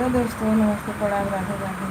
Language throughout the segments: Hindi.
हेलो दोस्तों, नमस्ते, प्रणाम, राधे राधे।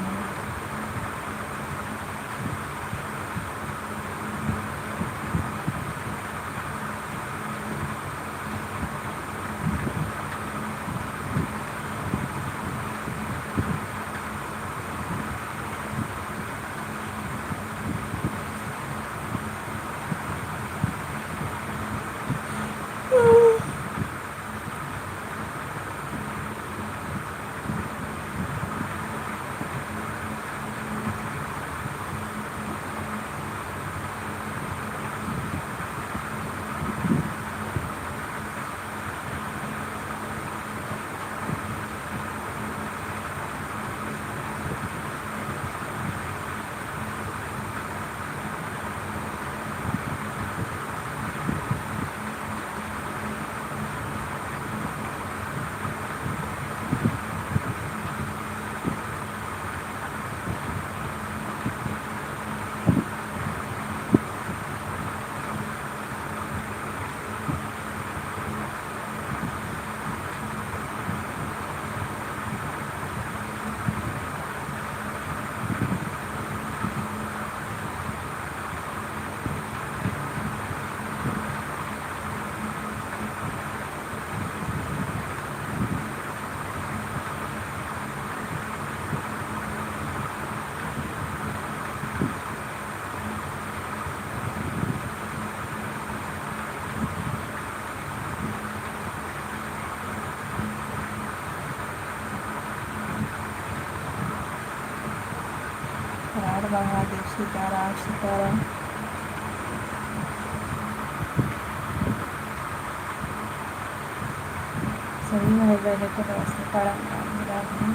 हर महादेव, सीताराम सीताराम। सभी भाई बहनों को नमस्ते, प्रणाम, राधे राधे।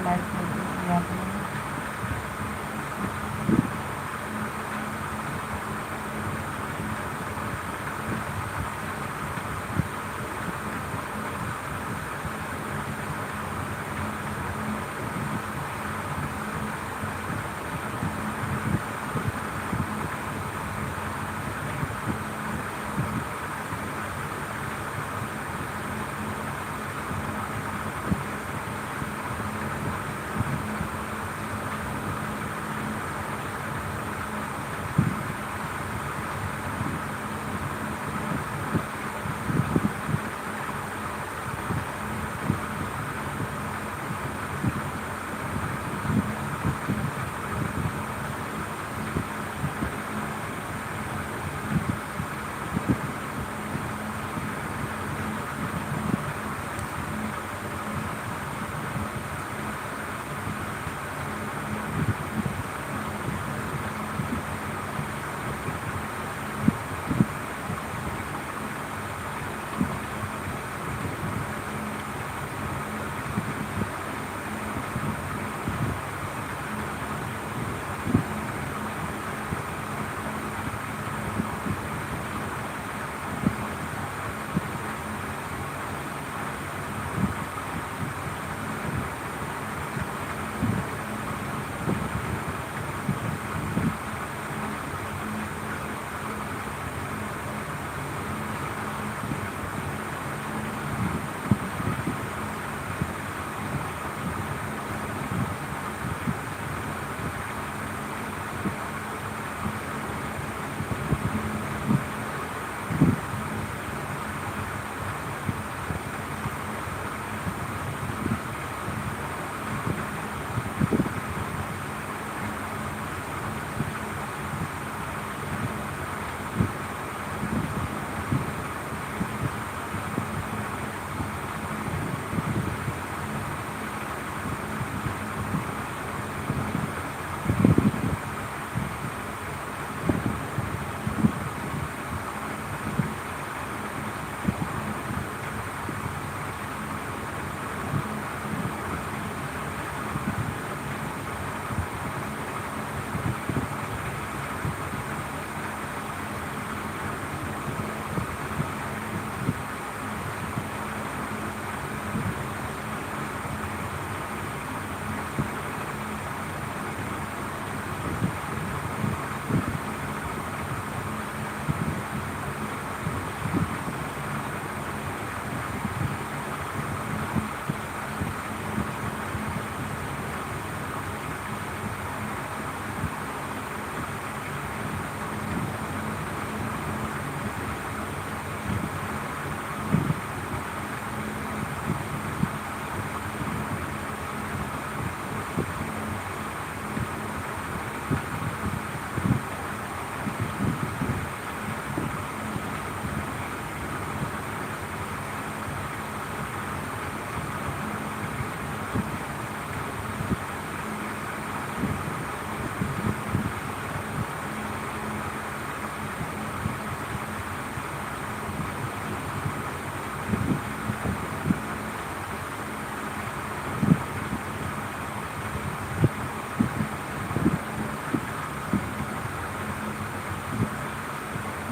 लाइफ में आपने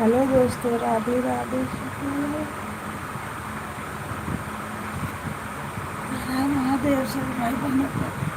हेलो दोस्तों, राधे राधे। शुक्रिया। महादेव सभी भाई बहनों को।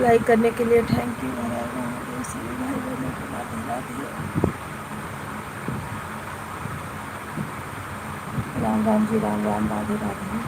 लाइक करने के लिए थैंक यू। हमारे सभी भाई बहनों को राधे राधे। राम राम जी, राम राम, राधे राधे।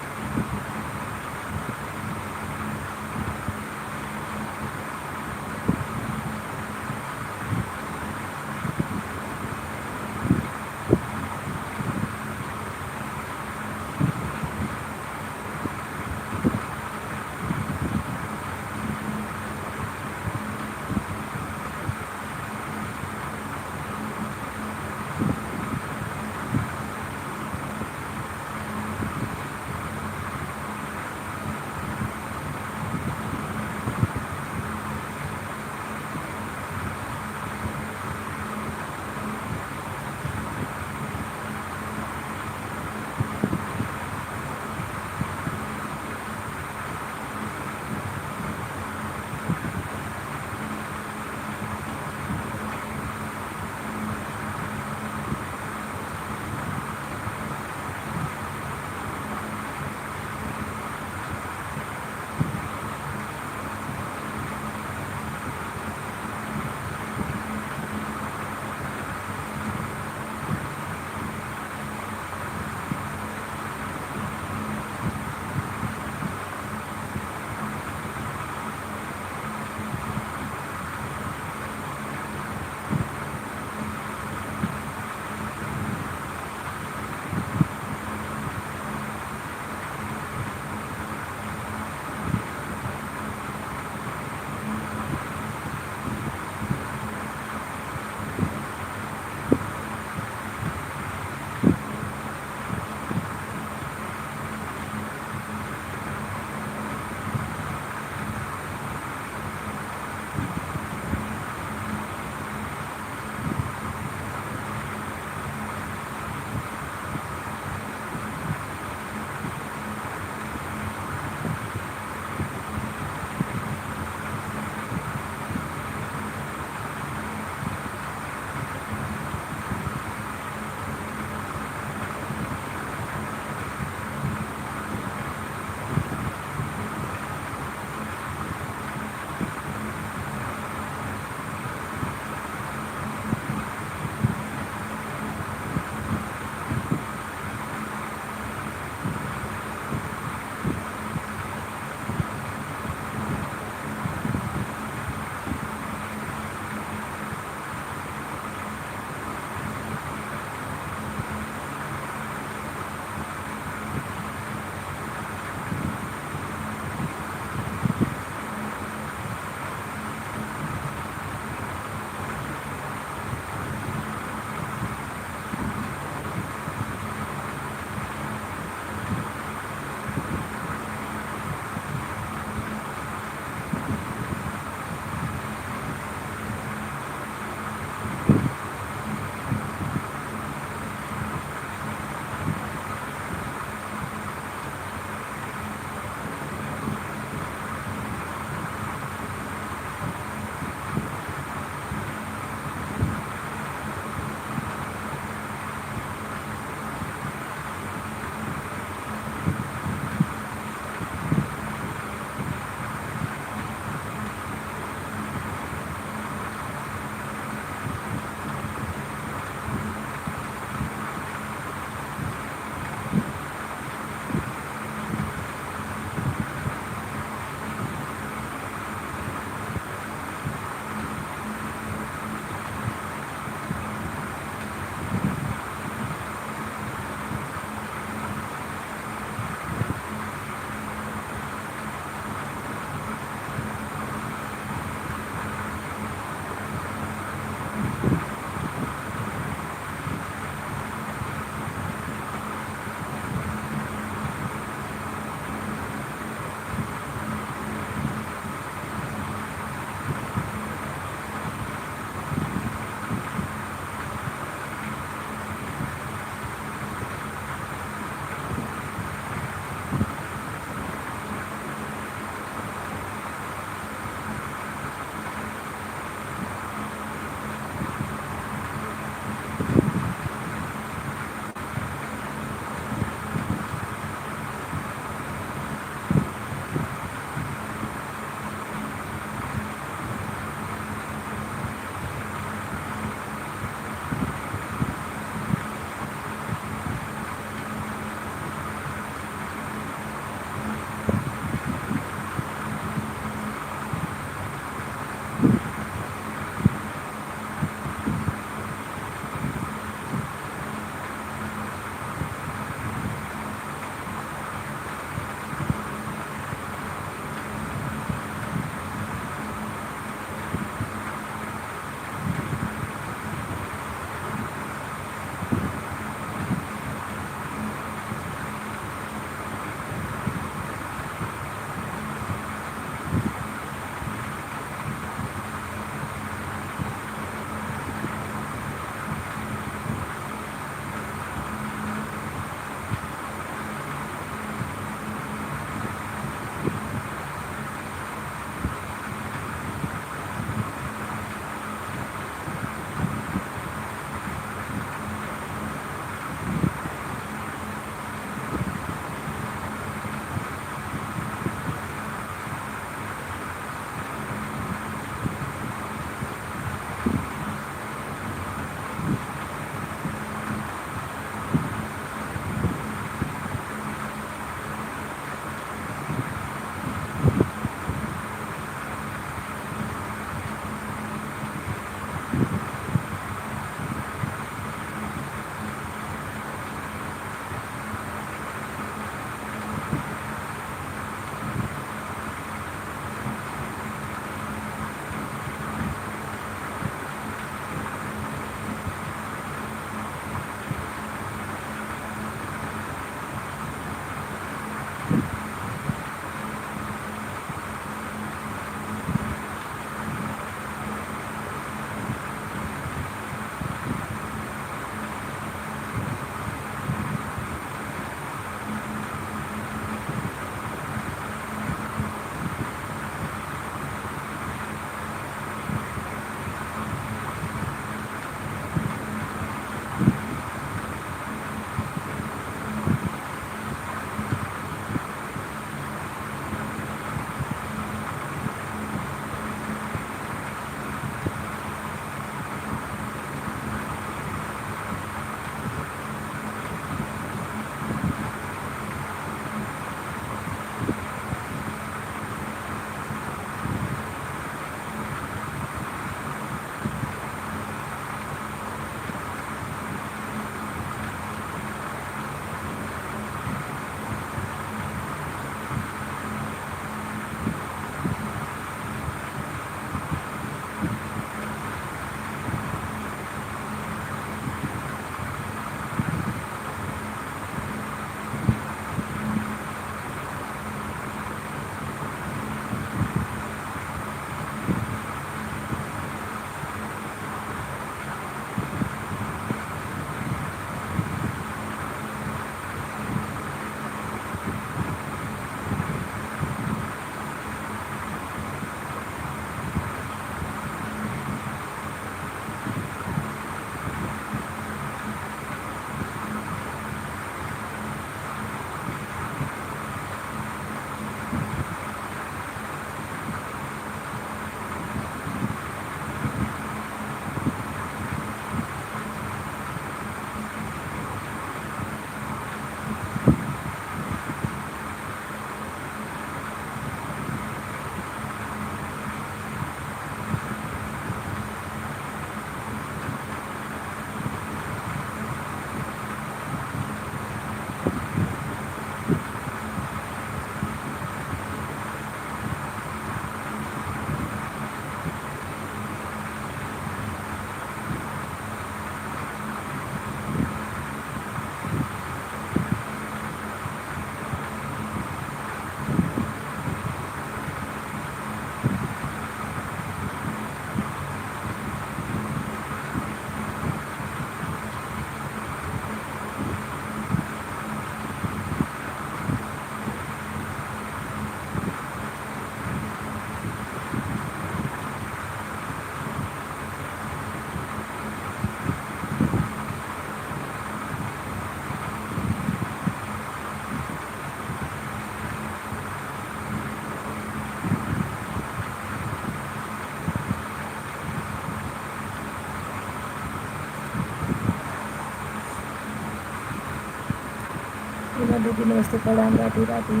पूजा दीदी नमस्ते, प्रणाम, राधे राधे।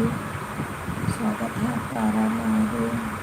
स्वागत है आपका, आराम महादेव।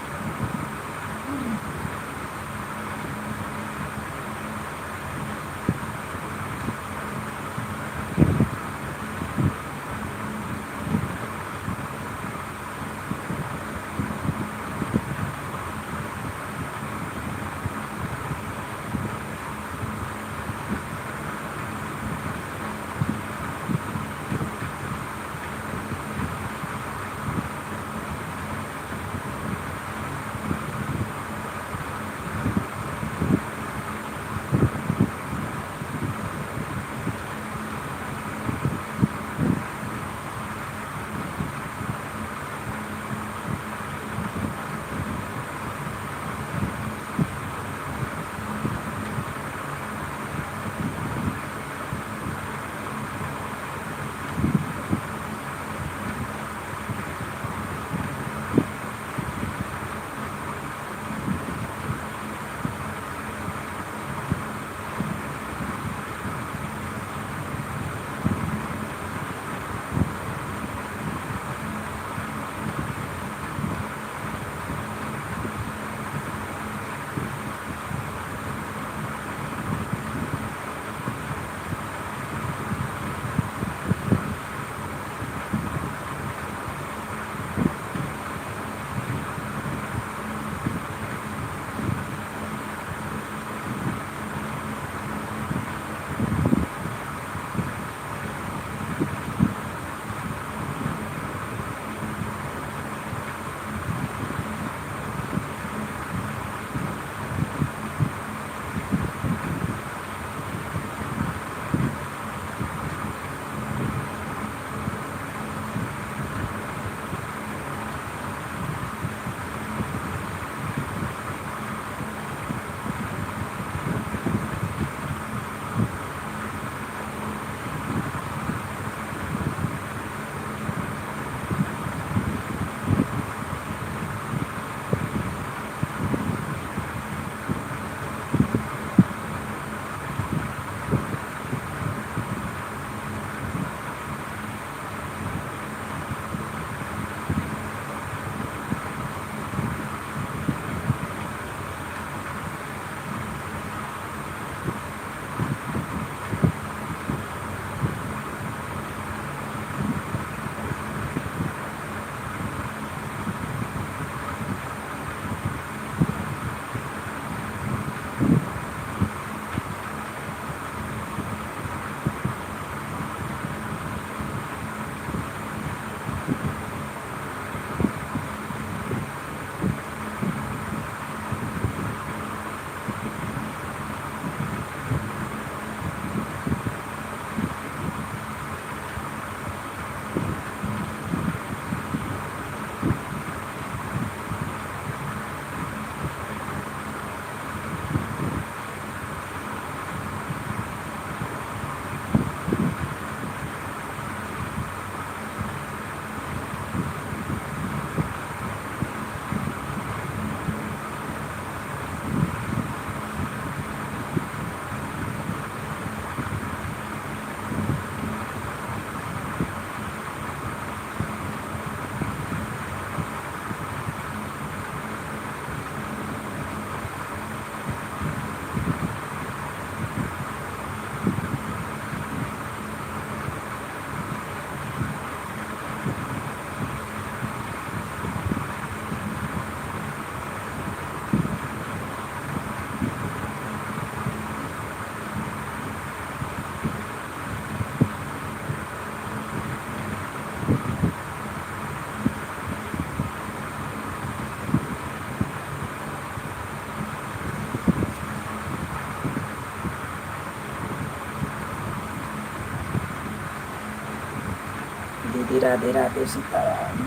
राधे राधे सीताराम।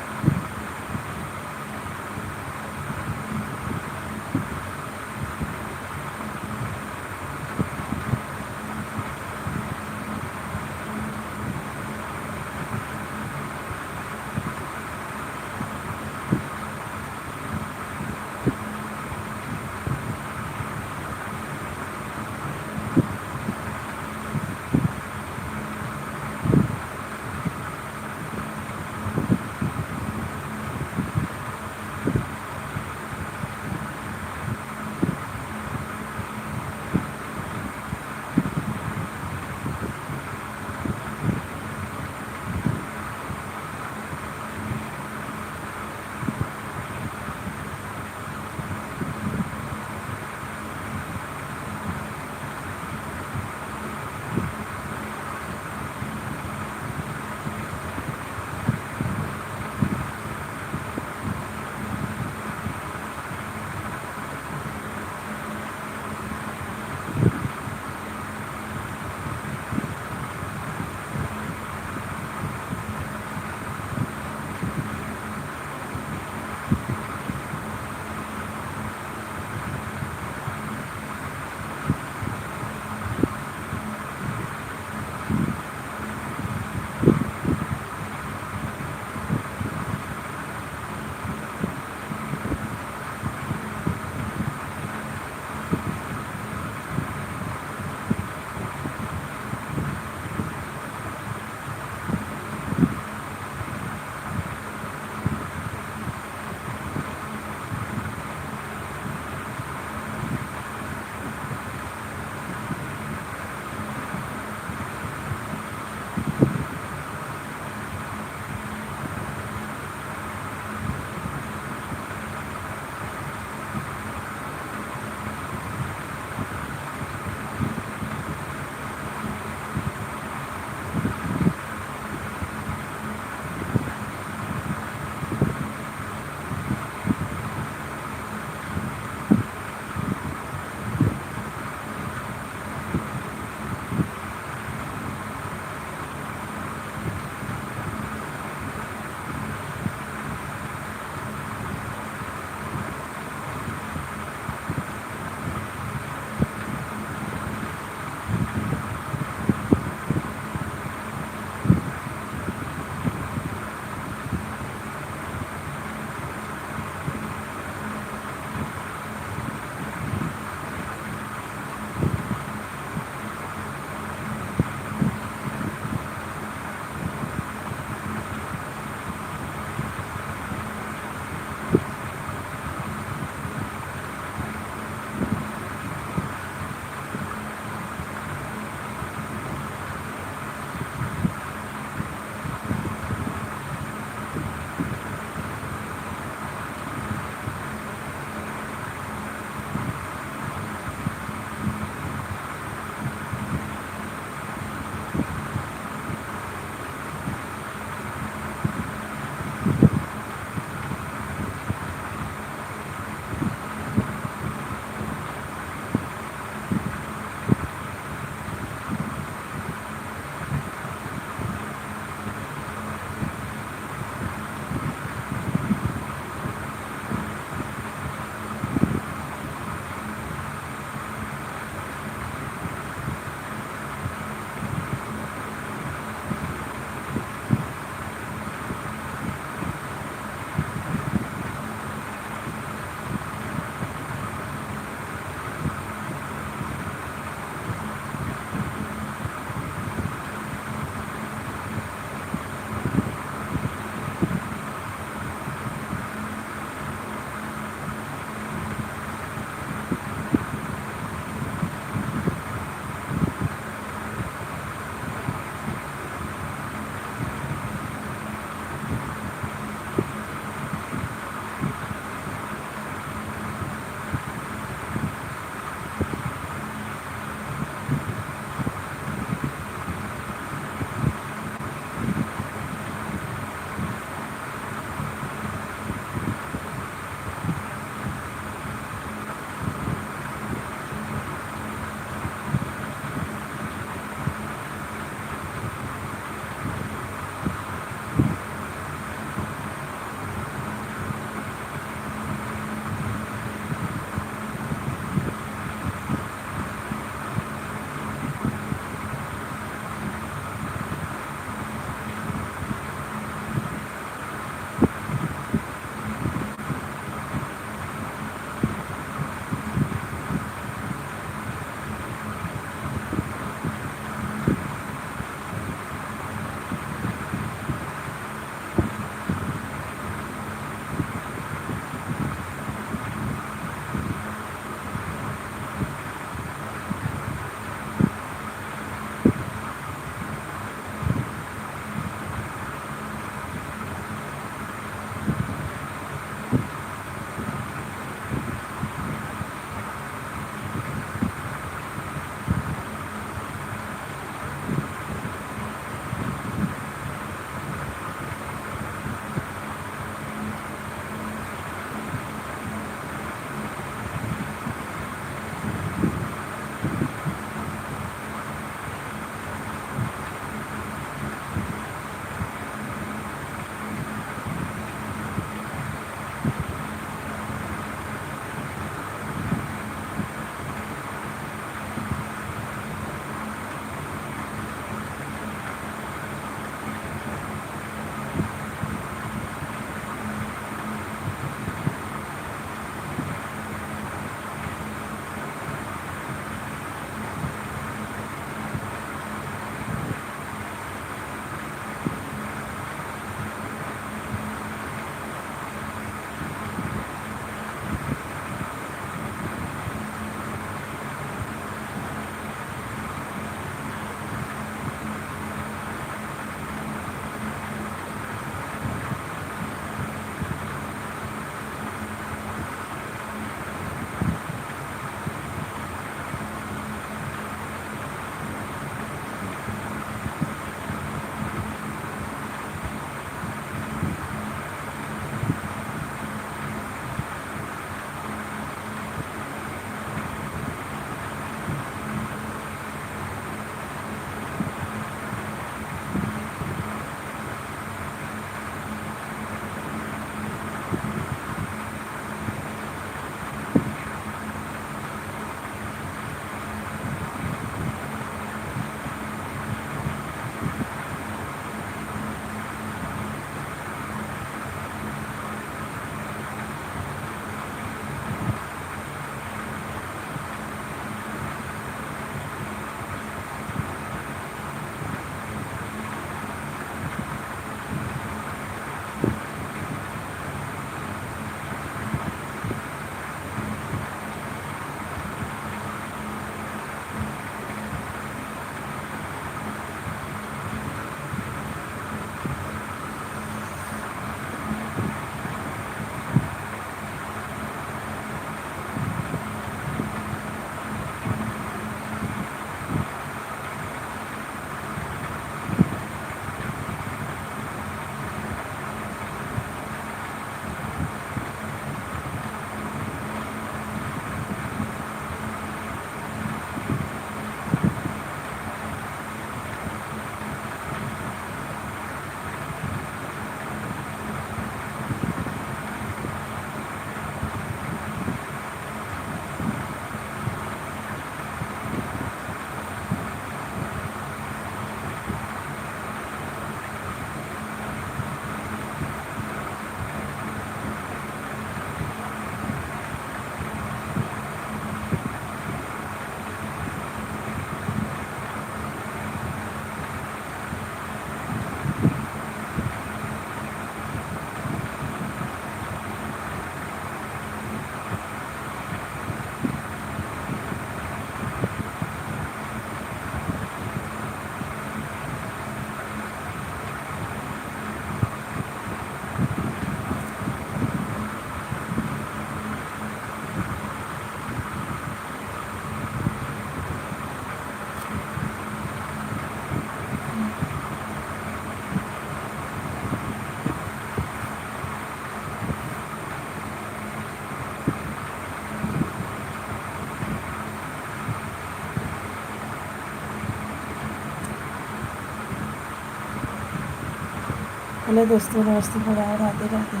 हेलो दोस्तों, नमस्ते प्रणाम, राधे राधे।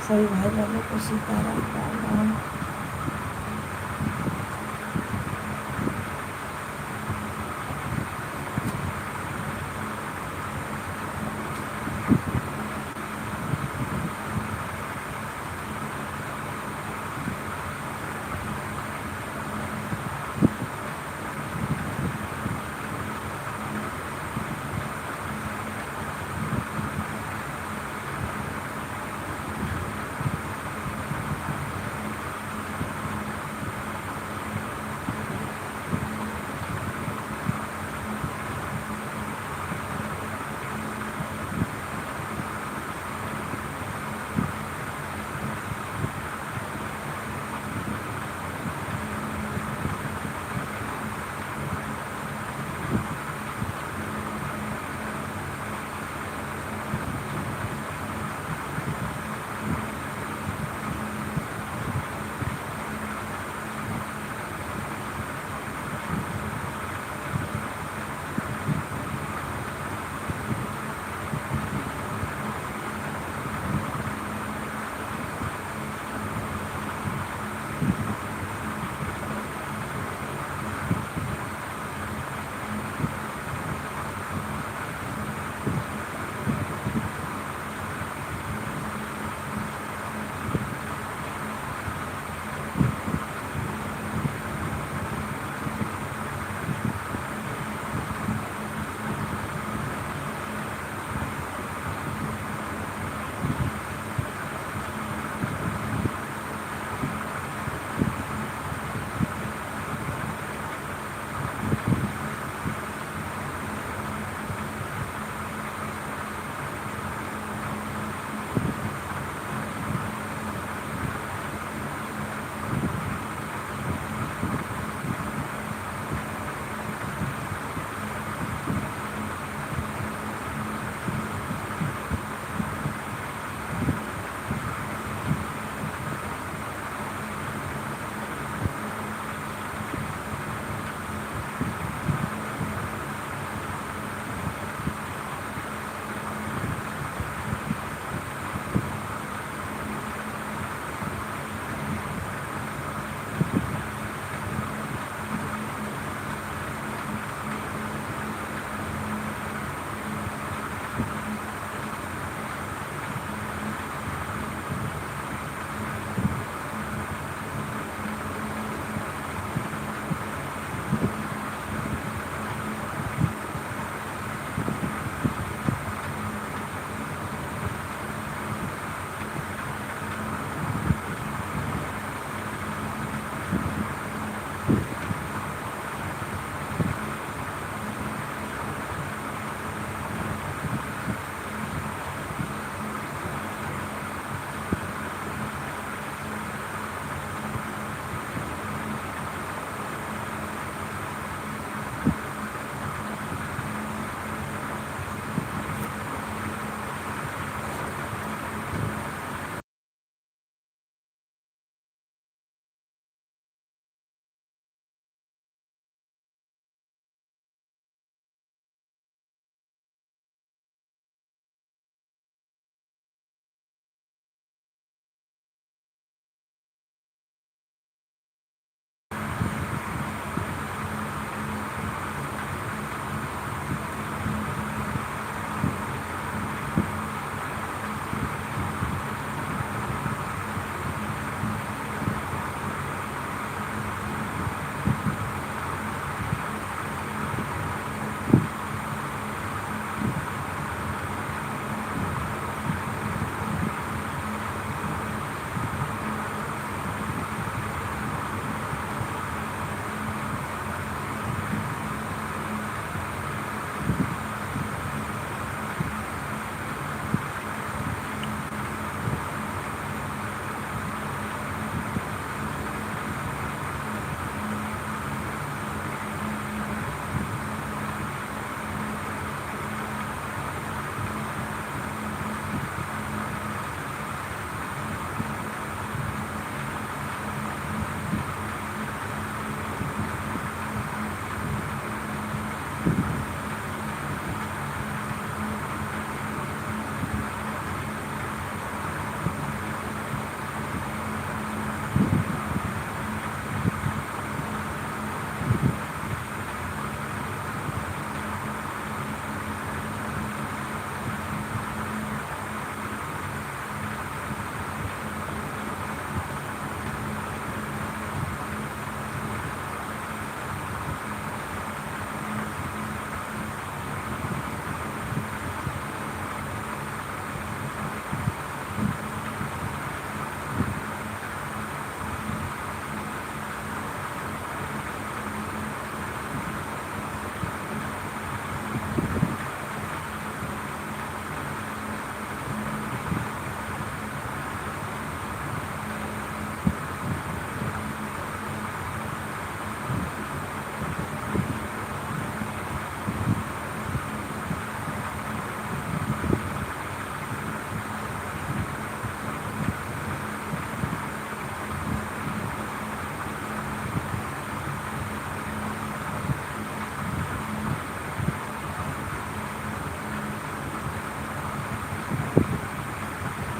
सभी भाई बहनों को सीताराम राम राम।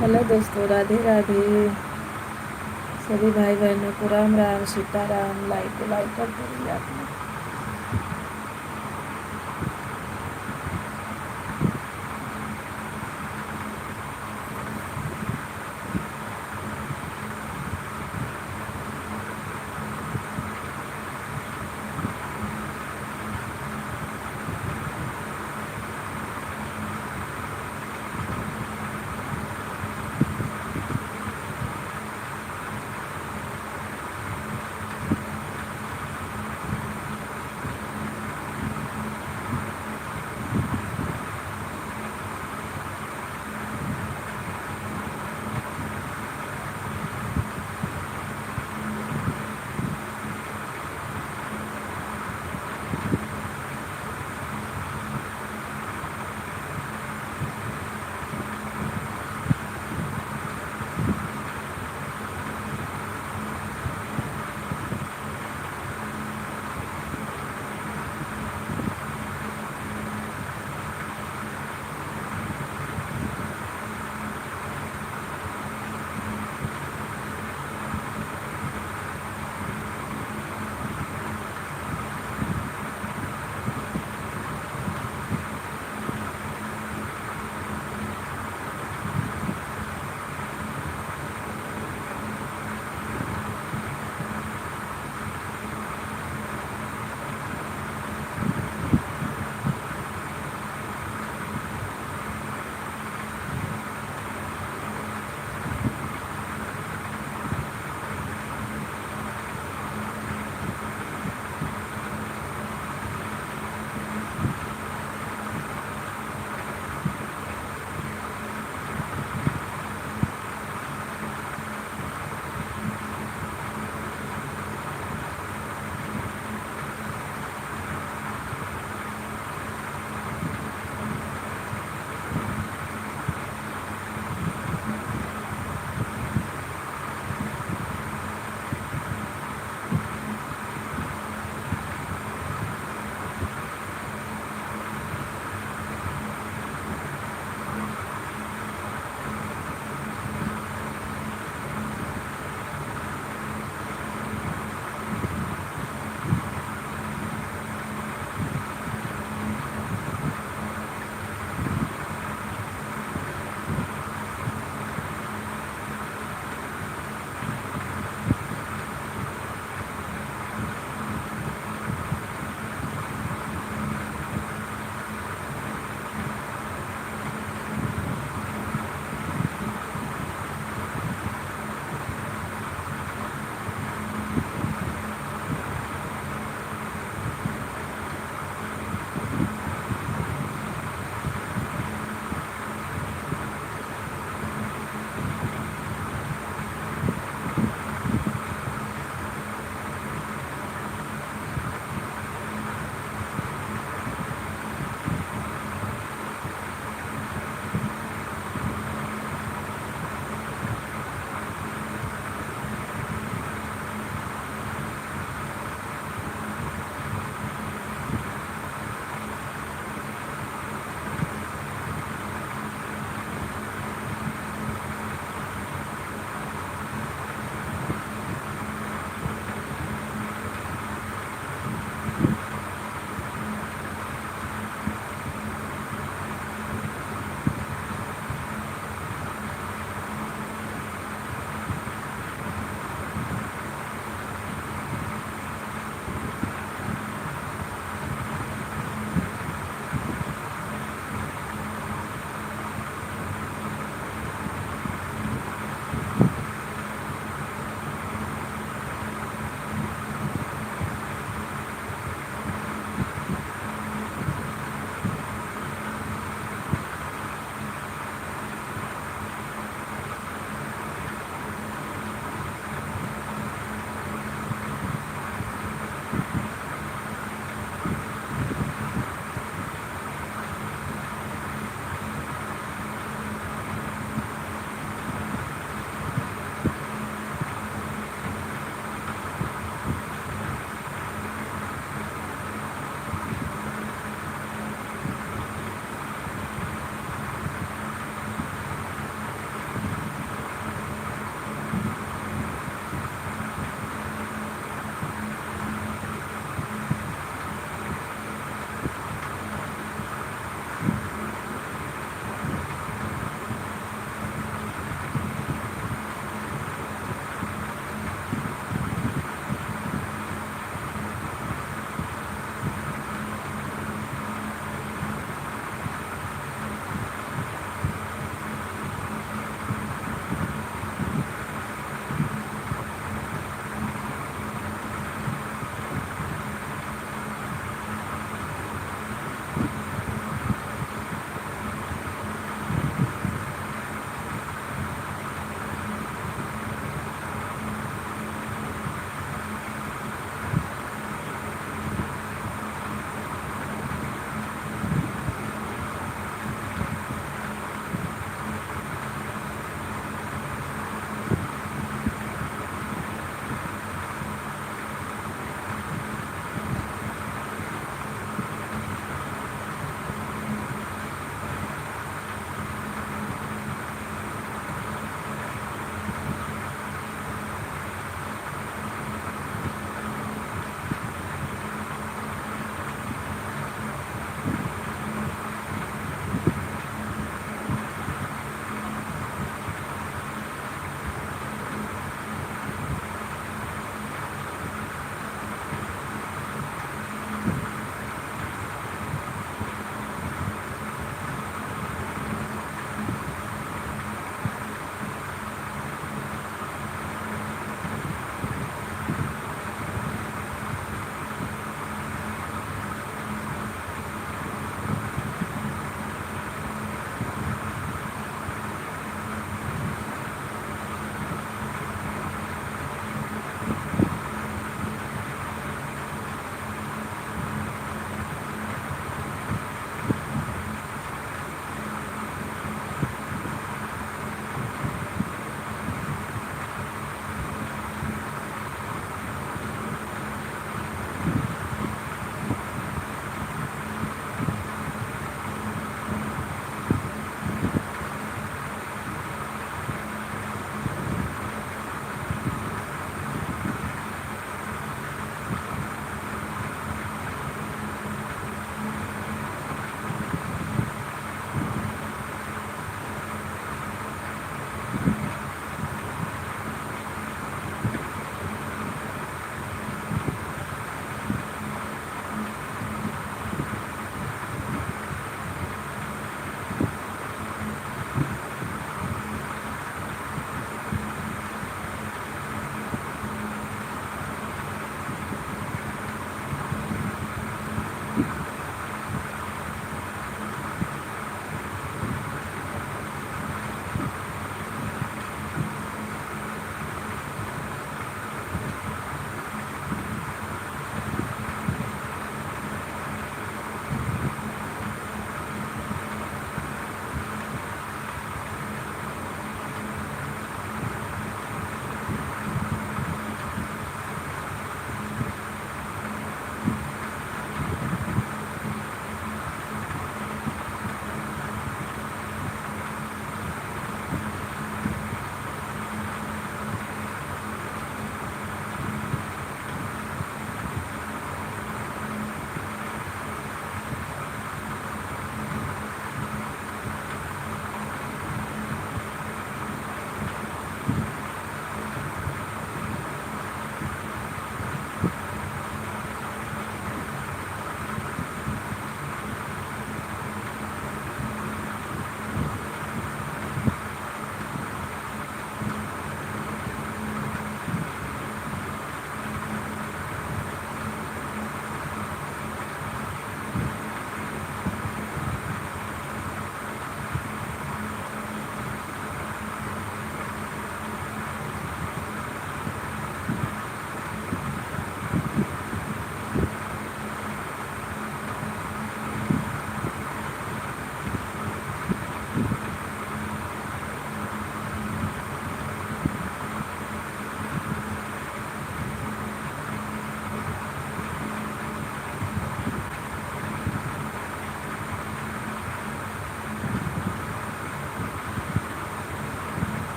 हेलो दोस्तों, राधे राधे। सभी भाई बहनों को राम राम सीताराम। लाइक को लाइक करते रहिए आप लोग।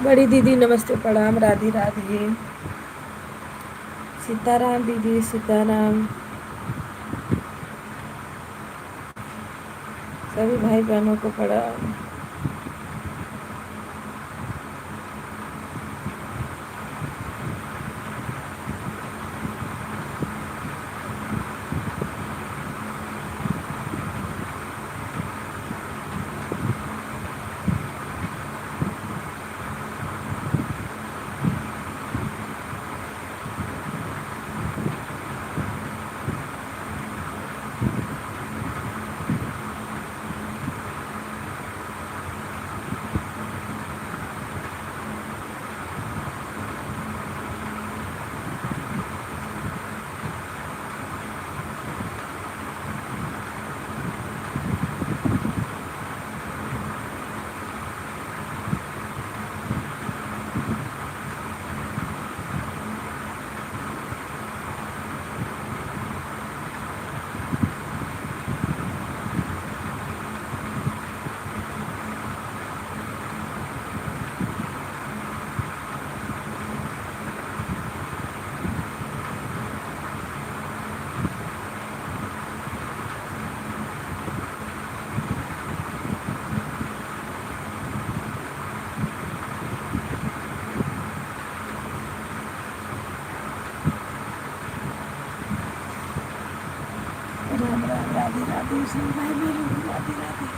बड़ी दीदी नमस्ते प्रणाम, राधे राधे। सीताराम दीदी, सीताराम। सभी भाई बहनों को प्रणाम। राम राम, राधे राधे, सभी भाई बहनों को राधे राधे।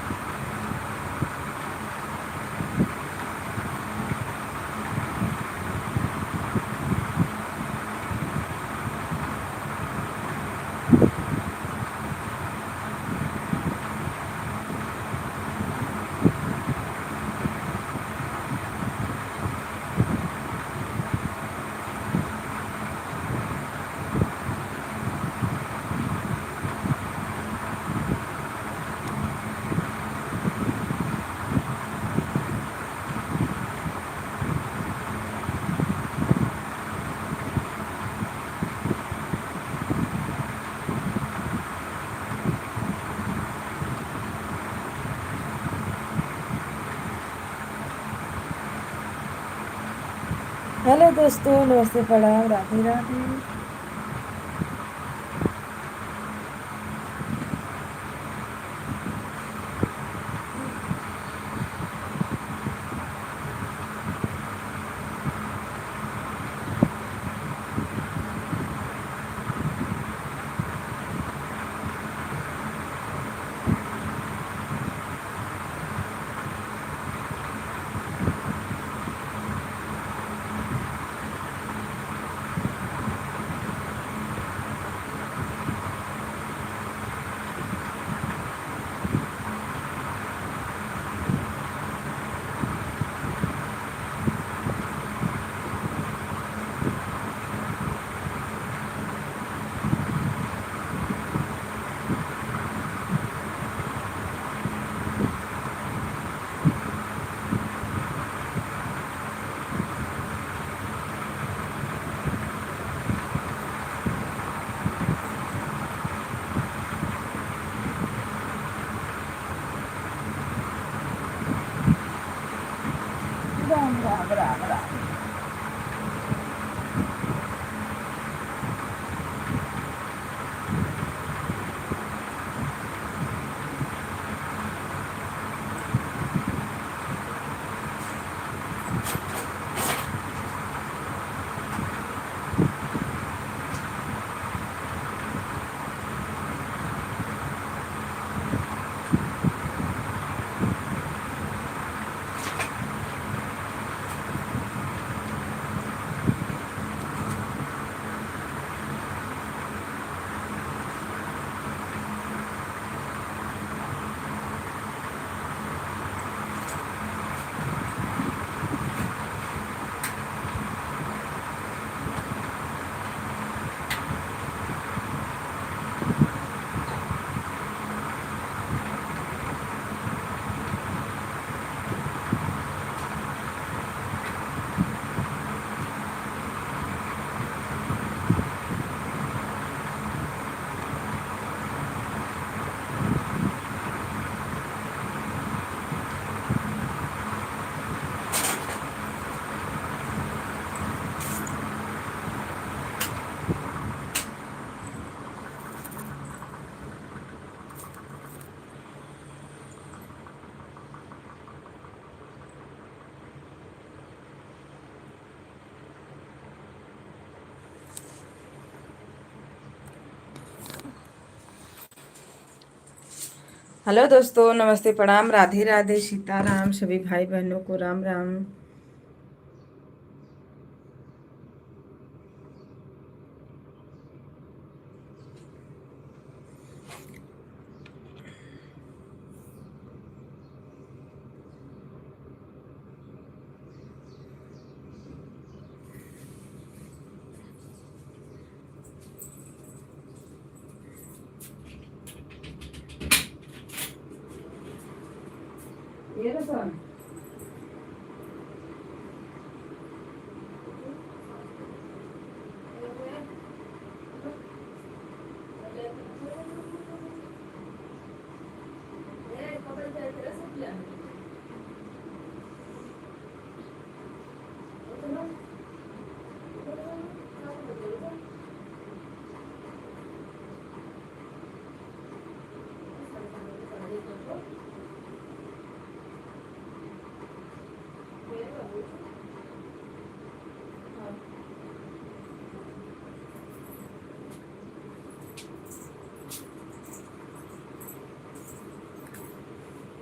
हेलो दोस्तों, नमस्ते प्रणाम, राधे राधे। राम राम, राम राम। हेलो दोस्तों, नमस्ते, प्रणाम, राधे राधे, सीताराम, सभी भाई बहनों को राम राम। ये रहा।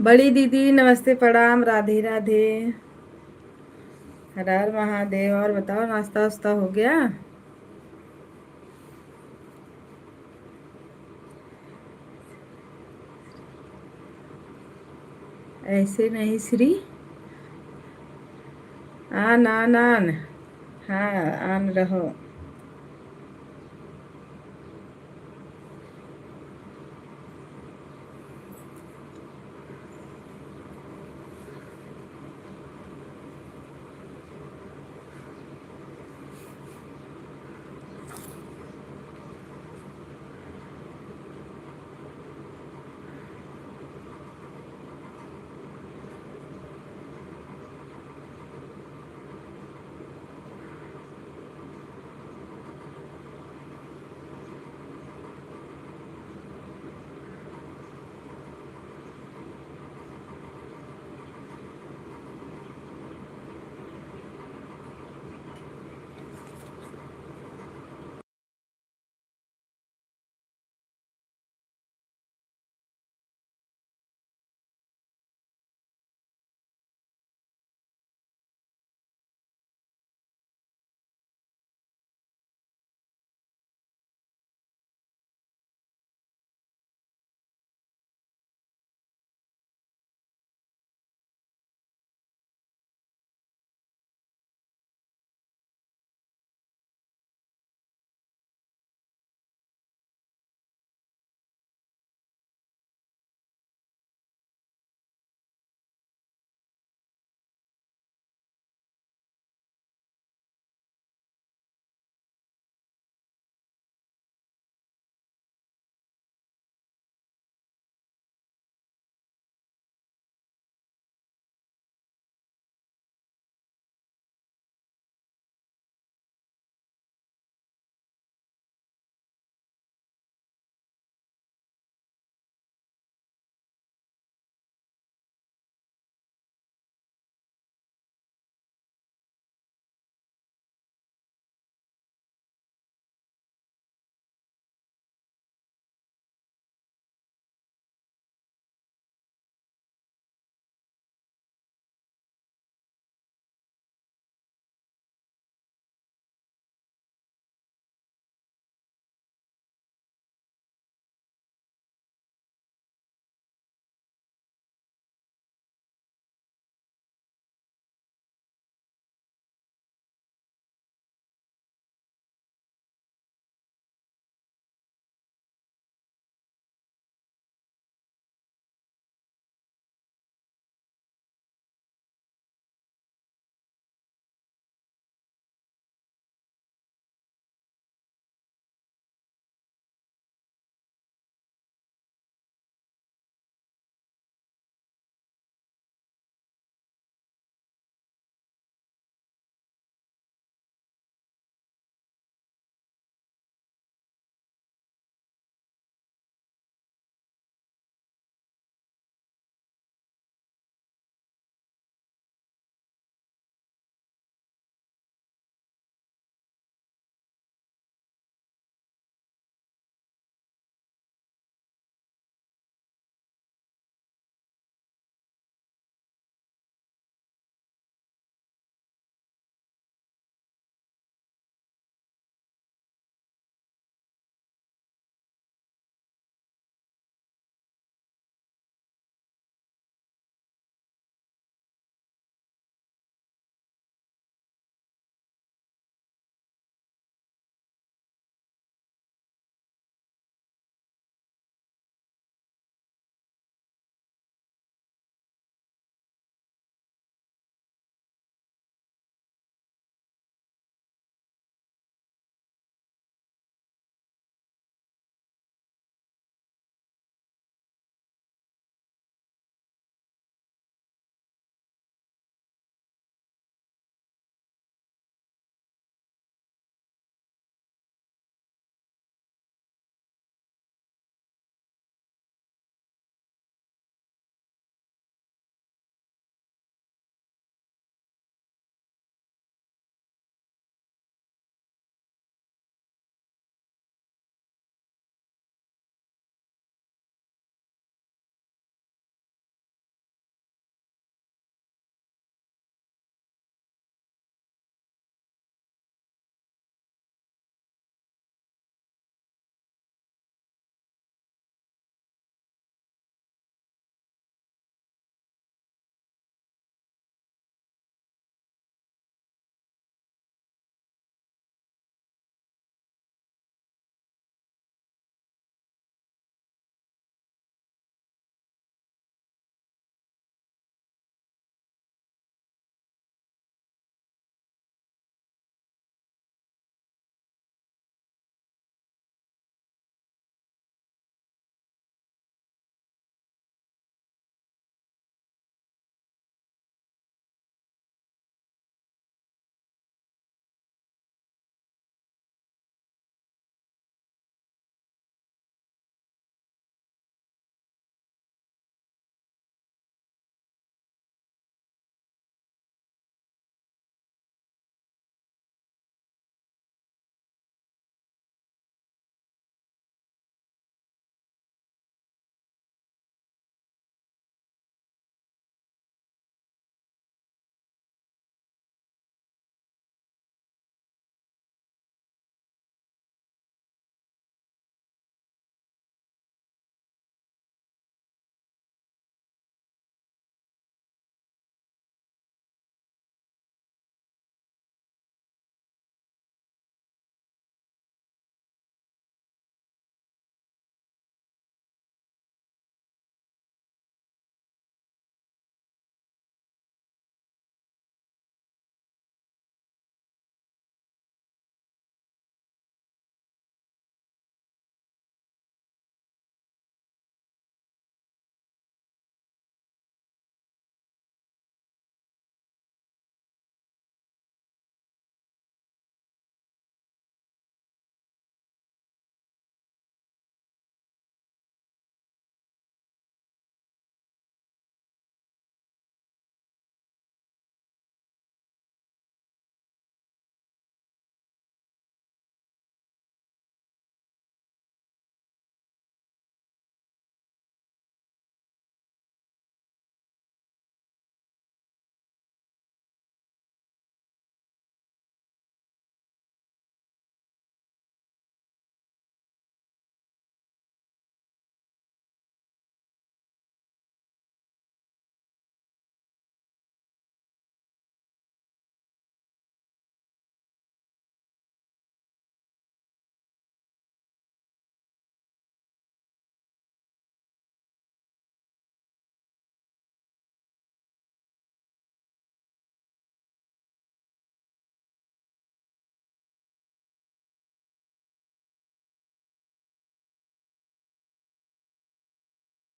बड़ी दीदी नमस्ते, प्रणाम, राधे राधे, हर हर महादेव। और बताओ, नाश्ता वास्ता हो गया? ऐसे नहीं श्री। आन आन आन। हाँ, आन रहो।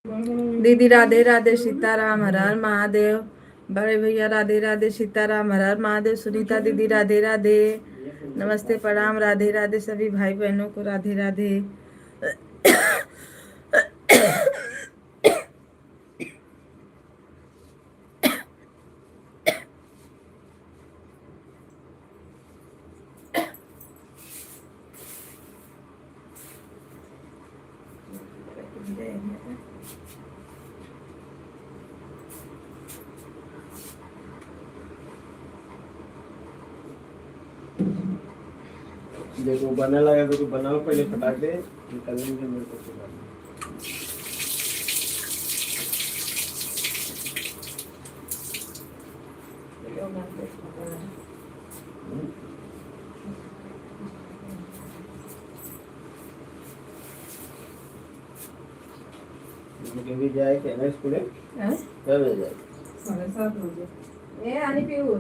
दीदी राधे राधे, सीताराम, हर हर महादेव। बड़े भैया राधे राधे, सीताराम, हर हर महादेव। सुनीता दीदी राधे राधे, नमस्ते प्रणाम, राधे राधे। सभी भाई बहनों को राधे राधे। देखो बनने लगा तो बनाओ पहले फटाक दे निकलेंगे मेरे को सुना भी जाए क्या ना स्कूल कब जाए 7:30 बजे। ए आणि पिऊ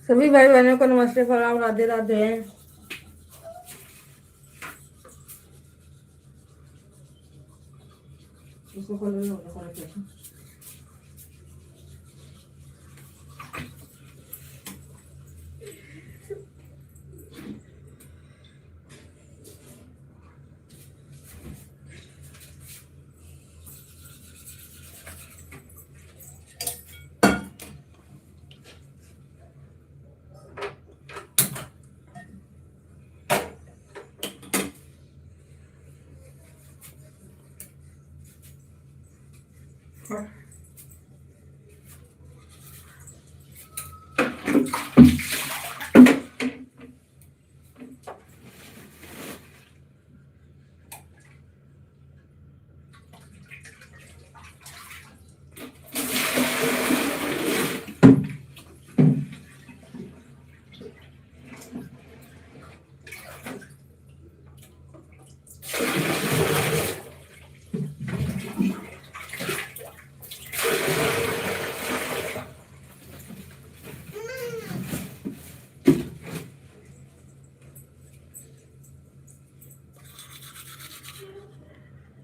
सभी भाई बहनों को नमस्ते प्रणाम, राधे राधे।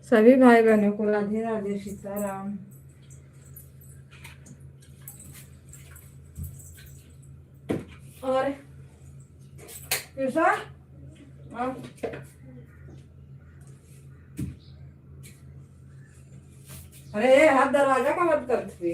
सभी भाई बहनों को राधे राधे सीताराम। और कृष्णा, हाँ। अरे हाथ दरवाजा का मत करती।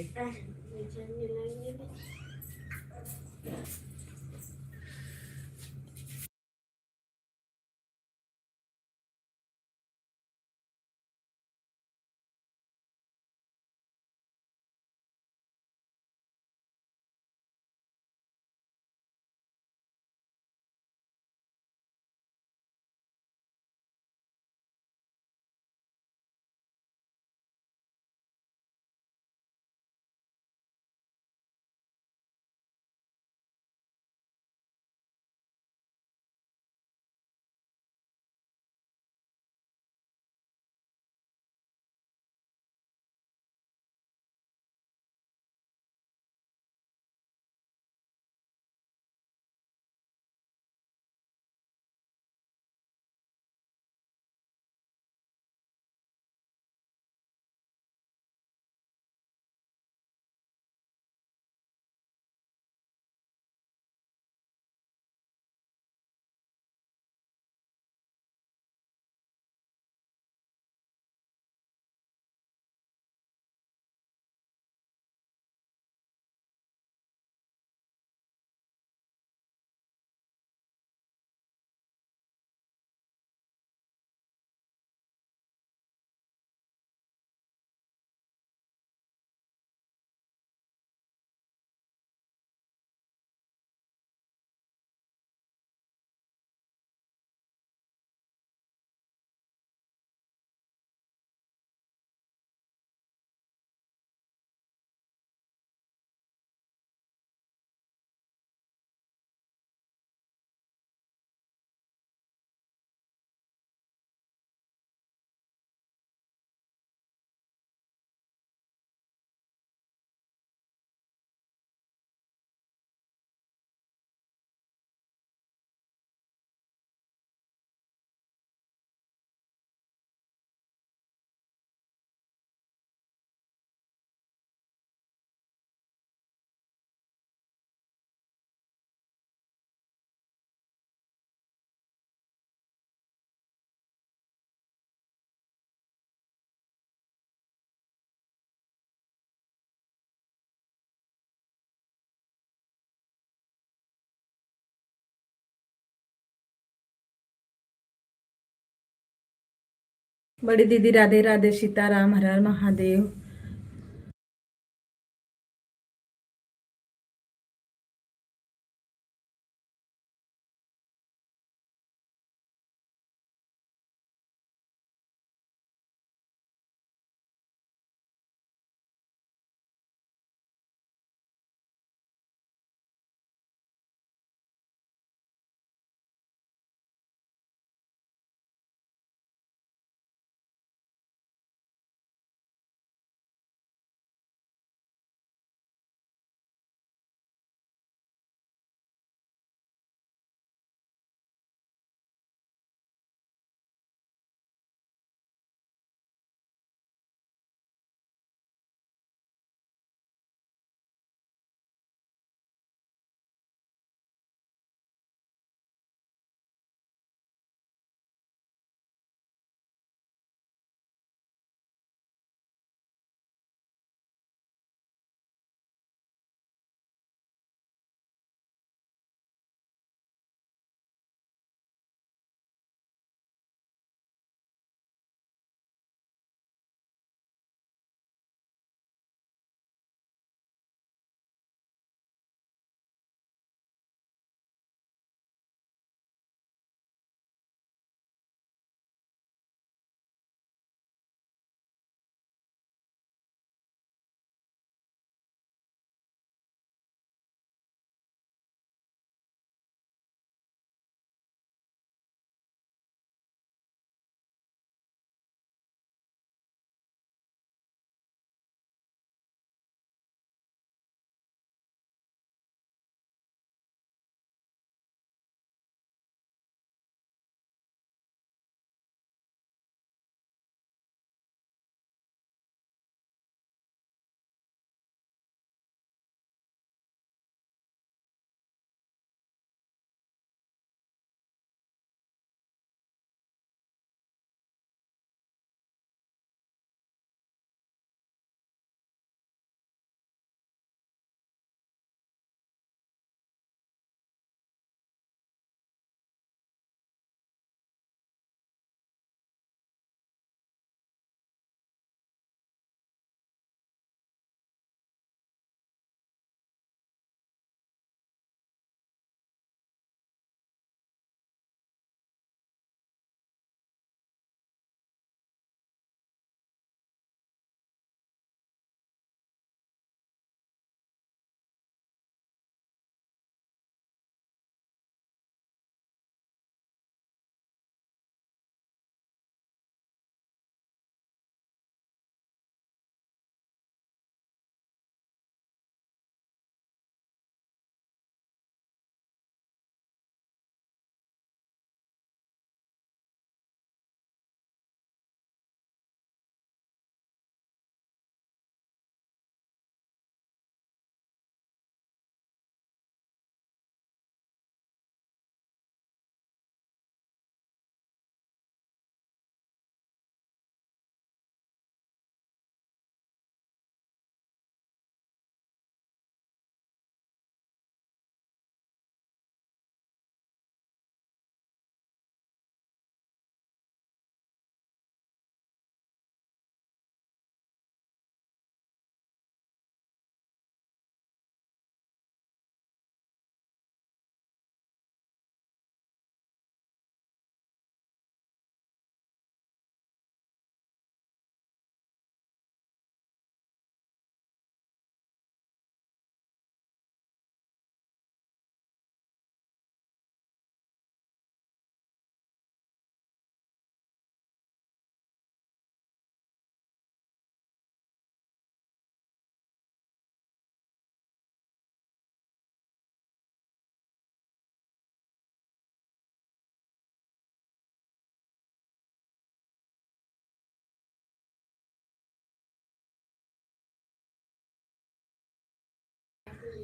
बड़ी दीदी राधे राधे सीताराम, हर हर महादेव।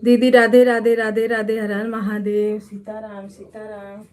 दीदी राधे राधे राधे राधे, हर हर महादेव, सीताराम सीताराम।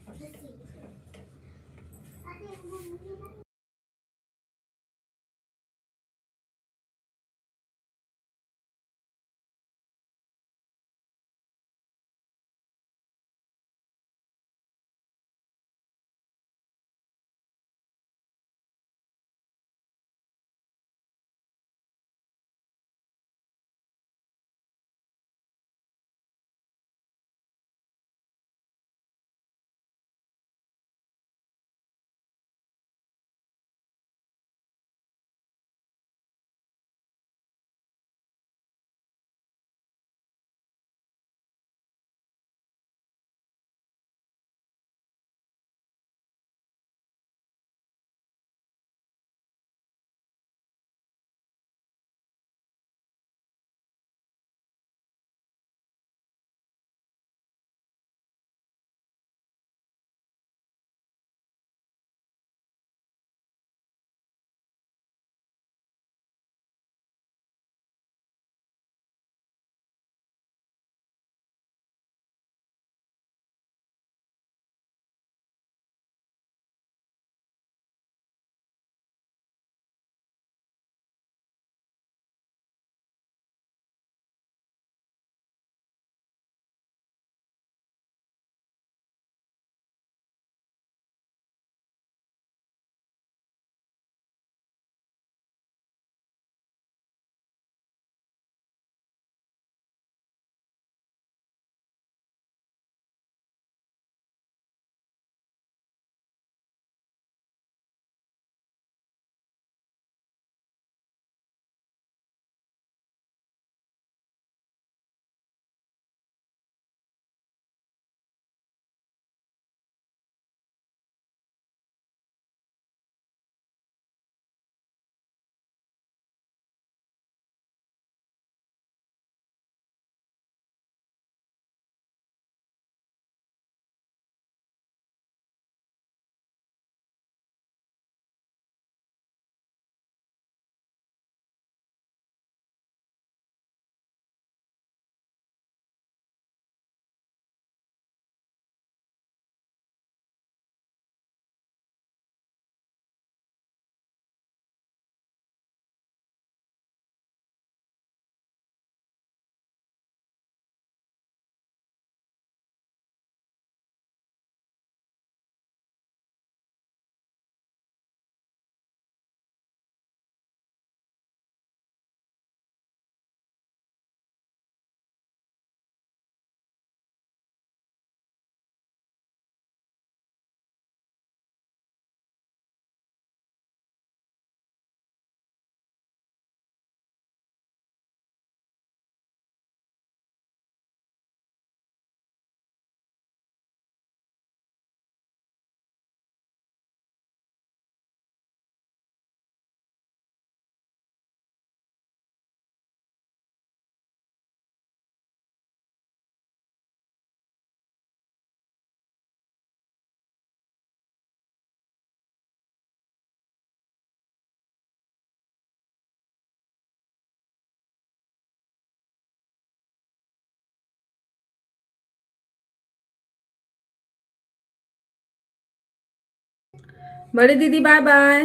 बड़ी दीदी bye bye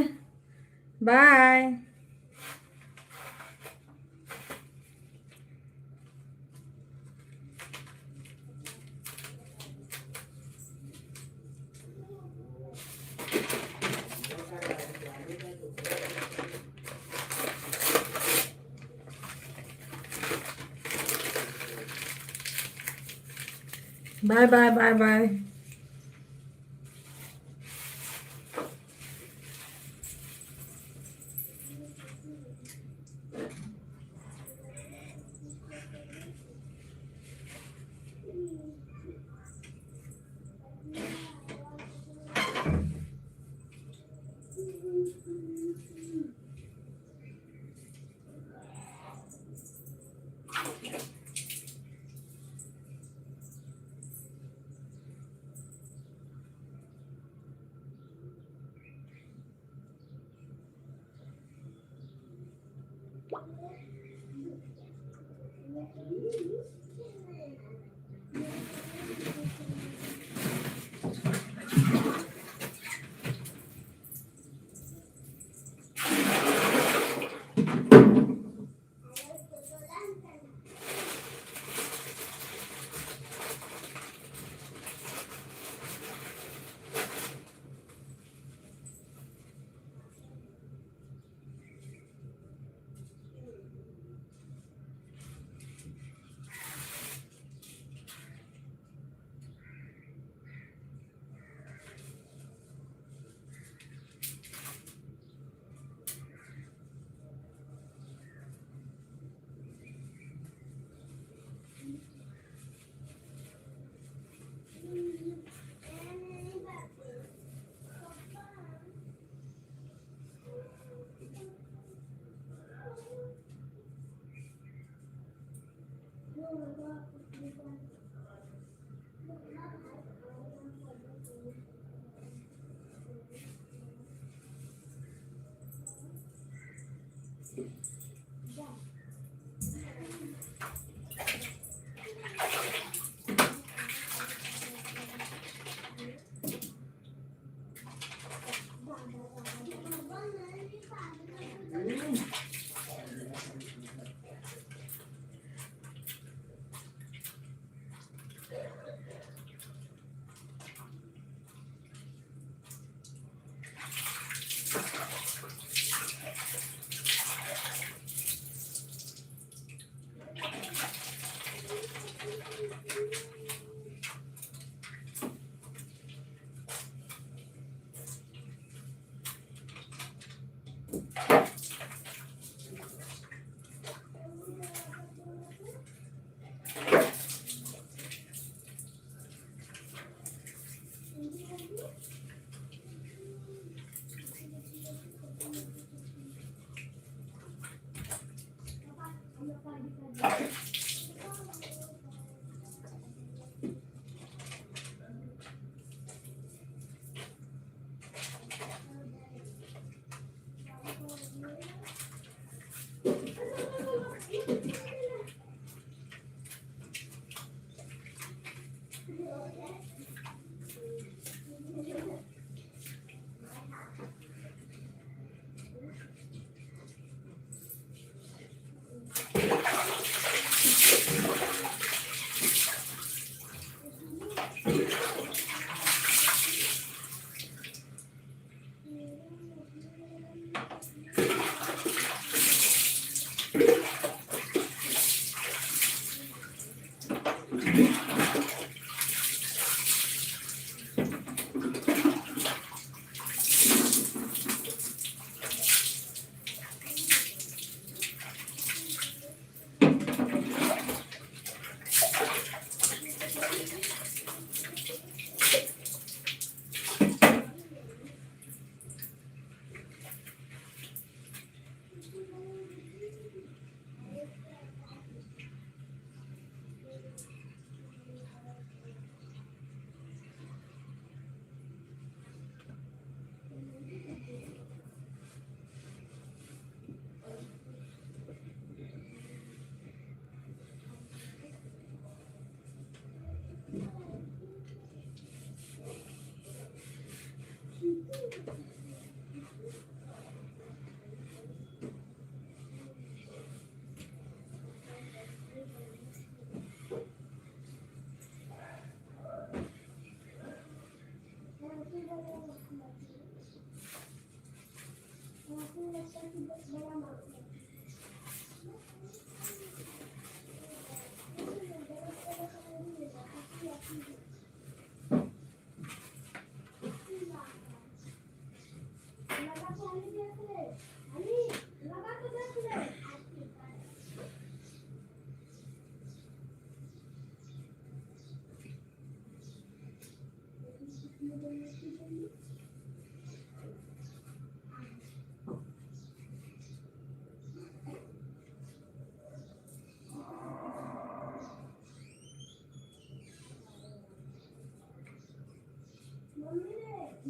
bye. Bye bye bye bye.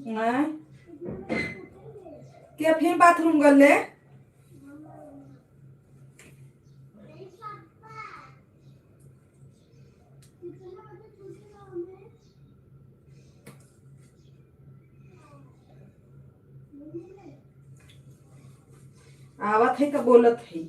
हाँ? क्या फिर बाथरूम कर ले? आवत है का बोलत है?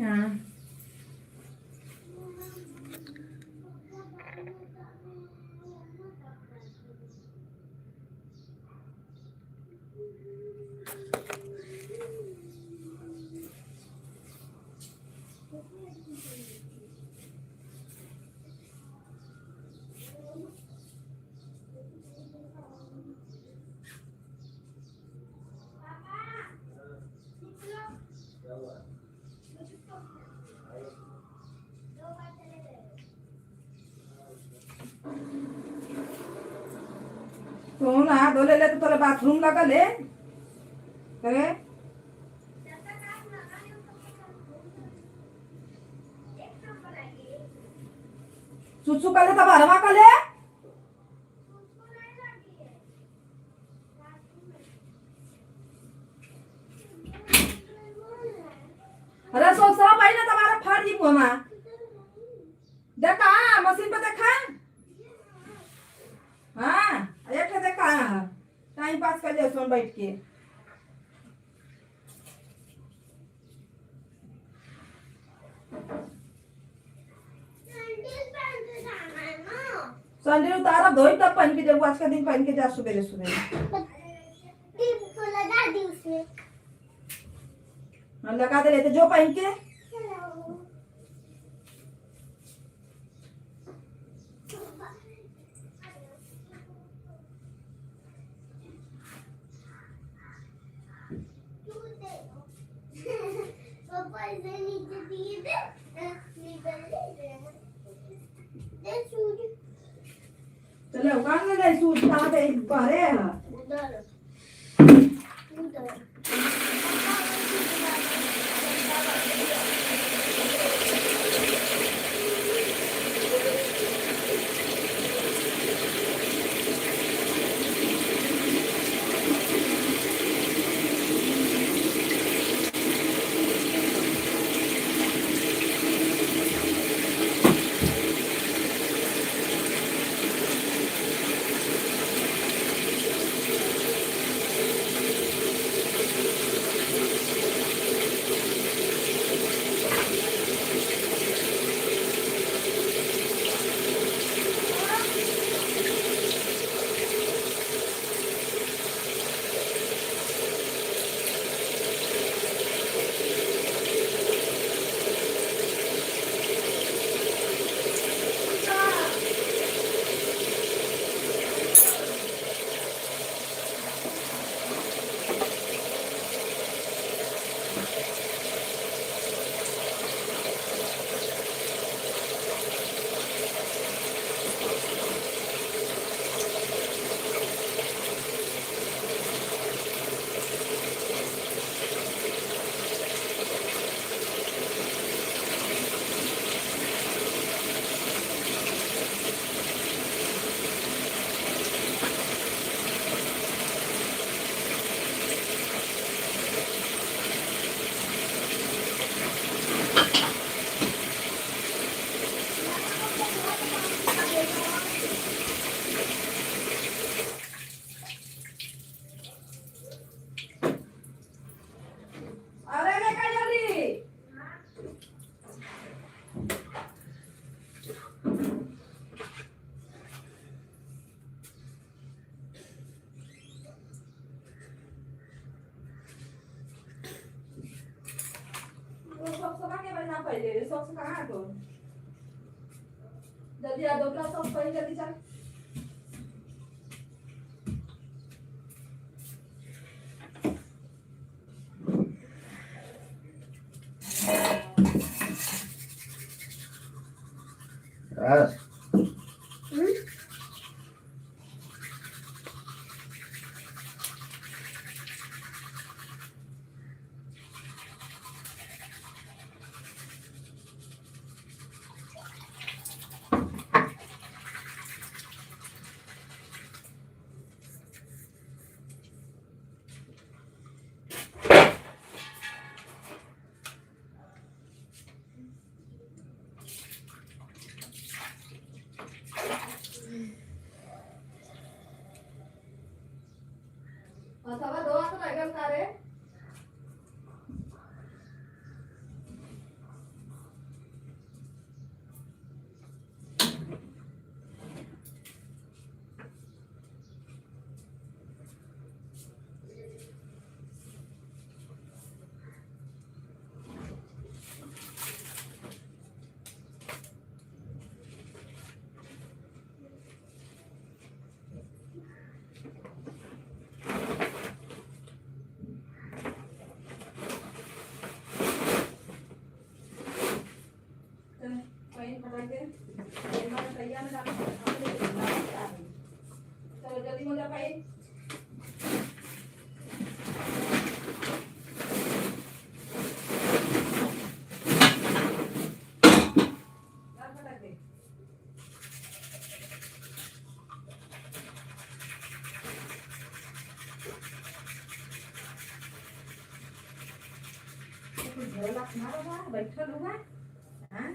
हाँ। तो नहा धो ले तो तोला बाथरूम लगल है करे सुसु कले तो भरवा कले अरे सोचरा भाई ना तुम्हारा फाड़ दी पोमा देखा मशीन पे देखा हाँ एक देखा टाइम पास कर ले सोन बैठ के संडे उतारा धोई तब पहन के जब आज का दिन पहन के जा सुबह सुबह लगा दी उसमें हम लगा दे लेते जो पहन के पापा इसे नीचे दिए थे निकल दे सूट चले उकान ले जाए सूट कहाँ पे बाहर है उधर उधर पहिले सॉक्स कहाँ तो जल्दी आ दो सॉक्स पहन जल्दी चल Yes. अथवा दो हाथ लगा तारे कधी मोजा पाहिजे बैठल होगा हाँ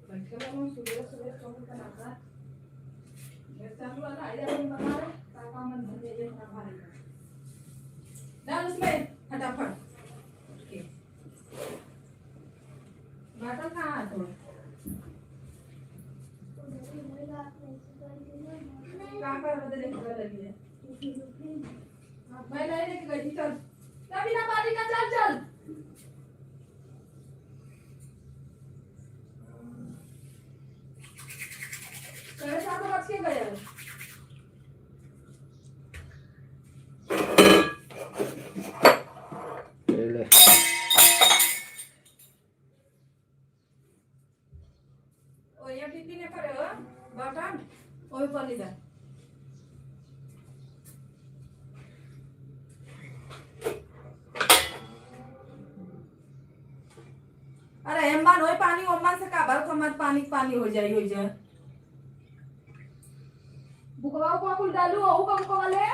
बैठल होगा सुबह सुबह कौन का नाता चालू वाला आइडिया नहीं बना रहे पापा मन धंधे ये ना भारी डाल उसमें फटाफट ओके बाटल कहाँ है तो कहाँ पर बदले की लगी है मैं नहीं लेके गई थी चल कभी ना पानी का चल चल साढ़े 7 बज के गए ले ओ ये टिटी ने करे हो बटन ओए पर ले जा अरे एम्बान होय पानी ओम्बान से का बार कमत पानी पानी हो जाए बुकवा को कुल डालू ओ कम को वाले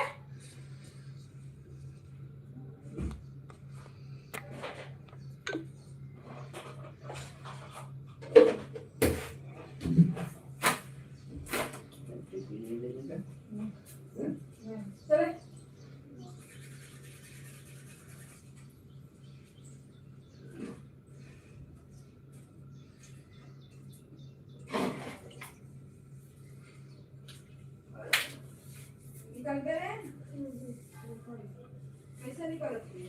चले निकल गए कैसे निकलती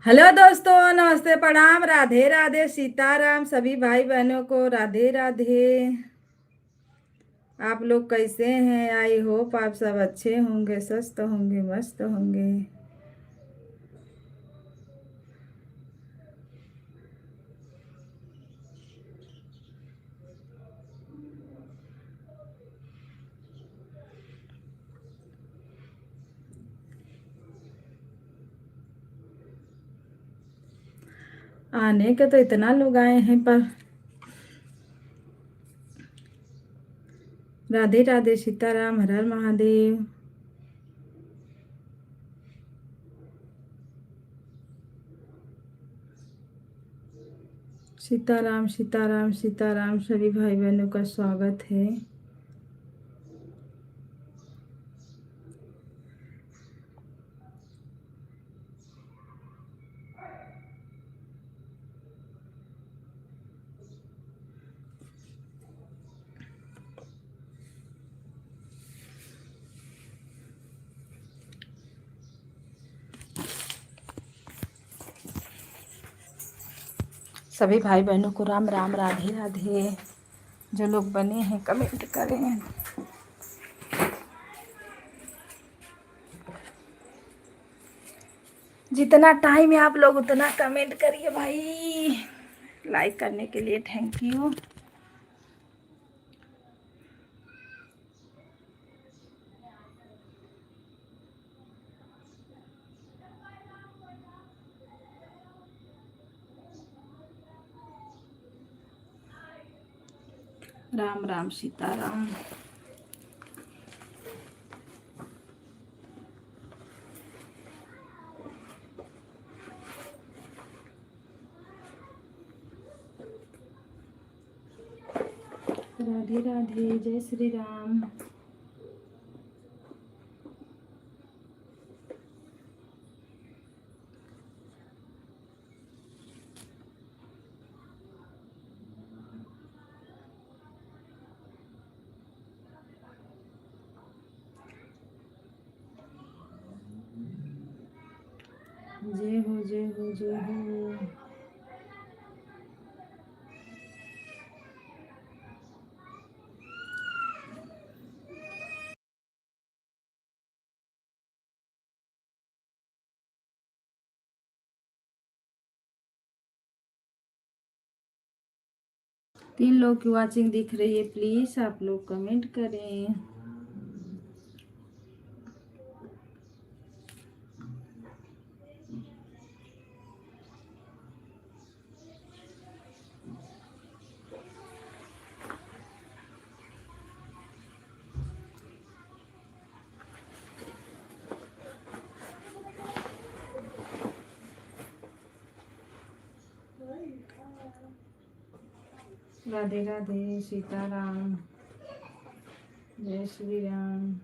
हेलो दोस्तों, नमस्ते, प्रणाम, राधे राधे, सीताराम। सभी भाई बहनों को राधे राधे। आप लोग कैसे हैं? आई होप आप सब अच्छे होंगे, स्वस्थ होंगे, मस्त होंगे। आने के तो इतना लोग आए हैं, पर राधे राधे, सीताराम, हर हर महादेव। सीताराम सीताराम सीताराम। सभी भाई बहनों का स्वागत है। सभी भाई बहनों को राम राम, राधे राधे। जो लोग बने हैं कमेंट करें। जितना टाइम है आप लोग उतना कमेंट करिए भाई। लाइक करने के लिए थैंक यू। राम राम सीताराम। राधे राधे, जय श्री राम। जय हो, जय हो, जय हो। तीन लोग की वाचिंग दिख रही है, प्लीज आप लोग कमेंट करें। राधे राधे, सीताराम, जय श्री राम।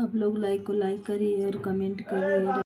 आप लोग लाइक को लाइक करिए और कमेंट करिए।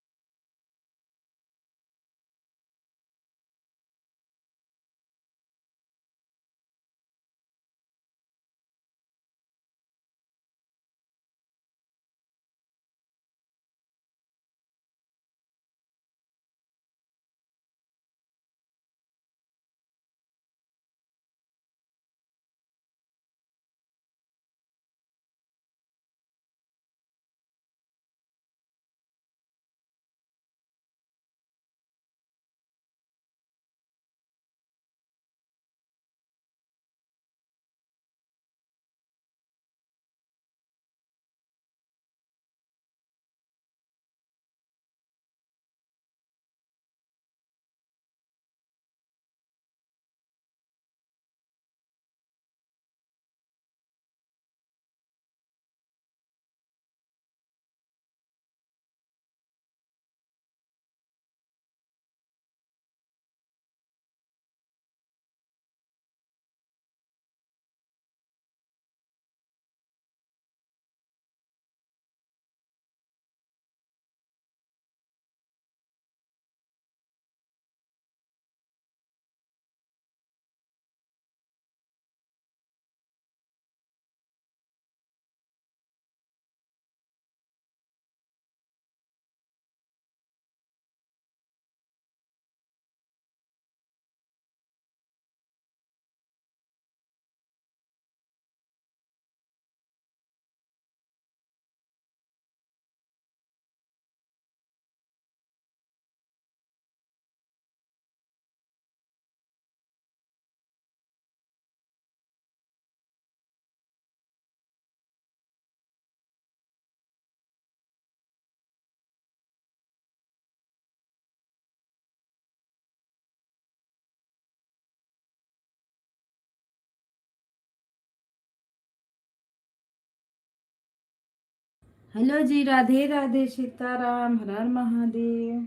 हेलो जी, राधे राधे, सीताराम, हर हर महादेव।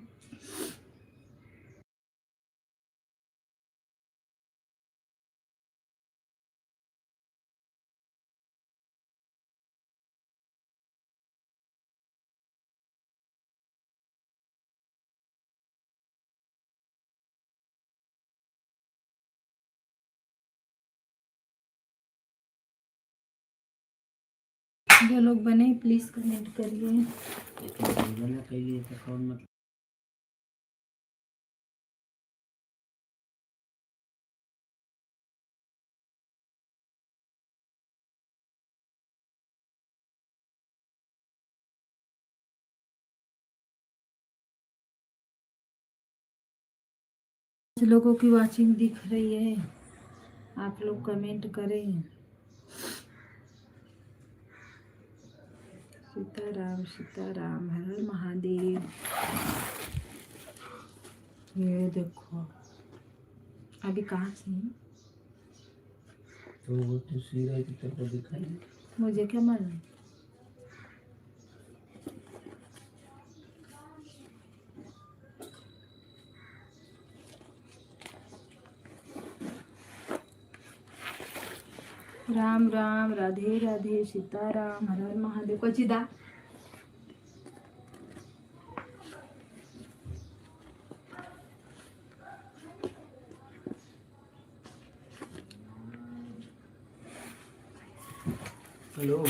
जो लोग बने प्लीज कमेंट करिए। बना कहिए तो कौन मतलब कुछ लोगों की वाचिंग दिख रही है, आप लोग कमेंट करें। सीताराम सीताराम, हर हर महादेव। ये देखो अभी कहाँ से हैं? तो वो तो सीरा की तरफ दिखाई। मुझे क्या मालूम। राम राम, राधे राधे, सीताराम, हर हर महादेव। कोचिदा हेलो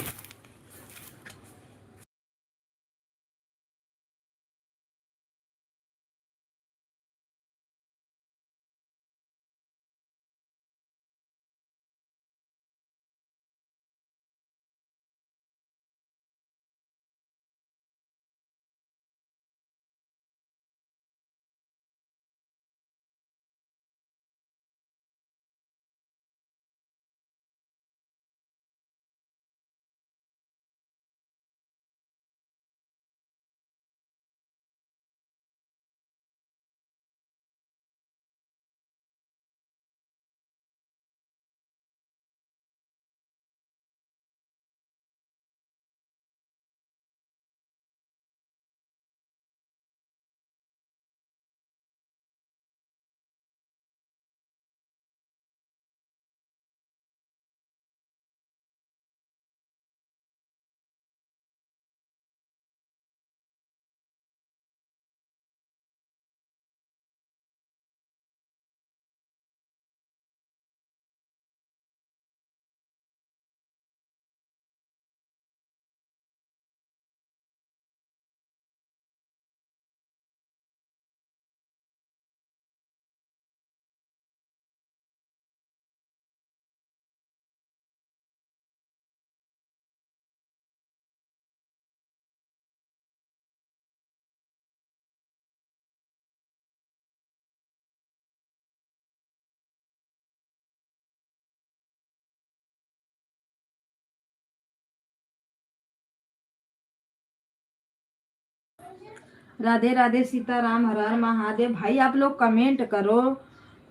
राधे राधे, सीताराम, हर हर महादेव। भाई आप लोग कमेंट करो,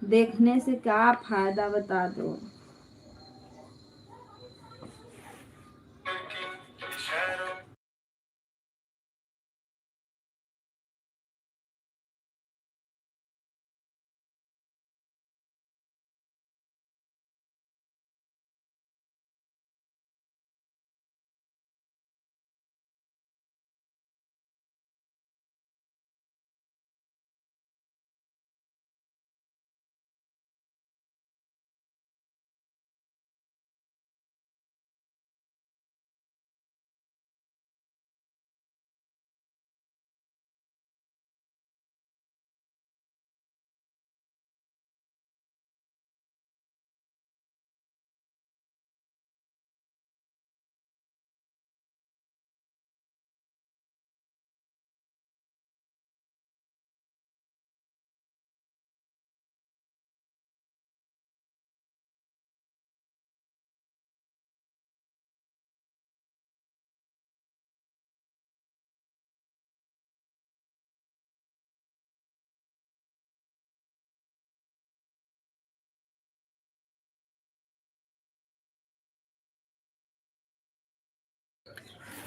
देखने से क्या फायदा बता दो।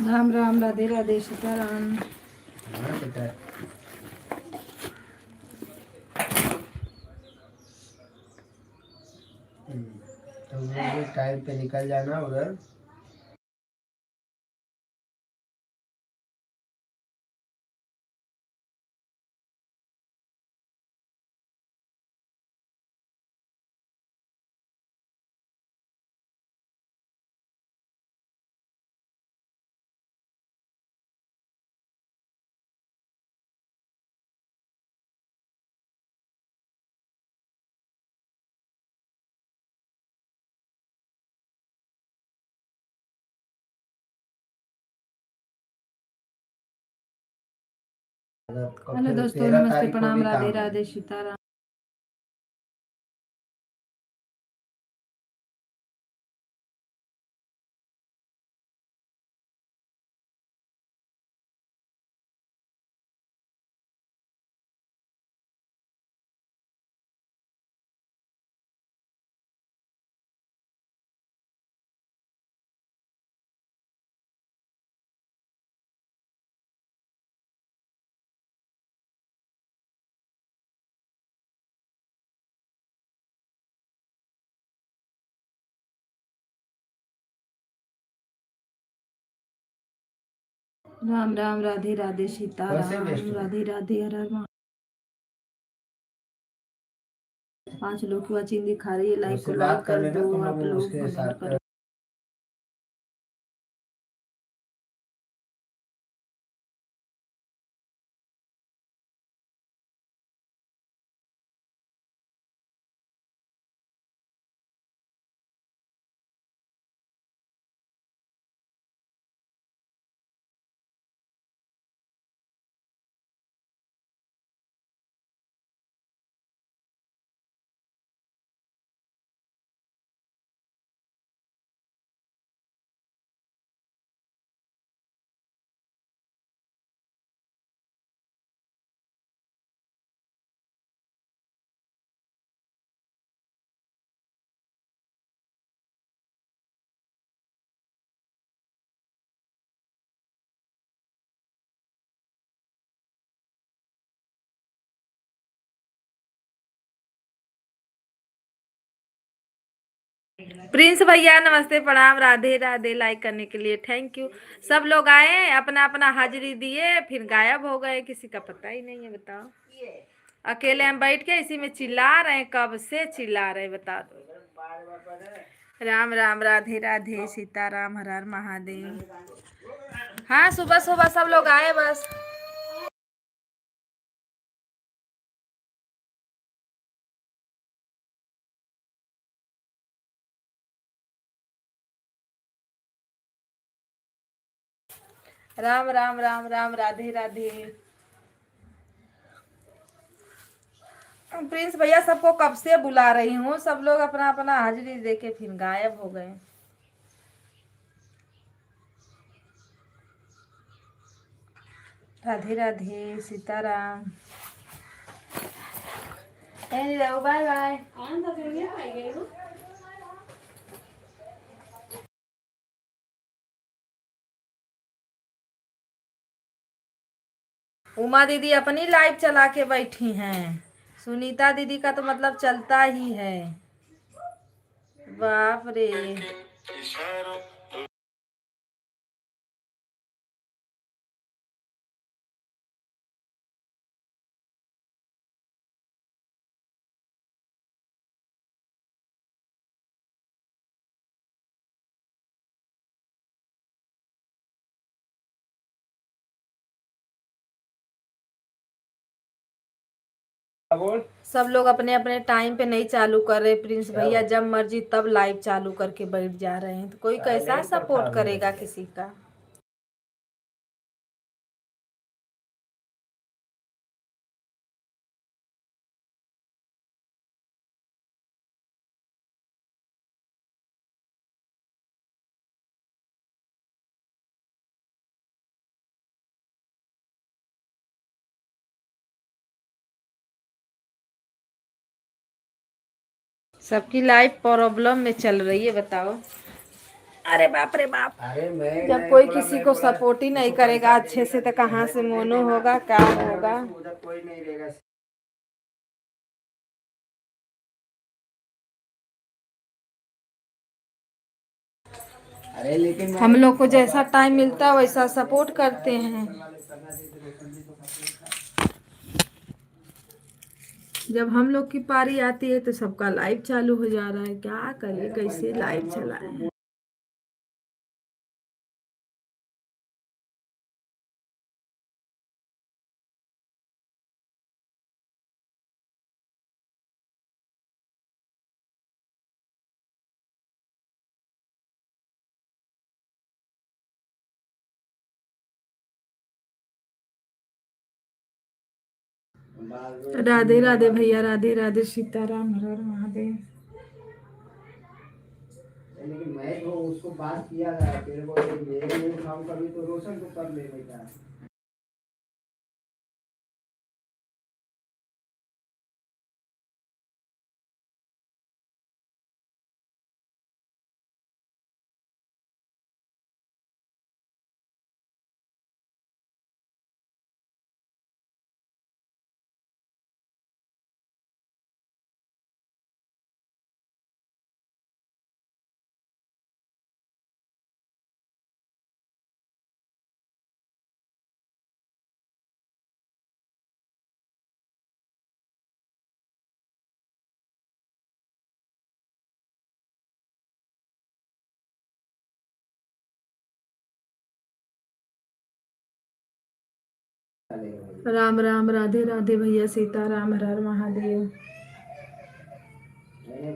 राम राम राधे राधे सीताराम। हाँ बेटा। तो मुझे टाइम पे निकल जाना उधर। हेलो दोस्तों, नमस्ते प्रणाम राधे राधे सीताराम। राम राम राधे राधे सीताराम। राधे राधे हर हर महादेव। 5 लोग की वाचिंग दिखा रही है, लाइक को लाइक कर दो आप लोग, कमेंट करो। प्रिंस भैया नमस्ते प्रणाम राधे राधे। लाइक करने के लिए थैंक यू। सब लोग आए, अपना अपना हाजिरी दिए, फिर गायब हो गए, किसी का पता ही नहीं है। बताओ, अकेले हम बैठ के इसी में चिल्ला रहे हैं, कब से चिल्ला रहे हैं, बता दो। राम राम राधे राधे सीताराम हर हर महादेव। हाँ, सुबह सुबह सब लोग आए बस। राम राम राम राम राधे राधे। प्रिंस भैया सबको कब से बुला रही हूँ, सब लोग अपना अपना हाजिरी देके फिर गायब हो गए। राधे राधे सीताराम। Bye bye. उमा दीदी अपनी लाइव चला के बैठी हैं। सुनीता दीदी का तो मतलब चलता ही है। बाप रे। सब लोग अपने अपने टाइम पे नहीं चालू कर रहे। प्रिंस भैया जब मर्जी तब लाइव चालू करके बैठ जा रहे हैं, तो कोई कैसा सपोर्ट करेगा किसी का। सबकी लाइफ प्रॉब्लम में चल रही है, बताओ। अरे बाप रे बाप। अरे मैं जब नहीं कोई बोला, किसी मैं को बोला सपोर्ट ही नहीं इसको करेगा पैसा अच्छे से तो देंगे, कहाँ से नहीं मोनो देना, होगा, क्या होगा। उधर कोई नहीं रहेगा। अरे लेकिन हम मैंने लोग को जैसा टाइम मिलता है वैसा सपोर्ट करते हैं। जब हम लोग की पारी आती है तो सबका लाइव चालू हो जा रहा है, क्या करिए, कैसे लाइव चलाएं। राधे राधे भैया, राधे राधे, सीताराम, हर हर महादेव। लेकिन मैं तो उसको बात किया था, तेरे को ये नहीं उठाऊं कभी तो रोशन को कर ले बेटा। राम राम, राधे राधे भैया, सीताराम, हर हर महादेव। मैंने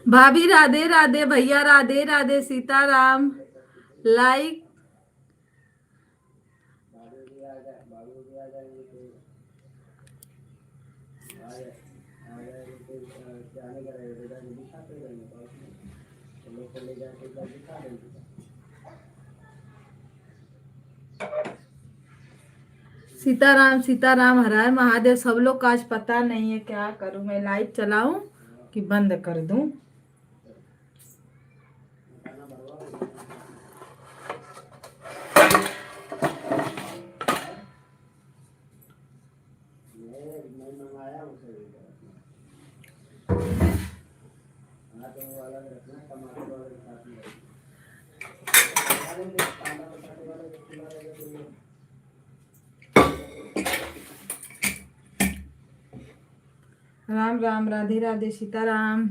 भाभी राधे राधे, भैया राधे राधे, सीताराम। लाइक बाबू भी आ जाए, बाबू भी आ जाएंगे तो आ जाएंगे तो जाने का रहेगा, दिखाते रहेंगे पास में, तो लोग को ले जाके दिखा देंगे। सीताराम सीताराम, हर हर महादेव। सब लोग का आज पता नहीं है, क्या करूं मैं, लाइव चलाऊं कि बंद कर दूं। खाना भरवा मैं मंगाया उसे, हाँ तो वो अलग रखना, टमाटर वाले के साथ में कांदा मसाले वाले जो खुला रहेगा तो राम राम, राधे राधे, सीताराम।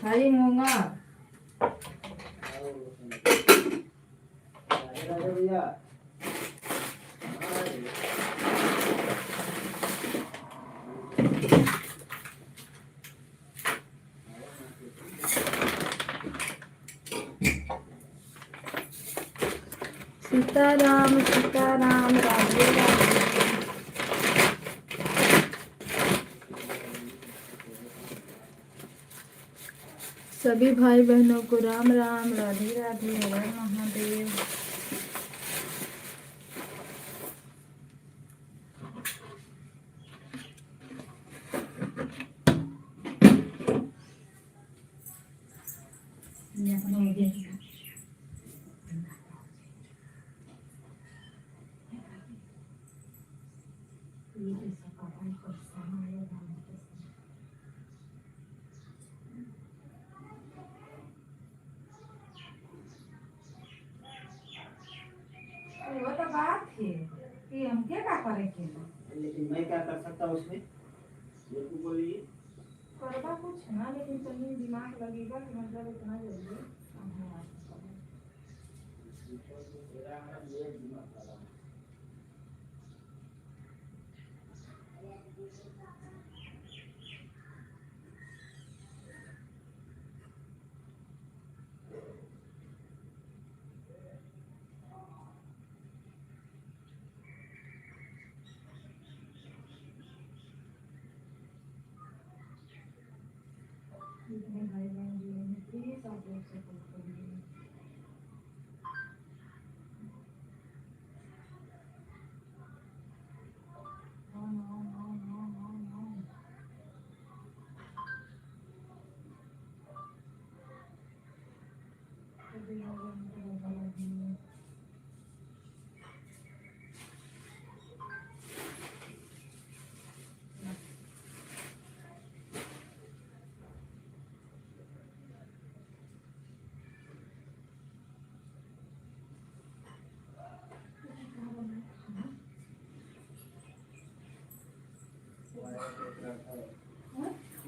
भाई मूंगा राधे राधे भैया। सीताराम सीताराम, राधे राधे। सभी भाई बहनों को राम राम, राधे राधे, हर हर महादेव। वो तो बात है कि हम क्या करेंगे, लेकिन मैं क्या कर सकता हूँ उसमें, ये तो बोलिए। करवा कुछ ना, लेकिन कहीं दिमाग लगेगा कि मतलब इतना जल्दी ये दिमाग खराब है। इतने भाई बहन जीवन में प्लीज आप लोग सपोर्ट करिए। हाँ हाँ हाँ हाँ हाँ हाँ। सभी भाई बहन को राधे राधे।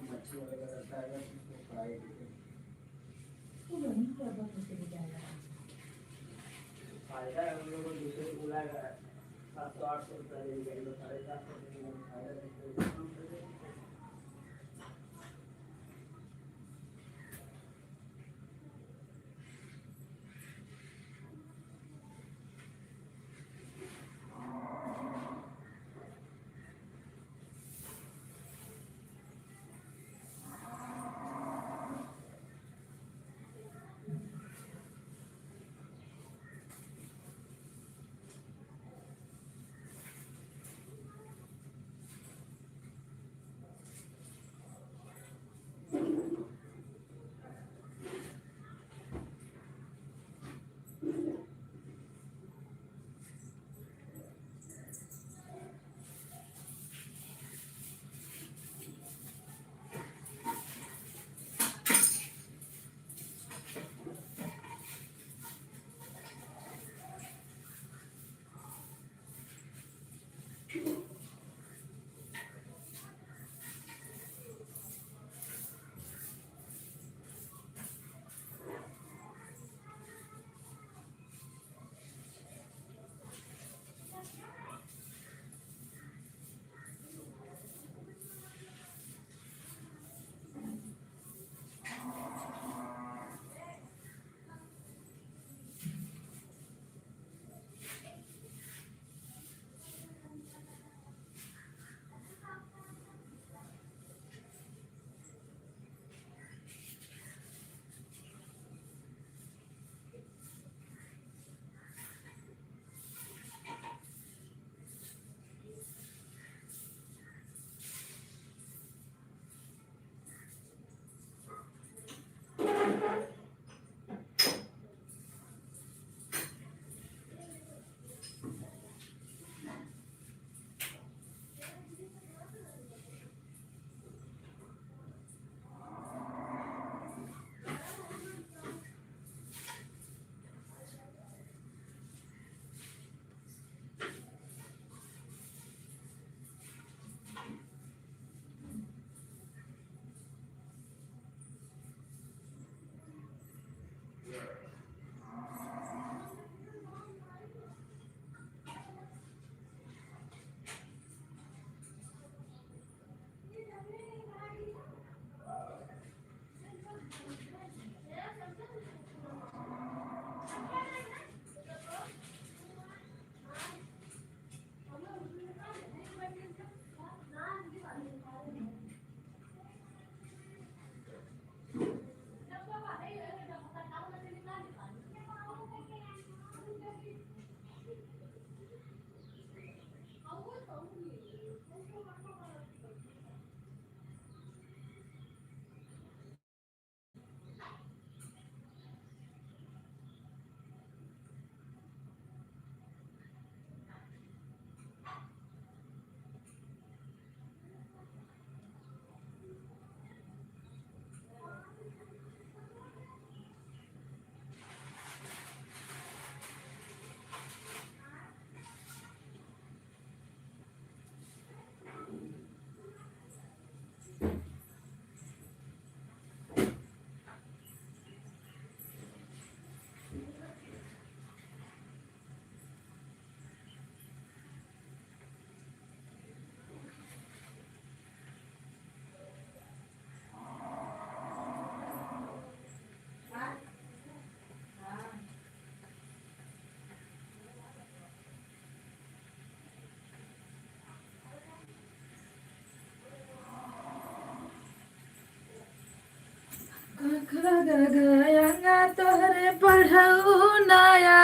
मच्छी वगैरह रहता है उसको फ्राई करके फायदा है। हम लोग को दूसरे को बुलाएगा 700-800 रुपया ले जाएंगे, 450 फायदा। खड़ा गया तोहरे पढ़ऊ नया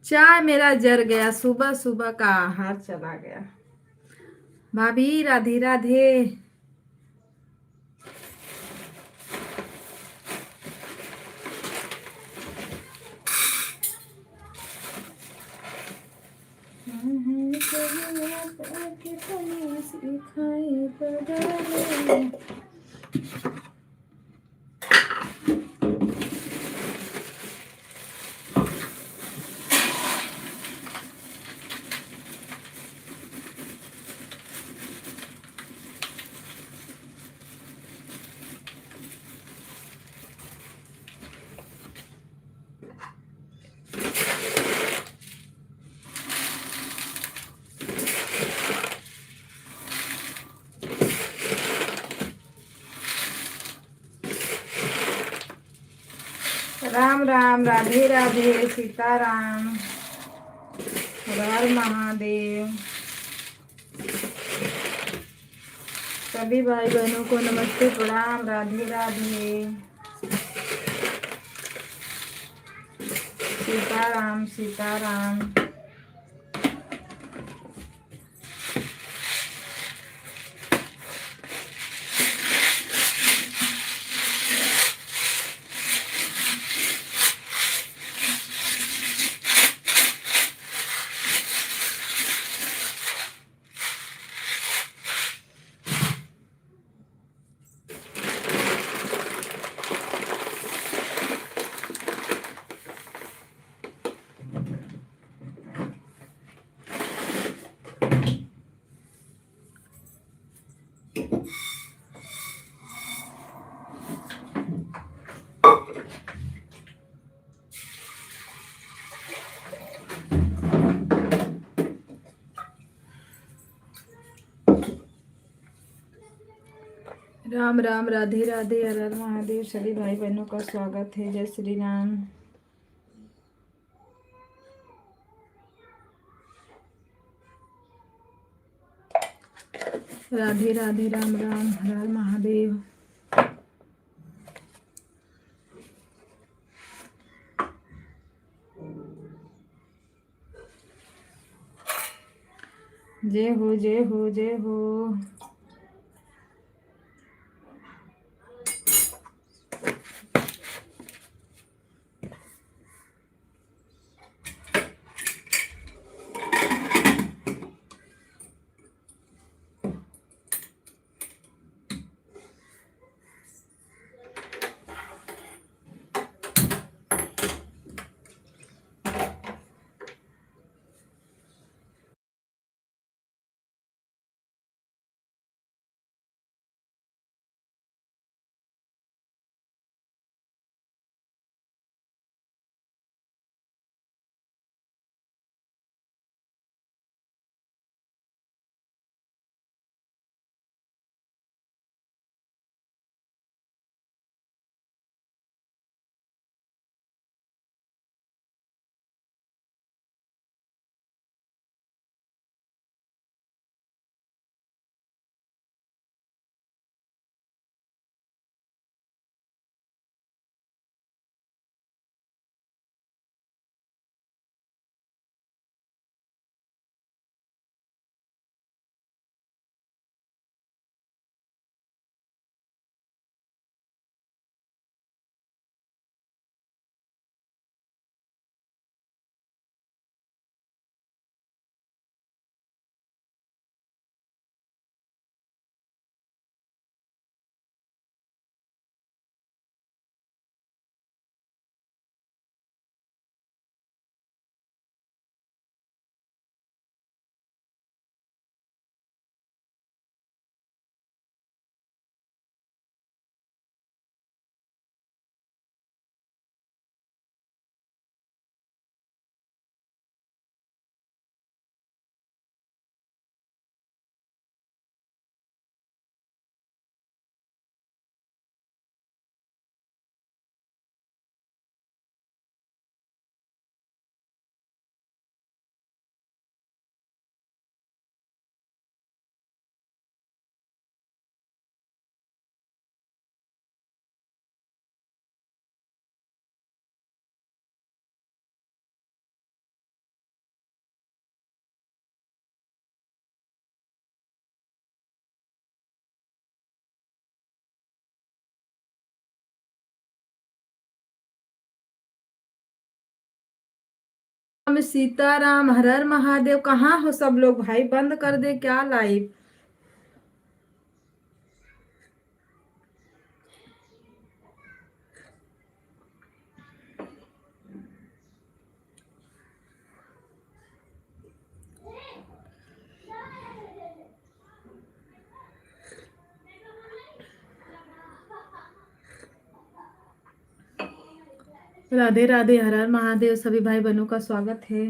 चाय मेरा जर गया, सुबह सुबह का आहार चला गया। भाभी राधे राधे। राम राम, राधे राधे, सीताराम, हर हर महादेव। सभी भाई बहनों को नमस्ते प्रणाम, राधे राधे, सीताराम सीताराम। राम राम, राधे राधे, हर हर महादेव। सभी भाई बहनों का स्वागत है। जय श्री राम। राधे राधे, राम राम, हर हर महादेव। जय हो जय हो जय हो। हम सीताराम, हर हर महादेव। कहाँ हो सब लोग भाई? बंद कर दे क्या लाइव? राधे राधे, हर हर महादेव। सभी भाई बहनों का स्वागत है।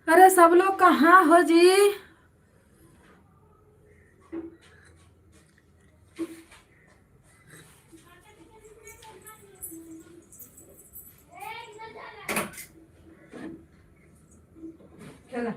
अरे सब लोग कहाँ हो जी? चला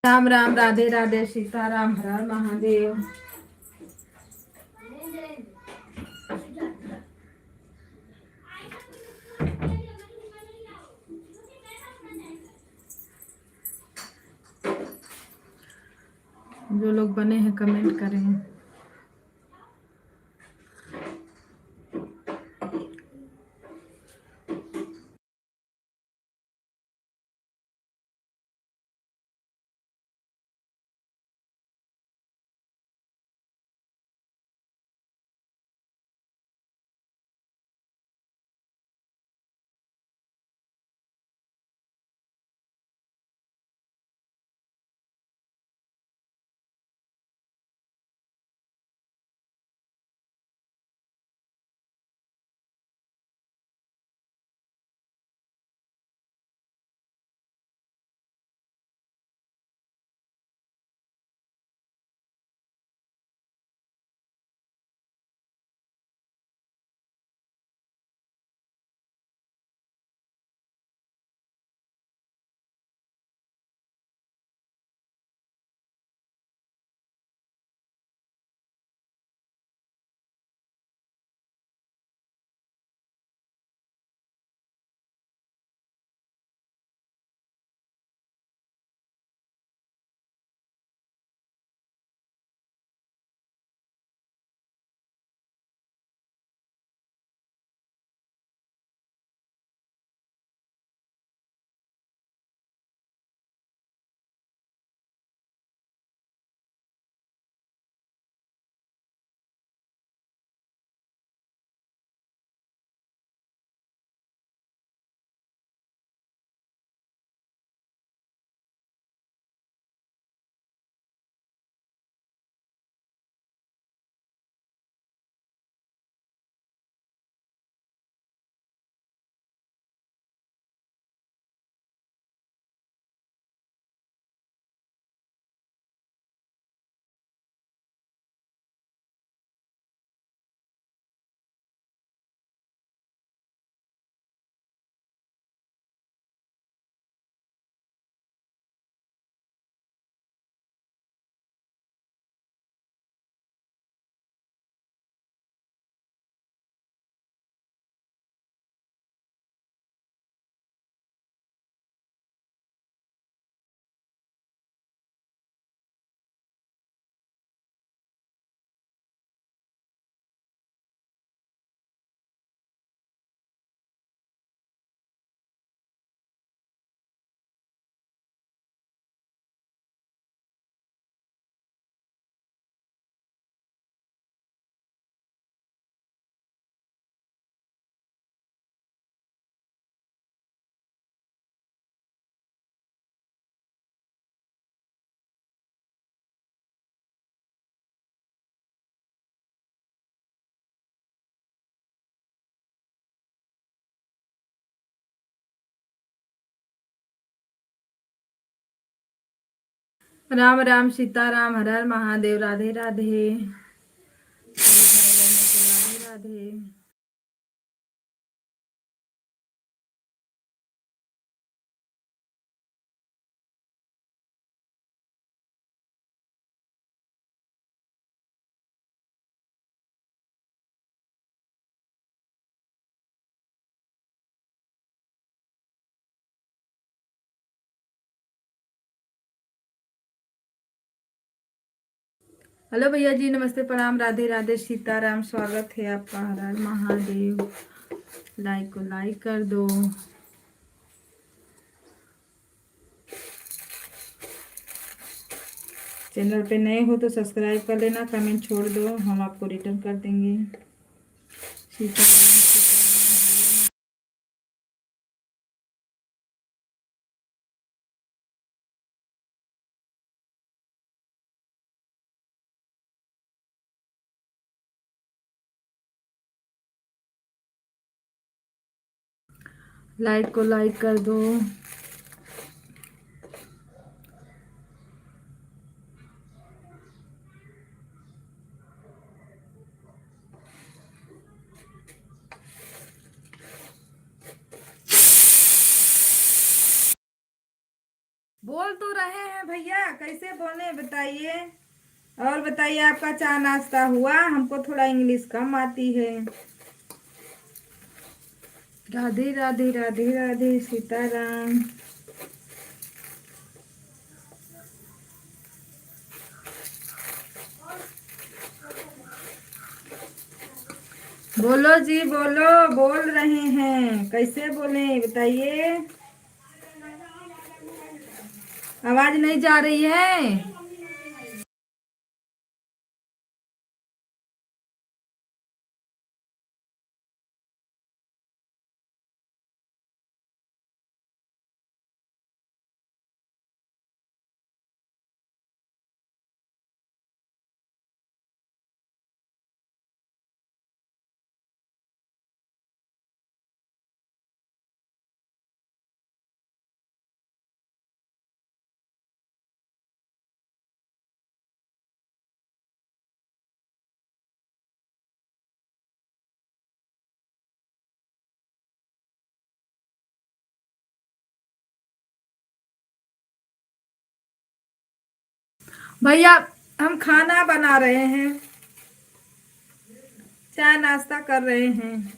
राम राम, राधे राधे, सीताराम, हर हर महादेव। जो लोग बने हैं कमेंट करें। राम राम सीताराम, हर हर महादेव, राधे राधे सभी भाई बहनों को राधे राधे। हेलो भैया जी, नमस्ते प्रणाम, राधे राधे सीताराम। स्वागत है आपका, हर हर महादेव। लाइक को लाइक कर दो। चैनल पे नए हो तो सब्सक्राइब कर लेना, कमेंट छोड़ दो, हम आपको रिटर्न कर देंगे। सीताराम सीताराम। लाइक को लाइक कर दो। बोल तो रहे हैं भैया, कैसे बोले बताइए। और बताइए, आपका चाय नाश्ता हुआ? हमको थोड़ा इंग्लिश कम आती है। राधे राधे राधे राधे सीताराम। बोलो जी बोलो, बोल रहे हैं, कैसे बोले बताइए। आवाज नहीं जा रही है। भैया हम खाना बना रहे हैं, चाय नाश्ता कर रहे हैं।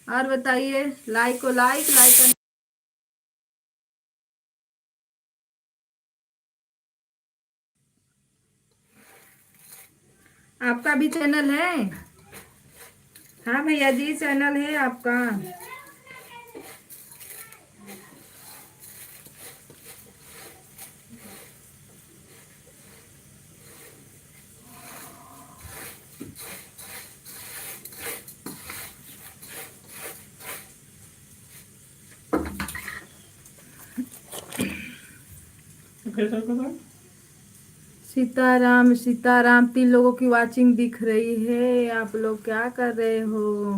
और बताइए, लाइक को लाइक लाइक। आपका भी चैनल है? हाँ भैया जी, चैनल है आपका। सीताराम सीताराम। 3 लोगों की वाचिंग दिख रही है। आप लोग क्या कर रहे हो?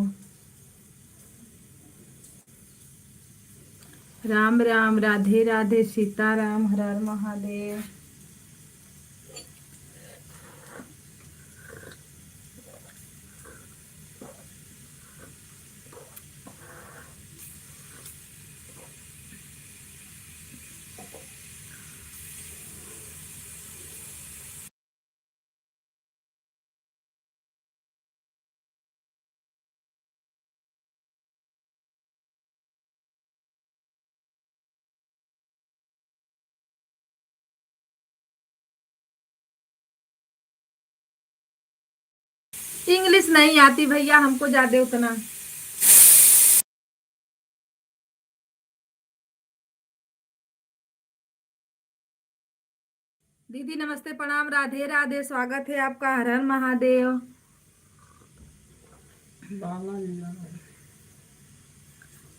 राम राम, राधे राधे सीताराम, हर हर महादेव। इंग्लिश नहीं आती भैया हमको ज्यादा उतना। दीदी नमस्ते प्रणाम, राधे राधे, स्वागत है आपका, हर हर महादेव।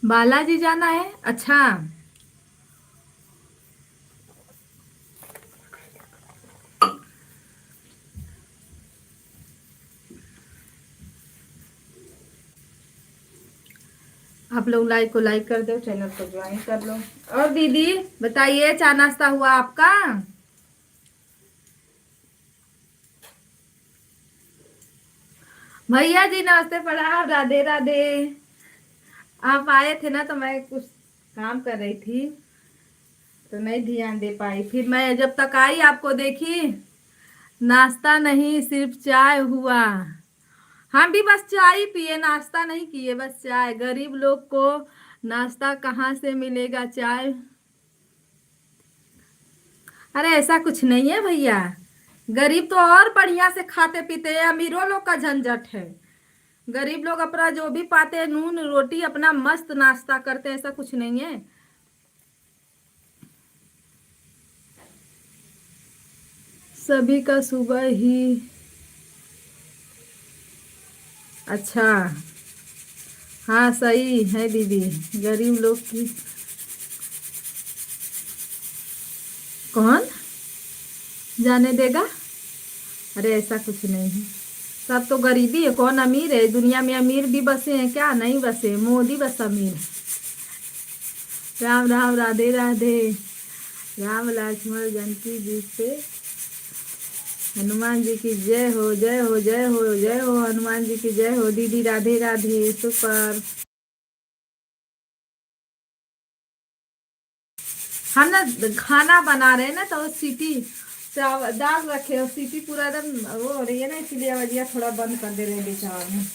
बालाजी जाना है, अच्छा। आप लोग लाइक को लाइक कर दो, चैनल को ज्वाइन कर लो। और दीदी बताइए, चाय नाश्ता हुआ आपका? भैया जी नमस्ते प्रणाम, राधे राधे। आप आए थे ना तो मैं कुछ काम कर रही थी तो नहीं ध्यान दे पाई। फिर मैं जब तक आई आपको देखी, नाश्ता नहीं सिर्फ चाय हुआ। हम भी बस चाय ही पिए, नाश्ता नहीं किए, बस चाय। गरीब लोग को नाश्ता कहाँ से मिलेगा, चाय। अरे ऐसा कुछ नहीं है भैया, गरीब तो और बढ़िया से खाते पीते हैं, अमीरों लोग का झंझट है। गरीब लोग अपना जो भी पाते हैं नून रोटी अपना मस्त नाश्ता करते हैं, ऐसा कुछ नहीं है। सभी का सुबह ही। अच्छा, हाँ सही है दीदी। गरीब लोग की कौन जाने देगा। अरे ऐसा कुछ नहीं है, सब तो गरीबी है, कौन अमीर है दुनिया में। अमीर भी बसे हैं क्या, नहीं बसे, मोदी बस अमीर है। राम राम, राधे राधे। राम लक्ष्मण जानकी जी से हनुमान जी की जय हो, जय हो, जय हो, जय हो, हनुमान जी की जय हो। दीदी राधे राधे, सुपर। हम ना खाना बना रहे हैं ना तो सीटी दाल रखे और सीटी पूरा एकदम वो हो रही है ना, इसीलिए आवाजिया थोड़ा बंद कर दे रहे हैं बेचारा में।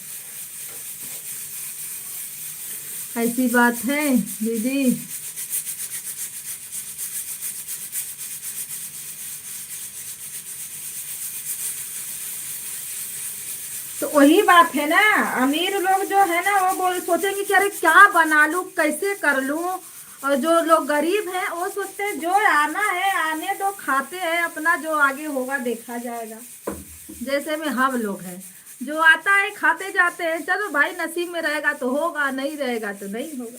ऐसी बात है दीदी। तो वही बात है ना, अमीर लोग जो है ना वो बोल सोचेंगे कि अरे क्या बना लूं, कैसे कर लूं। और जो लोग गरीब हैं वो सोचते हैं जो आना है आने दो, खाते हैं अपना, जो आगे होगा देखा जाएगा। जैसे में हम लोग हैं, जो आता है खाते जाते हैं, चलो भाई नसीब में रहेगा तो होगा, नहीं रहेगा तो नहीं होगा।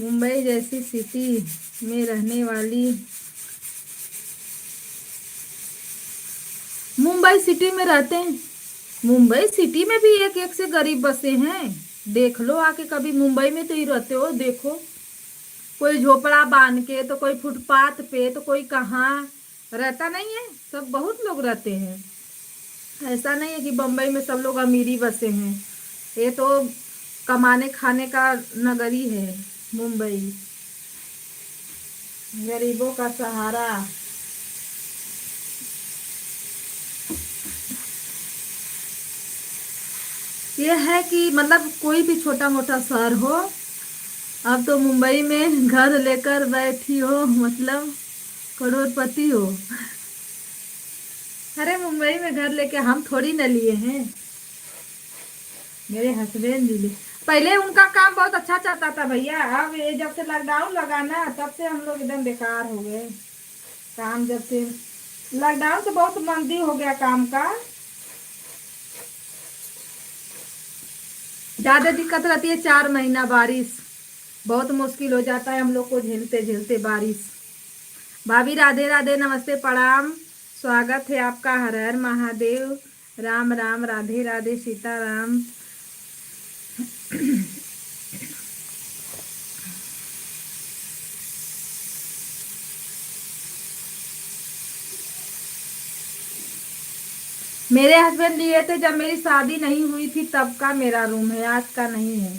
मुंबई जैसी सिटी में रहने वाली, मुंबई सिटी में रहते हैं, मुंबई सिटी में भी एक एक से गरीब बसे हैं। देख लो आके कभी, मुंबई में तो ही रहते हो, देखो कोई झोपड़ा बांध के, तो कोई फुटपाथ पे, तो कोई कहाँ रहता नहीं है, सब बहुत लोग रहते हैं। ऐसा नहीं है कि बम्बई में सब लोग अमीरी बसे हैं, ये तो कमाने खाने का नगरी है मुंबई, गरीबों का सहारा। ये है कि मतलब कोई भी छोटा मोटा शहर हो, अब तो मुंबई में घर लेकर बैठी हो मतलब करोड़पति हो। अरे मुंबई में घर लेके हम थोड़ी न लिए हैं, मेरे हस्बैंड जी लिए। पहले उनका काम बहुत अच्छा चलता था भैया, अब ये जब से लॉकडाउन लगा ना तब से हम लोग एकदम बेकार हो गए। काम जब से लॉकडाउन से बहुत मंदी हो गया काम का, ज्यादा दिक्कत रहती है। 4 महीना बारिश बहुत मुश्किल हो जाता है हम लोग को झेलते झेलते बारिश। भाभी राधे राधे, नमस्ते प्रणाम, स्वागत है आपका। हर हर महादेव, राम राम, राधे राधे, सीताराम। मेरे हस्बैंड लिए थे जब मेरी शादी नहीं हुई थी, तब का मेरा रूम है, आज का नहीं है।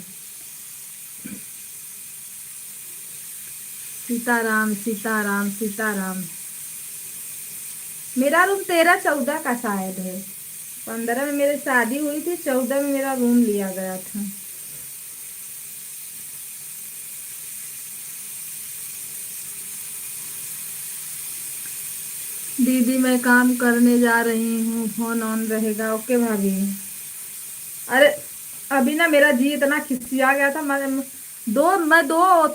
सीताराम सीताराम सीताराम। मेरा रूम 13-14 का शायद है, 15 में मेरी शादी हुई थी, 14 में मेरा रूम लिया गया था। दीदी मैं काम करने जा रही हूँ, फोन ऑन रहेगा। ओके भाभी। अरे अभी ना मेरा जी इतना खिसिया गया था, मैं दो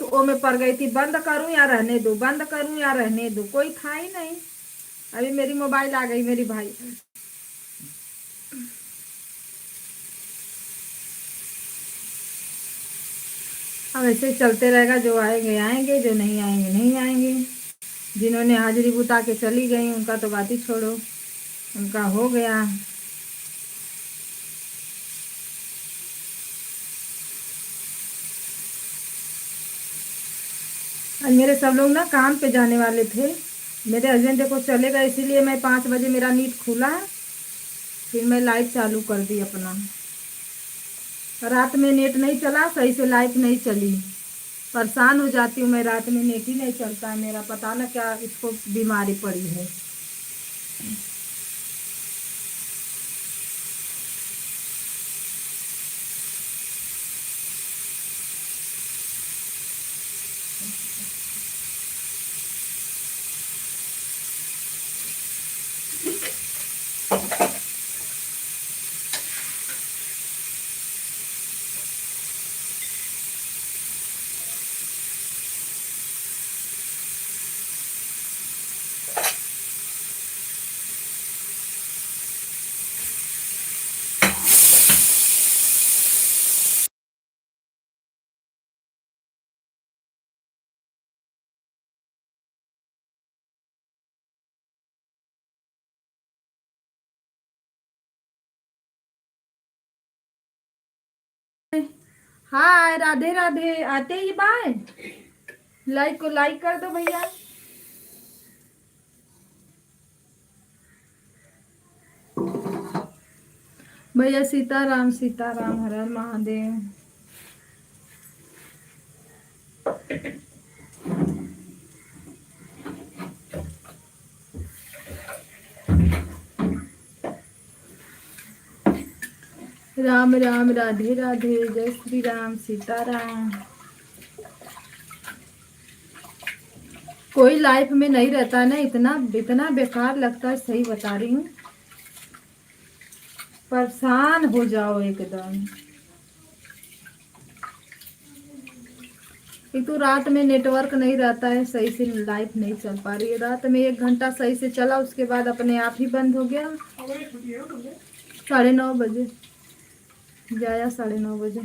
ओ में पड़ गई थी, बंद करूं या रहने दो, बंद करूं या रहने दो, कोई था ही नहीं। अभी मेरी मोबाइल आ गई मेरी भाई। अब ऐसे चलते रहेगा, जो आएंगे आएंगे, जो नहीं आएंगे नहीं आएंगे। जिन्होंने हाजिरी बुता के चली गई उनका तो बात ही छोड़ो, उनका हो गया। आज मेरे सब लोग ना काम पे जाने वाले थे, मेरे हस्बैंड देखो चले गए, इसीलिए मैं 5 बजे मेरा नीट खुला। फिर मैं लाइट चालू कर दी अपना। रात में नेट नहीं चला सही से, लाइट नहीं चली, परेशान हो जाती हूँ मैं, रात में नेट ही नहीं चलता है मेरा, पता ना क्या इसको बीमारी पड़ी है। हाय, राधे राधे। आते ही बाय, लाइक को लाइक कर दो भैया। भैया सीताराम सीताराम, हर हर महादेव। राम राम, राधे राधे, जय श्री राम, सीताराम। कोई लाइफ में नहीं रहता ना, इतना इतना बेकार लगता है, सही बता रही हूँ, परेशान हो जाओ एकदम। एक तो रात में नेटवर्क नहीं रहता है सही से, लाइफ नहीं चल पा रही है। रात में 1 घंटा सही से चला, उसके बाद अपने आप ही बंद हो गया। 9:30 बजे, जाया 9:30 बजे।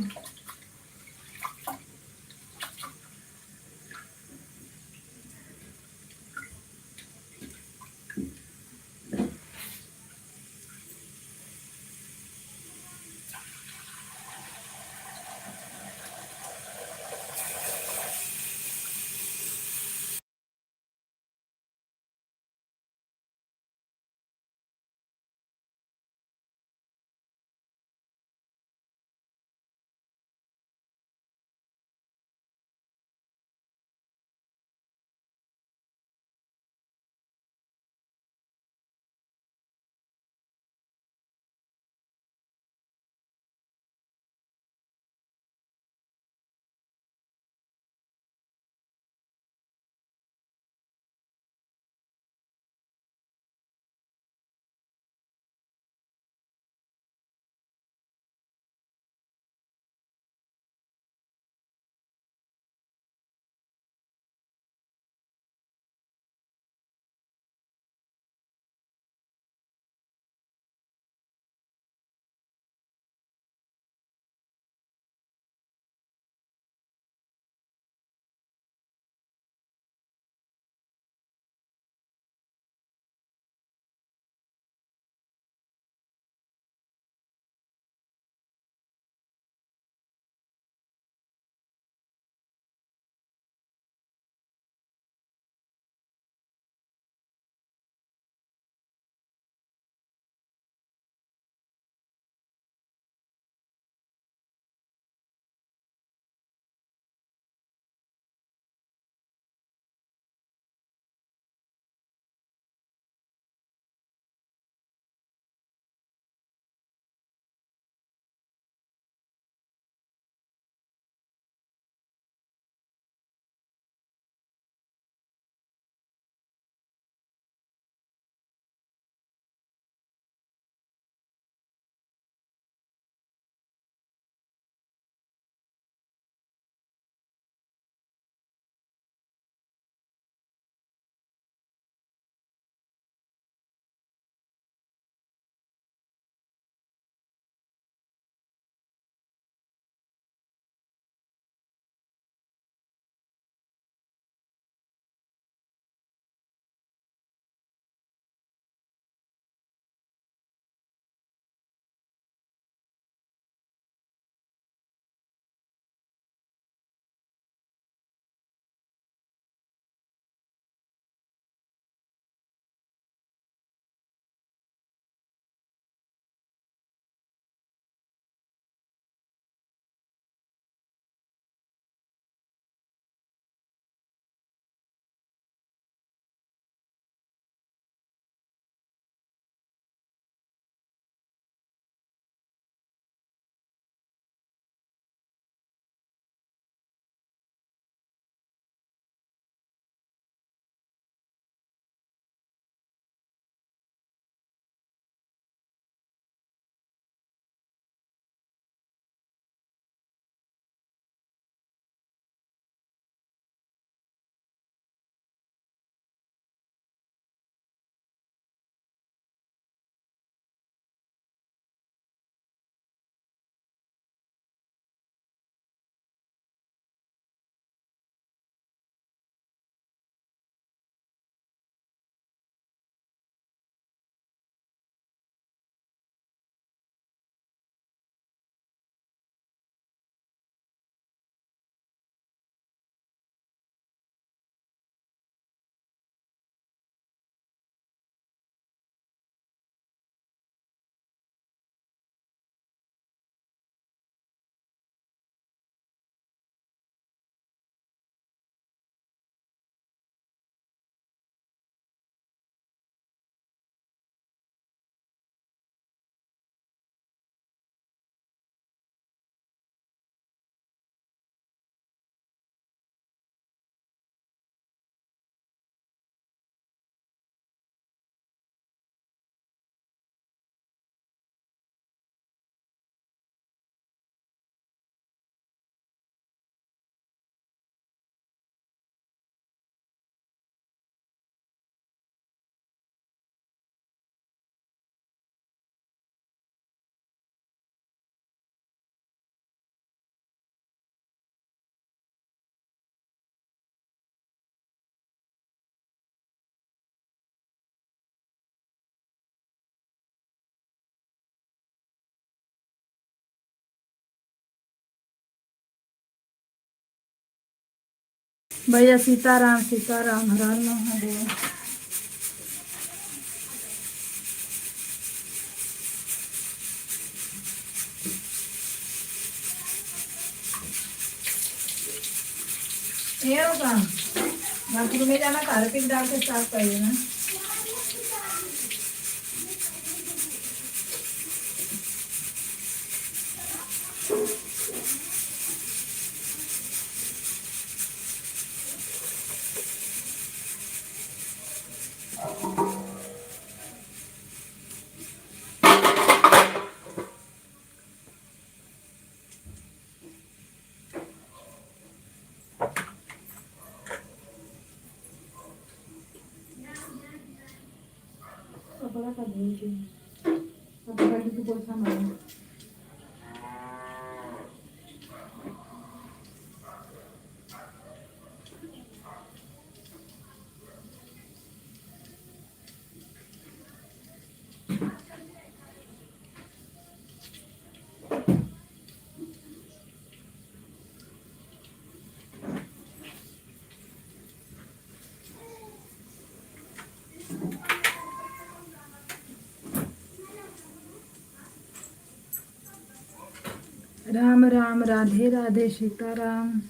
भैया सीताराम सीताराम, हर हर महादेव। ये होगा बाथरूम में जाना, कारपेट डाल के साफ करिए ना। कपड़ा का धुल के कपड़ा की तो पोछा मारो। राम राम, राधे राधे, सीताराम।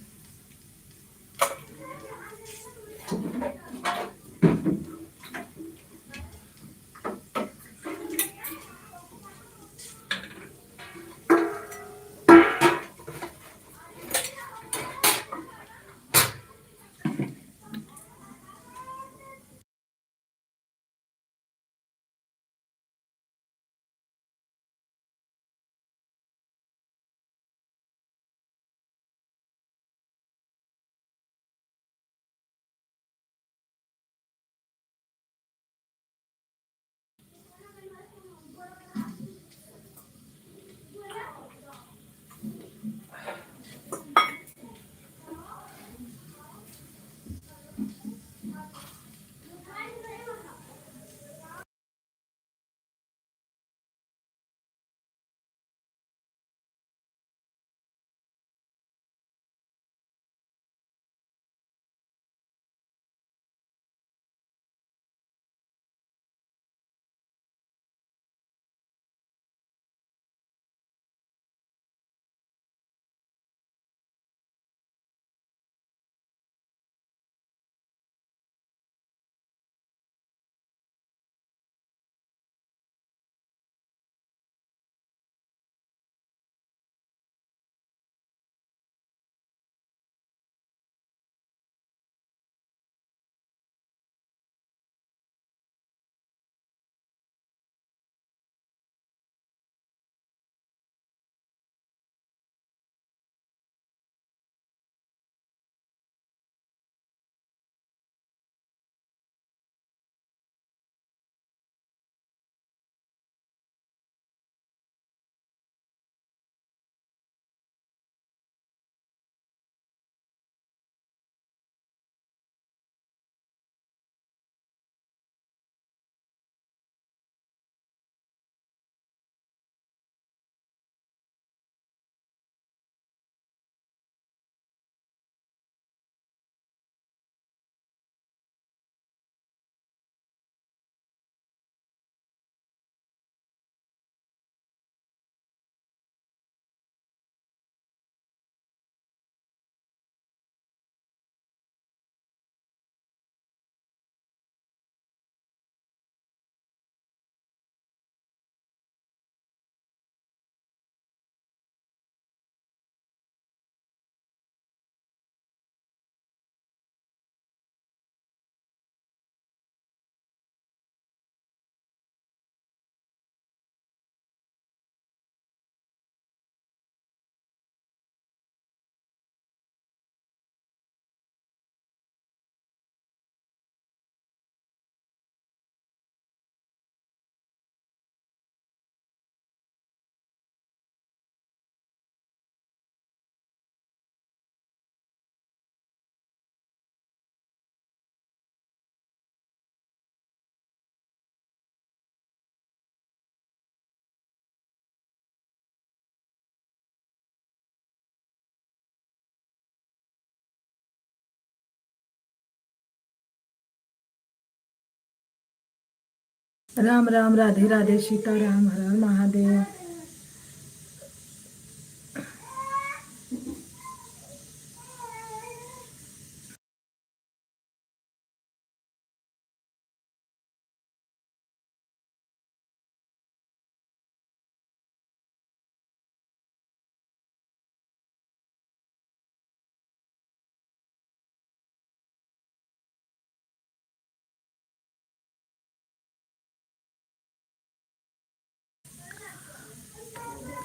राम राम, राधे राधे, सीता राम, हर हर महादेव।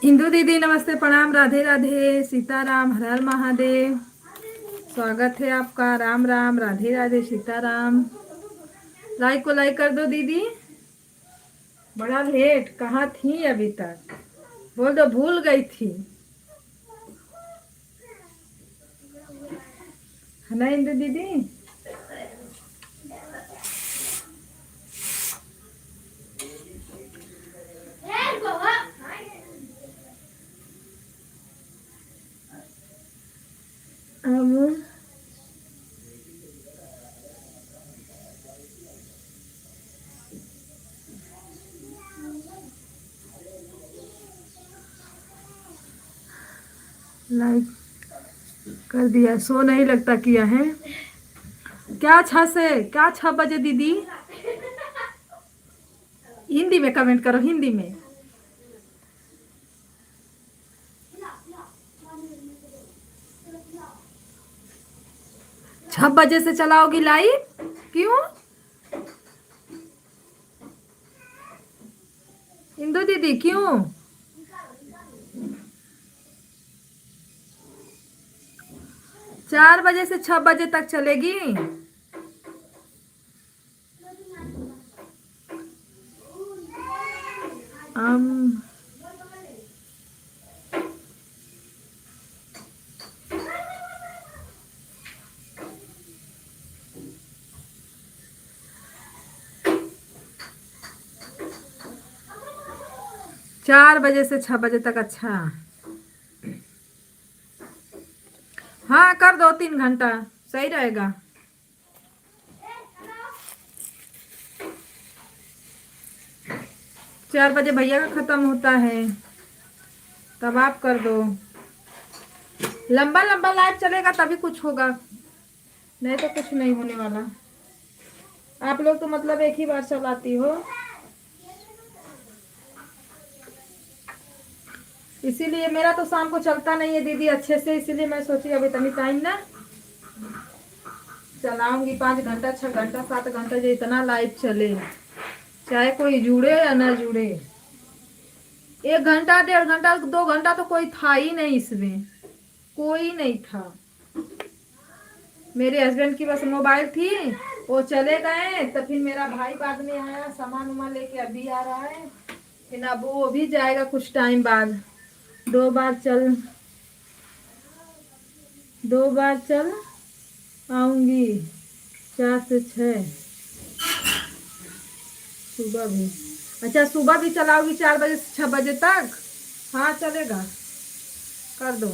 इंदु दीदी नमस्ते, प्रणाम, राधे राधे, सीताराम, हर हर महादेव। स्वागत है आपका। राम राम, राधे राधे, सीताराम। लाइक को लाइक कर दो दीदी। बड़ा लेट, कहाँ थी अभी तक? बोल दो भूल गई थी, है ना इंदु दीदी? अब लाइक कर दिया, सो नहीं लगता किया है क्या? 6 से क्या, 6 बजे दीदी? हिंदी में कमेंट करो, हिंदी में। 6 बजे से चलाओगी लाइव? क्यों इंदु दीदी, क्यों? 4 बजे से 6 बजे तक चलेगी। um, 4 बजे से 6 बजे तक। अच्छा हाँ, कर दो 3 घंटा, सही रहेगा। चार बजे भैया का खत्म होता है, तब आप कर दो। लंबा लंबा लाइव चलेगा तभी कुछ होगा, नहीं तो कुछ नहीं होने वाला। आप लोग तो मतलब एक ही बार चलाती हो, इसीलिए। मेरा तो शाम को चलता नहीं है दीदी अच्छे से, इसीलिए मैं सोची अभी तनी टाइम ना चलाऊंगी। 5 घंटा, 6 घंटा, 7 घंटा, जो इतना लाइव चले, चाहे कोई जुड़े या ना जुड़े। 1 घंटा, 1.5 घंटा, 2 घंटा तो कोई था ही नहीं इसमें, कोई नहीं था। मेरे हस्बैंड की बस मोबाइल थी, वो चले गए, तो फिर मेरा भाई बाद में आया, सामान उमान लेके अभी आ रहा है। फिर अब वो भी जाएगा कुछ टाइम बाद। 2 बार चल 2 बार चल आऊंगी, 4 से 6 सुबह भी। अच्छा, सुबह भी चलाओगी 4 बजे से 6 बजे तक? हाँ चलेगा, कर दो।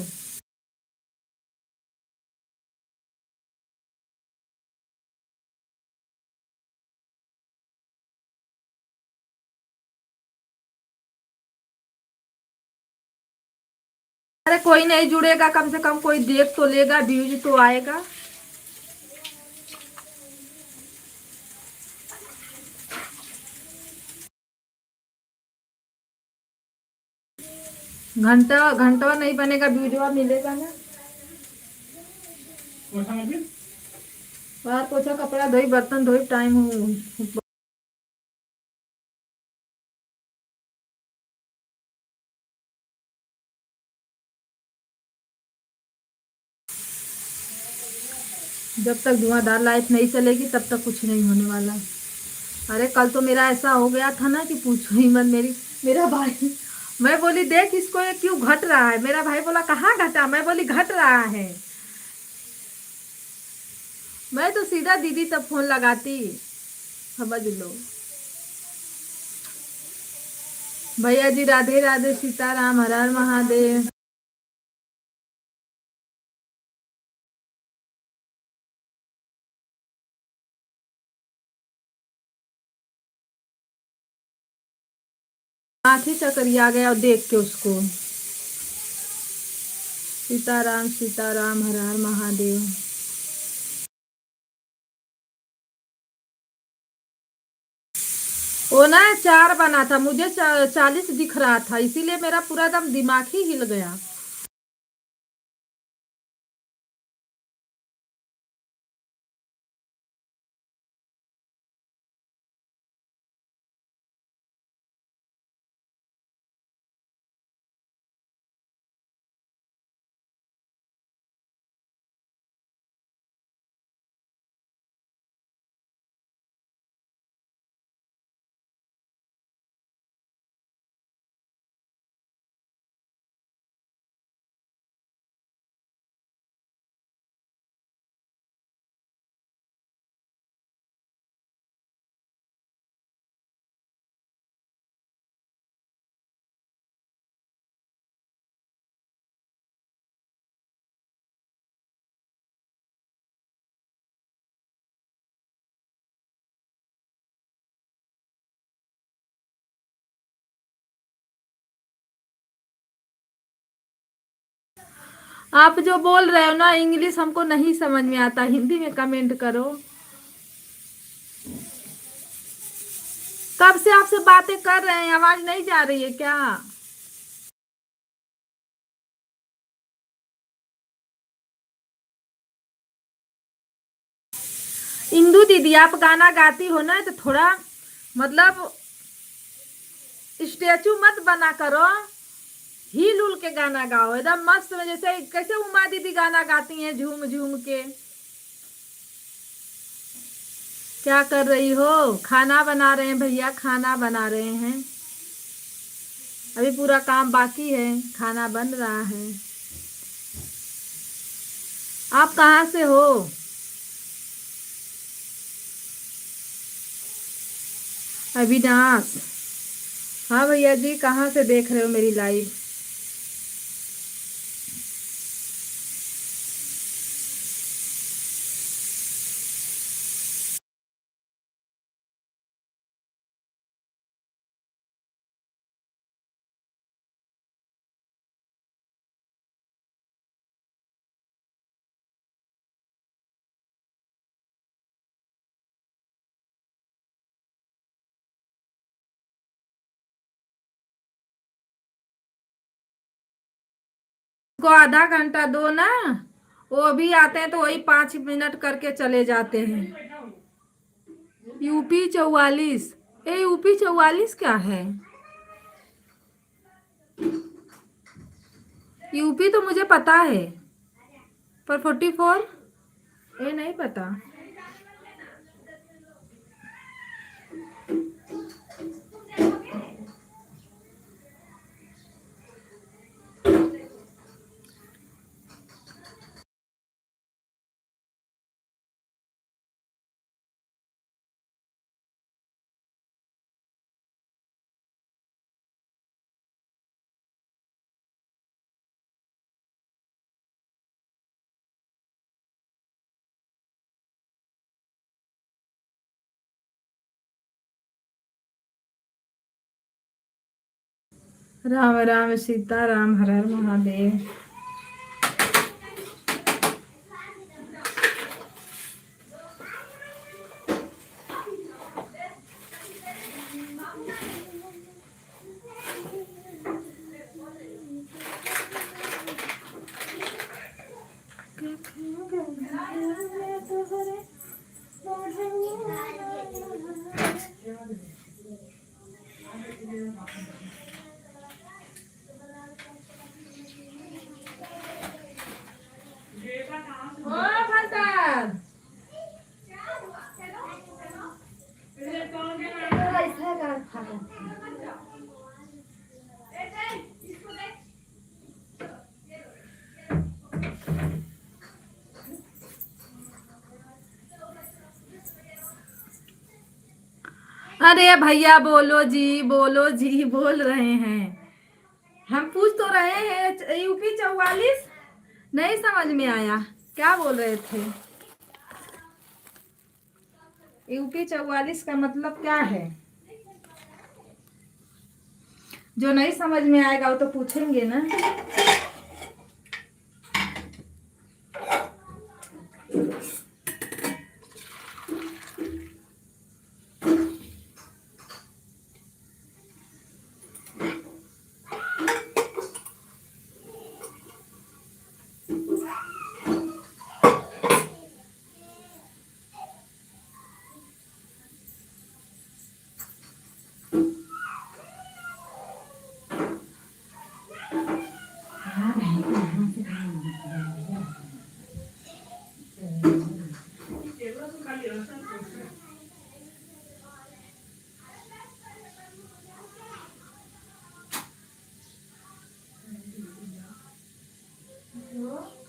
अरे कोई नहीं जुड़ेगा, कम से कम कोई देख तो लेगा, व्यूज तो आएगा। घंटा घंटा नहीं बनेगा, वीडियो मिलेगा ना। बाहर पोछा, कपड़ा धोई, बर्तन धोई, टाइम हो। जब तक धुआंधार लाइट नहीं चलेगी तब तक कुछ नहीं होने वाला। अरे कल तो मेरा ऐसा हो गया था ना कि पूछो ही मत। मेरा भाई, मैं बोली देख इसको ये क्यों घट रहा है, मेरा भाई बोला कहाँ घटा, मैं बोली घट रहा है। मैं तो सीधा दीदी तब फोन लगाती, समझ लो। भैया जी राधे राधे, सीताराम, हर हर महादेव। आँख ही चकरिया गया और देख के उसको। सीताराम सीताराम, हर हर महादेव। वो ना 4 बना था, मुझे 40 दिख रहा था, इसीलिए मेरा पूरा एकदम दिमाग ही हिल गया। आप जो बोल रहे हो ना इंग्लिश हमको नहीं समझ में आता, हिंदी में कमेंट करो। कब से आपसे बातें कर रहे हैं, आवाज नहीं जा रही है क्या? इंदू दीदी आप गाना गाती हो ना, तो थोड़ा मतलब स्टेचू मत बना करो, हिल उल के गाना गाओ एकदम मस्त में, जैसे कैसे उमा दीदी गाना गाती हैं झूम झूम के। क्या कर रही हो? खाना बना रहे हैं भैया, खाना बना रहे हैं। अभी पूरा काम बाकी है, खाना बन रहा है। आप कहाँ से हो? अविनाश। हाँ भैया जी, कहाँ से देख रहे हो मेरी लाइव? को आधा घंटा दो ना, वो भी आते हैं तो वही 5 मिनट करके चले जाते हैं। यूपी 44। ये यूपी 44 क्या है? यूपी तो मुझे पता है, पर 44 ये नहीं पता। राम राम सीता राम, हर हर महादेव। ओ फंटर अरे भैया बोलो जी, बोलो जी, बोल रहे हैं। हम पूछ तो रहे हैं यूपी 44। नहीं समझ में आया, क्या बोल रहे थे? यूपी 44 का मतलब क्या है? जो नहीं समझ में आएगा वो तो पूछेंगे ना।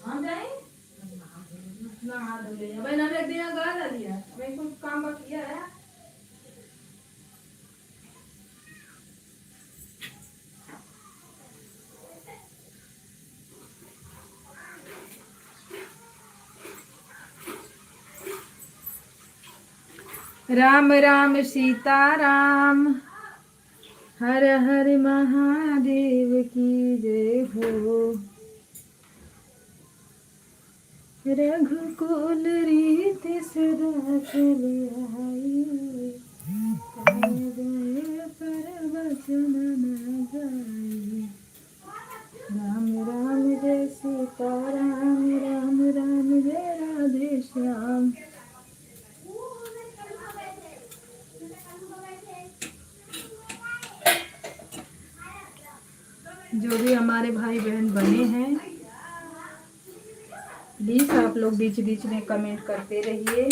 हम जाएं ना हाथ धो लिया भाई ना एक दिन गला दिया भाई कुछ काम बाकी है। राम राम सीता राम हर हर महादेव की जय हो। रघुकुल रीत सदा चल आई पर वचन न जाई। राम राम जय सीता राम राम राम जय राधे श्याम। जो भी हमारे भाई बहन बने हैं प्लीज आप लोग बीच बीच में कमेंट करते रहिए।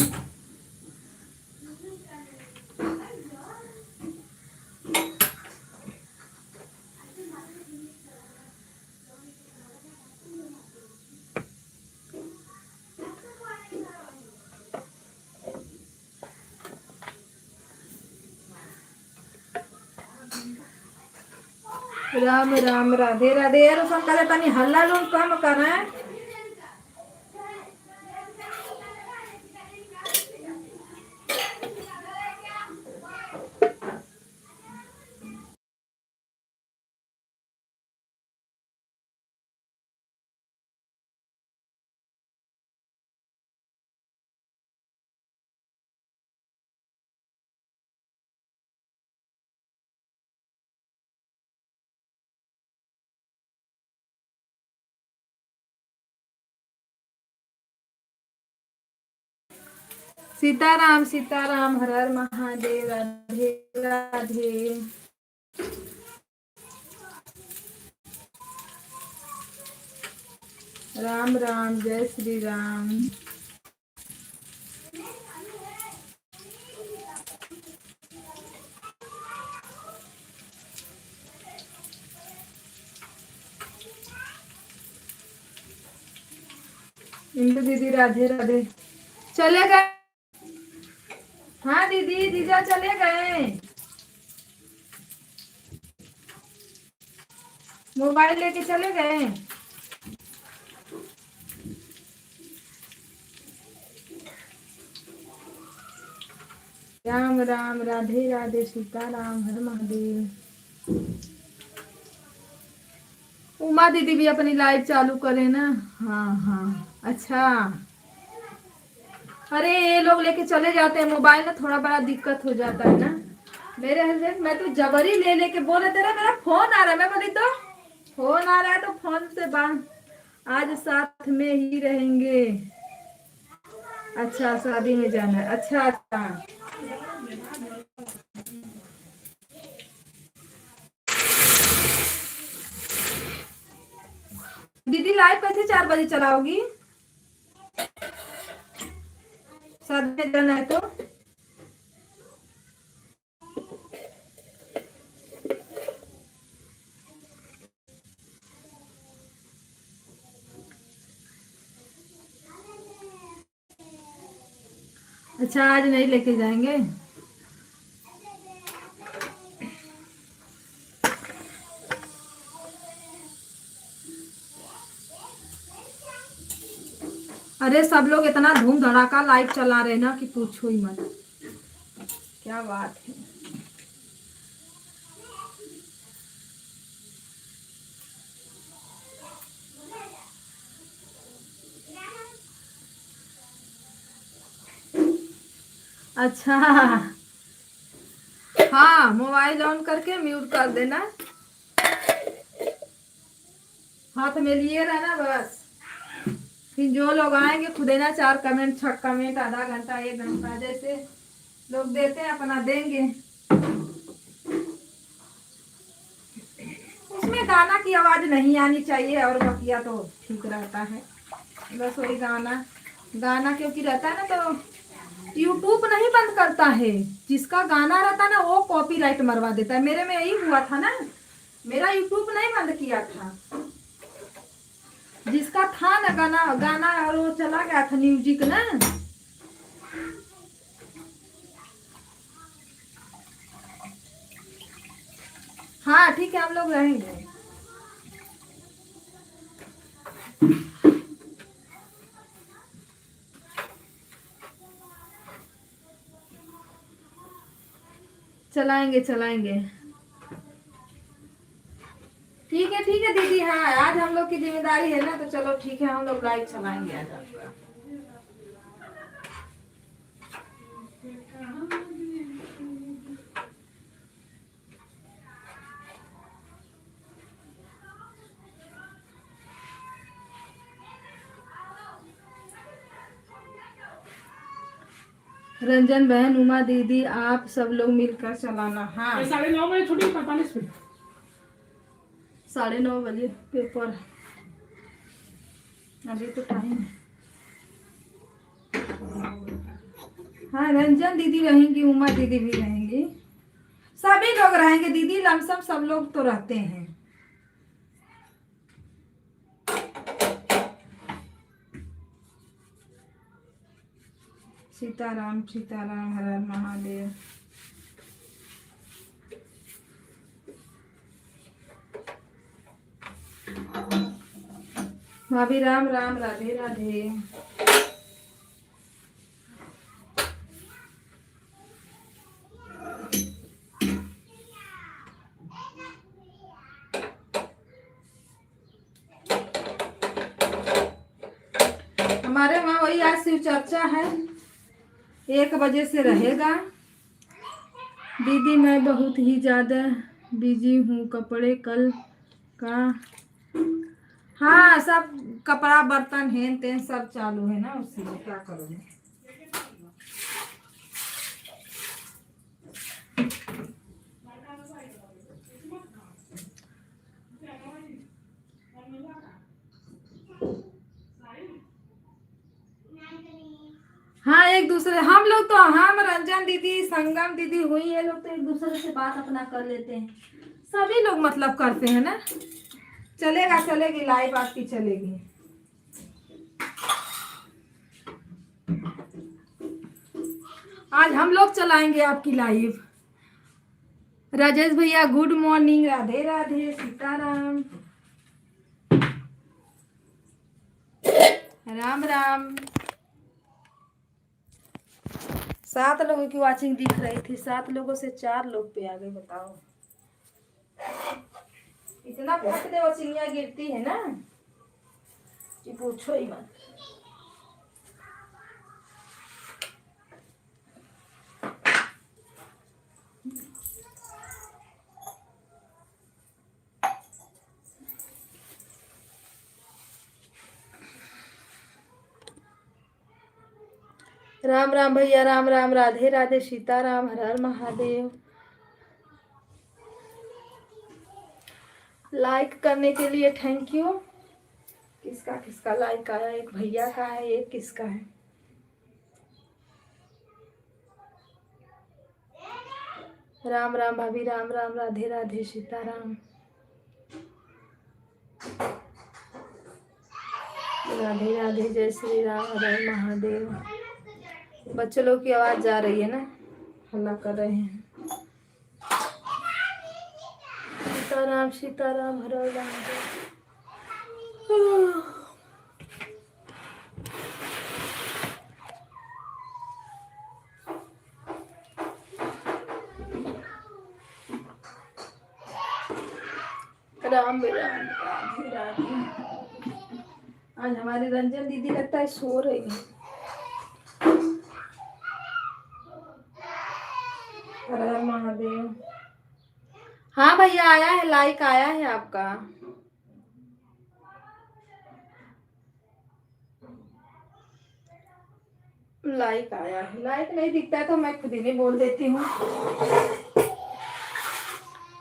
राम राम राधे राधे। यार संकल तनी हल्ला लोग कम कर हैं। सीताराम हर हर महादेव राधे राधे। राम राम जय श्री राम। इंदु दीदी राधे राधे। चले गए? हाँ दीदी जीजा चले गए। मोबाइल लेके चले गए। राम राम राधे राधे सीताराम हर महादेव। उमा दीदी भी अपनी लाइव चालू करे ना। हाँ हाँ अच्छा। अरे ये लोग लेके चले जाते हैं मोबाइल ना थोड़ा बड़ा दिक्कत हो जाता है ना। मेरे हस्बैंड मैं तो जबरी ले लेके बोले तेरा मेरा फोन आ रहा है। मैं बोली तो फोन आ रहा है तो फोन से बात आज साथ में ही रहेंगे। अच्छा शादी में जाना है। अच्छा अच्छा दीदी लाइव कैसे 4 बजे चलाओगी? शादी में जाना है तो अच्छा आज नहीं लेके जाएंगे। अरे सब लोग इतना धूम धड़ाका लाइव चला रहे ना कि पूछो ही मत। क्या बात है। अच्छा, हाँ मोबाइल ऑन करके म्यूट कर देना, हाथ में लिए रहना बस। फिर जो लोग आएंगे खुद देना 4 कमेंट 6 कमेंट, आधा घंटा 1 घंटा जैसे लोग देते हैं अपना देंगे। उसमें गाना की आवाज नहीं आनी चाहिए और बकिया तो ठीक रहता है। बस वही गाना गाना क्योंकि रहता है ना तो यूट्यूब नहीं बंद करता है, जिसका गाना रहता है ना वो कॉपीराइट मरवा देता है। मेरे में यही हुआ था ना, मेरा यूट्यूब नहीं बंद किया था, जिसका था ना गाना गाना और वो चला गया था म्यूजिक ना। हाँ ठीक है, हम लोग रहेंगे। चलाएंगे चलाएंगे। ठीक है दीदी, हाँ आज हम लोग की जिम्मेदारी है ना, तो चलो ठीक है, हम लोग लाइव चलाएंगे आज आपका। रंजन बहन, उमा दीदी, आप सब लोग मिलकर चलाना। हाँ 9:30 बजे छुट्टी, 45 मिनट। 9:30 बजे पेपर, अभी तो टाइम है। हाँ रंजन दीदी रहेंगी, उमा दीदी भी रहेंगी, सभी लोग रहेंगे दीदी, लमसम सब लोग तो रहते हैं। सीताराम सीताराम, हर हर महादेव। भाभी राम राम, राधे राधे। हमारे वहाँ वही आज शिव चर्चा है, 1 बजे से रहेगा। दीदी मैं बहुत ही ज्यादा बिजी हूँ, कपड़े कल का। हाँ सब कपड़ा बर्तन हेन तेन सब चालू है ना, उसी में क्या करोगे। हाँ एक दूसरे हम लोग तो, हम रंजन दीदी संगम दीदी हुई है लोग तो एक दूसरे से बात अपना कर लेते हैं, सभी लोग मतलब करते हैं ना। चलेगा, चलेगी लाइव आपकी चलेगी। आज हम लोग चलाएंगे आपकी लाइव। राजेश भैया गुड मॉर्निंग, राधे राधे, सीताराम, राम राम। 7 लोगों की वाचिंग दिख रही थी, 7 लोगों से 4 लोग पे आ गए, बताओ। इतना फट दे वो चिड़िया गिरती है ना कि पूछो ही मत। राम राम भैया, राम राम, राधे राधे, सीताराम, हर हर महादेव। लाइक करने के लिए थैंक यू। किसका किसका लाइक आया, एक भैया का है, एक किसका है। राम राम भाभी, राम राम, राधे राधे, सीताराम, राधे राधे, जय श्री राम, हर हर महादेव। बच्चों लोग की आवाज जा रही है ना, हल्ला कर रहे हैं। सीताराम सीताराम, हर हर महादेव। राम राम, राधे राधे। आज हमारी रंजन दीदी लगता है सो रही है। हर महादेव। हाँ भैया आया है, लाइक आया है आपका। लाइक आया है, लाइक नहीं दिखता है तो मैं खुद ही नहीं बोल देती हूँ।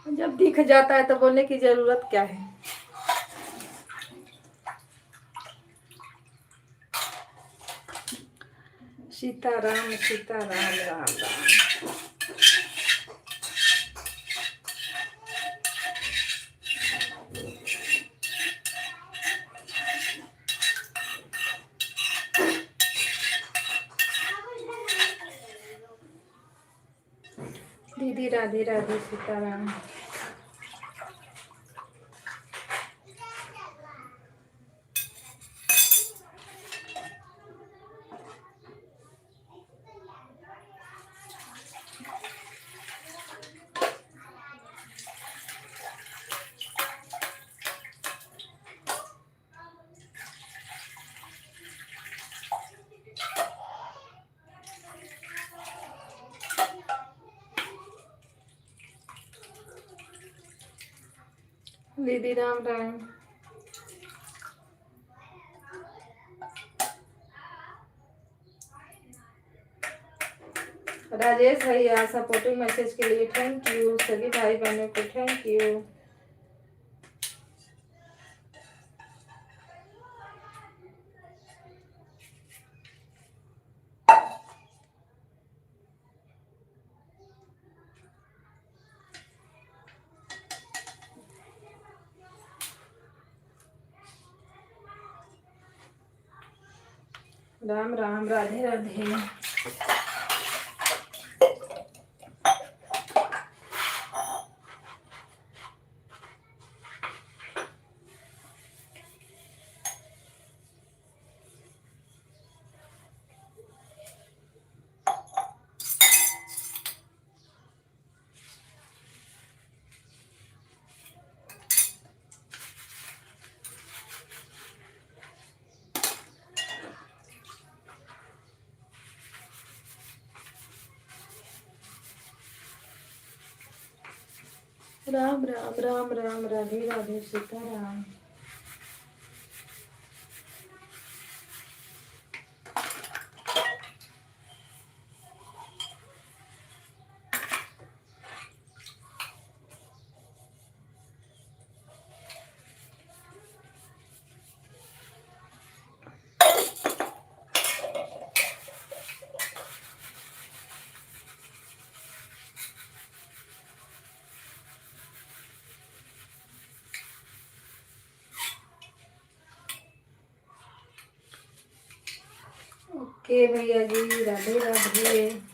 जब दिख जाता है तो बोलने की जरूरत क्या है। सीताराम सीताराम राम राम। दीदी राधे राधे सीताराम। दीदी राम राम। राजेश भैया सपोर्टिंग मैसेज के लिए थैंक यू। सभी भाई बहनों को thank you. Ram Ram Radhe Radhe. Ram Ram Ram Ram Radhe Radhe Sitaram. Okay भैया जी राधे राधे।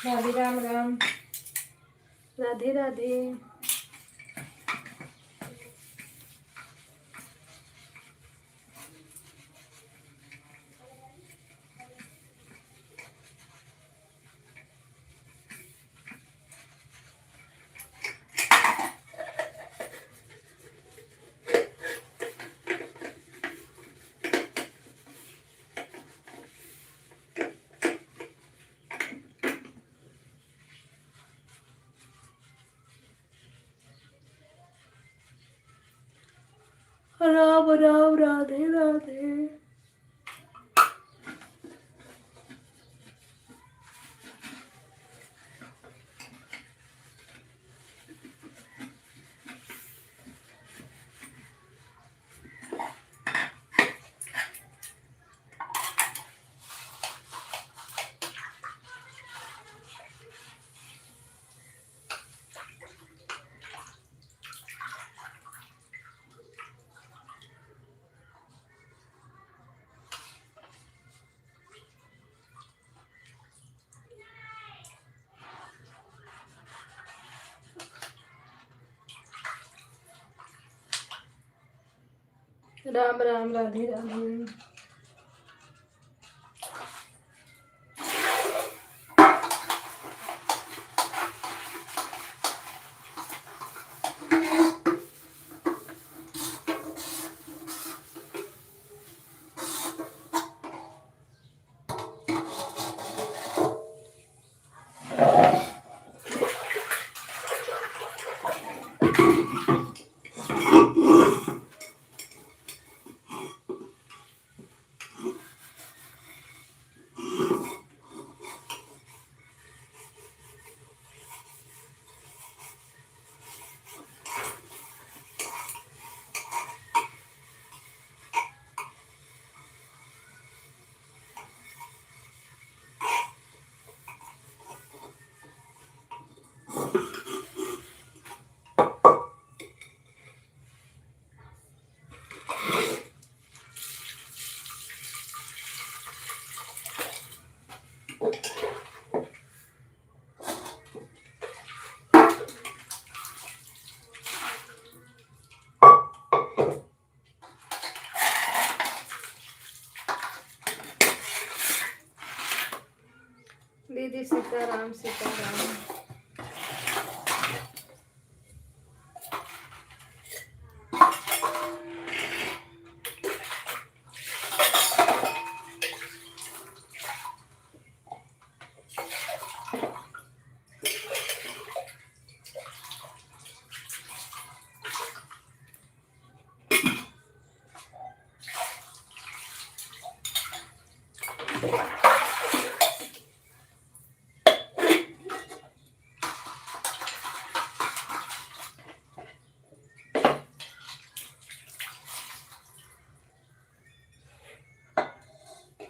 राधे राम राम राधे राधे। राम राम राधे राधे। राम राम राधे राधे। दीदी सीताराम सीताराम।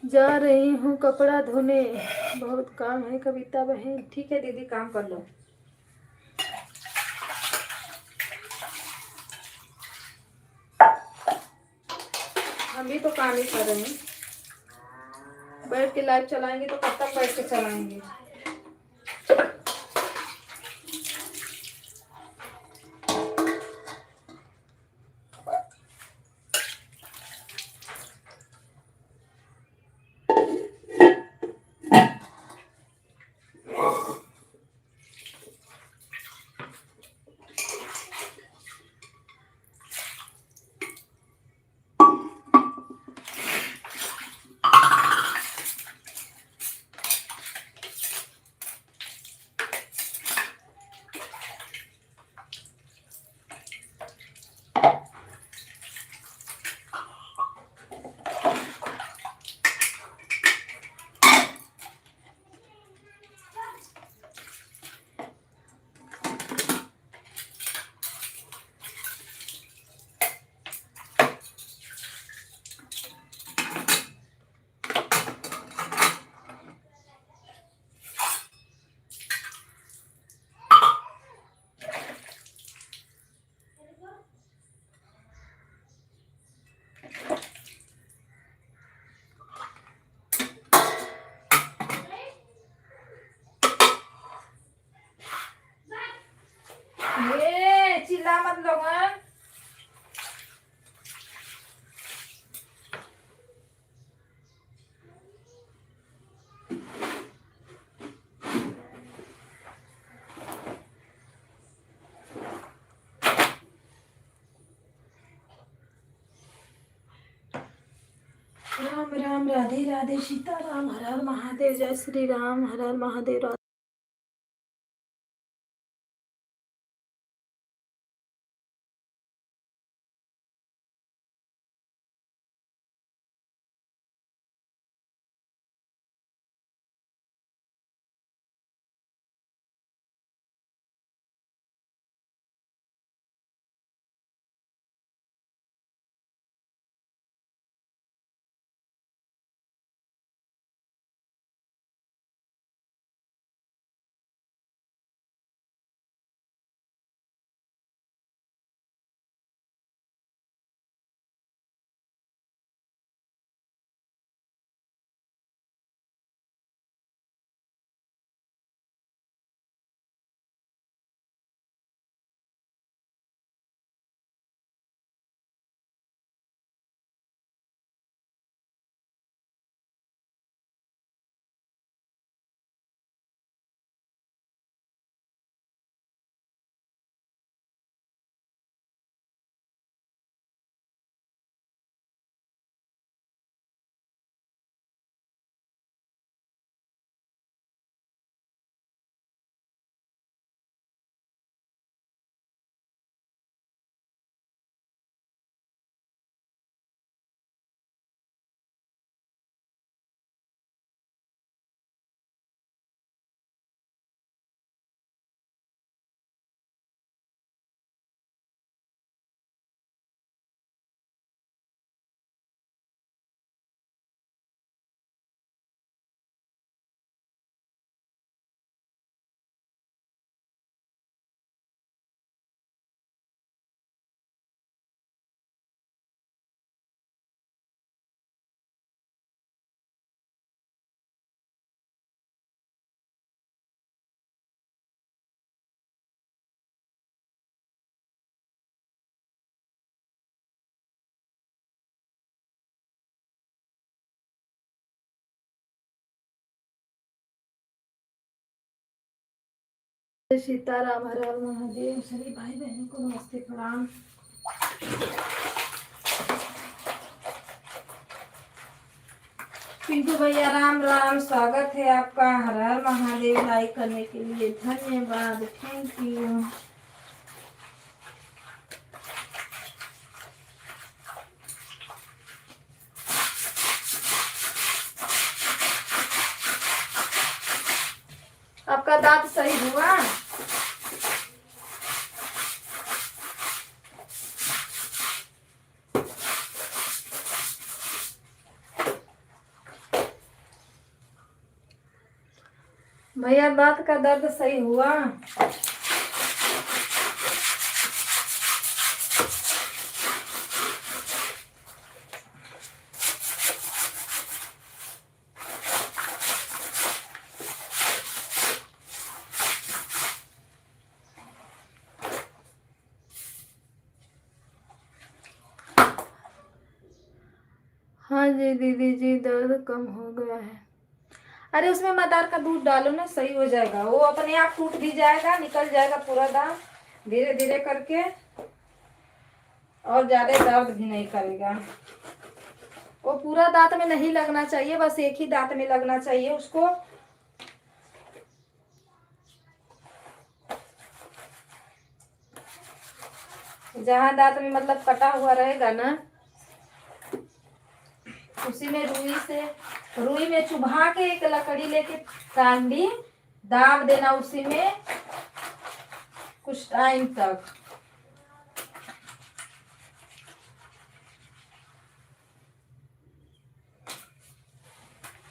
जा रही हूँ कपड़ा धोने, बहुत काम है कविता बहन। ठीक है दीदी, काम कर लो। हम भी तो काम ही कर रहे हैं। बैठ के लाइव चलाएंगे तो कब तक बैठ के चलाएंगे। ये चिल्ला मत लोगन। राम राम राधे राधे सीताराम, हर हर महादेव, जय श्री राम, हर हर महादेव। सीताराम, हर हर महादेव। सभी भाई बहनों को नमस्ते प्रणाम। पिंटू भैया राम राम, स्वागत है आपका। हर हर महादेव। लाइक करने के लिए धन्यवाद, थैंक यू। आपका दांत सही हुआ? भैया दांत का दर्द सही हुआ? हाँ जी दीदी जी, दर्द कम हो गया है। अरे उसमें मदार का दूध डालो ना, सही हो जाएगा। वो अपने आप टूट भी जाएगा, निकल जाएगा पूरा दांत धीरे धीरे करके, और ज्यादा दर्द भी नहीं करेगा। वो पूरा दांत में नहीं लगना चाहिए, बस एक ही दांत में लगना चाहिए उसको। जहां दांत में मतलब कटा हुआ रहेगा ना, उसी में रुई में चुभा के एक लकड़ी लेके कांडी दाब देना उसी में कुछ टाइम तक।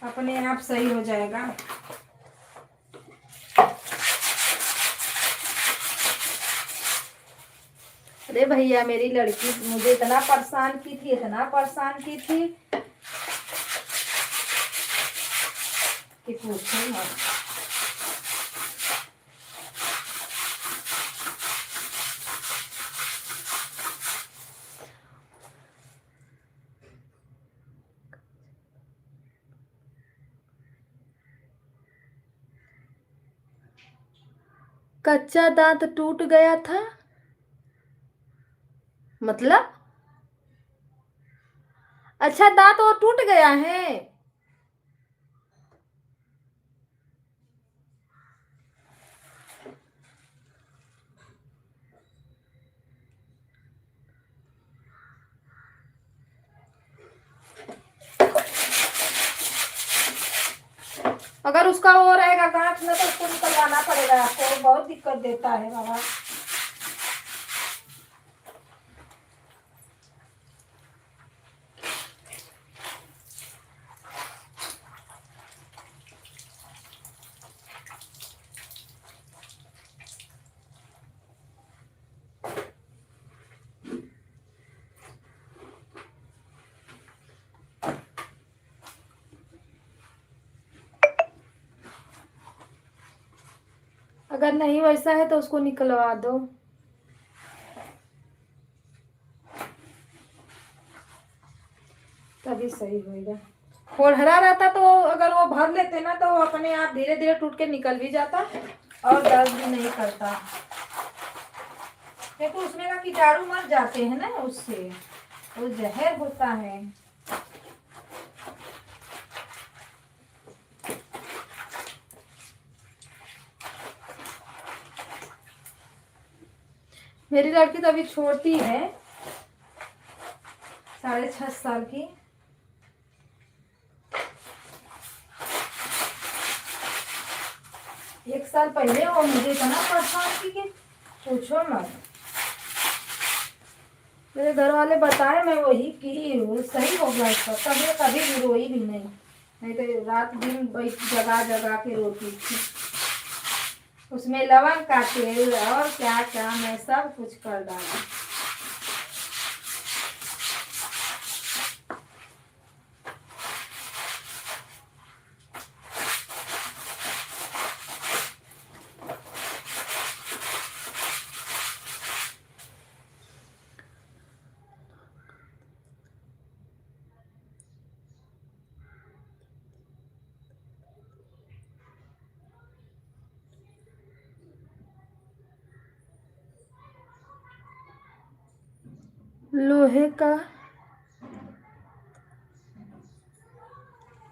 अपने आप सही हो जाएगा। अरे भैया, मेरी लड़की मुझे इतना परेशान की थी, इतना परेशान की थी कि पूछो मत। कच्चा दांत टूट गया था मतलब? अच्छा, दांत वो टूट गया है? अगर उसका वो रहेगा गांठ में तो उसको निकलवाना पड़ेगा आपको, वो बहुत दिक्कत देता है बाबा। अगर नहीं वैसा है तो उसको निकलवा दो। तभी सही होएगा। खोलहरा रहता तो अगर वो भर लेते ना तो वो अपने आप धीरे धीरे टूट के निकल भी जाता और दर्द भी नहीं करता। देखो उसमें का कीटाणु मर जाते हैं ना, उससे वो जहर होता है। मेरी लड़की तो अभी छोटी है, 6.5 साल की। एक साल पहले वो मुझे इतना परेशान की कि पूछो मत। मेरे घर वाले बताए, मैं वही की, वो सही हो गया उसका। कभी कभी भी रोई भी नहीं तो रात दिन जगा जगा के रोती थी। उसमें लवंग का तेल और क्या क्या मैं सब कुछ कर डाला। लोहे का।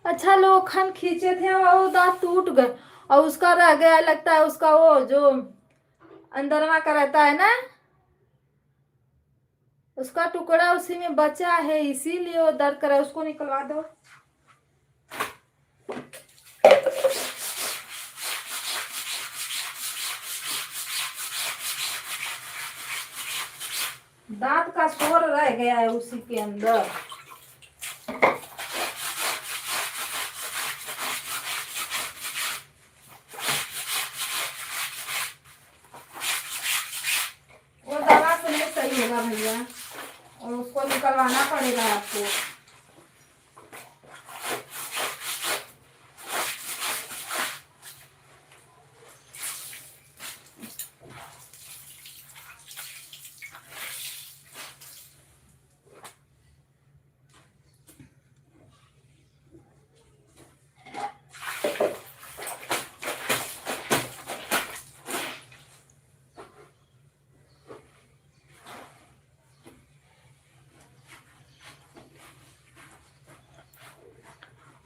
अच्छा, लोखंड खींचे थे और वो दांत टूट गए और उसका रह गया, लगता है उसका वो जो अंदरवा का रहता है ना, उसका टुकड़ा उसी में बचा है, इसीलिए वो दर्द कर रहा है। उसको निकलवा दो। दांत का शोर रह गया है उसी के अंदर। वो दवा से नहीं सही होगा भैया, और उसको निकलवाना पड़ेगा आपको।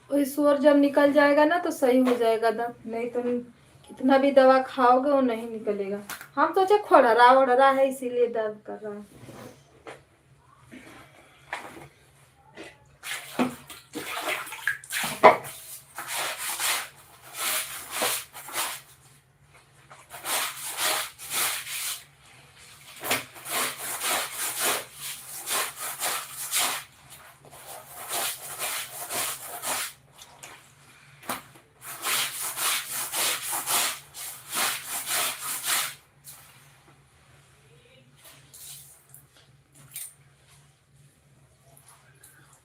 वही शोर जब निकल जाएगा ना तो सही हो जाएगा दर्द, नहीं तो कितना भी दवा खाओगे वो नहीं निकलेगा। हम सोचे खोड़रा ओड़रा है इसीलिए दर्द कर रहा है।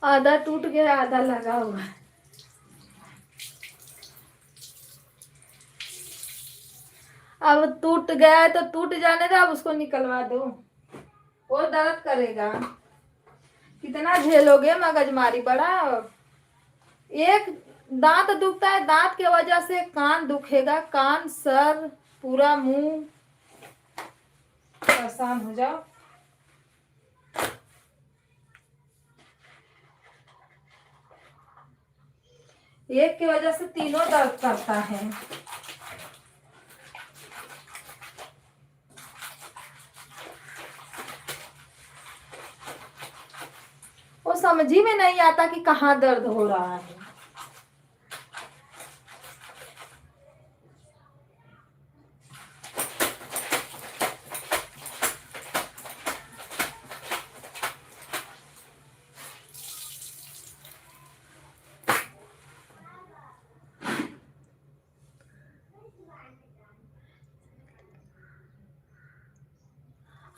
आधा टूट गया, आधा लगा हुआ है। अब टूट गया है तो टूट जाने दो, अब उसको निकलवा दो। वो दर्द करेगा, कितना झेलोगे मगजमारी बड़ा। एक दांत दुखता है, दांत की वजह से कान दुखेगा, कान, सर, पूरा मुंह, परेशान हो जाओ। एक की वजह से तीनों दर्द करता है। वो समझ ही में नहीं आता कि कहाँ दर्द हो रहा है।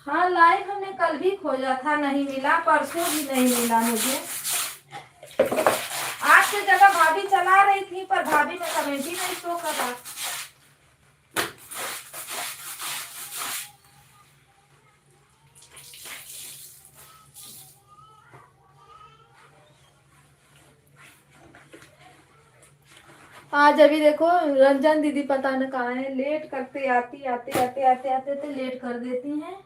हाँ, लाइव हमने कल भी खोजा था, नहीं मिला, परसों भी नहीं मिला मुझे। आज की जगह भाभी चला रही थी पर भाभी में कमेंट ही नहीं शो कर रहा। आज अभी देखो रंजन दीदी पता न कहाँ है, लेट करते आती आते आते आते आते तो लेट कर देती हैं।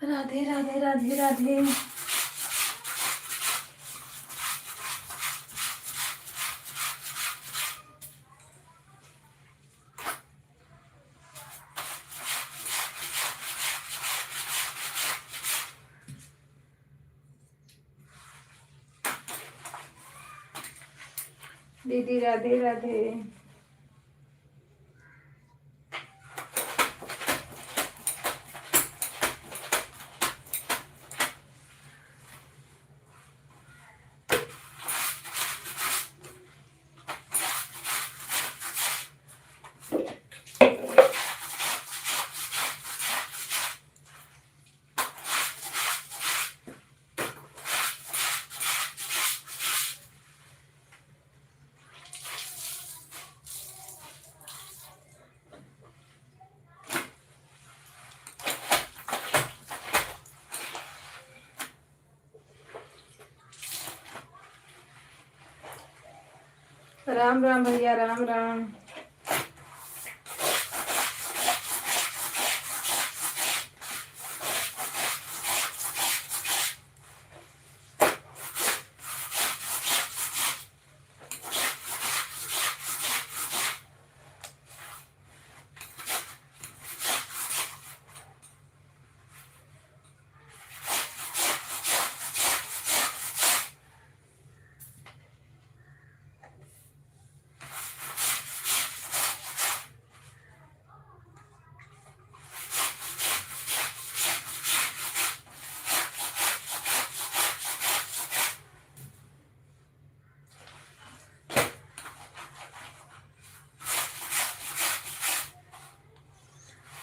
राधे राधे राधे राधे। दीदी राधे राधे। राम राम भैया, राम राम।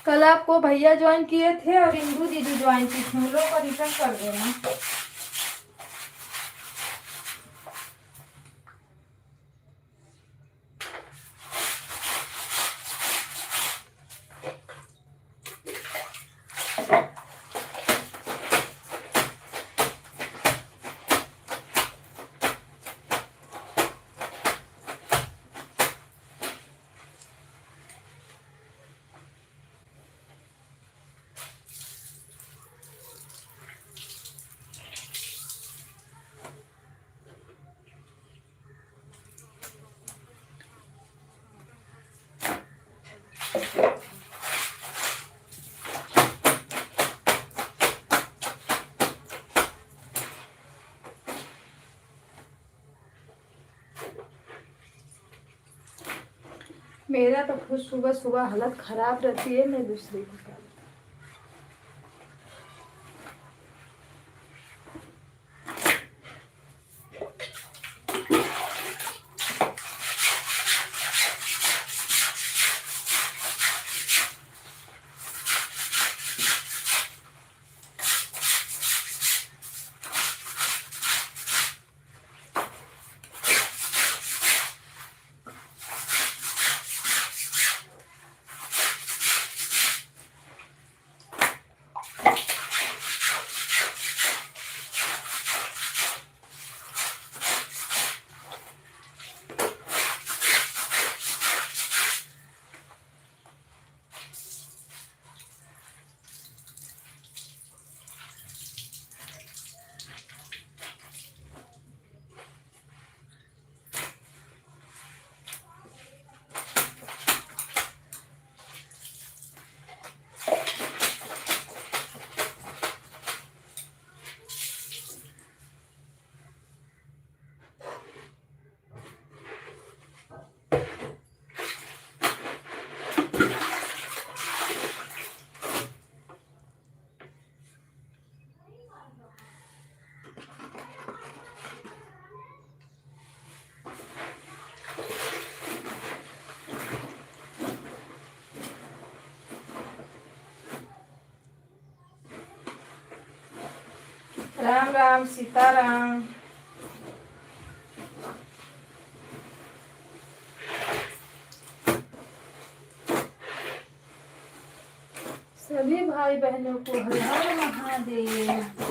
कल आपको भैया ज्वाइन किए थे और इंदू दीदी ज्वाइन की थी, उन लोगों को रिटर्न कर देना। मेरा तो खुद सुबह सुबह हालत खराब रहती है, मैं दूसरे की क्या। राम राम सीताराम। सभी भाई बहनों को हर हर महादेव।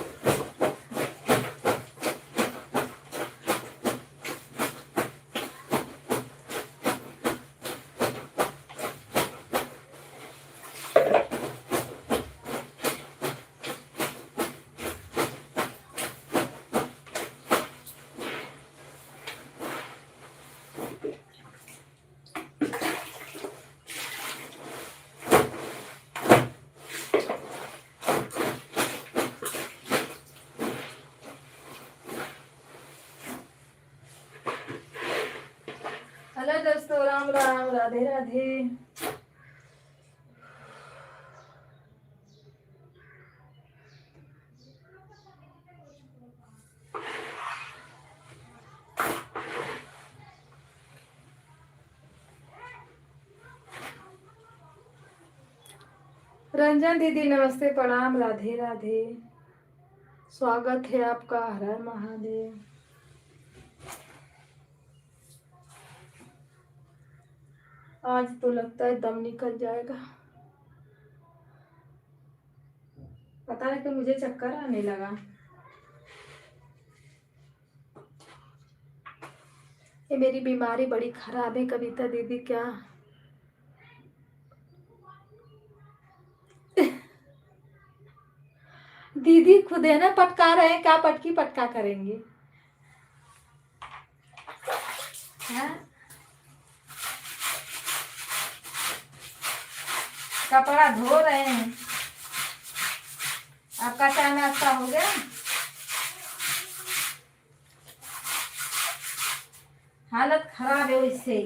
हेलो दोस्तों, राम राम, राधे राधे। रंजन दीदी नमस्ते, प्रणाम, राधे राधे। स्वागत है आपका, हर हर महादेव। आज तो लगता है दम निकल जाएगा। पता है कि मुझे चक्कर आने लगा। ये मेरी बीमारी बड़ी खराब है कविता दीदी। क्या दीदी खुद है ना पटका रहे हैं, क्या पटकी पटका करेंगे? हाँ? कपड़ा धो रहे हैं। आपका चाय नाश्ता हो गया? हालत खराब है इससे।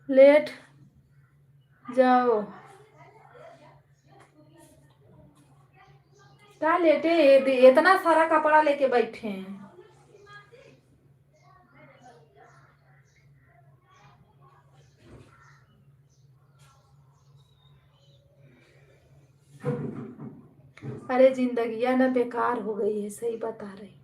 लेट जाओ। क्या लेटे? इतना सारा कपड़ा लेके बैठे हैं। अरे जिंदगी ना बेकार हो गई है, सही बता रही।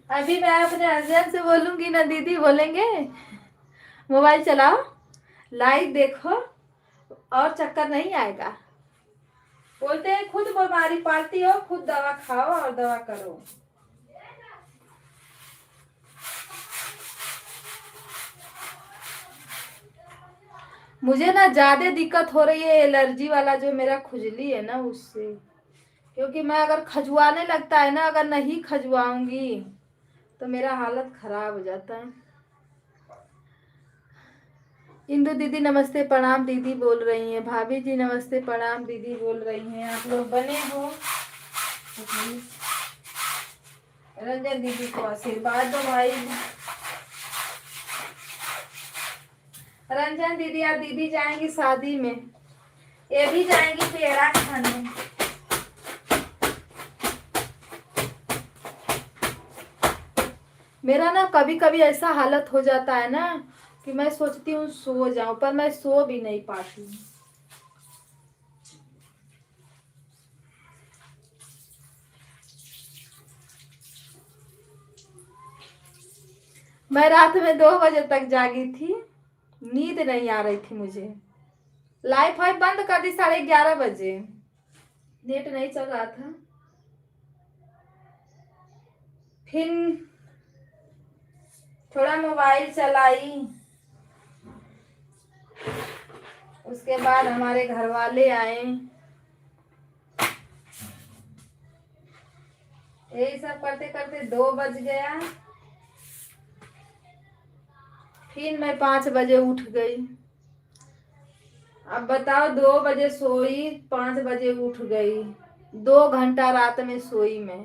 अभी मैं अपने हस्बैंड से बोलूंगी ना दीदी, बोलेंगे मोबाइल चलाओ, लाइव देखो और चक्कर नहीं आएगा। बोलते हैं खुद बीमारी पालती हो, खुद दवा खाओ और दवा करो। मुझे ना ज्यादा दिक्कत हो रही है एलर्जी वाला, जो मेरा खुजली है ना उससे। क्योंकि मैं अगर खजुआने लगता है ना, अगर नहीं खजुआऊंगी तो मेरा हालत खराब हो जाता है। इंदु दीदी नमस्ते प्रणाम दीदी बोल रही हैं। भाभी जी नमस्ते प्रणाम दीदी बोल रही हैं। आप लोग बने हो तो प्लीज रंजन दीदी को आशीर्वाद दो भाई। रंजन दीदी और दीदी जाएंगी शादी में, ये भी जाएंगी पेड़ा खाने। मेरा ना कभी कभी ऐसा हालत हो जाता है ना कि मैं सोचती हूँ सो जाऊं, पर मैं सो भी नहीं पाती हूँ। मैं रात में 2 बजे तक जागी थी, नींद नहीं आ रही थी मुझे। लाइट फाइट बंद कर दी 11:30 बजे, नेट नहीं चल रहा था। फिर थोड़ा मोबाइल चलाई, उसके बाद हमारे घर वाले आए, यही सब करते करते 2 बज गया। फिर मैं 5 बजे उठ गई। अब बताओ, 2 बजे सोई, 5 बजे उठ गई, 2 घंटा रात में सोई मैं।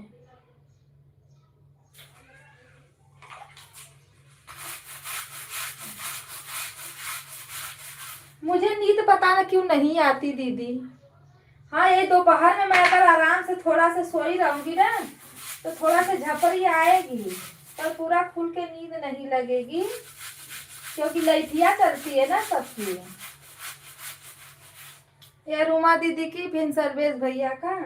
मुझे नींद पता ना क्यों नहीं आती दीदी। हाँ, ये दोपहर में मैं अगर आराम से थोड़ा सा सोई रहूंगी ना तो थोड़ा सा झपरी आएगी, पर पूरा खुल के नींद नहीं लगेगी, क्योंकि लाइटियां चलती है ना सबकी। ये रूमा दीदी की, फिर सर्वेश भैया का।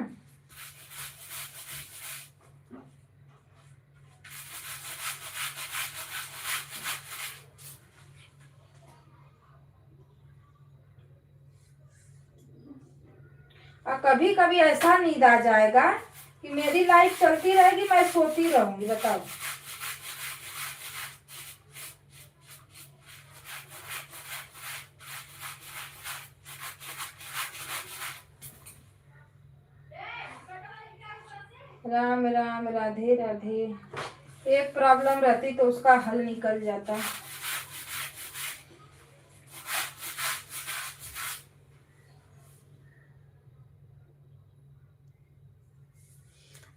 और कभी कभी ऐसा नींद आ जाएगा कि मेरी लाइफ चलती रहेगी, मैं सोती रहूंगी। बताओ, राम राम राधे राधे। एक प्रॉब्लम रहती तो उसका हल निकल जाता।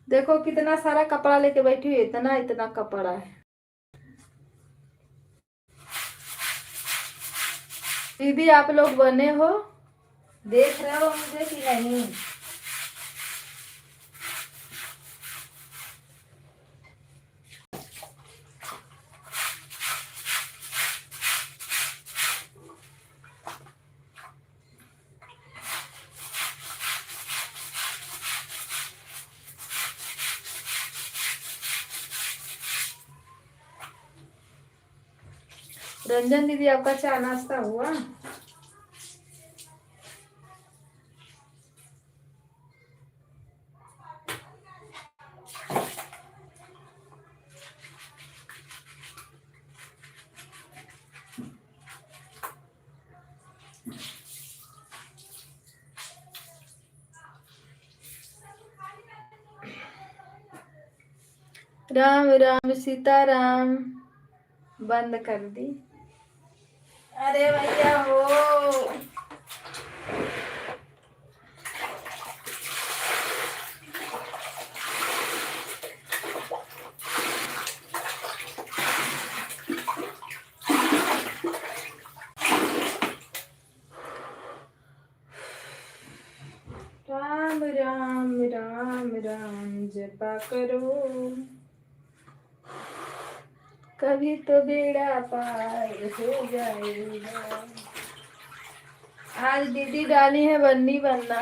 देखो कितना सारा कपड़ा लेके बैठी हुई, इतना इतना कपड़ा है। दीदी आप लोग बने हो, देख रहे हो मुझे कि नहीं? रंजन दीदी आपका चाय नाश्ता हुआ? राम राम सीताराम। बंद कर दी। अरे भैया हो। राम राम राम राम जपा करो, कभी तो बेड़ा पार हो जाएगा। आज दीदी डाली है बन्नी बनना।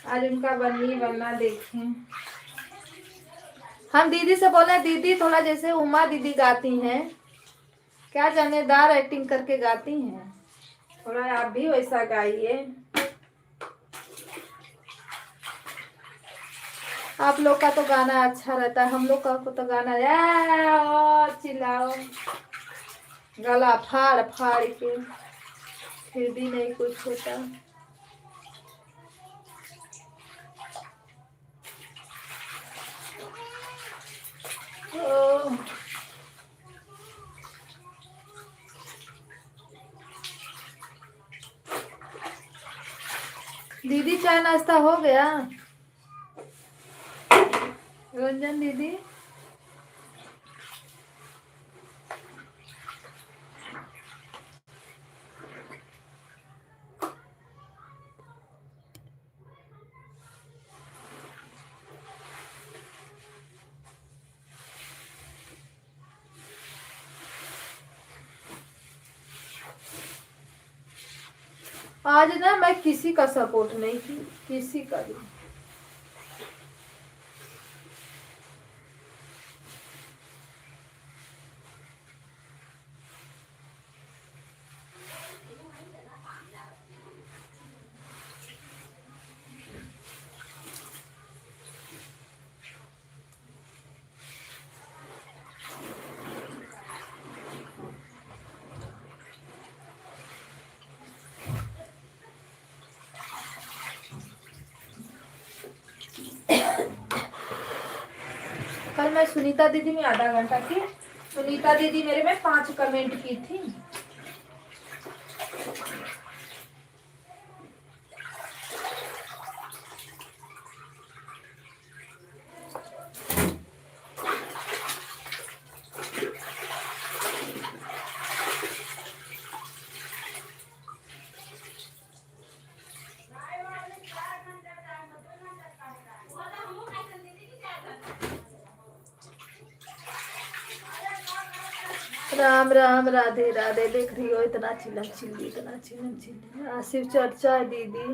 आज उनका बन्नी बनना देखें। हम दीदी से बोले दीदी थोड़ा जैसे उमा दीदी गाती हैं, क्या जानेदार एक्टिंग करके गाती हैं, थोड़ा आप भी वैसा गाइए। आप लोग का तो गाना अच्छा रहता है, हम लोग का को तो गाना चिल्लाओ गला फाड़ फाड़ के, फिर भी नहीं कुछ होता। ओ, दीदी चाय नाश्ता हो गया? रंजन दीदी आज ना मैं किसी का सपोर्ट नहीं की, किसी का भी। कल मैं सुनीता दीदी में आधा घंटा की, सुनीता दीदी मेरे में 5 कमेंट की थी। राम राम राधे राधे। देख रही हो इतना चिल्लम चिल्ली, इतना चिल्लम चिल्ली। आसिफ चर्चा है दीदी।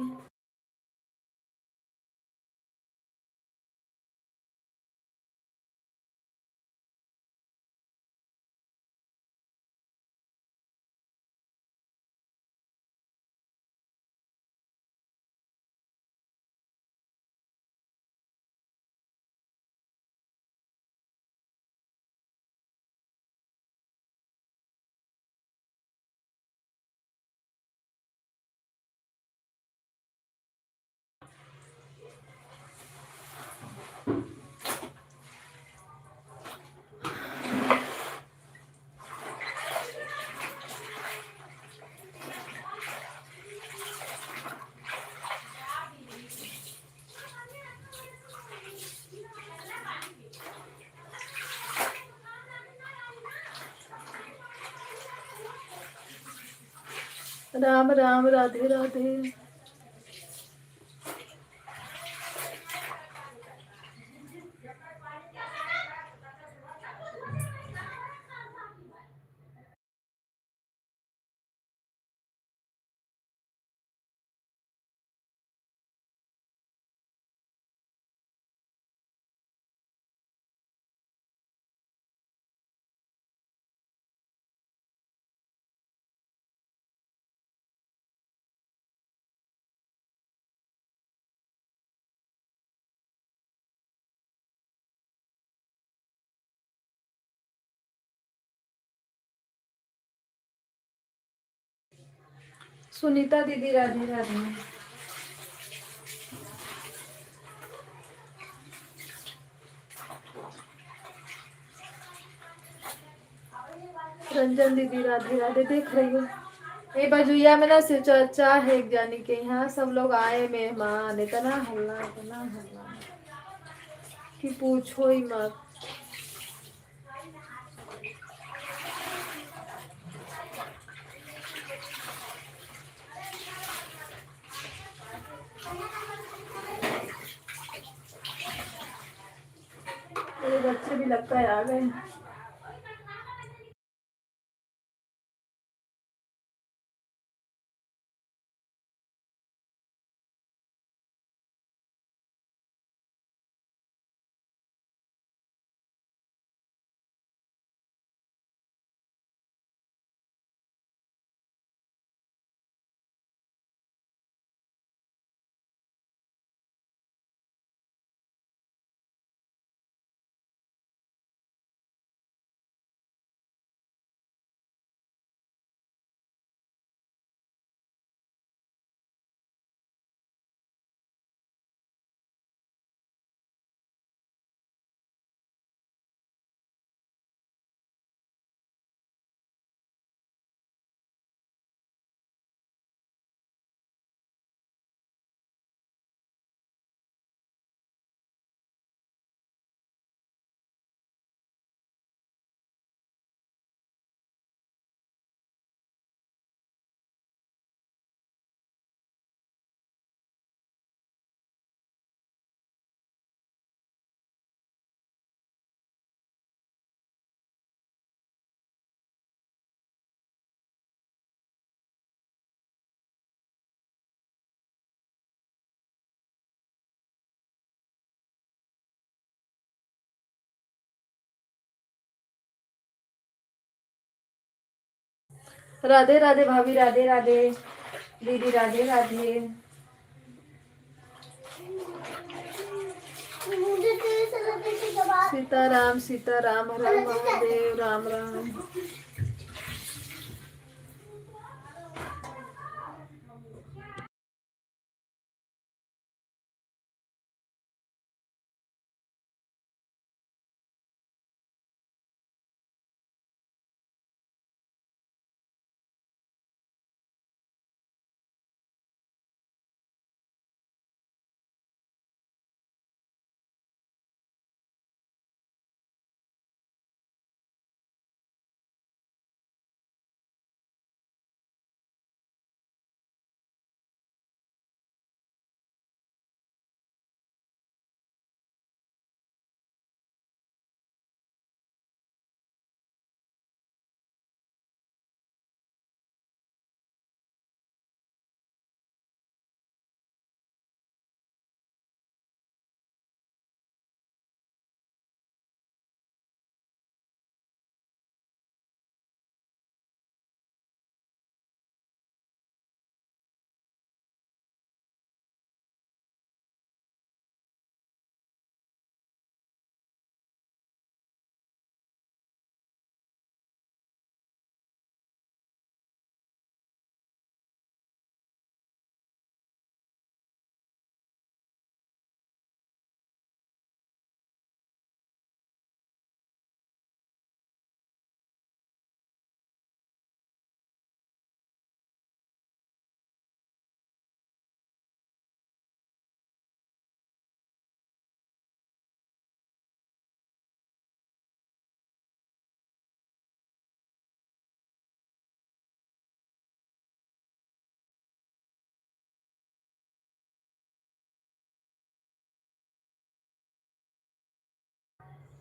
राम राम राधे राधे। सुनीता दीदी राधे राधे। संजन दीदी राधे राधे देख रही हो। ये बजुइया में ना शिव चर्चा है एक जानी के यहाँ, सब लोग आए मेहमान, इतना हल्ला कि पूछो ही मत। मेरे बच्चे भी लगता है आ गए। राधे राधे भाभी, राधे राधे दीदी, राधे राधे। मुझे तेरे से लगे कि दबा सीताराम सीताराम, हर हर महादेव, राम राम।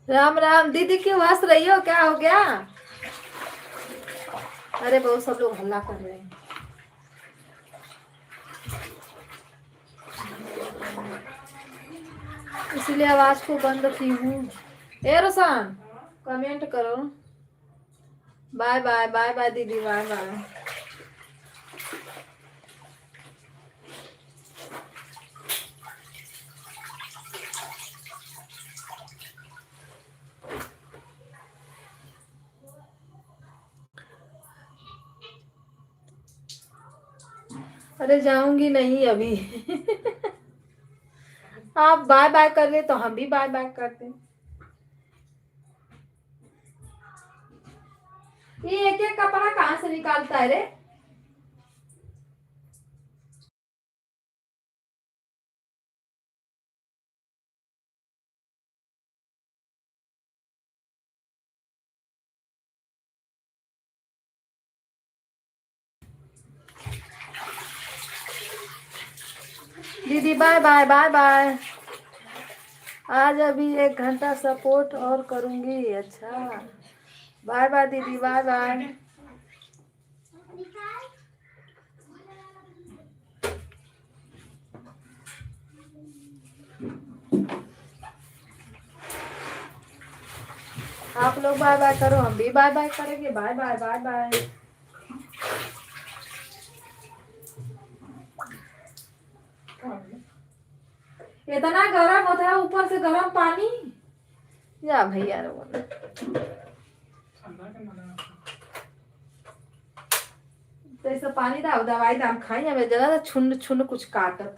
राम राम दीदी, क्यों हंस रही हो, क्या हो गया? अरे बहुत सब लोग हल्ला कर रहे हैं। इसलिए आवाज को बंद की हूँ। ए रोशन, कमेंट करो। बाय बाय, बाय बाय दीदी, बाय बाय। अरे जाऊंगी नहीं अभी। आप बाय बाय कर रहे तो हम भी बाय बाय करते। ये एक एक कपड़ा कहाँ से निकालता है रे? दीदी बाय बाय बाय बाय। आज अभी 1 घंटा सपोर्ट और करूंगी। अच्छा बाय बाय दीदी बाय बाय। आप लोग बाय बाय करो, हम भी बाय बाय करेंगे। Bye bye bye bye. इतना गर्म होता है, ऊपर से गर्म पानी। जा भैया रो। ठंडा के मना तो ऐसा पानी दाव दवाई दाम खाई हमें जगह छुन छुन कुछ काटत।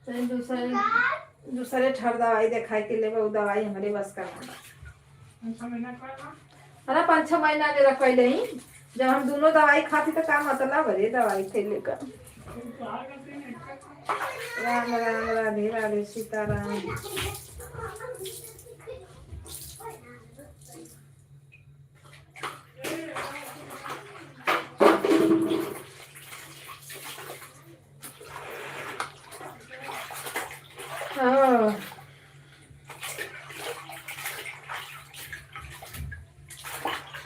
तो दूसरे ठर दवाई दिखाई के लिए वो दवाई हमारे बस का नहीं। 5 महीना का अरे 5-6 महीना ले रख नहीं। जब हम दोनों दवाई खाती तो का मतलब है दवाई थे लेकर। राम राम राधे राधे सीताराम। हाँ।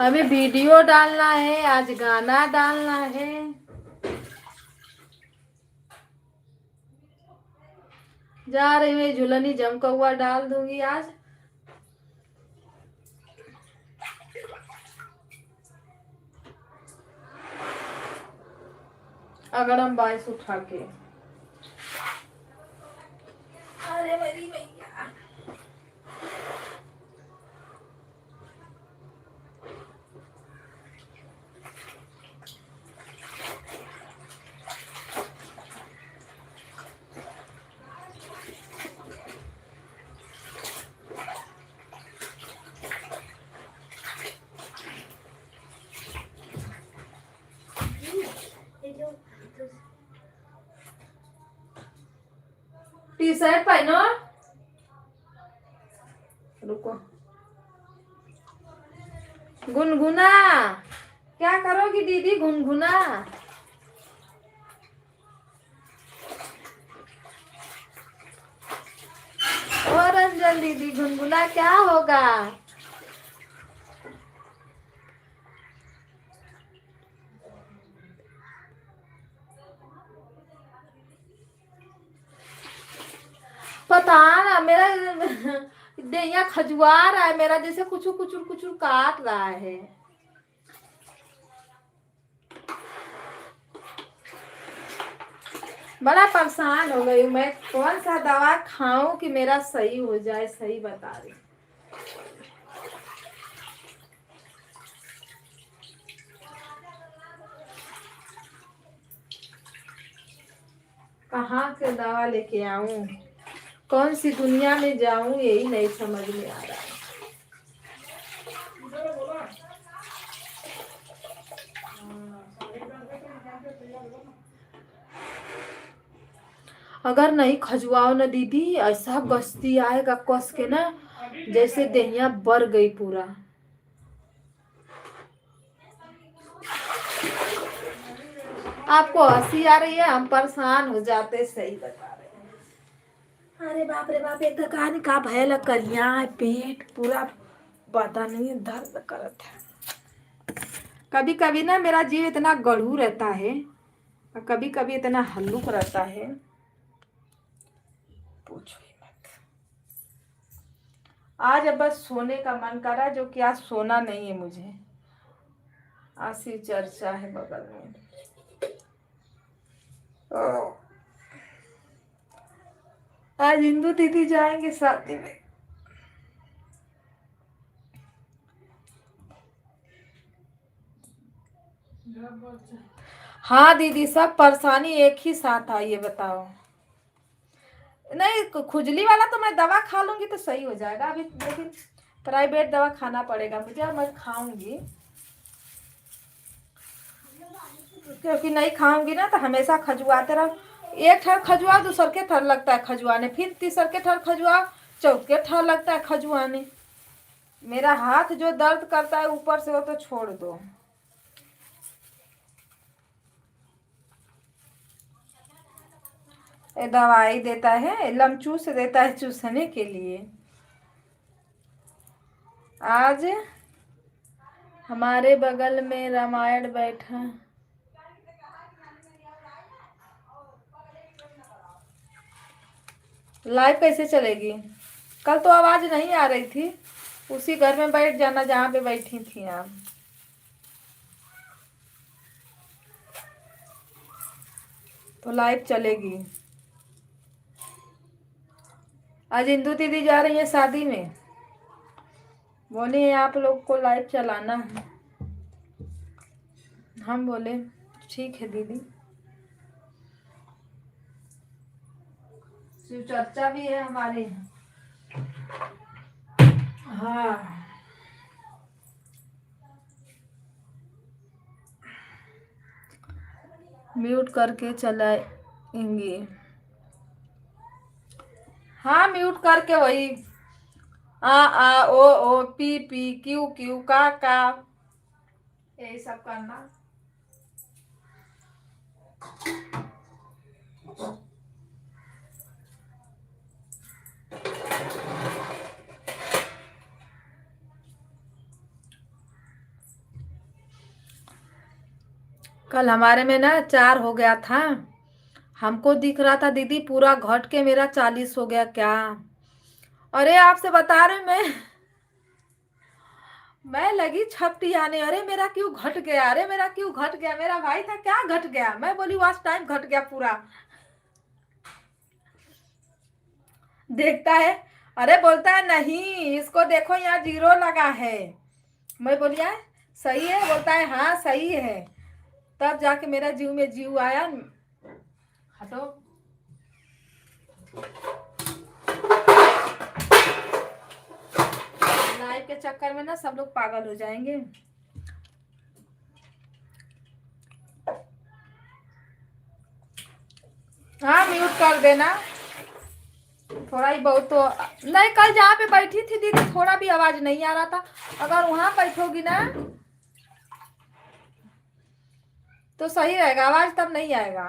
हमें वीडियो डालना है, आज गाना डालना है। जा रही मैं झुलनी जमकौआ डाल दूंगी आज। अगर हम बाइस उठा के। अरे मेरी भैया। टी शर्ट पहनो। रुको। गुनगुना क्या करोगी दीदी? गुनगुना और रंजन दीदी गुनगुना क्या होगा? पता ना मेरा दैया खजुआ रहा है मेरा, जैसे कुछ कुचुर कुचुर काट रहा है। बड़ा परेशान हो गई मैं। कौन सा दवा खाऊं कि मेरा सही हो जाए? सही बता रही। कहाँ से दवा लेके आऊं? कौन सी दुनिया में जाऊं? यही नहीं समझ में आ रहा है। अगर नहीं खजुआओ ना दीदी, ऐसा गस्ती आएगा कस के ना, जैसे देहिया बर गई पूरा। आपको हंसी आ रही है, हम परेशान हो जाते। सही बता रहे हैं। अरे बाप रे बाप, एक कहानी का भयल करिया पेट पूरा बदन ही दर्द करत है। कभी कभी ना मेरा जीव इतना गढ़ू रहता है और कभी कभी इतना हल्लुक रहता है, पूछो ही मत। आज अब बस सोने का मन करा, जो कि आज सोना नहीं है मुझे। ऐसी चर्चा है बगल में। आज इंदू दीदी जाएंगे शादी में। हाँ दीदी, सब परेशानी एक ही साथ आई है, बताओ। नहीं खुजली वाला तो मैं दवा खा लूंगी तो सही हो जाएगा अभी, लेकिन प्राइवेट दवा खाना पड़ेगा मुझे, और मैं खाऊंगी, क्योंकि नहीं खाऊंगी ना तो हमेशा खजुआते रहो। एक ठर खजुआ, दूसर के ठर लगता है खजुआने, फिर तीसर के ठर खजुआ, चौथ के ठर लगता है खजुआने। मेरा हाथ जो दर्द करता है ऊपर से, वो तो छोड़ दो। ये दवाई देता है, लमचूस देता है चूसने के लिए। आज हमारे बगल में रामायण बैठा। लाइव कैसे चलेगी? कल तो आवाज नहीं आ रही थी, उसी घर में बैठ जाना जहाँ पे बैठी थी आप। तो लाइव चलेगी। आज इंदू दीदी जा रही है शादी में, बोले आप लोग को लाइव चलाना है। हम बोले ठीक है दीदी। शिव चर्चा भी है हमारे यहाँ। हाँ, म्यूट करके चलाएंगे। हाँ, म्यूट करके वही आ ओ पी पी क्यू क्यू का यही सब करना। कल हमारे में ना 4 हो गया था, हमको दिख रहा था दीदी पूरा घट के मेरा 40 हो गया क्या। अरे आपसे बता रहे मैं लगी छपटी आने, अरे मेरा क्यों घट गया, अरे मेरा क्यों घट गया। मेरा भाई था क्या घट गया, मैं बोली वास्ट टाइम घट गया पूरा। देखता है, अरे बोलता है नहीं इसको देखो यहाँ 0 लगा है। मैं बोलिए सही है, बोलता है हाँ सही है। तब जाके मेरा जीव में जीव आया। हटो, लाइव के चक्कर में ना सब लोग पागल हो जाएंगे। हाँ, म्यूट कर देना थोड़ा ही बहुत तो। नहीं, कल जहाँ पे बैठी थी दीदी थोड़ा भी आवाज नहीं आ रहा था। अगर वहां बैठोगी ना तो सही रहेगा, आवाज तब नहीं आएगा।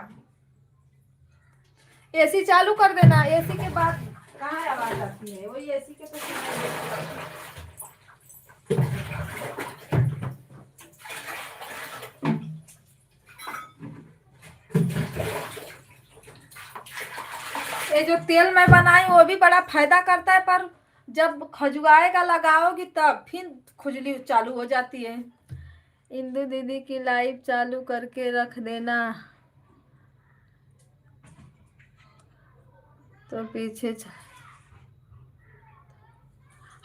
एसी चालू कर देना, एसी के बाद कहाँ आवाज आती है, वही एसी के तो। ये जो तेल मैं बनाई वो भी बड़ा फायदा करता है, पर जब खजुआएगा लगाओगी तब फिर खुजली चालू हो जाती है। इंदू दीदी की लाइव चालू करके रख देना तो पीछे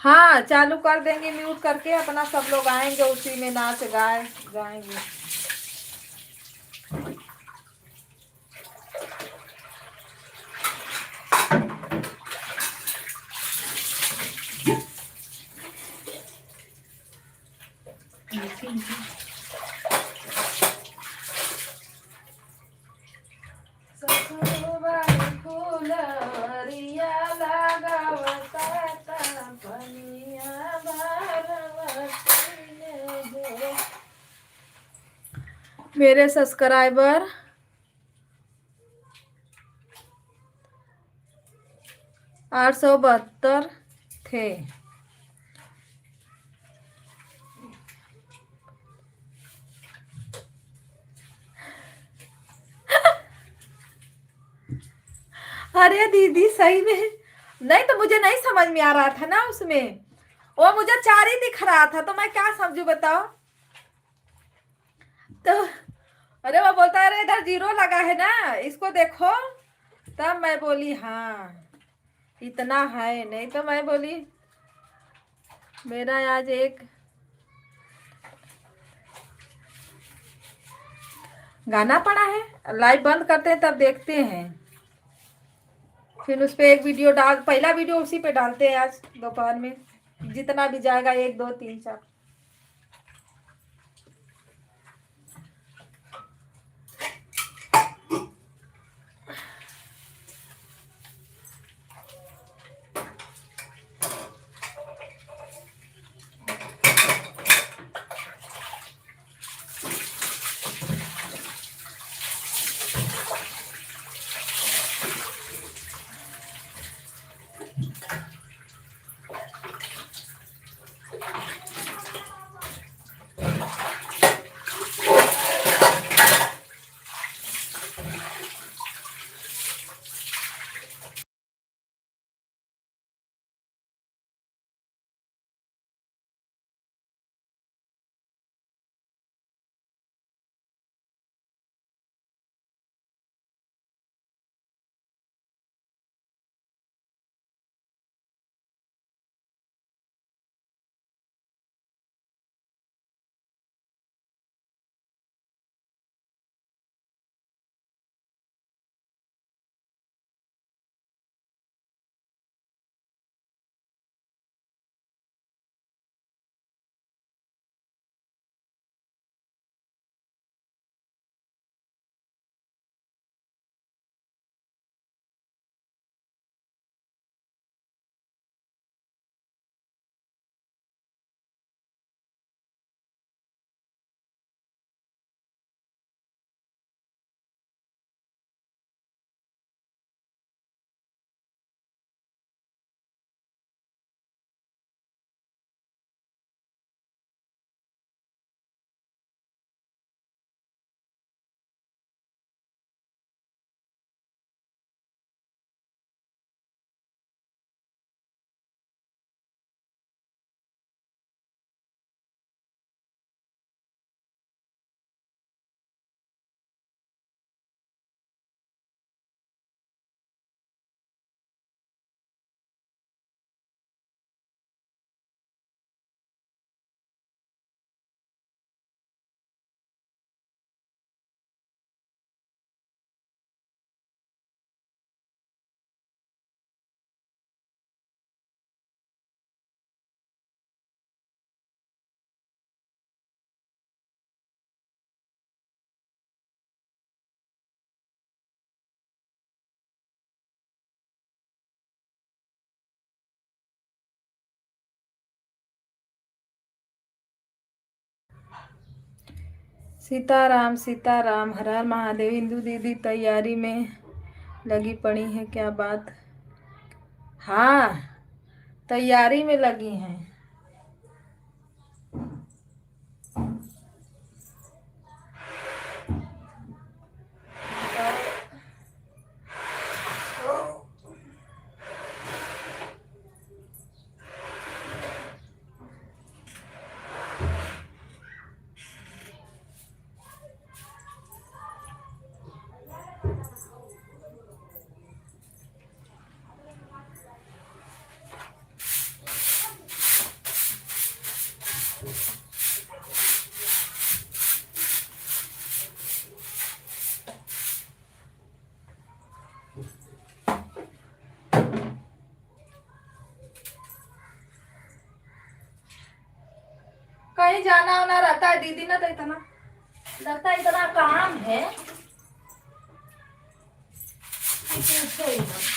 हाँ चालू कर देंगे, म्यूट करके अपना सब लोग आएंगे, उसी में नाच गाएंगे। मेरे सब्सक्राइबर 872 थे। अरे दीदी सही में नहीं, तो मुझे नहीं समझ में आ रहा था ना उसमें, वो मुझे 4 ही दिख रहा था, तो मैं क्या समझू बताओ। तो अरे वो बोलता है अरे इधर 0 लगा है ना, इसको देखो। तब मैं बोली हाँ इतना है, नहीं तो मैं बोली मेरा आज एक गाना पड़ा है। लाइव बंद करते हैं तब देखते हैं, फिर उस पर एक वीडियो पहला वीडियो उसी पे डालते हैं आज दोपहर में। जितना भी जाएगा 1 2 3 4। सीताराम सीताराम, हर हर महादेव। हिंदू दीदी तैयारी में लगी पड़ी है, क्या बात? हाँ, तैयारी में लगी हैं। कहीं जाना होना रहता है दीदी ना, तो इतना लगता है इतना काम है कि पूछो ही मत।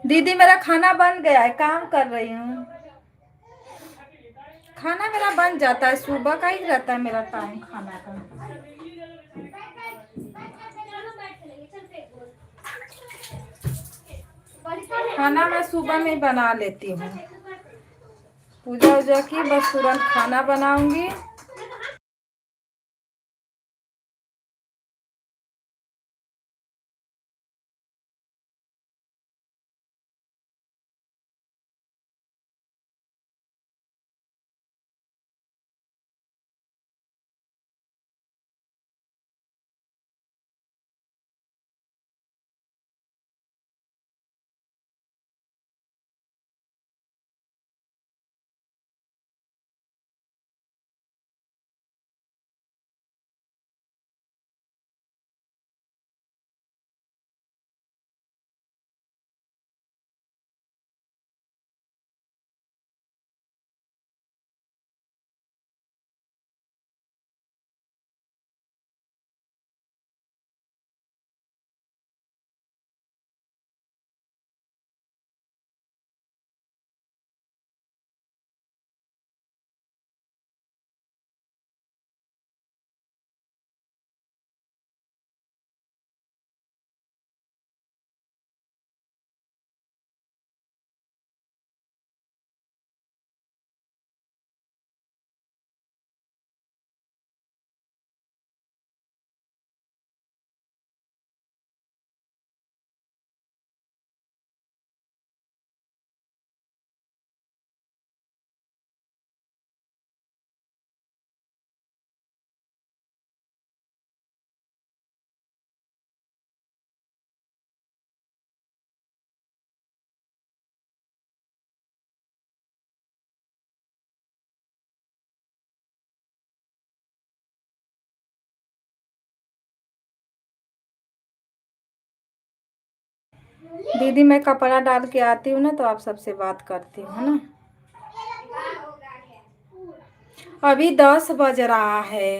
दीदी मेरा खाना बन गया है, काम कर रही हूँ। खाना मेरा बन जाता है, सुबह का ही रहता है मेरा टाइम खाना का। चलो बैठ चलेंगे, चल फेंक बोल। खाना मैं सुबह में ही बना लेती हूँ। पूजा वूजा की बस तुरंत खाना बनाऊंगी। दीदी मैं कपड़ा डाल के आती हूँ ना, तो आप सबसे बात करती हूँ, है ना। अभी 10 बज रहा है।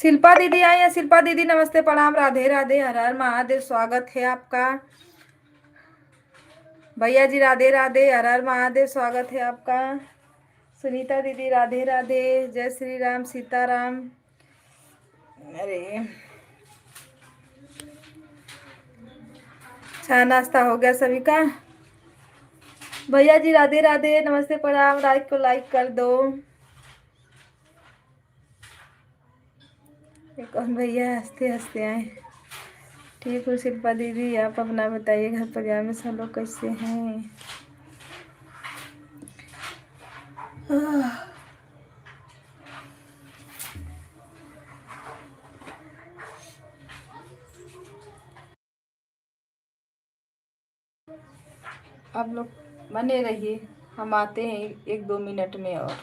शिल्पा दीदी आई है। शिल्पा दीदी नमस्ते प्रणाम राधे राधे हर हर महादेव, स्वागत है आपका। भैया जी राधे राधे हर हर महादेव, स्वागत है आपका। सुनीता दीदी राधे राधे, जय श्री राम सीताराम। अरे चाय नाश्ता हो गया सभी का। भैया जी राधे राधे, नमस्ते प्रणाम, लाइक को लाइक कर दो। एक और भैया हंसते हंसते आए। ठीक हो शिल्पा दीदी, आप अपना बताइए, घर परिवार में सब लोग कैसे हैं? आप लोग बने रहिए, हम आते हैं 1-2 मिनट में। और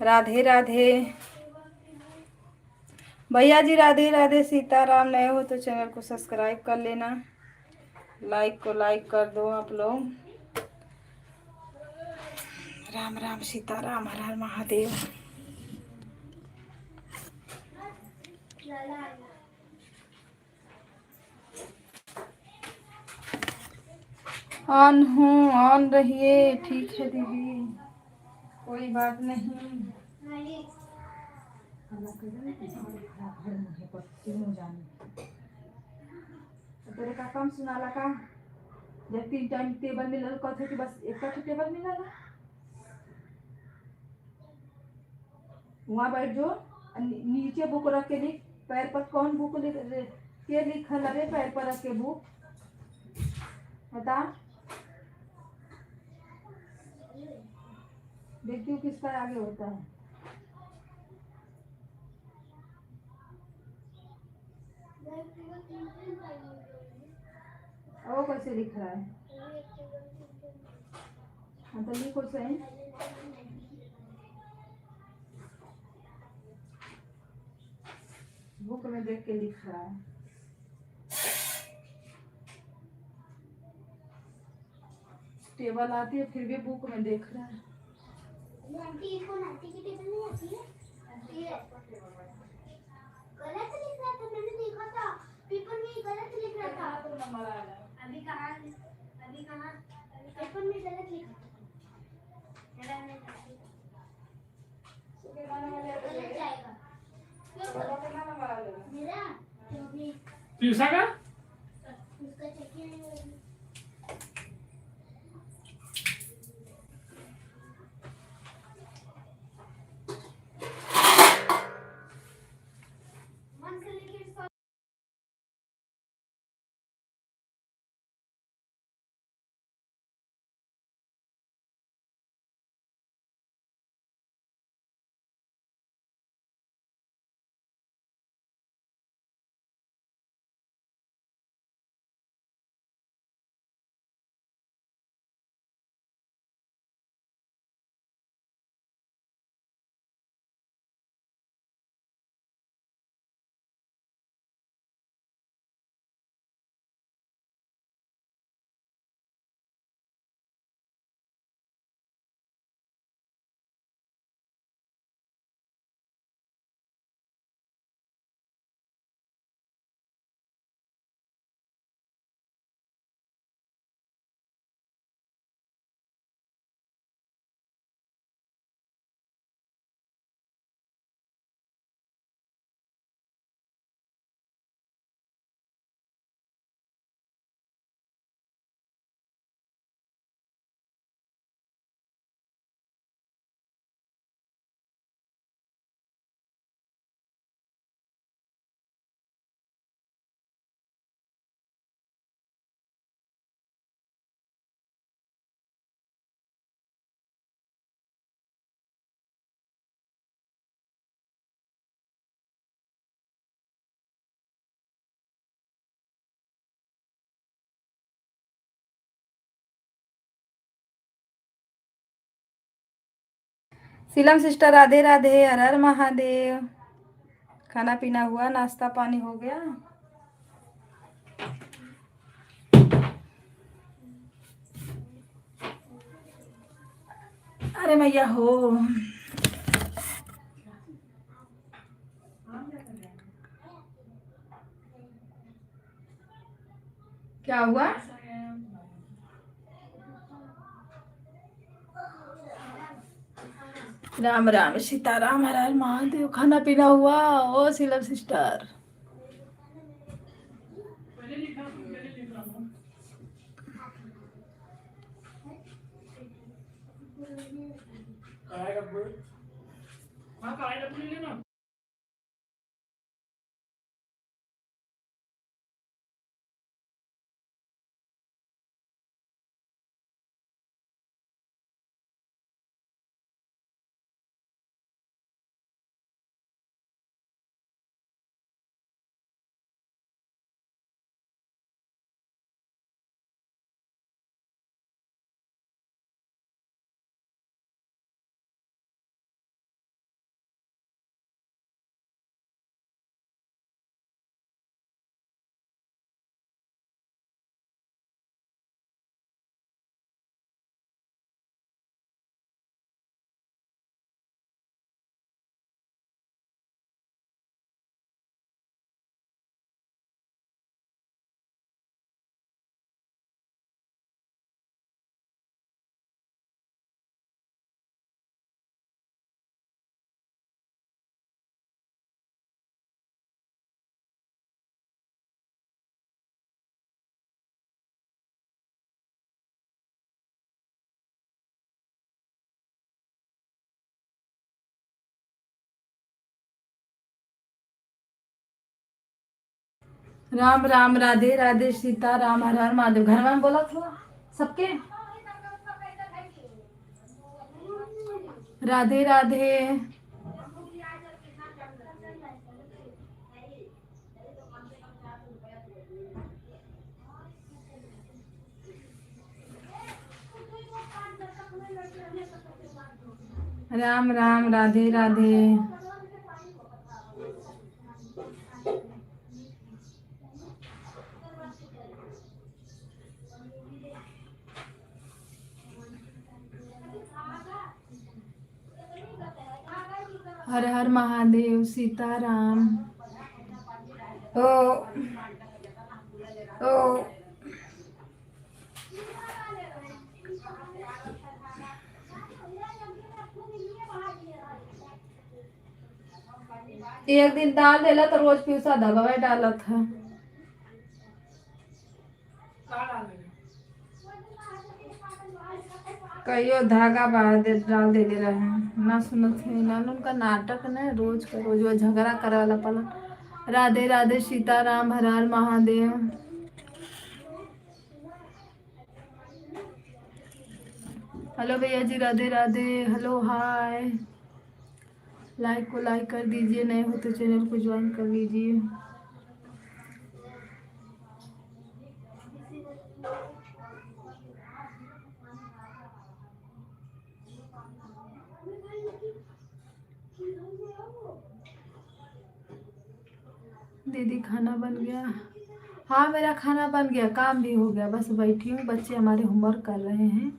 राधे राधे भैया जी राधे राधे सीताराम। नए हो तो चैनल को सब्सक्राइब कर लेना, लाइक को लाइक कर दो आप लोग। राम राम सीताराम, हर हर महादेव। ऑन हूँ, ऑन रहिए। ठीक है दीदी, कोई बात नहीं। तेरे का कम सुनाला का, जब 3 टाइम टेबल मिलल कथे कि बस एक टेबल मिलल। वहाँ बैठ जो, नीचे बुक रख के लिख। पैर पर कौन बुक के लिखल है? पैर पर रख के बुक बता। देखती हूँ किसका आगे होता है। वो कैसे लिख रहा है? हाँ तो लिखो सही। बुक में देख के लिख रहा है। टेबल आती है फिर भी बुक में देख रहा है। आंटी को आंटी की टेबल नहीं आती है? आंटी है। गलत लिख रहा था, मैंने देखा था पेपर में गलत लिख रहा था। अभी कहाँ पेपर में गलत लिखा था। गलत जाएगा मेरा जो भी पीयूषा का उसका चेक नहीं होगा। मन से लेके सीलम सिस्टर राधे राधे, हर हर महादेव। खाना पीना हुआ, नाश्ता पानी हो गया? अरे मैया हो। क्या हुआ? राम राम सीताराम, हर हर महादेव। खाना पीना हुआ? ओ सीलम सिस्टर पहले लिखा पहले लिख रहा हूँ। कढ़ाई का बोल। हाँ कढ़ाई का बोल लेना। राम राम, राधे राधे, सीता राम, हर हर महादेव। घर में बोला थोड़ा सबके राधे राधे। राम राम, राधे राधे। हर हर महादेव, सीताराम। ओ ओ एक दिन डाल देला तो रोज पीसा दबाई डालत है। का डालेंगे? कईयो धागा बांध दे डाल देले रहे ना, सुनत है ना उनका नाटक न, रोज का रोज वो झगड़ा करे वाला पलन। राधे राधे, सीताराम, हर हर महादेव। हेलो भैया जी, Radhe Radhe, hello hi. Like को लाइक कर दीजिए, नए हो तो चैनल को ज्वाइन कर लीजिए। दीदी खाना बन गया? हाँ मेरा खाना बन गया, काम भी हो गया, बस बैठी हूँ, बच्चे हमारे होमवर्क कर रहे हैं,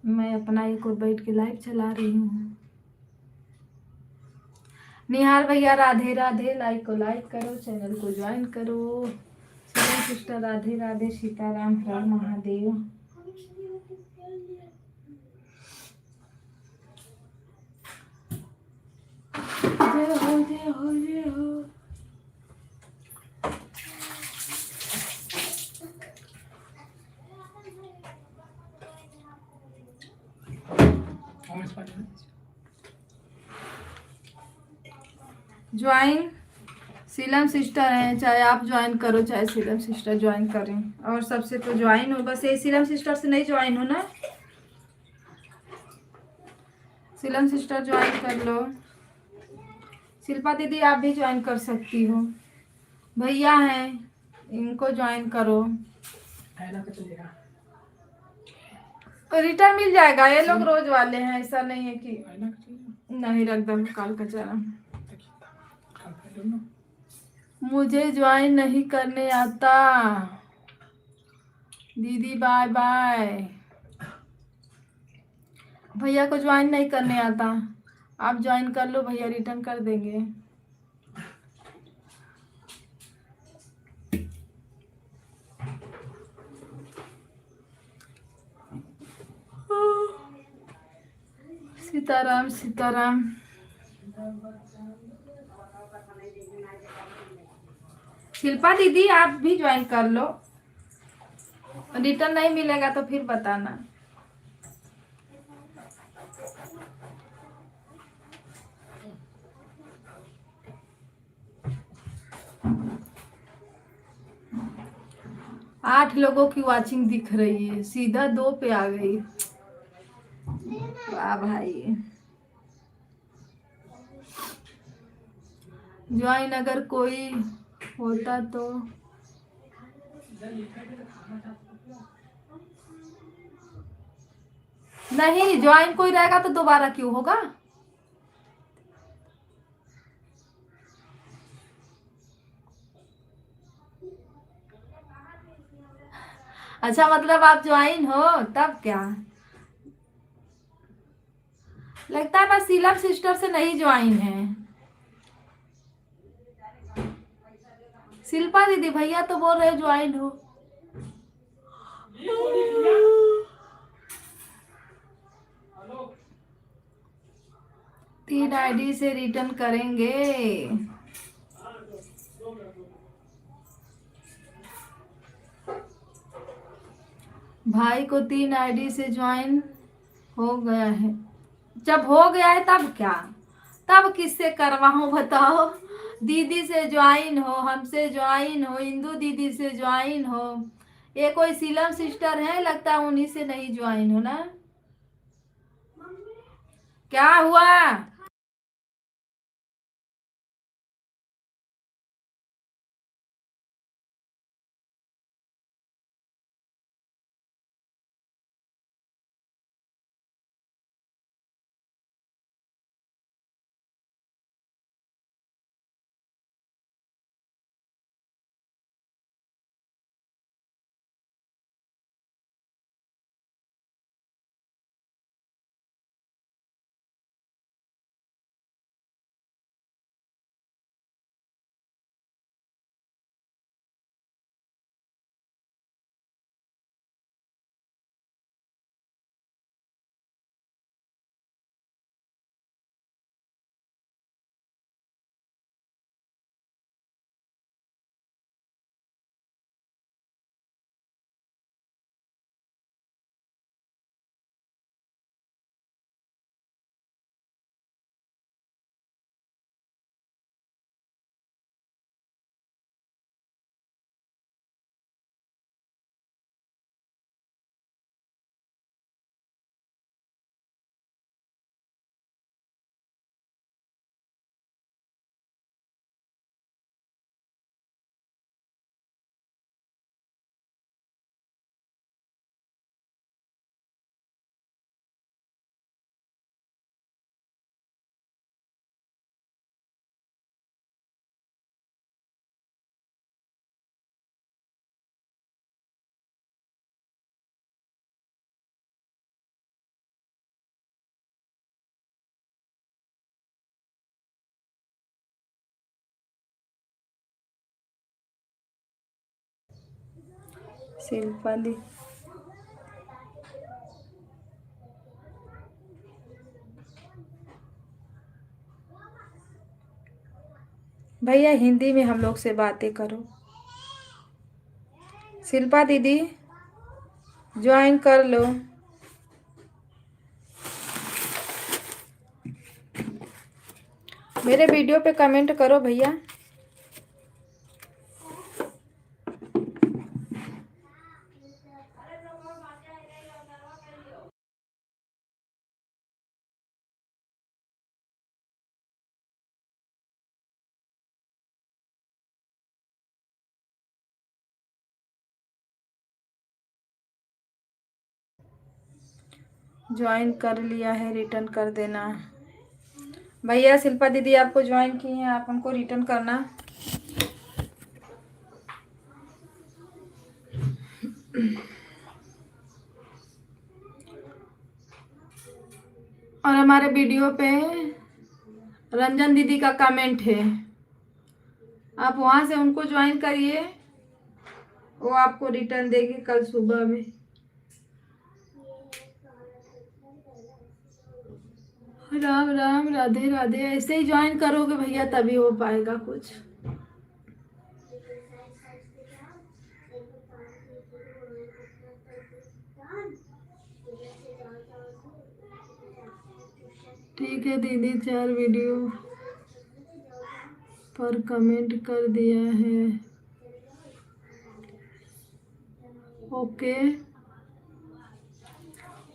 मैं अपना एक और बैठ के लाइव चला रही हूँ। निहार भैया राधे राधे, लाइक को लाइक करो, चैनल को ज्वाइन करो। सिस्टर राधे राधे, सीताराम, हर महादेव। जय हो जय हो जय हो। हम इस पर ज्वाइन सीलम सिस्टर हैं, चाहे आप ज्वाइन करो चाहे सीलम सिस्टर ज्वाइन करें, और सबसे तो ज्वाइन हो, बस ये सीलम सिस्टर से नहीं ज्वाइन हो ना। सीलम सिस्टर ज्वाइन कर लो। शिल्पा दीदी आप भी ज्वाइन कर सकती हो, भैया हैं इनको ज्वाइन करो, फैला के चलेगा। रिटर्न मिल जाएगा, ये लोग रोज वाले हैं, ऐसा नहीं है कि फैला के चलेगा। नहीं रख दम काल का चला। कल फैलो ना। मुझे ज्वाइन नहीं करने आता दीदी, बाय बाय। भैया को ज्वाइन नहीं करने आता, आप ज्वाइन कर लो, भैया रिटर्न कर देंगे। सीताराम सीताराम। शिल्पा दीदी आप भी ज्वाइन कर लो, रिटर्न नहीं मिलेगा तो फिर बताना। आठ लोगों की वाचिंग दिख रही है, सीधा 2 पे आ गई। वाह भाई, ज्वाइन अगर कोई होता तो। नहीं, ज्वाइन कोई रहेगा तो दोबारा क्यों होगा? अच्छा मतलब आप ज्वाइन हो तब क्या? लगता है ना सीलम सिस्टर से नहीं ज्वाइन है। शिल्पा दीदी भैया तो बोल रहे ज्वाइन हो। हेलो 3 आईडी से रिटर्न करेंगे। भाई को 3 आईडी से ज्वाइन हो गया है, जब हो गया है तब क्या, तब किससे करवाऊं बताओ? दीदी से ज्वाइन हो, हमसे ज्वाइन हो, इंदू दीदी से ज्वाइन हो, ये कोई सीलम सिस्टर है लगता है, उन्हीं से नहीं ज्वाइन हो ना। क्या हुआ? शिल्पा दी भैया हिंदी में हम लोग से बातें करो। शिल्पा दीदी ज्वाइन कर लो। मेरे वीडियो पे कमेंट करो भैया। ज्वाइन कर लिया है, रिटर्न कर देना। भैया शिल्पा दीदी आपको ज्वाइन की हैं, आप उनको रिटर्न करना। और हमारे वीडियो पे रंजन दीदी का कमेंट है, आप वहां से उनको ज्वाइन करिए, वो आपको रिटर्न देगी कल सुबह में। राम राम, राधे राधे। ऐसे ही ज्वाइन करोगे भैया तभी हो पाएगा कुछ। ठीक है दीदी, 4 वीडियो पर कमेंट कर दिया है। ओके।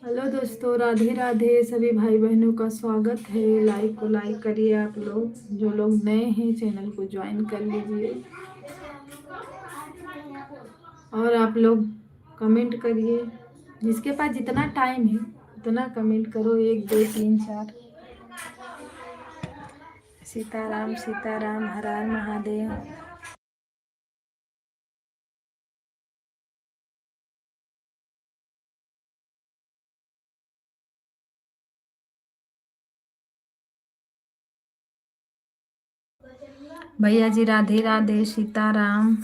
हेलो दोस्तों, राधे राधे। सभी भाई बहनों का स्वागत है। लाइक को लाइक करिए आप लोग, जो लोग नए हैं चैनल को ज्वाइन कर लीजिए। और आप लोग कमेंट करिए, जिसके पास जितना टाइम है उतना कमेंट करो। 1 2 3 4। सीताराम सीताराम, हर हर महादेव। भैया जी राधे राधे, सीताराम।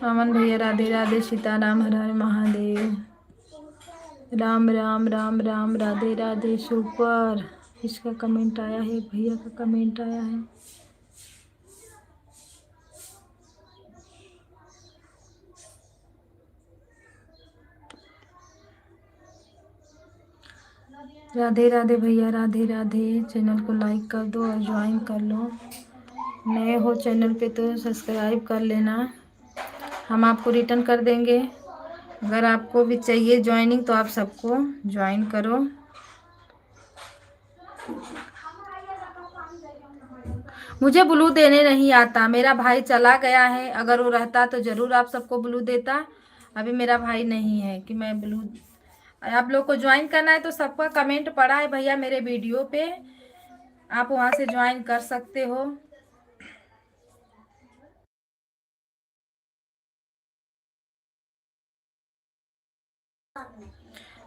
अमन भैया राधे राधे, सीताराम, हर हर महादेव। राम राम राम राम, राधे राधे। सुपर। इसका कमेंट आया है, भैया का कमेंट आया है। राधे राधे भैया, राधे राधे। चैनल को लाइक कर दो और ज्वाइन कर लो। नए हो चैनल पे तो सब्सक्राइब कर लेना, हम आपको रिटर्न कर देंगे। अगर आपको भी चाहिए ज्वाइनिंग तो आप सबको ज्वाइन करो। मुझे ब्लू देने नहीं आता, मेरा भाई चला गया है। अगर वो रहता तो ज़रूर आप सबको ब्लू देता। अभी मेरा भाई नहीं है कि मैं ब्लू। आप लोग को ज्वाइन करना है तो सबका कमेंट पड़ा है भैया मेरे वीडियो पे, आप वहां से ज्वाइन कर सकते हो।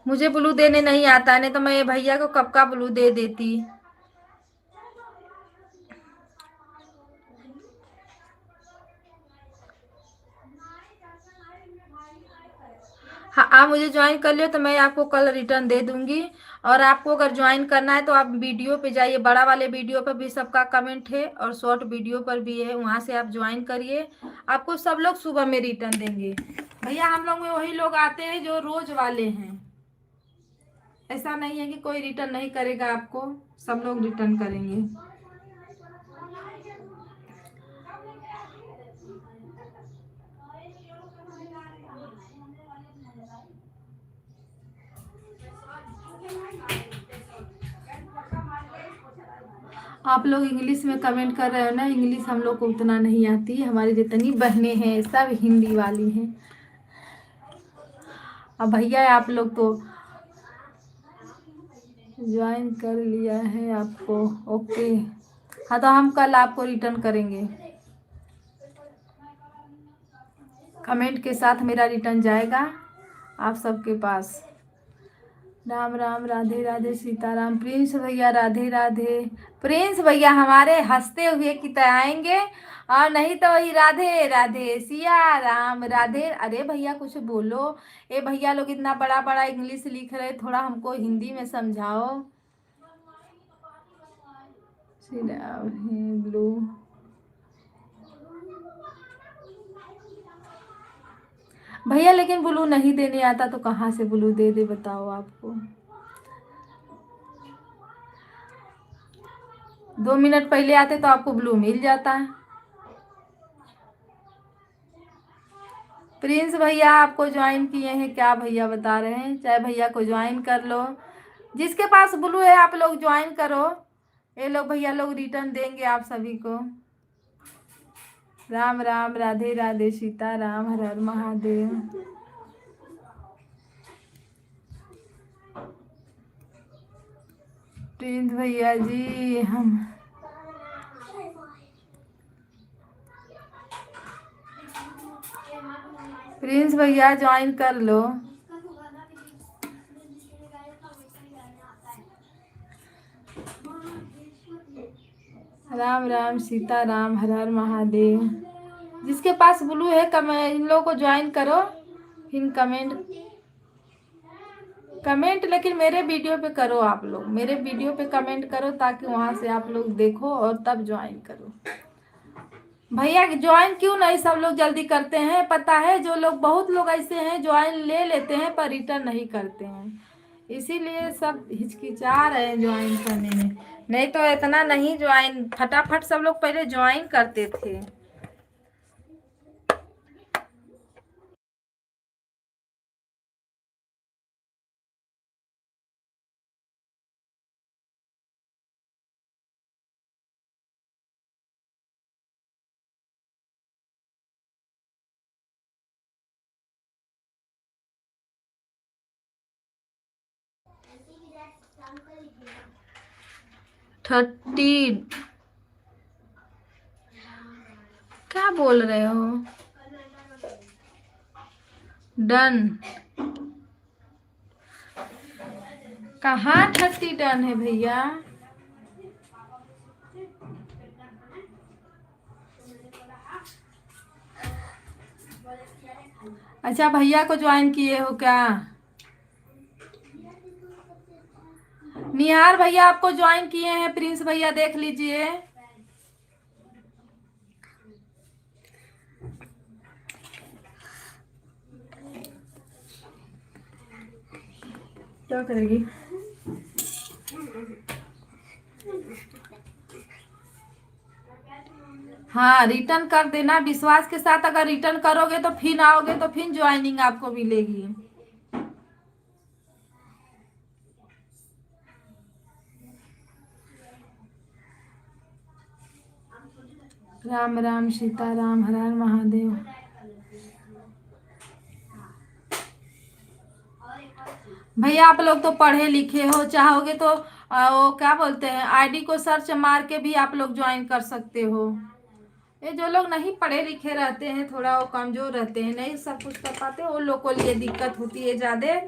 मुझे ब्लू देने नहीं आता, नहीं तो मैं भैया को कब का ब्लू दे देती। हाँ, आप मुझे ज्वाइन कर लियो तो मैं आपको कल रिटर्न दे दूंगी। और आपको अगर ज्वाइन करना है तो आप वीडियो पे जाइए, बड़ा वाले वीडियो पर भी सबका कमेंट है और शॉर्ट वीडियो पर भी है, वहां से आप ज्वाइन करिए। आपको सब लोग सुबह में रिटर्न देंगे। भैया हम लोग में वही लोग आते हैं जो रोज वाले हैं, ऐसा नहीं है कि कोई रिटर्न नहीं करेगा आपको, सब लोग रिटर्न करेंगे। आप लोग इंग्लिश में कमेंट कर रहे हो ना, इंग्लिश हम लोग को उतना नहीं आती। हमारी जितनी बहनें हैं सब हिंदी वाली हैं। अब भैया आप लोग तो ज्वाइन कर लिया है आपको। ओके, हाँ तो हम कल आपको रिटर्न करेंगे। कमेंट के साथ मेरा रिटर्न जाएगा आप सबके पास। राम राम, राधे राधे, सीताराम। प्रिंस भैया राधे राधे। प्रिंस भैया हमारे हंसते हुए की तरह आएंगे, और नहीं तो वही राधे राधे सिया राम राधे। अरे भैया कुछ बोलो। ए भैया लोग इतना बड़ा बड़ा इंग्लिश लिख रहे, थोड़ा हमको हिंदी में समझाओ। श्री राम ब्लू। भैया लेकिन ब्लू नहीं देने आता तो कहाँ से ब्लू दे दे बताओ आपको। 2 मिनट पहले आते तो आपको ब्लू मिल जाता है। प्रिंस भैया आपको ज्वाइन किए हैं क्या भैया बता रहे हैं, चाहे भैया को ज्वाइन कर लो। जिसके पास ब्लू है आप लोग ज्वाइन करो। ये लोग भैया लोग रिटर्न देंगे आप सभी को। राम राम, राधे राधे, सीता राम, हर हर महादेव। प्रिंस भैया जी हम प्रिंस भैया ज्वाइन कर लो। राम राम, सीता राम, हर हर महादेव। जिसके पास ब्लू है इन लोगों को ज्वाइन करो। फिर कमेंट लेकिन मेरे वीडियो पे करो। आप लोग मेरे वीडियो पे कमेंट करो ताकि वहां से आप लोग देखो और तब ज्वाइन करो। भैया ज्वाइन क्यों नहीं सब लोग जल्दी करते हैं, पता है जो लोग, बहुत लोग ऐसे हैं ज्वाइन ले लेते हैं पर रिटर्न नहीं करते हैं, इसीलिए सब हिचकिचा रहे हैं ज्वाइन करने में। नहीं तो इतना नहीं, ज्वाइन फटाफट सब लोग पहले ज्वाइन करते थे। थर्टी क्या बोल रहे हो? डन कहाँ 30 डन है भैया? अच्छा भैया को ज्वाइन किए हो क्या? निहार भैया आपको ज्वाइन किए हैं, प्रिंस भैया देख लीजिए। क्या करेगी? हाँ रिटर्न कर देना विश्वास के साथ। अगर रिटर्न करोगे तो फिर आओगे तो फिर ज्वाइनिंग आपको मिलेगी। राम राम, सीता राम, हर हर महादेव। भैया आप लोग तो पढ़े लिखे हो, चाहोगे तो वो क्या बोलते हैं आईडी को सर्च मार के भी आप लोग ज्वाइन कर सकते हो। ये जो लोग नहीं पढ़े लिखे रहते हैं, थोड़ा वो कमजोर रहते हैं, नहीं सब कुछ कर पाते, उन लोग को लिए दिक्कत होती है ज्यादा।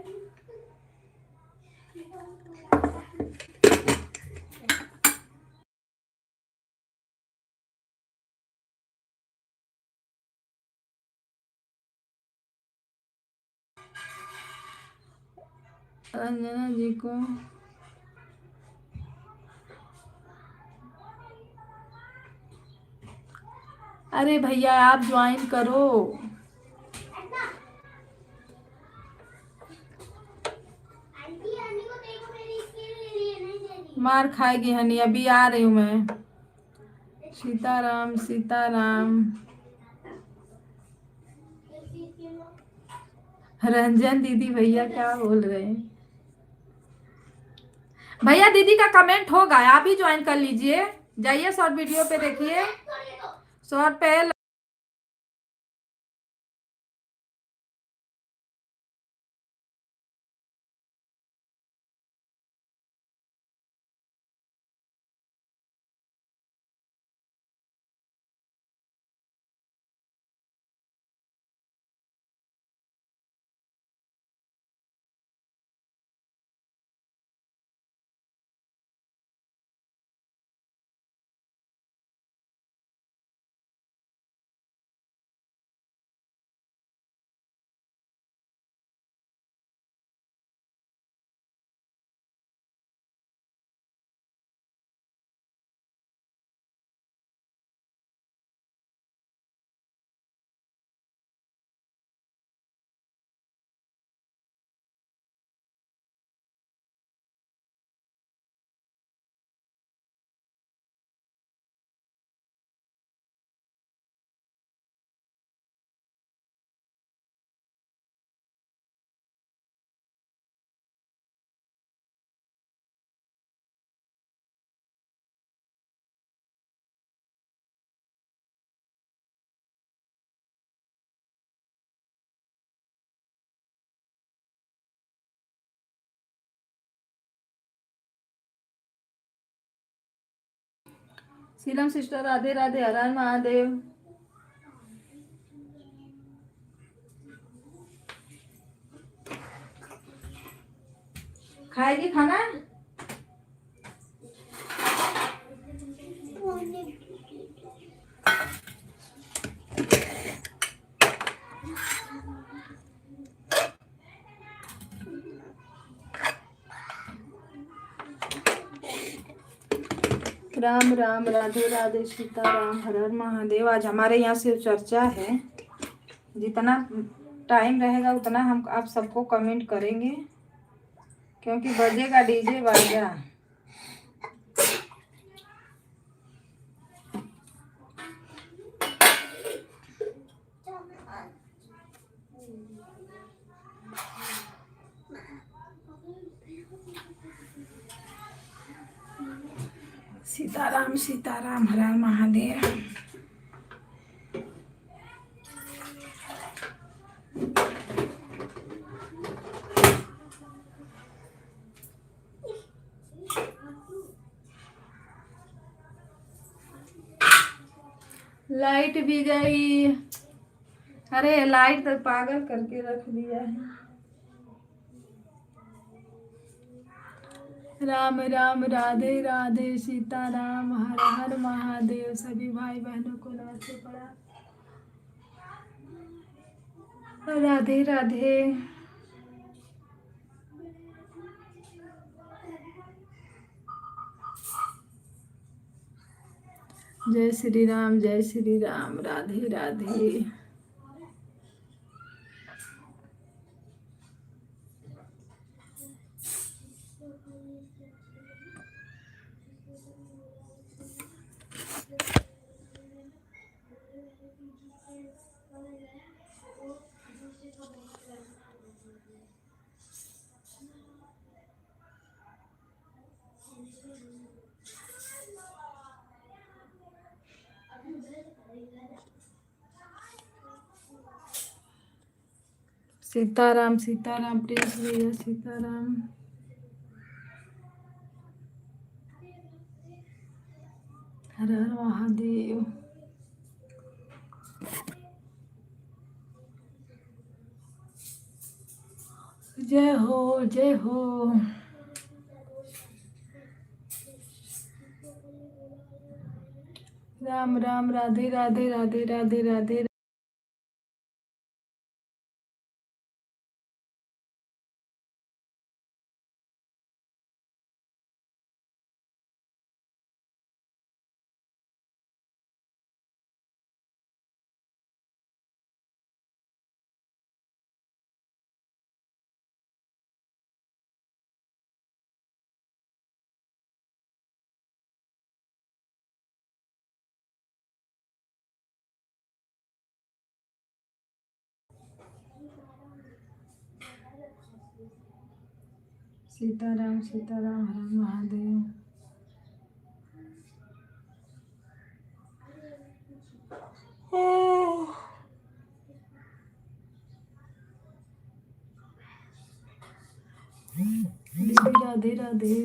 अंजना जी को अरे भैया आप ज्वाइन करो। आंटी आंटी को देखो मेरी स्किन ले ली है, नहीं दे रही। मार खाएगी हनी, अभी आ रही हूँ मैं। सीताराम सीताराम। रंजन दीदी भैया क्या बोल रहे हैं? भैया दीदी का कमेंट होगा, आप ही ज्वाइन कर लीजिए। जाइए शॉर्ट वीडियो पे देखिए, शॉर्ट पे शीलम सिस्टर राधे राधे, हर हर महादेव। खाएगी खाना? राम राम, राधे राधे, सीताराम, हर हर महादेव। आज हमारे यहाँ शिव चर्चा है। जितना टाइम रहेगा उतना हम आप सबको कमेंट करेंगे, क्योंकि बजेगा डीजे बाजा। सीताराम सीताराम, हर हर महादेव। लाइट भी गई। अरे लाइट तो पागल करके रख दिया है। राम राम, राधे राधे, सीताराम, हर हर महादेव। सभी भाई बहनों को नमस्ते पड़ा। राधे राधे। जय श्री राम, जय श्री राम, राधे राधे। सीताराम सीताराम, प्रिंस भैया सीताराम। हर हर महादेव। जय हो जय हो। राम राम, राधे राधे, राधे राधे, राधे। सीताराम सीताराम, हर हर महादेव। दीदी राधे राधे।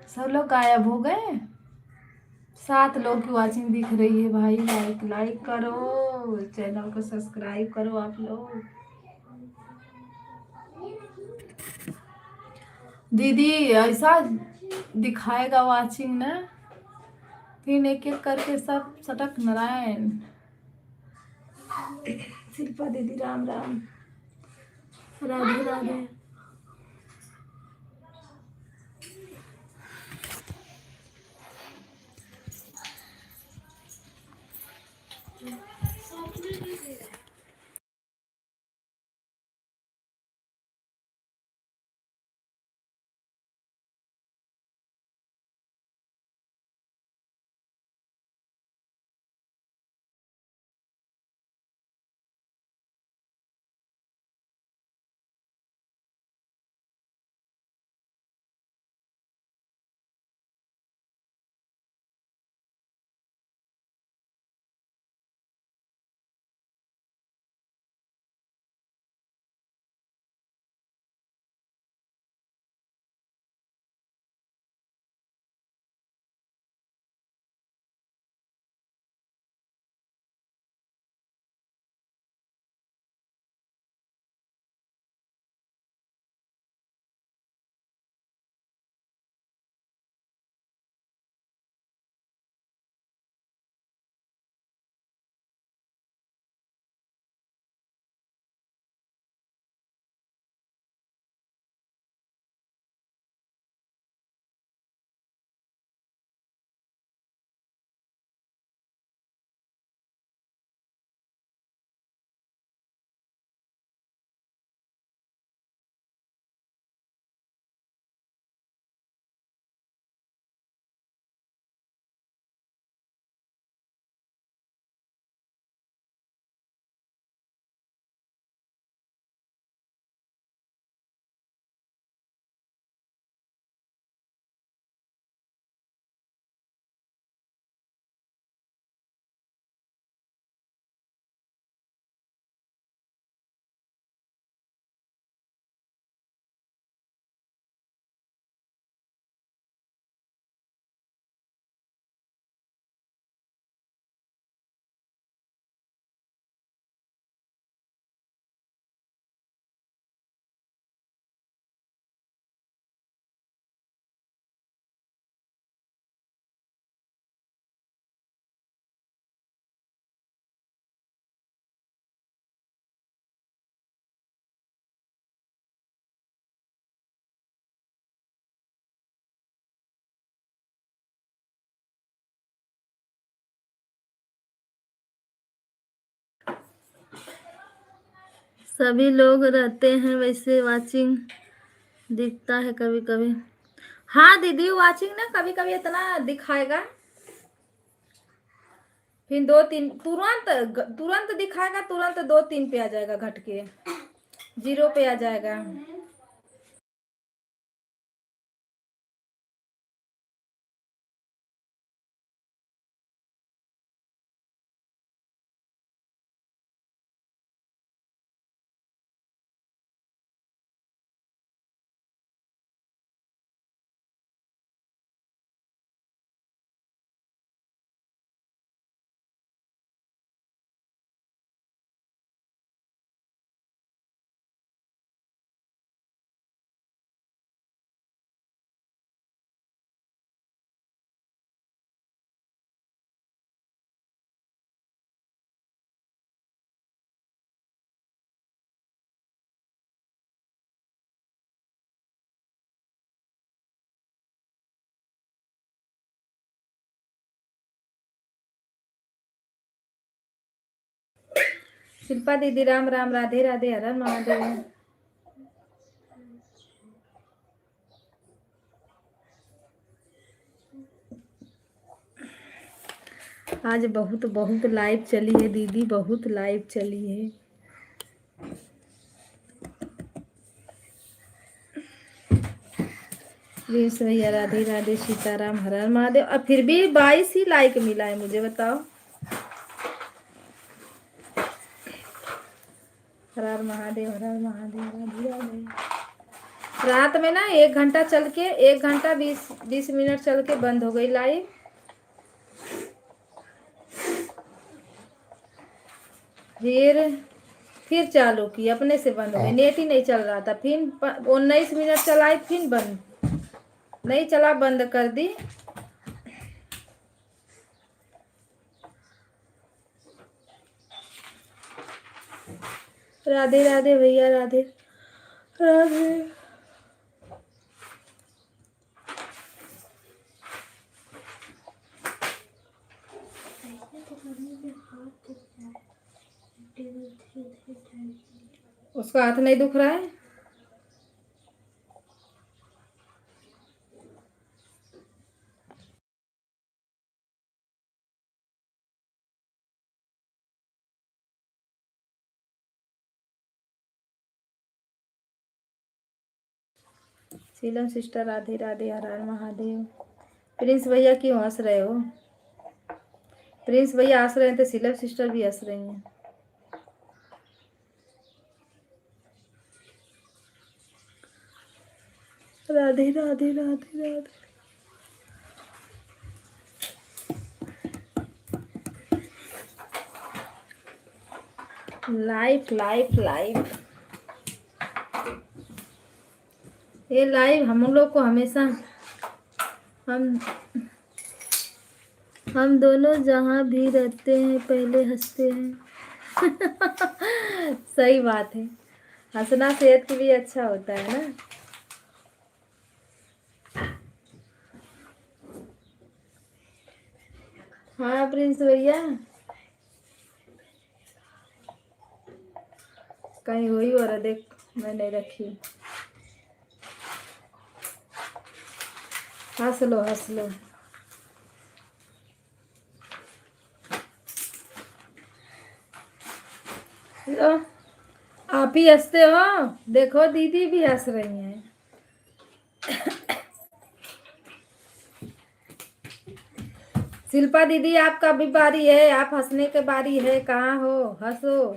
सब लोग गायब हो गए। 7 लोग की वॉचिंग दिख रही है भाई। लाइक करो, चैनल को सब्सक्राइब करो आप लोग। दीदी ऐसा दिखाएगा वॉचिंग ना, फिर एक एक करके सब सटक नारायण। शिल्पा दीदी राम राम, राधे राधे। सभी लोग रहते हैं वैसे वाचिंग दिखता है कभी कभी। हाँ दीदी वाचिंग ना कभी कभी इतना दिखाएगा, फिर दो तीन तुरंत तुरंत दिखाएगा, तुरंत दो तीन पे आ जाएगा, घट के 0 पे आ जाएगा। शिल्पा दीदी राम राम, राधे राधे, हर हर महादेव। आज बहुत बहुत लाइव चली है दीदी, बहुत लाइव चली है। प्लीज भैया राधे राधे, सीताराम, हर हर महादेव। और फिर भी 22 ही लाइक मिला है मुझे, बताओ। हर हर महादेव, हर हर महादेव, राधे राधे। रात में ना 1 घंटा चल के, 1 घंटा 20 मिनट चल के बंद हो गई लाइव। फिर चालू की, अपने से बंद हो गई, नेट ही नहीं चल रहा था। फिर 19 मिनट चलाई, फिर बंद नहीं चला, बंद कर दी। राधे राधे भैया, राधे राधे। उसका हाथ नहीं दुख रहा है? शीलम सिस्टर राधे राधे, हर हर महादेव। प्रिंस भैया क्यों हंस रहे हो? प्रिंस भैया हंस रहे हैं तो शीलम सिस्टर भी हंस रही हैं। Radhe Radhe, Radhe Radhe. Life life life, ये लाइव हम लोग को हमेशा, हम दोनों जहाँ भी रहते हैं पहले हंसते हैं। सही बात है, हंसना सेहत के लिए अच्छा होता है ना। हाँ प्रिंस भैया, कहीं हुई और देख, मैं नहीं रखी। हंस लो हंस लो। लो, आप ही हंसते हो, देखो दीदी भी हंस रही हैं। शिल्पा दीदी आपका भी बारी है, आप हंसने के बारी है, कहाँ हो? हंसो।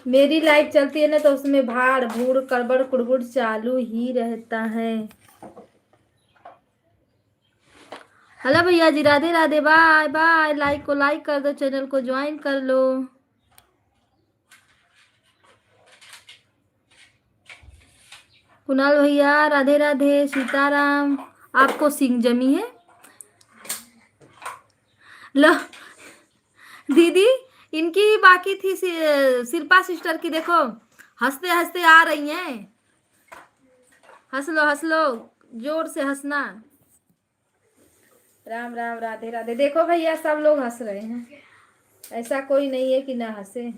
मेरी लाइफ चलती है ना तो उसमें भाड़ भूड़ कड़बड़ कुड़बुड़ चालू ही रहता है। हेलो भैया जी, Radhe Radhe, bye bye. Like को लाइक कर दो, चैनल को ज्वाइन कर लो। कुणाल भैया राधे राधे, सीताराम। आपको सिंह जमी है? लो दीदी, इनकी ही बाकी थी, शिल्पा सिस्टर की देखो, हंसते हंसते आ रही हैं। हंस लो जोर से हंसना। राम राम राधे राधे। देखो भैया सब लोग हंस रहे हैं, ऐसा कोई नहीं है कि ना हंसे।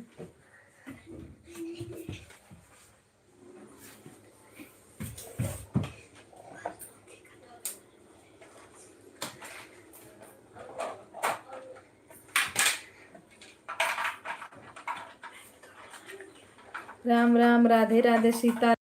राम राम राधे राधे सीता।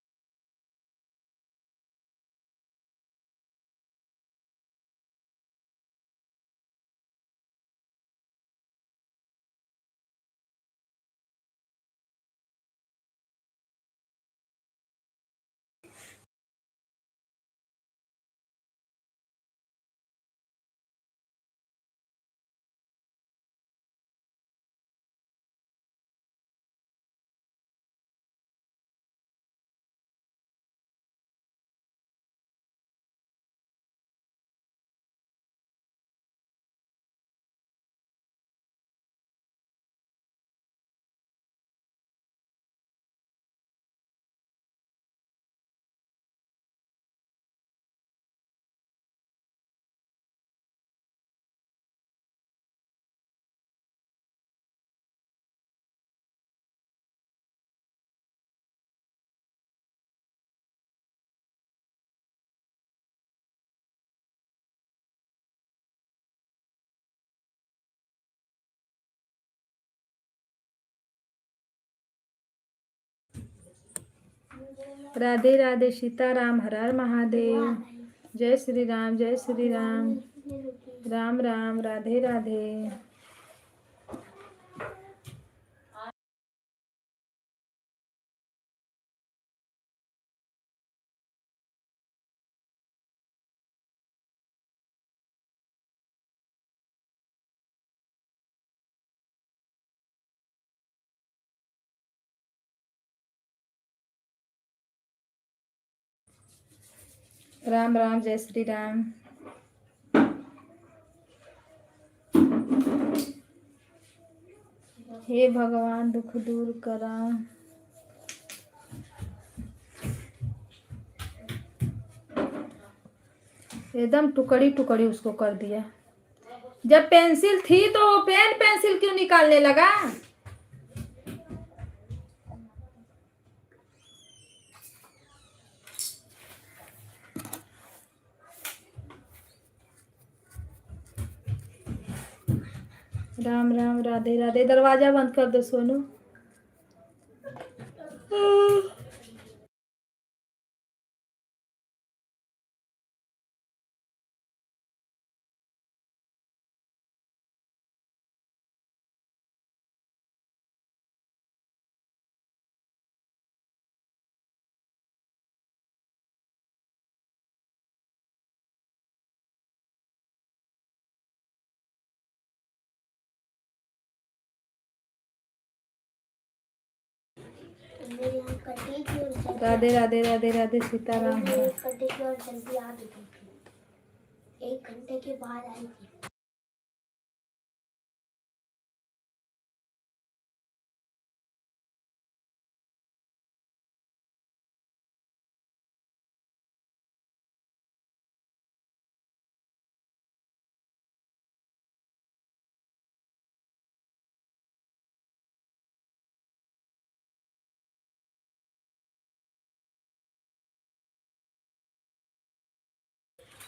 राधे राधे सीताराम, हर हर महादेव। जय श्री राम, जय श्री राम। राम राम राधे राधे। राम राम जय श्री राम। हे भगवान दुख दूर करा। एकदम टुकड़ी टुकड़ी उसको कर दिया। जब पेंसिल थी तो पेन पेंसिल क्यों निकालने लगा? राम राम राधे राधे। दरवाजा बंद कर दो सोनू। राधे राधे राधे राधे सीताराम। एक घंटे की और जल्दी आ गई थी, 1 घंटे के बाद आई थी।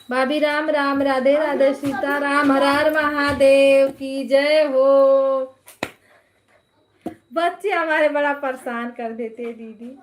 भाभी राम राम राधे राधे सीताराम, हर हर महादेव की जय हो। बच्चे हमारे बड़ा परेशान कर देते हैं दीदी।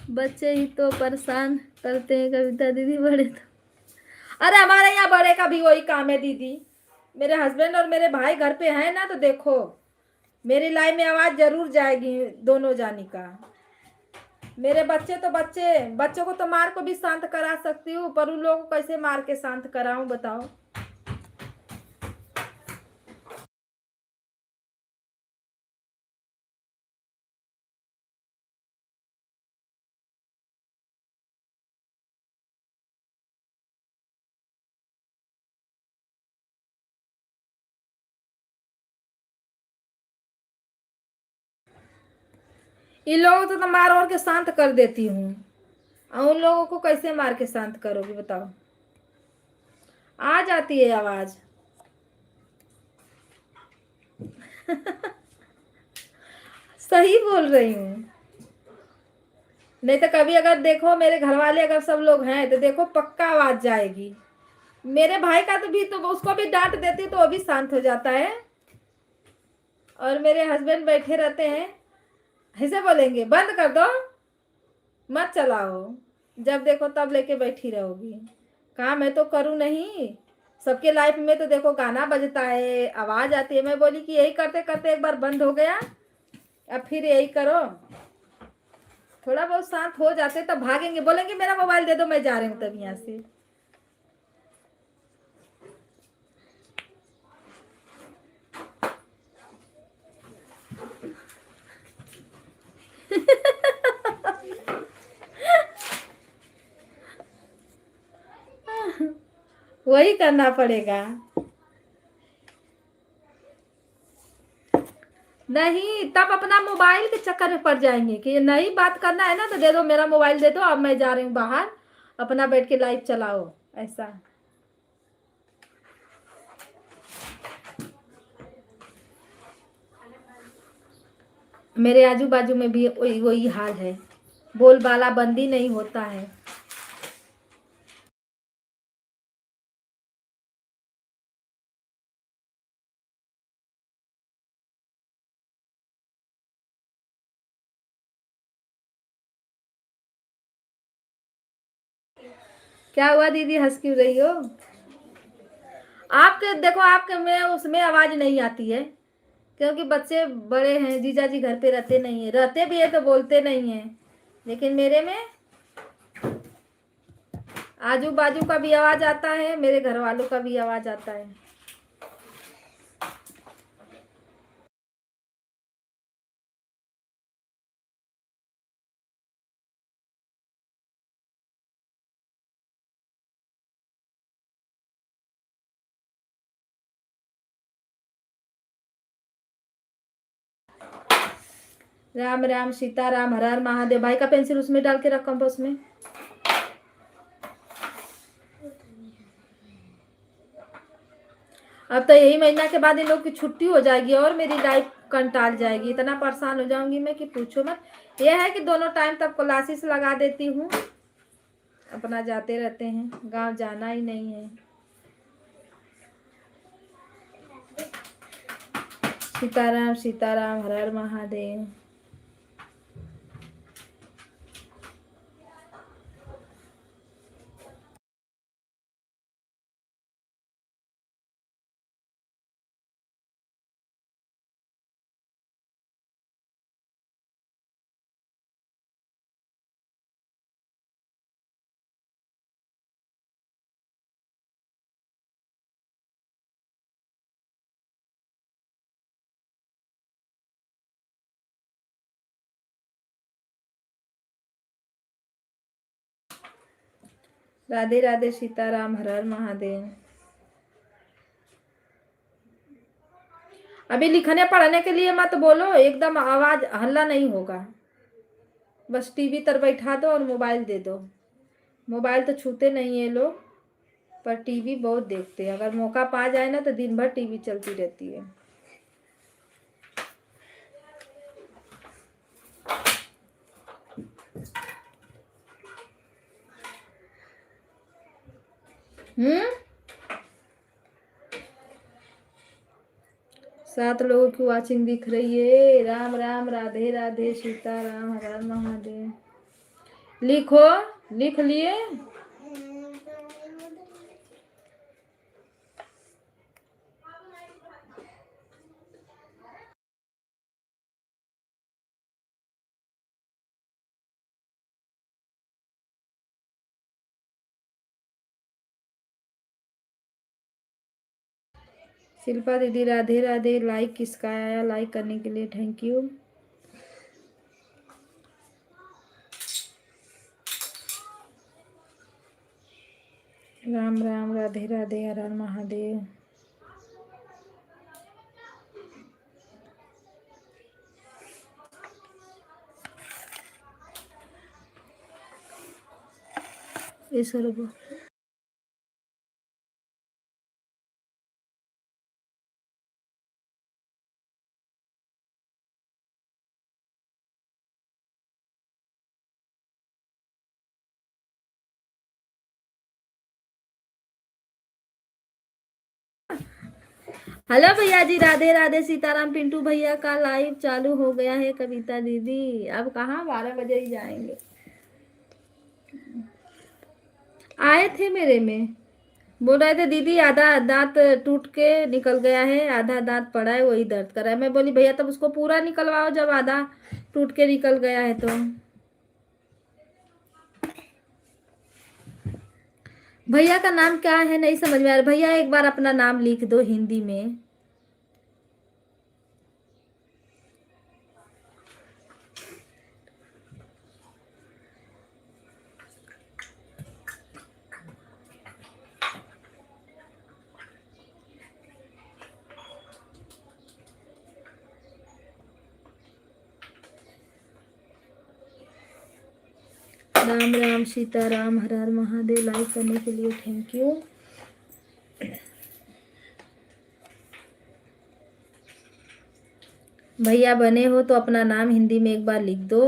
बच्चे ही तो परेशान करते हैं कविता दीदी, बड़े तो। अरे हमारे यहाँ बड़े का भी वही काम है दीदी। मेरे हस्बैंड और मेरे भाई घर पे हैं ना, तो देखो मेरी लाइन में आवाज जरूर जाएगी दोनों जानी का। मेरे बच्चे तो बच्चों को तो मार को भी शांत करा सकती हूँ, पर उन लोगों को कैसे मार के शांत कराऊं बताओ। इन लोगों को तो मार और के शांत कर देती हूँ, और उन लोगों को कैसे मार के शांत करोगे बताओ। आ जाती है आवाज। सही बोल रही हूँ। नहीं तो कभी अगर देखो मेरे घर वाले अगर सब लोग हैं तो देखो पक्का आवाज जाएगी। मेरे भाई का तो भी तो उसको भी डांट देती तो वो भी शांत हो जाता है। और मेरे हस्बैंड बैठे रहते हैं, ऐसे बोलेंगे बंद कर दो, मत चलाओ, जब देखो तब लेके बैठी रहोगी। काम है तो करूँ नहीं। सबके लाइफ में तो देखो गाना बजता है, आवाज आती है। मैं बोली कि यही करते करते एक बार बंद हो गया, अब फिर यही करो। थोड़ा बहुत शांत हो जाते तब भागेंगे, बोलेंगे मेरा मोबाइल दे दो, मैं जा रही हूँ तब यहाँ से। वही करना पड़ेगा। नहीं तब अपना मोबाइल के चक्कर में पड़ जाएंगे कि नहीं बात करना है ना तो दे दो, मेरा मोबाइल दे दो, अब मैं जा रही हूँ बाहर, अपना बैठ के लाइव चलाओ, ऐसा। मेरे आजू बाजू में भी वही वही हाल है, बोलबाला बंदी नहीं होता है। क्या हुआ दीदी, हंस क्यों रही हो? आपके देखो आपके में उसमें आवाज नहीं आती है, क्योंकि बच्चे बड़े हैं, जीजा जी घर पे रहते नहीं है, रहते भी है तो बोलते नहीं है। लेकिन मेरे में आजू बाजू का भी आवाज आता है, मेरे घर वालों का भी आवाज आता है। राम राम सीता राम, हर हर महादेव। भाई का पेंसिल उसमें डाल के रख कंपास में। अब तो यही महीना के बाद इन लोग की छुट्टी हो जाएगी और मेरी लाइफ कंटाल जाएगी, इतना परेशान हो जाऊंगी मैं कि पूछो मत। यह है कि दोनों टाइम तक क्लासेस लगा देती हूँ, अपना जाते रहते हैं, गांव जाना ही नहीं है। सीताराम सीताराम, हर हर महादेव। राधे राधे सीताराम, हर हर महादेव। अभी लिखने पढ़ने के लिए मत बोलो, एकदम आवाज हल्ला नहीं होगा। बस टीवी तर बैठा दो और मोबाइल दे दो। मोबाइल तो छूते नहीं है लोग, पर टीवी बहुत देखते हैं। अगर मौका पा जाए ना तो दिन भर टीवी चलती रहती है। हम्म। 7 लोगों की वॉचिंग दिख रही है। राम राम, राधे राधे, सीताराम, हर हर महादेव। लिखो, लिख लिए। शिल्पा दीदी राधे राधे। लाइक किसका आया? लाइक करने के लिए thank you. Ram Ram Radhe Radhe her Har Mahadev. Ishwar hello भैया जी राधे राधे। सीताराम पिंटू भैया का लाइव चालू हो गया है। कविता दीदी अब कहाँ 12 बजे ही जाएंगे। आए थे मेरे में, बोल रहे थे दीदी आधा दांत टूट के निकल गया है, आधा दांत पड़ा है वही दर्द कर रहा है। मैं बोली भैया तब उसको पूरा निकलवाओ जब आधा टूट के निकल गया है तो। भैया का नाम क्या है नहीं समझ में आ रहा। भैया एक बार अपना नाम लिख दो हिंदी में। राम राम सीताराम हर हर महादेव। लाइक करने के लिए थैंक यू। भैया बने हो तो अपना नाम हिंदी में एक बार लिख दो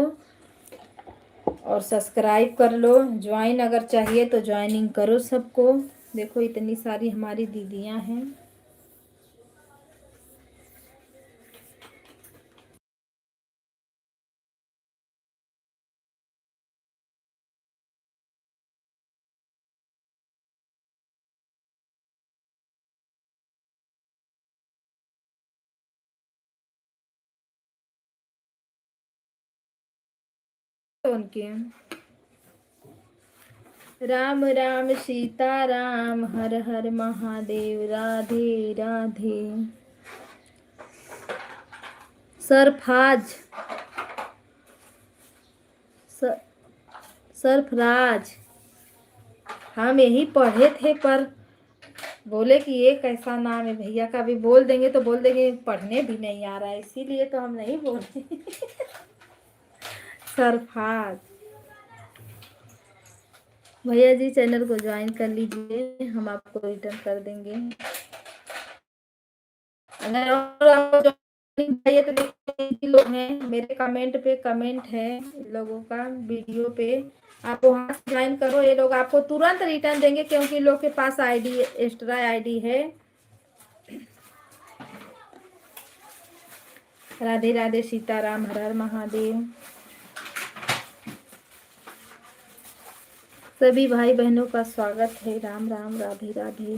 और सब्सक्राइब कर लो। ज्वाइन अगर चाहिए तो ज्वाइनिंग करो सबको। देखो इतनी सारी हमारी दीदियां हैं। तो उनके राम राम सीता राम हर हर महादेव राधे राधे। सरफाज सरफराज हम यही पढ़े थे पर बोले कि ये कैसा नाम है। भैया का भी बोल देंगे तो बोल देंगे पढ़ने भी नहीं आ रहा है, इसीलिए तो हम नहीं बोलते। सरफाज भैया जी चैनल को ज्वाइन कर लीजिए, हम आपको रिटर्न कर देंगे। अगर और आपको ज्वाइन चाहिए तो देखिए लोग हैं मेरे कमेंट पे, कमेंट है लोगों का वीडियो पे, आप वहाँ से ज्वाइन करो। ये लोग आपको तुरंत रिटर्न देंगे क्योंकि लोग के पास आईडी एक्स्ट्रा आईडी है। राधे राधे सीताराम हर हर महादेव। सभी भाई बहनों का स्वागत है। राम राम राधे राधे।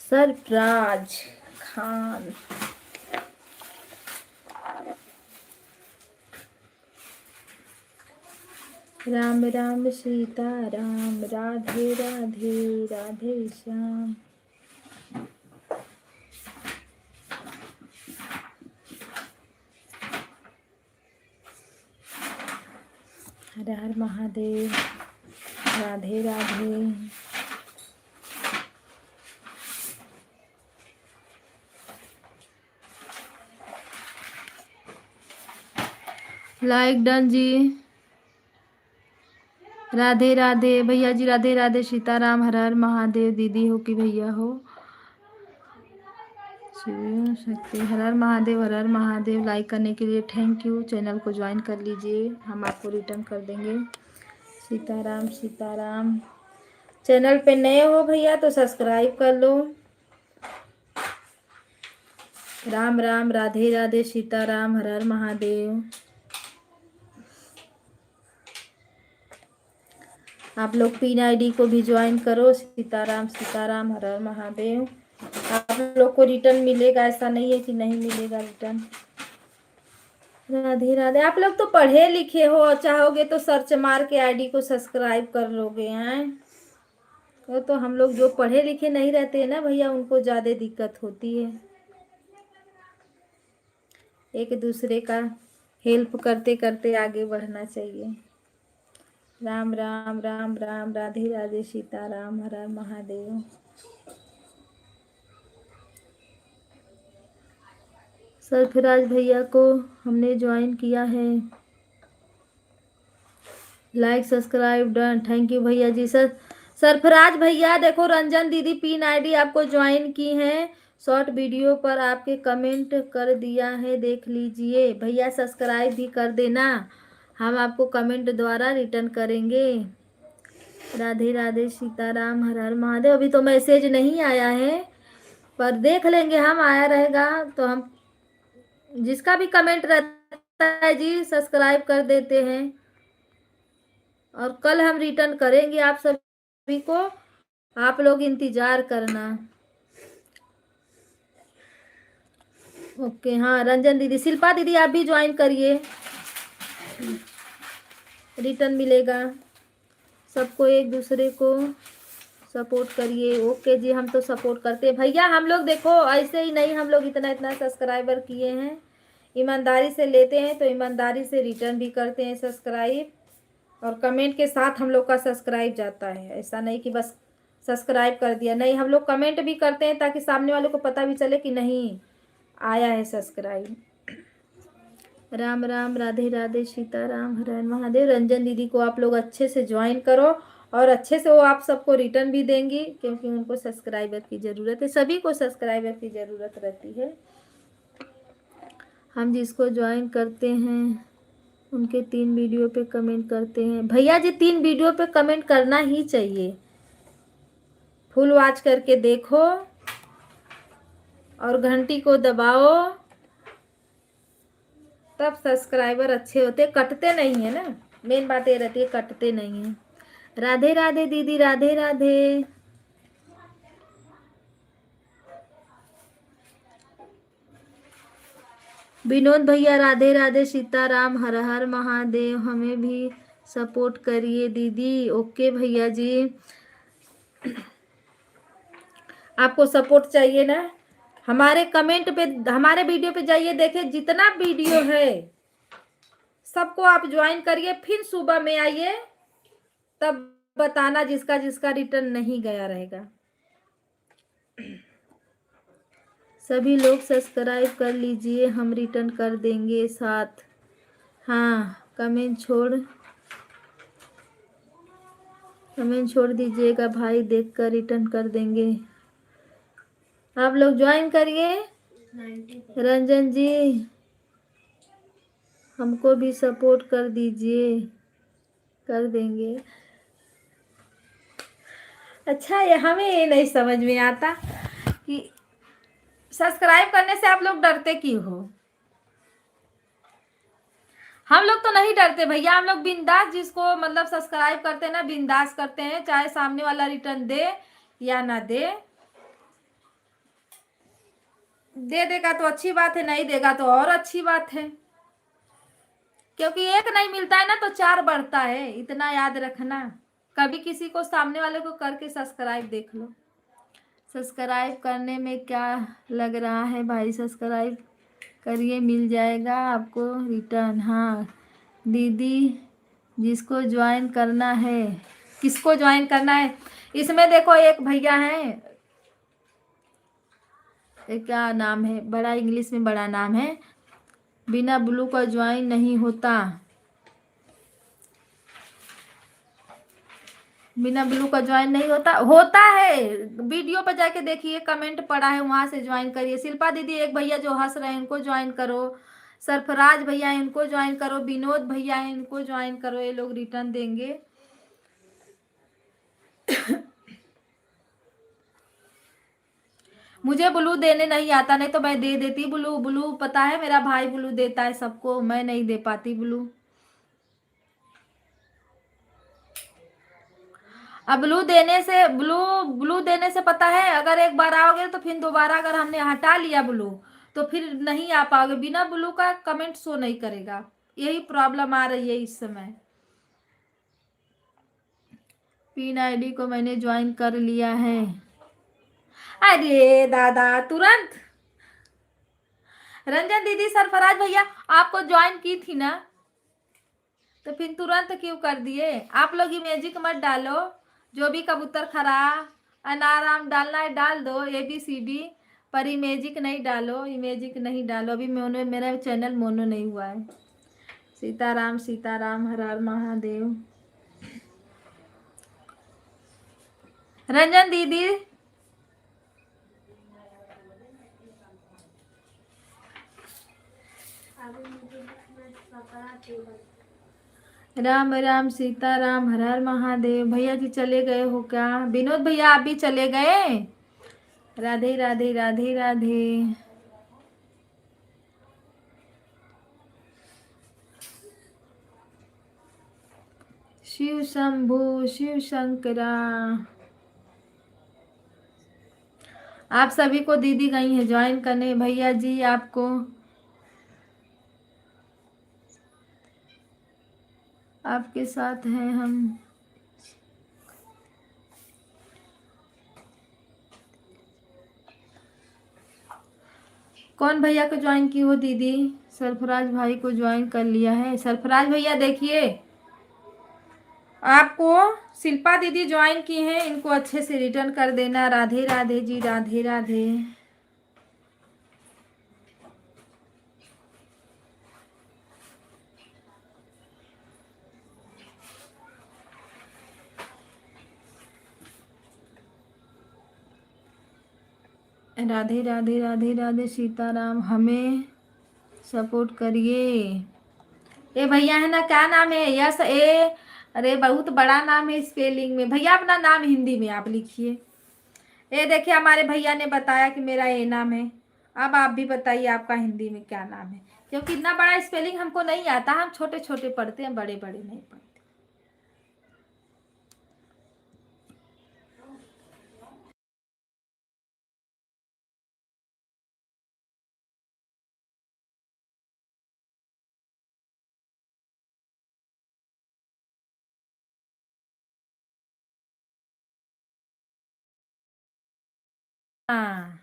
सरफराज खान राम राम सीता राम राधे राधे राधे श्याम। हर हर महादेव राधे राधे। लाइक डन जी। राधे राधे भैया जी राधे राधे सीताराम हर हर महादेव। दीदी हो कि भैया हो शक्ति। हर हर महादेव हर हर महादेव। लाइक करने के लिए थैंक यू। चैनल को ज्वाइन कर लीजिए, हम आपको रिटर्न कर देंगे। सीताराम सीताराम। चैनल पे नए हो भैया तो सब्सक्राइब कर लो। राम राम राधे राधे सीताराम हर हर महादेव। आप लोग पिन आईडी को भी ज्वाइन करो। सीताराम सीताराम हर हर महादेव। आप लोग को रिटर्न मिलेगा, ऐसा नहीं है कि नहीं मिलेगा रिटर्न। राधे राधे। आप लोग तो पढ़े लिखे हो, चाहोगे तो सर्च मार के आईडी को सब्सक्राइब कर लोगे हैं। वो तो हम लोग जो पढ़े लिखे नहीं रहते हैं ना भैया, उनको ज्यादा दिक्कत होती है। एक दूसरे का हेल्प करते करते आगे बढ़ना चाहिए। राम राम राम राम, राधे राधे, सीताराम, हर हर महादेव। सरफराज भैया को हमने ज्वाइन किया है। Like subscribe done, thank you भैया जी। सरफराज भैया देखो, रंजन दीदी पिन आईडी आपको ज्वाइन की है। शॉर्ट वीडियो पर आपके कमेंट कर दिया है, देख लीजिए भैया, सब्सक्राइब भी कर देना, हम आपको कमेंट द्वारा रिटर्न करेंगे। राधे राधे, सीताराम, हर हर महादेव। अभी तो मैसेज नहीं आया है, पर देख लेंगे हम, आया रहेगा तो हम, जिसका भी कमेंट रहता है जी सब्सक्राइब कर देते हैं, और कल हम रिटर्न करेंगे आप सभी को, आप लोग इंतजार करना। ओके, हाँ रंजन दीदी, शिल्पा दीदी आप भी ज्वाइन करिए, रिटर्न मिलेगा। सबको एक दूसरे को सपोर्ट करिए। ओके जी, हम तो सपोर्ट करते हैं भैया। हम लोग देखो ऐसे ही नहीं, हम लोग इतना इतना सब्सक्राइबर किए हैं, ईमानदारी से लेते हैं तो ईमानदारी से रिटर्न भी करते हैं सब्सक्राइब, और कमेंट के साथ हम लोग का सब्सक्राइब जाता है। ऐसा नहीं कि बस सब्सक्राइब कर दिया, नहीं, हम लोग कमेंट भी करते हैं ताकि सामने वालों को पता भी चले कि नहीं आया है सब्सक्राइब। राम राम, राधे राधे, सीताराम, हर हर महादेव। रंजन दीदी को आप लोग अच्छे से ज्वाइन करो, और अच्छे से वो आप सबको रिटर्न भी देंगी, क्योंकि उनको सब्सक्राइबर की ज़रूरत है, सभी को सब्सक्राइबर की ज़रूरत रहती है। हम जिसको ज्वाइन करते हैं उनके 3 वीडियो पे कमेंट करते हैं। भैया जी 3 वीडियो पे कमेंट करना ही चाहिए, फुल वॉच करके देखो और घंटी को दबाओ, तब सब्सक्राइबर अच्छे होते, कटते नहीं है ना, मेन बात ये रहती है, कटते नहीं है। राधे राधे दीदी, राधे राधे। विनोद भैया राधे राधे, सीताराम, हर हर महादेव। हमें भी सपोर्ट करिए दीदी। ओके भैया जी, आपको सपोर्ट चाहिए ना, हमारे कमेंट पे, हमारे वीडियो पे जाइए, देखिए जितना वीडियो है सबको आप ज्वाइन करिए, फिर सुबह में आइए, तब बताना जिसका जिसका रिटर्न नहीं गया रहेगा। सभी लोग सब्सक्राइब कर लीजिए, हम रिटर्न कर देंगे साथ। हाँ, कमेंट छोड़ दीजिएगा भाई, देखकर रिटर्न कर देंगे। आप लोग ज्वाइन करिए। रंजन जी हमको भी सपोर्ट कर दीजिए, कर देंगे। अच्छा, ये हमें ये नहीं समझ में आता कि सब्सक्राइब करने से आप लोग डरते क्यों हो। हम लोग तो नहीं डरते भैया, हम लोग बिंदास, जिसको मतलब सब्सक्राइब करते हैं ना, बिंदास करते हैं, चाहे सामने वाला रिटर्न दे या ना दे। दे देगा तो अच्छी बात है, नहीं देगा तो और अच्छी बात है, क्योंकि एक नहीं मिलता है ना तो 4 बढ़ता है, इतना याद रखना। कभी किसी को, सामने वाले को करके सब्सक्राइब देख लो। सब्सक्राइब करने में क्या लग रहा है भाई, सब्सक्राइब करिए, मिल जाएगा आपको रिटर्न। हाँ दीदी, जिसको ज्वाइन करना है, किसको ज्वाइन करना है, इसमें देखो एक भैया है, क्या नाम है, बड़ा इंग्लिश में बड़ा नाम है, बिना ब्लू का ज्वाइन नहीं होता, बिना ब्लू का ज्वाइन नहीं होता, होता है। वीडियो पर जाके देखिए, कमेंट पड़ा है, वहां से ज्वाइन करिए। शिल्पा दीदी, एक भैया जो हंस रहे हैं इनको ज्वाइन करो, सरफराज भैया इनको ज्वाइन करो, विनोद भैया इनको ज्वाइन करो, ये लोग रिटर्न देंगे। मुझे ब्लू देने नहीं आता, नहीं तो मैं दे देती ब्लू। ब्लू पता है, मेरा भाई ब्लू देता है सबको, मैं नहीं दे पाती ब्लू। अब ब्लू देने से पता है, अगर एक बार आओगे तो फिर दोबारा अगर हमने हटा लिया ब्लू तो फिर नहीं आ पाओगे, बिना ब्लू का कमेंट शो नहीं करेगा। यही प्रॉब्लम आ रही है इस समय। पिन आईडी को मैंने ज्वाइन कर लिया है। अरे दादा तुरंत। रंजन दीदी सरफराज भैया आपको ज्वाइन की थी ना, तो फिर तुरंत क्यों कर दिए? आप लोग इमेजिक मत डालो, जो भी कबूतर खरा अनाराम डालना है डाल दो, ABCD, पर इमेजिक नहीं डालो, इमेजिक नहीं डालो। अभी मोनो, मेरा चैनल मोनो नहीं हुआ है। सीताराम सीताराम, हर हर महादेव। रंजन दीदी राम राम सीताराम, हर हर महादेव। भैया जी चले गए हो क्या? विनोद भैया आप भी चले गए? राधे राधे राधे राधे। शिव शंभु शिव शंकरा। आप सभी को दीदी गई है ज्वाइन करने। भैया जी आपको, आपके साथ हैं हम। कौन भैया को ज्वाइन की हो दीदी? सरफराज भाई को ज्वाइन कर लिया है। सरफराज भैया देखिए, आपको शिल्पा दीदी ज्वाइन की हैं, इनको अच्छे से रिटर्न कर देना। राधे राधे जी, राधे राधे। राधे राधे राधे राधे सीताराम, हमें सपोर्ट करिए। ये भैया है ना, क्या नाम है? यस ए, अरे बहुत बड़ा नाम है स्पेलिंग में। भैया अपना नाम हिंदी में आप लिखिए। ये देखिए हमारे भैया ने बताया कि मेरा ये नाम है। अब आप भी बताइए आपका हिंदी में क्या नाम है, क्योंकि इतना बड़ा स्पेलिंग हमको नहीं आता, हम छोटे छोटे पढ़ते हैं, बड़े बड़े नहीं पढ़ते। हाँ,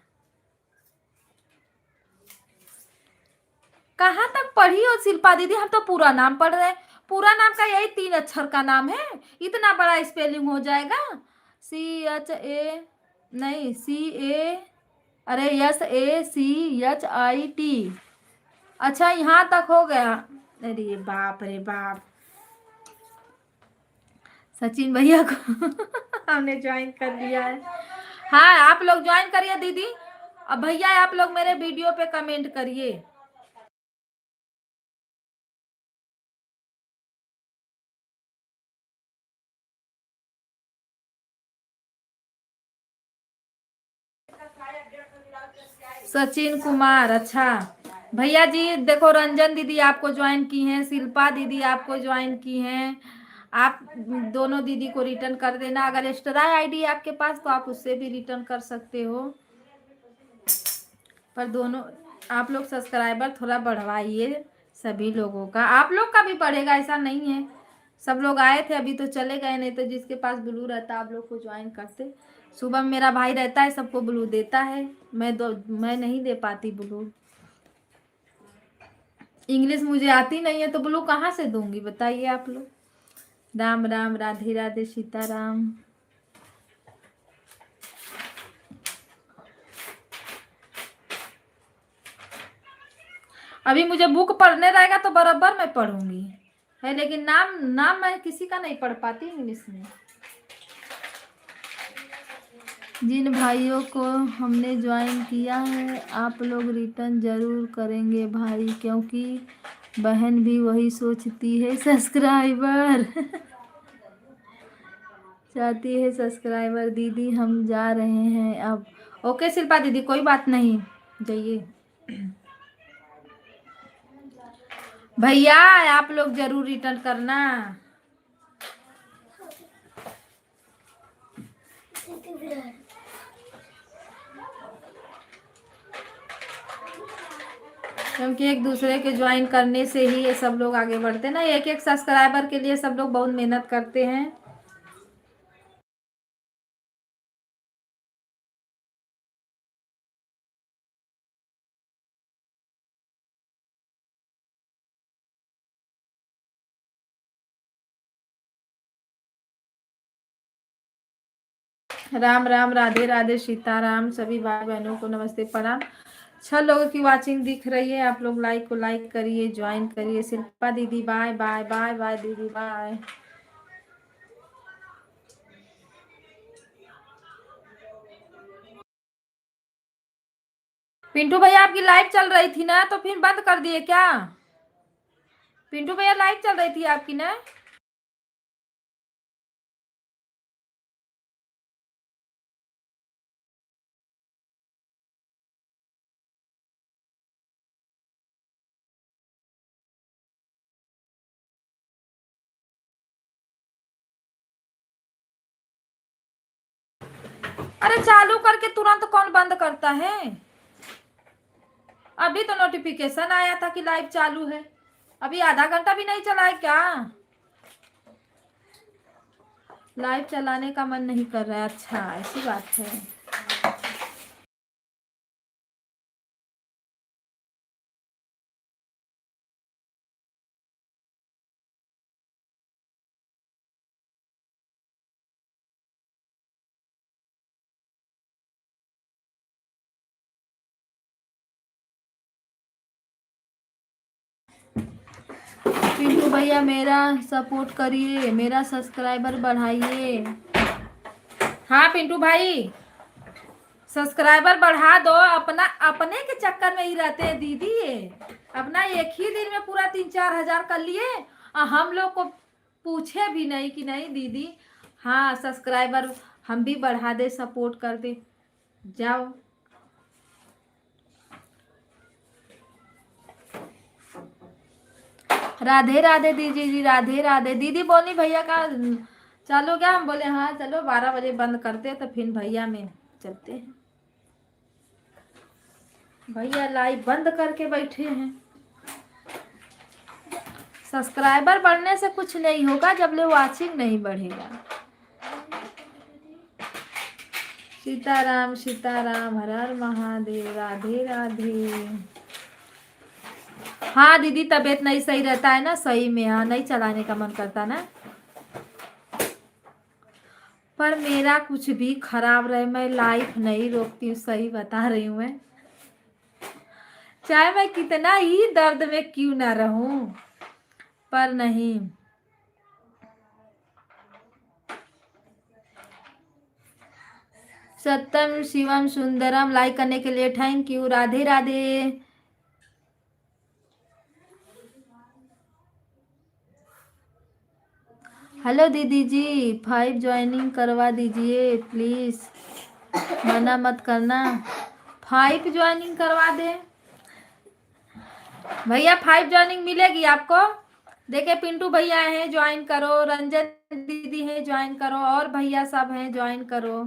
कहाँ तक पढ़ी हो शिल्पा दीदी? हम तो पूरा नाम पढ़ रहे हैं। पूरा नाम का यही 3 अक्षर का नाम है, इतना बड़ा स्पेलिंग हो जाएगा? CHA नहीं, CA, अरे SACHIT। अच्छा यहाँ तक हो गया? अरे बाप रे बाप। सचिन भैया को हमने ज्वाइन कर लिया है। हाँ आप लोग ज्वाइन करिए दीदी। अब भैया आप लोग मेरे वीडियो पे कमेंट करिए। सचिन कुमार, अच्छा भैया जी देखो, रंजन दीदी आपको ज्वाइन की हैं, शिल्पा दीदी आपको ज्वाइन की हैं। आप दोनों दीदी को रिटर्न कर देना। अगर एक्स्ट्रा आईडी आपके पास तो आप उससे भी रिटर्न कर सकते हो, पर दोनों आप लोग सब्सक्राइबर थोड़ा बढ़वाइए सभी लोगों का। आप लोग का भी बढ़ेगा, ऐसा नहीं है। सब लोग आए थे अभी तो चले गए, नहीं तो जिसके पास ब्लू रहता आप लोग को ज्वाइन करते। सुबह में मेरा भाई रहता है, सबको ब्लू देता है, मैं नहीं दे पाती ब्लू। इंग्लिश मुझे आती नहीं है तो ब्लू कहाँ से दूंगी बताइए आप लोग। राम राम, राधे राधे सीताराम। अभी मुझे बुक पढ़ने रहेगा तो बराबर मैं पढ़ूंगी है, लेकिन नाम मैं किसी का नहीं पढ़ पाती इंग्लिश में। जिन भाइयों को हमने ज्वाइन किया है आप लोग रिटर्न जरूर करेंगे भाई, क्योंकि बहन भी वही सोचती है। सब्सक्राइबर चाहती है सब्सक्राइबर। दीदी हम जा रहे हैं अब। ओके शिल्पा दीदी कोई बात नहीं, जाइए। भैया आप लोग जरूर रिटर्न करना। क्योंकि एक दूसरे के ज्वाइन करने से ही ये सब लोग आगे बढ़ते हैं ना। एक एक सब्सक्राइबर के लिए सब लोग बहुत मेहनत करते हैं। राम राम, राधे राधे, सीताराम। सभी भाई बहनों को नमस्ते प्रणाम। 6 लोगों की वाचिंग दिख रही है। आप लोग लाइक को लाइक करिए, ज्वाइन करिए। शिल्पा दीदी बाय बाय, बाय बाय दीदी बाय। पिंटू भैया आपकी लाइव चल रही थी ना, तो फिर बंद कर दिए क्या? पिंटू भैया लाइव चल रही थी आपकी ना। अरे चालू करके तुरंत कौन बंद करता है? अभी तो नोटिफिकेशन आया था कि लाइव चालू है। अभी आधा घंटा भी नहीं चला है क्या? लाइव चलाने का मन नहीं कर रहा है। अच्छा, ऐसी बात है। पिंटू भैया मेरा सपोर्ट करिए, मेरा सब्सक्राइबर बढ़ाइए। हाँ पिंटू भाई, सब्सक्राइबर बढ़ा दो। अपना अपने के चक्कर में ही रहते हैं दीदी ये। अपना एक ही दिन में पूरा 3-4 हजार कर लिए और हम लोग को पूछे भी नहीं कि नहीं दीदी। हाँ, सब्सक्राइबर हम भी बढ़ा दे, सपोर्ट कर दे। जाओ। राधे राधे दीदी जी, राधे राधे। दीदी बोली भैया का चलो क्या? हम बोले हाँ चलो, 12 बजे बंद करते तो फिर भैया में चलते हैं। भैया लाइव बंद करके बैठे हैं। सब्सक्राइबर बढ़ने से कुछ नहीं होगा जब ले वाचिंग नहीं बढ़ेगा। सीताराम सीताराम, हर हर महादेव, राधे राधे। हाँ दीदी, तबीयत नहीं सही रहता है ना, सही में। हाँ, नहीं चलाने का मन करता ना। पर मेरा कुछ भी खराब रहे, मैं लाइफ नहीं रोकती हूँ, सही बता रही हूँ मैं। चाहे मैं कितना ही दर्द में क्यों ना रहूं, पर नहीं। सत्यम शिवम सुंदरम, लाइक करने के लिए thank you. Radhe Radhe. Hello दीदी जी, 5 ज्वाइनिंग करवा दीजिए प्लीज, मना मत करना। 5 ज्वाइनिंग करवा दे भैया, 5 ज्वाइनिंग मिलेगी आपको। देखिए पिंटू भैया हैं, ज्वाइन करो। रंजन दीदी हैं, ज्वाइन करो। और भैया सब हैं, ज्वाइन करो।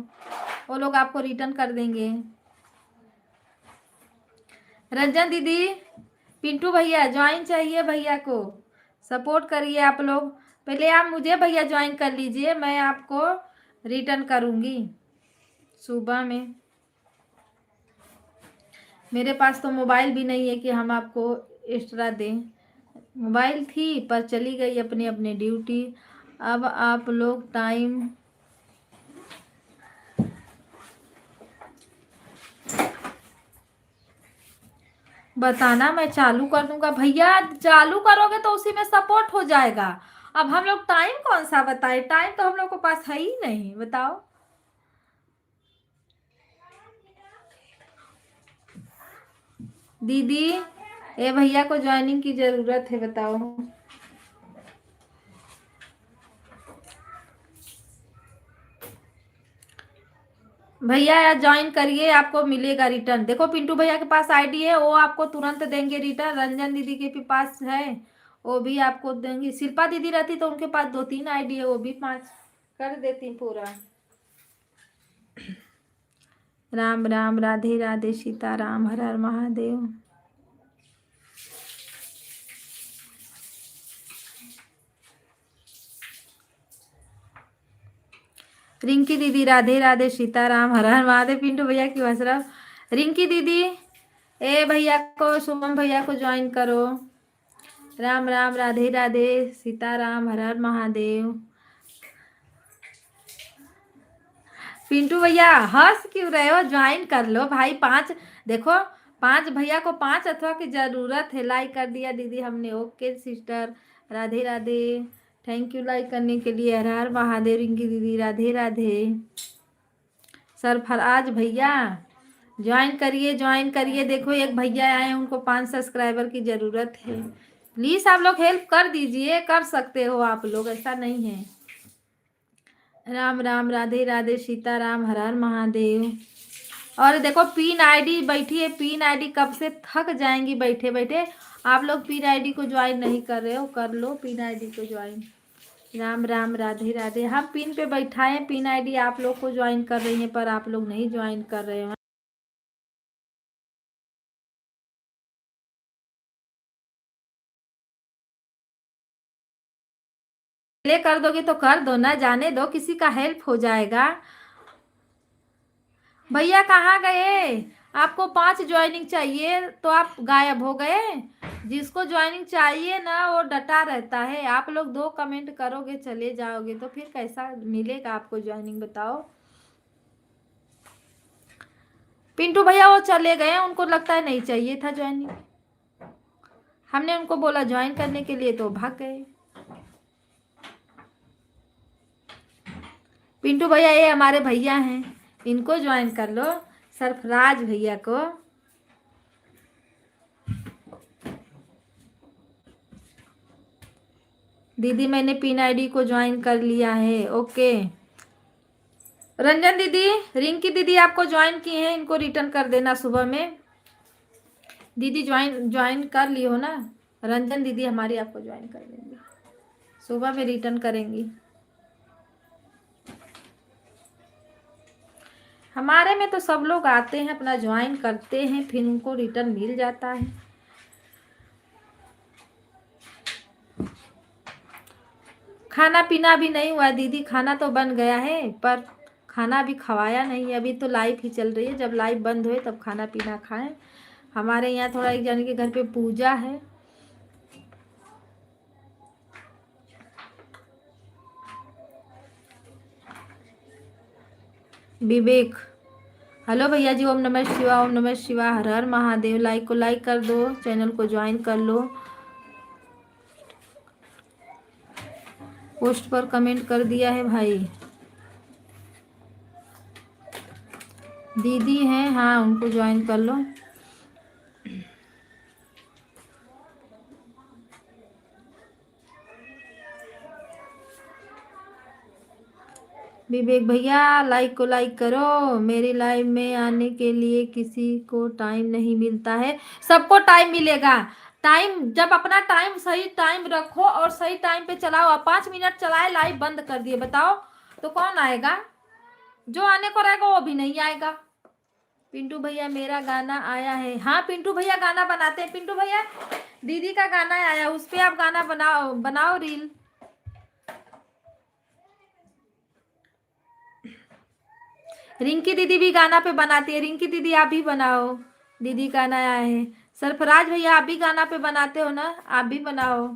वो लोग आपको रिटर्न कर देंगे। रंजन दीदी, पिंटू भैया ज्वाइन चाहिए, भैया को सपोर्ट करिए आप लोग। पहले आप मुझे भैया ज्वाइन कर लीजिए, मैं आपको रिटर्न करूंगी सुबह में। मेरे पास तो मोबाइल भी नहीं है कि हम आपको एक्स्ट्रा दें। मोबाइल थी पर चली गई अपनी अपनी ड्यूटी। अब आप लोग टाइम बताना, मैं चालू कर दूंगा। भैया चालू करोगे तो उसी में सपोर्ट हो जाएगा। अब हम लोग टाइम कौन सा बताए? टाइम तो हम लोग के पास है ही नहीं, बताओ। दीदी, ए भैया को ज्वाइनिंग की जरूरत है, बताओ। भैया ज्वाइन करिए, आपको मिलेगा रिटर्न। देखो पिंटू भैया के पास आईडी है, वो आपको तुरंत देंगे रिटर्न। रंजन दीदी के भी पास है, वो भी आपको देंगी। शिल्पा दीदी रहती तो उनके पास 2-3 आईडी है, वो भी 5 कर देती पूरा। राम राम, राधे राधे, सीताराम, हर हर महादेव। रिंकी दीदी राधे राधे, सीताराम, हर हर महादेव। पिंटू भैया की हसरा। रिंकी दीदी, ए भैया को, सुमन भैया को ज्वाइन करो। राम राम, राधे राधे, सीताराम, हर हर महादेव। पिंटू भैया हंस क्यों रहे हो? ज्वाइन कर लो भाई। 5 देखो, 5 भैया को 5 अथवा की जरूरत है। लाइक कर दिया दीदी हमने। Okay sister, Radhe Radhe, thank you like करने के लिए। हर हर महादेव। रिंकी दीदी राधे राधे। सरफराज भैया ज्वाइन करिए, ज्वाइन करिए। देखो एक भैया आए, उनको 5 सब्सक्राइबर की जरूरत है। प्लीज आप लोग हेल्प कर दीजिए, कर सकते हो आप लोग, ऐसा नहीं है। राम राम, राधे राधे, सीताराम, हर हर महादेव। और देखो पिन आईडी बैठी है, पिन आईडी कब से थक जाएंगी बैठे बैठे। आप लोग पिन आईडी को ज्वाइन नहीं कर रहे हो, कर लो पिन आईडी को ज्वाइन। राम राम, राधे राधे। हम पिन पे बैठाए, पिन आईडी आप लोग को ज्वाइन कर रही है, पर आप लोग नहीं ज्वाइन कर रहे हो। ले कर दोगे तो कर दो ना, जाने दो, किसी का हेल्प हो जाएगा। भैया कहाँ गए? आपको 5 ज्वाइनिंग चाहिए तो आप गायब हो गए। जिसको ज्वाइनिंग चाहिए ना वो डटा रहता है। आप लोग 2 कमेंट करोगे चले जाओगे तो फिर कैसा मिलेगा आपको ज्वाइनिंग, बताओ। पिंटू भैया वो चले गए, उनको लगता है नहीं चाहिए था ज्वाइनिंग। हमने उनको बोला ज्वाइन करने के लिए तो भाग गए। पिंटू भैया ये हमारे भैया हैं, इनको ज्वाइन कर लो, सरफराज भैया को। दीदी मैंने पिन आईडी को ज्वाइन कर लिया है। ओके रंजन दीदी, रिंकी दीदी आपको ज्वाइन किए हैं, इनको रिटर्न कर देना सुबह में। दीदी ज्वाइन कर ली हो ना? रंजन दीदी हमारी आपको ज्वाइन कर देंगी, सुबह में रिटर्न करेंगी। हमारे में तो सब लोग आते हैं, अपना ज्वाइन करते हैं, फिर उनको रिटर्न मिल जाता है। खाना पीना भी नहीं हुआ दीदी, खाना तो बन गया है पर खाना भी खवाया नहीं। अभी तो लाइव ही चल रही है, जब लाइव बंद हुए तब खाना पीना खाएं। हमारे यहाँ थोड़ा एक जन के घर पे पूजा है। विवेक, हेलो भैया जी, ओम नमः शिवाय, ओम नमः शिवाय, हर हर महादेव। लाइक को लाइक कर दो, चैनल को ज्वाइन कर लो। पोस्ट पर कमेंट कर दिया है भाई। दीदी हैं, हाँ उनको ज्वाइन कर लो। विवेक भैया लाइक को लाइक करो। मेरी लाइव में आने के लिए किसी को टाइम नहीं मिलता है, सबको टाइम मिलेगा। टाइम जब अपना टाइम सही टाइम रखो और सही टाइम पे चलाओ। आप 5 मिनट चलाए लाइव बंद कर दिए, बताओ तो कौन आएगा? जो आने को रहेगा वो भी नहीं आएगा। पिंटू भैया मेरा गाना आया है। हाँ पिंटू भैया गाना बनाते हैं। पिंटू भैया दीदी का गाना आया, उस पर आप गाना बनाओ रील। रिंकी दीदी भी गाना पे बनाती है। रिंकी दीदी आप भी बनाओ, दीदी का गाना आया है। सरफराज भैया आप भी गाना पे बनाते हो ना, आप भी बनाओ।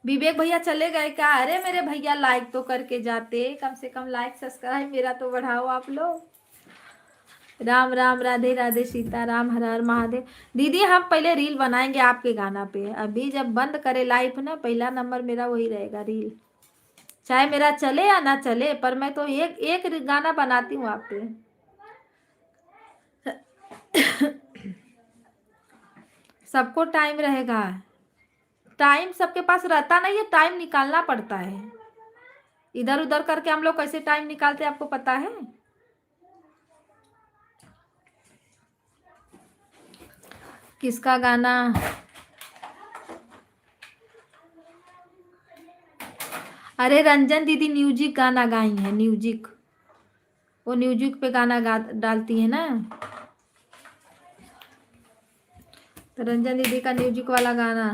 विवेक भैया चले गए क्या? अरे मेरे भैया लाइक तो करके जाते, कम से कम लाइक सब्सक्राइब मेरा तो बढ़ाओ आप लोग। राम राम, राधे राधे, सीताराम, हर हर महादेव। दीदी हम पहले रील बनाएंगे आपके गाना पे। अभी जब बंद करे लाइव ना, पहला नंबर मेरा वही रहेगा रील। चाहे मेरा चले या ना चले, पर मैं तो एक गाना बनाती हूँ आप पे। सबको टाइम रहेगा, टाइम सबके पास रहता नहीं है, टाइम निकालना पड़ता है। इधर उधर करके हम लोग कैसे टाइम निकालते हैं आपको पता है? किसका गाना? अरे रंजन दीदी म्यूजिक गाना गाई है, म्यूजिक। वो म्यूजिक पे गाना गा डालती है ना, तो रंजन दीदी का म्यूजिक वाला गाना।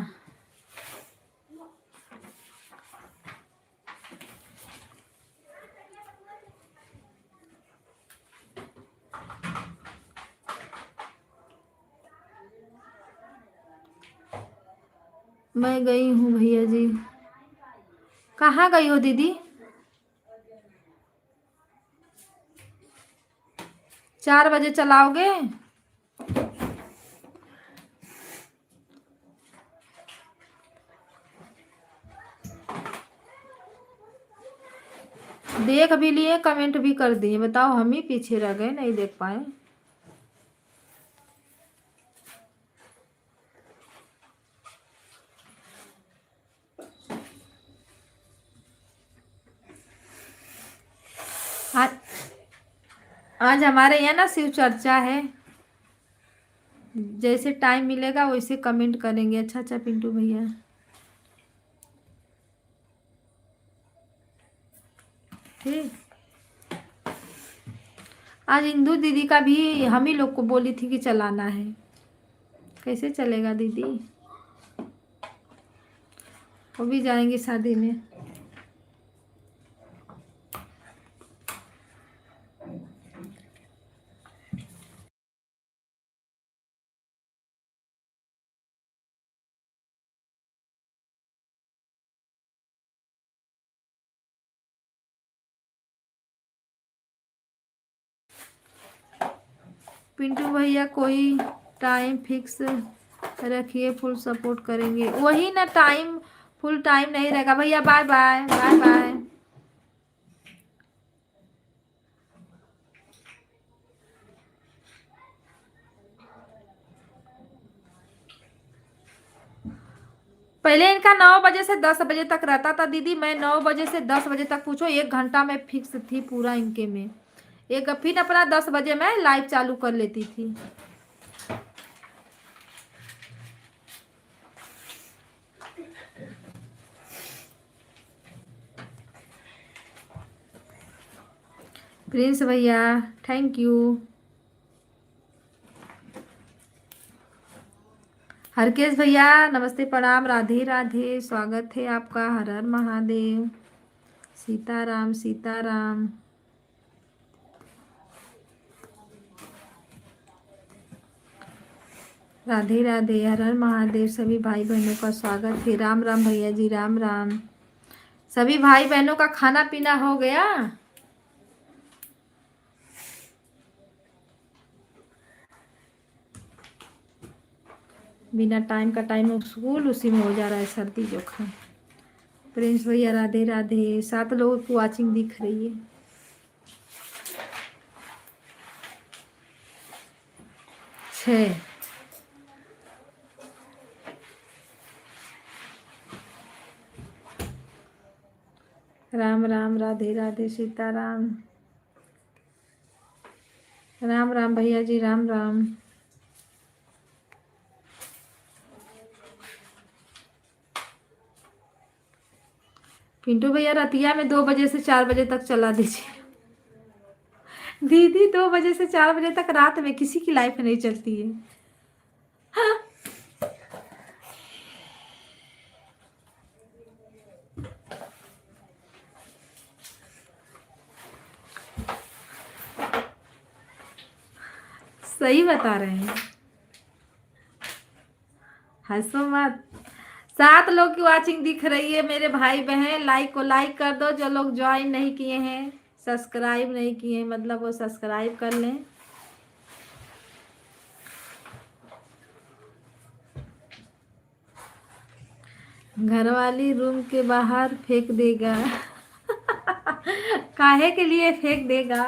मैं गई हूँ भैया जी। कहाँ गई हो दीदी? 4 बजे चलाओगे? देख भी लिए, कमेंट भी कर दिए, बताओ हम ही पीछे रह गए, नहीं देख पाए। आज आज हमारे यहाँ ना शिव चर्चा है, जैसे टाइम मिलेगा वैसे कमेंट करेंगे। अच्छा अच्छा पिंटू भैया, ठीक। आज इंदू दीदी का भी हम ही लोग को बोली थी कि चलाना है, कैसे चलेगा दीदी? वो भी जाएंगे शादी में। पिंटू भैया कोई टाइम फिक्स रखिए, फुल सपोर्ट करेंगे। वही ना, टाइम फुल टाइम नहीं रहेगा भैया। Bye bye bye bye. पहले इनका 9 बजे से 10 बजे तक रहता था दीदी। मैं 9 बजे से 10 बजे तक, पूछो 1 घंटा में फिक्स थी पूरा इनके में। एक फिर अपना 10 बजे मैं लाइव चालू कर लेती थी। प्रिंस भैया थैंक यू। हरकेश भैया नमस्ते प्रणाम, राधे राधे, स्वागत है आपका। हर हर महादेव, सीताराम सीताराम। राधे राधे, हर हर महादेव। सभी भाई बहनों का स्वागत है। राम राम भैया जी, राम राम। सभी भाई बहनों का खाना पीना हो गया? बिना टाइम का टाइम ऑफ स्कूल, उसी में हो जा रहा है सर्दी जोखम। प्रिंस भैया राधे राधे। 7 लोगों की वाचिंग दिख रही है। छः। राम राम, राधे राधे, सीताराम। राम राम भैया जी, राम राम। पिंटू भैया रतिया में 2 बजे से 4 बजे तक चला दीजिए। दीदी 2 बजे से 4 बजे तक रात में किसी की लाइफ नहीं चलती है। हाँ। सही बता रहे हैं, हंसो मत। 7 लोग की वाचिंग दिख रही है मेरे भाई बहन। लाइक को लाइक कर दो, जो लोग ज्वाइन नहीं किए हैं, सब्सक्राइब नहीं किए हैं, मतलब वो सब्सक्राइब कर लें। घरवाली रूम के बाहर फेंक देगा। काहे के लिए फेंक देगा?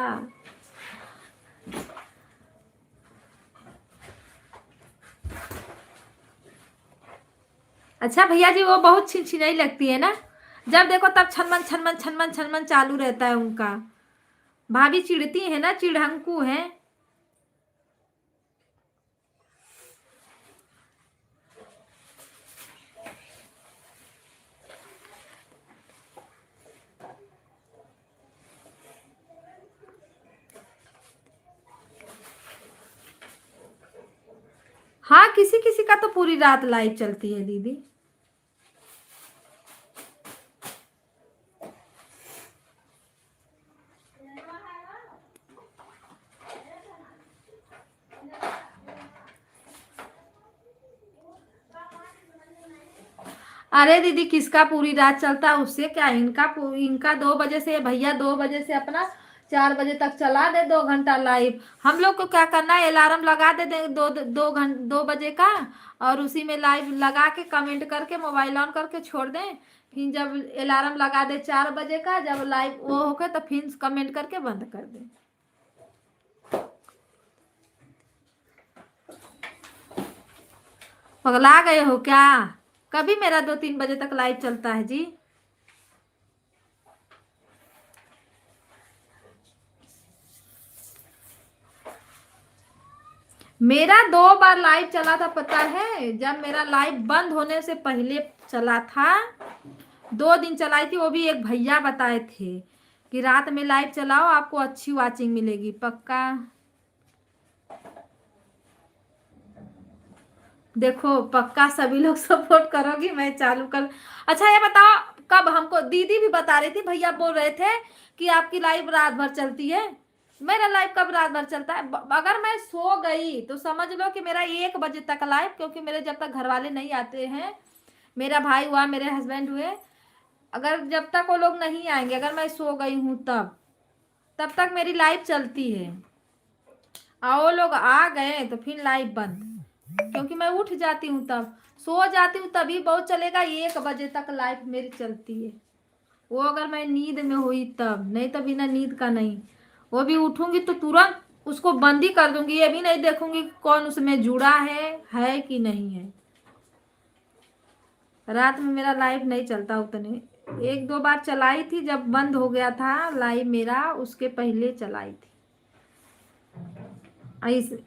अच्छा भैया जी, वो बहुत छिनछिनाई लगती है ना, जब देखो तब छनमन छनमन छनमन छनमन चालू रहता है उनका। भाभी चिढ़ती है ना, चिढ़ंकू है। हाँ, किसी किसी का तो पूरी रात लाइव चलती है दीदी। अरे दीदी, किसका पूरी रात चलता है, उससे क्या, इनका 2 बजे से, भैया 2 बजे से अपना 4 बजे तक चला दे 2 घंटा लाइव। हम लोग को क्या करना है, अलार्म लगा दे 2 बजे का, और उसी में लाइव लगा के कमेंट करके मोबाइल ऑन करके छोड़ दें। फिर जब अलार्म लगा दे 4 बजे का, जब लाइव वो होके तो फिर कमेंट करके बंद कर दें। पगला गए हो क्या? कभी मेरा 2-3 बजे तक लाइव चलता है जी। मेरा 2 बार लाइव चला था, पता है, जब मेरा लाइव बंद होने से पहले चला था। 2 दिन चलाई थी, वो भी एक भैया बताए थे कि रात में लाइव चलाओ, आपको अच्छी वाचिंग मिलेगी। पक्का देखो, पक्का सभी लोग सपोर्ट करोगी, मैं चालू कर। अच्छा ये बताओ, कब हमको दीदी भी बता रही थी, भैया बोल रहे थे कि आपकी लाइव रात भर चलती है। मेरा लाइव कब रात भर चलता है? अगर मैं सो गई तो समझ लो कि मेरा 1 बजे तक लाइव, क्योंकि मेरे जब तक घर वाले नहीं आते हैं, मेरा भाई हुआ, मेरे हस्बैंड हुए, अगर जब तक वो लोग नहीं आएंगे, अगर मैं सो गई हूँ तब तक मेरी लाइव चलती है। और वो लोग आ गए तो फिर लाइव बंद, क्योंकि मैं उठ जाती हूँ, तब सो जाती हूँ, तभी बहुत चलेगा। 1 बजे तक लाइव मेरी चलती है, वो अगर मैं नींद में हुई तब, नहीं तो बिना नींद का नहीं। वो भी उठूंगी तो तुरंत उसको बंद ही कर दूंगी, ये भी नहीं देखूंगी कौन उसमें जुड़ा है कि नहीं है। रात में मेरा लाइव नहीं चलता उतने। 1-2 बार चलाई थी, जब बंद हो गया था लाइव मेरा, उसके पहले चलाई थी।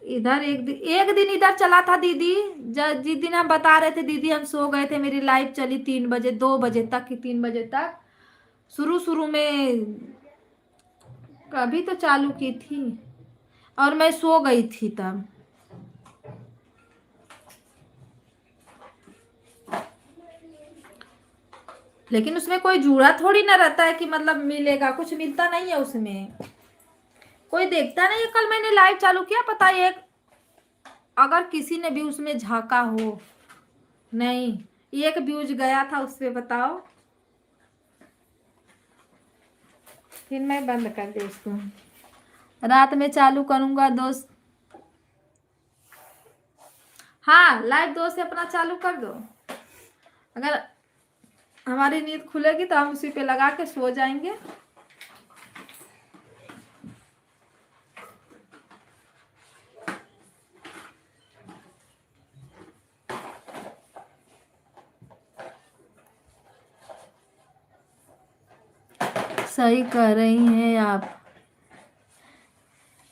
इधर एक दिन इधर चला था दीदी, जिस दिन हम बता रहे थे दीदी, हम सो गए थे, मेरी लाइव चली 3 बजे, 2 बजे तक की, 3 बजे तक। शुरू में कभी तो चालू की थी, और मैं सो गई थी तब। लेकिन उसमें कोई जुड़ा थोड़ी ना रहता है कि मतलब मिलेगा, कुछ मिलता नहीं है उसमें, कोई देखता नहीं है। कल मैंने लाइव चालू किया, पता है, अगर किसी ने भी उसमें झांका हो, नहीं, 1 व्यूज गया था उस पे, बताओ। फिर मैं बंद कर दे उसको, रात में चालू करूंगा दोस्त। हाँ, लाइव 2 से अपना चालू कर दो, अगर हमारी नींद खुलेगी तो हम उसी पे लगा के सो जाएंगे। सही कह रही हैं आप,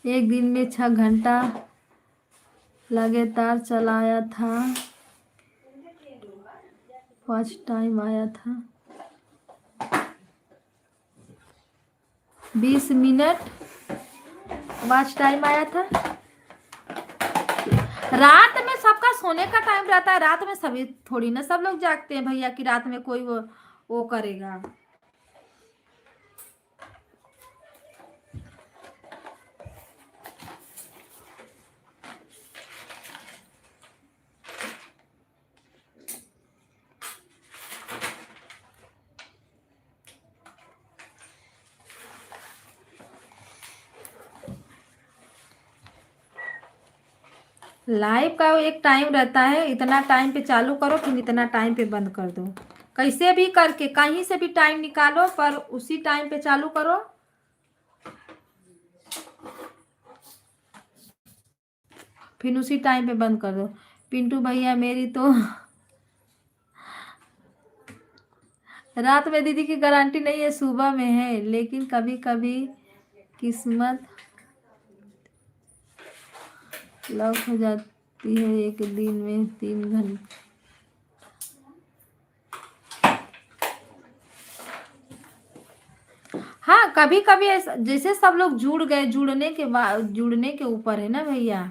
एक दिन में 6 घंटा लगातार चलाया था, फर्स्ट टाइम आया था 20 मिनट वॉच टाइम आया था। रात में सबका सोने का टाइम रहता है, रात में सभी थोड़ी ना सब लोग जागते हैं भैया कि रात में कोई वो करेगा। लाइव का एक टाइम रहता है, इतना टाइम पे चालू करो, फिर इतना टाइम पे बंद कर दो, कैसे भी करके कहीं से भी टाइम निकालो, पर उसी टाइम पे चालू करो, फिर उसी टाइम पे बंद कर दो। पिंटू भैया, मेरी तो रात में दीदी की गारंटी नहीं है, सुबह में है, लेकिन कभी कभी किस्मत लॉक हो जाती है, एक दिन में 3 घंटे। हाँ, कभी कभी ऐसा, जैसे सब लोग जुड़ गए, जुड़ने के ऊपर है ना भैया।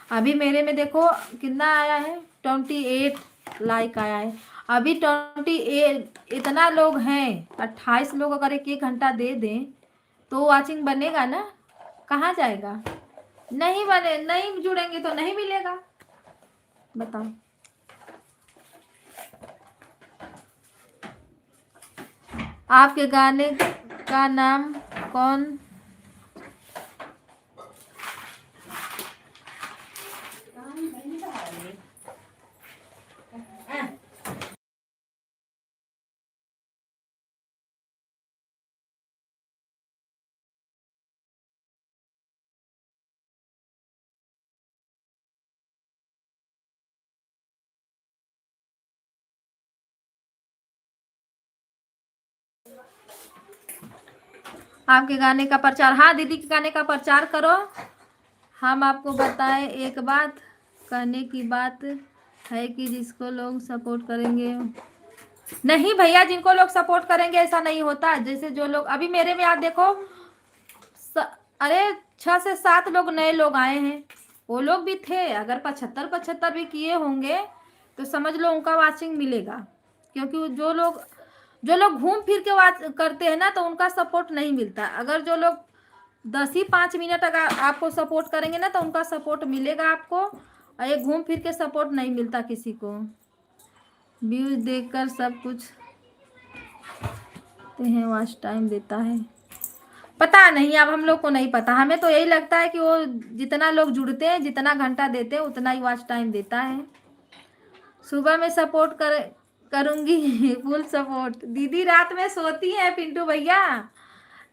अभी मेरे में देखो कितना आया है, 28 लाइक आया है। अभी 28 इतना लोग हैं, 28 लोग अगर एक 1 घंटा दे दें तो वॉचिंग बनेगा ना, कहाँ जाएगा? नहीं बने, नहीं जुड़ेंगे तो नहीं मिलेगा, बताओ। आपके गाने का नाम कौन? आपके गाने का प्रचार, हाँ दीदी के गाने का प्रचार करो। हम आपको बताएं, एक बात कहने की बात है कि जिसको लोग सपोर्ट करेंगे, नहीं भैया, जिनको लोग सपोर्ट करेंगे ऐसा नहीं होता। जैसे जो लोग अभी मेरे में आप देखो अरे 6 से 7 लोग नए लोग आए हैं, वो लोग भी थे। अगर 75 भी किए होंगे तो समझ लो उनका वाचिंग मिलेगा, क्योंकि जो लोग घूम फिर के वाच करते हैं ना तो उनका सपोर्ट नहीं मिलता। अगर जो लोग 10 ही 5 मिनट अगर आपको सपोर्ट करेंगे ना तो उनका सपोर्ट मिलेगा आपको, और ये घूम फिर के सपोर्ट नहीं मिलता किसी को। व्यूज देखकर सब कुछ हैं, वॉच टाइम देता है, पता नहीं, अब हम लोग को नहीं पता। हमें तो यही लगता है कि वो जितना लोग जुड़ते हैं, जितना घंटा देते हैं, उतना ही वॉच टाइम देता है। सुबह में सपोर्ट करूंगी फुल सपोर्ट। दीदी रात में सोती है पिंटू भैया,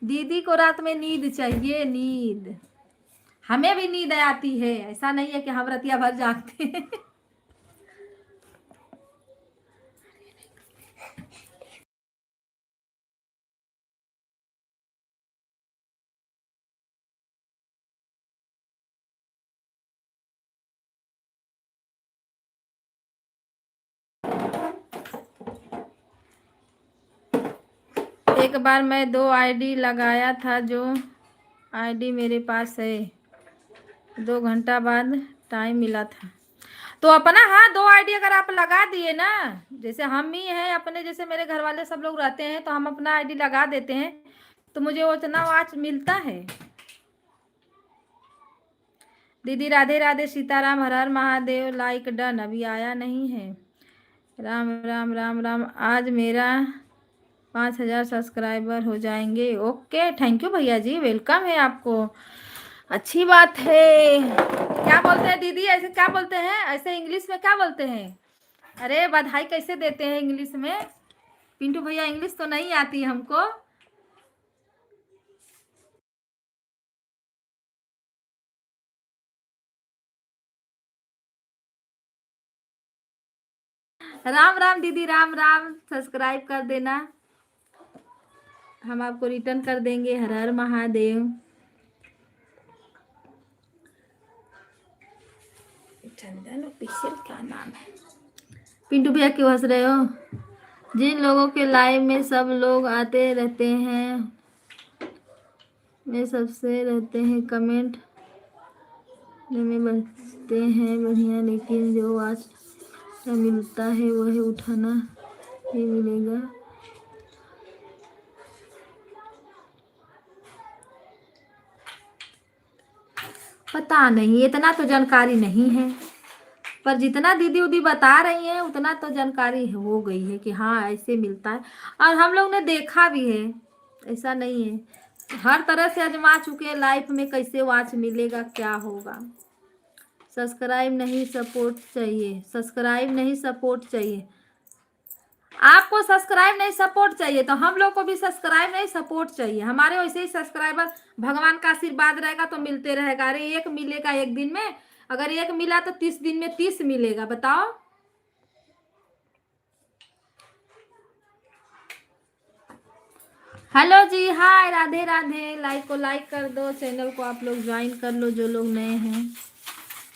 दीदी को रात में नींद चाहिए, नींद। हमें भी नींद आती है, ऐसा नहीं है कि हम रतिया भर जागते हैं। एक बार मैं 2 आईडी लगाया था, जो आईडी मेरे पास है, 2 घंटा बाद टाइम मिला था। तो अपना, हाँ 2 आईडी अगर आप लगा दिए ना, जैसे हम ही हैं अपने, जैसे मेरे घर वाले सब लोग रहते हैं तो हम अपना आईडी लगा देते हैं तो मुझे उतना वॉच मिलता है। दीदी राधे राधे, सीताराम, हर हर महादेव, लाइक डन, अभी आया नहीं है। राम राम राम राम, आज मेरा 5000 सब्सक्राइबर हो जाएंगे। ओके, थैंक यू भैया जी, वेलकम है आपको, अच्छी बात है। क्या बोलते हैं दीदी, ऐसे क्या बोलते हैं, ऐसे इंग्लिश में क्या बोलते हैं? अरे बधाई कैसे देते हैं इंग्लिश में? पिंटू भैया इंग्लिश तो नहीं आती हमको। राम राम दीदी, राम राम, सब्सक्राइब कर देना, हम आपको रिटर्न कर देंगे। हर हर महादेव। चंदन ऑफिशियल क्या नाम है? पिंटू भैया क्यों हंस रहे हो? जिन लोगों के लाइव में सब लोग आते रहते हैं, में सबसे रहते हैं, कमेंट में बचते हैं बढ़िया, लेकिन जो आज मिलता है वह उठाना ही मिलेगा। पता नहीं, इतना तो जानकारी नहीं है, पर जितना दीदी उदी बता रही हैं उतना तो जानकारी हो गई है कि हाँ ऐसे मिलता है, और हम लोग ने देखा भी है, ऐसा नहीं है। हर तरह से आजमा चुके हैं लाइफ में, कैसे वॉच मिलेगा, क्या होगा। सब्सक्राइब नहीं सपोर्ट चाहिए, सब्सक्राइब नहीं सपोर्ट चाहिए। आपको सब्सक्राइब नहीं सपोर्ट चाहिए तो हम लोग को भी सब्सक्राइब नहीं सपोर्ट चाहिए। हमारे वैसे ही सब्सक्राइबर, भगवान का आशीर्वाद रहेगा तो मिलते रहेगा। अरे 1 मिलेगा 1 दिन में, अगर 1 मिला तो 30 दिन में 30 मिलेगा, बताओ। हेलो जी, हाय, राधे राधे। लाइक को लाइक कर दो, चैनल को आप लोग ज्वाइन कर लो जो लोग नए हैं।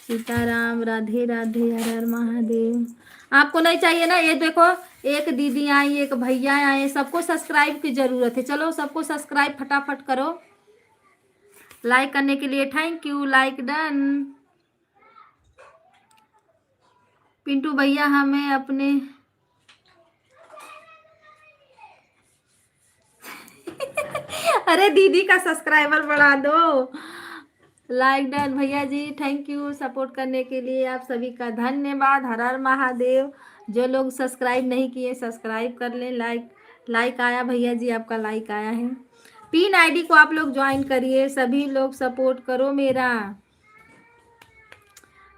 सीताराम, राधे राधे, हर हर महादेव। आपको नहीं चाहिए ना? ये देखो, एक दीदी आई, एक भैया आए, सबको सब्सक्राइब की जरूरत है। चलो सबको सब्सक्राइब फटाफट करो। लाइक करने के लिए thank you, like done. Pintu भैया हमें अपने अरे दीदी का सब्सक्राइबर बढ़ा दो। लाइक डन भैया जी, थैंक यू सपोर्ट करने के लिए, आप सभी का धन्यवाद। हर हर महादेव। जो लोग सब्सक्राइब नहीं किए सब्सक्राइब कर लें। लाइक आया भैया जी, आपका लाइक आया है। पिन आईडी को आप लोग ज्वाइन करिए, सभी लोग सपोर्ट करो मेरा।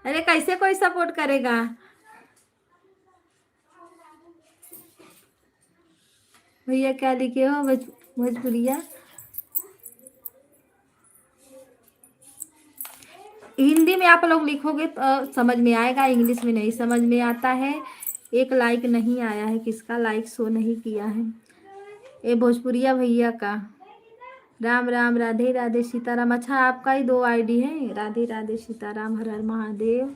अरे कैसे कोई सपोर्ट करेगा। भैया क्या लिखे हो भोजपुरिया? हिंदी में आप लोग लिखोगे तो समझ में आएगा, इंग्लिश में नहीं समझ में आता है। एक लाइक नहीं आया है, किसका लाइक शो नहीं किया है? ये भोजपुरिया भैया का। राम राम, राधे राधे सीताराम। अच्छा आपका ही 2 आईडी है। राधे राधे सीताराम, हर हर महादेव।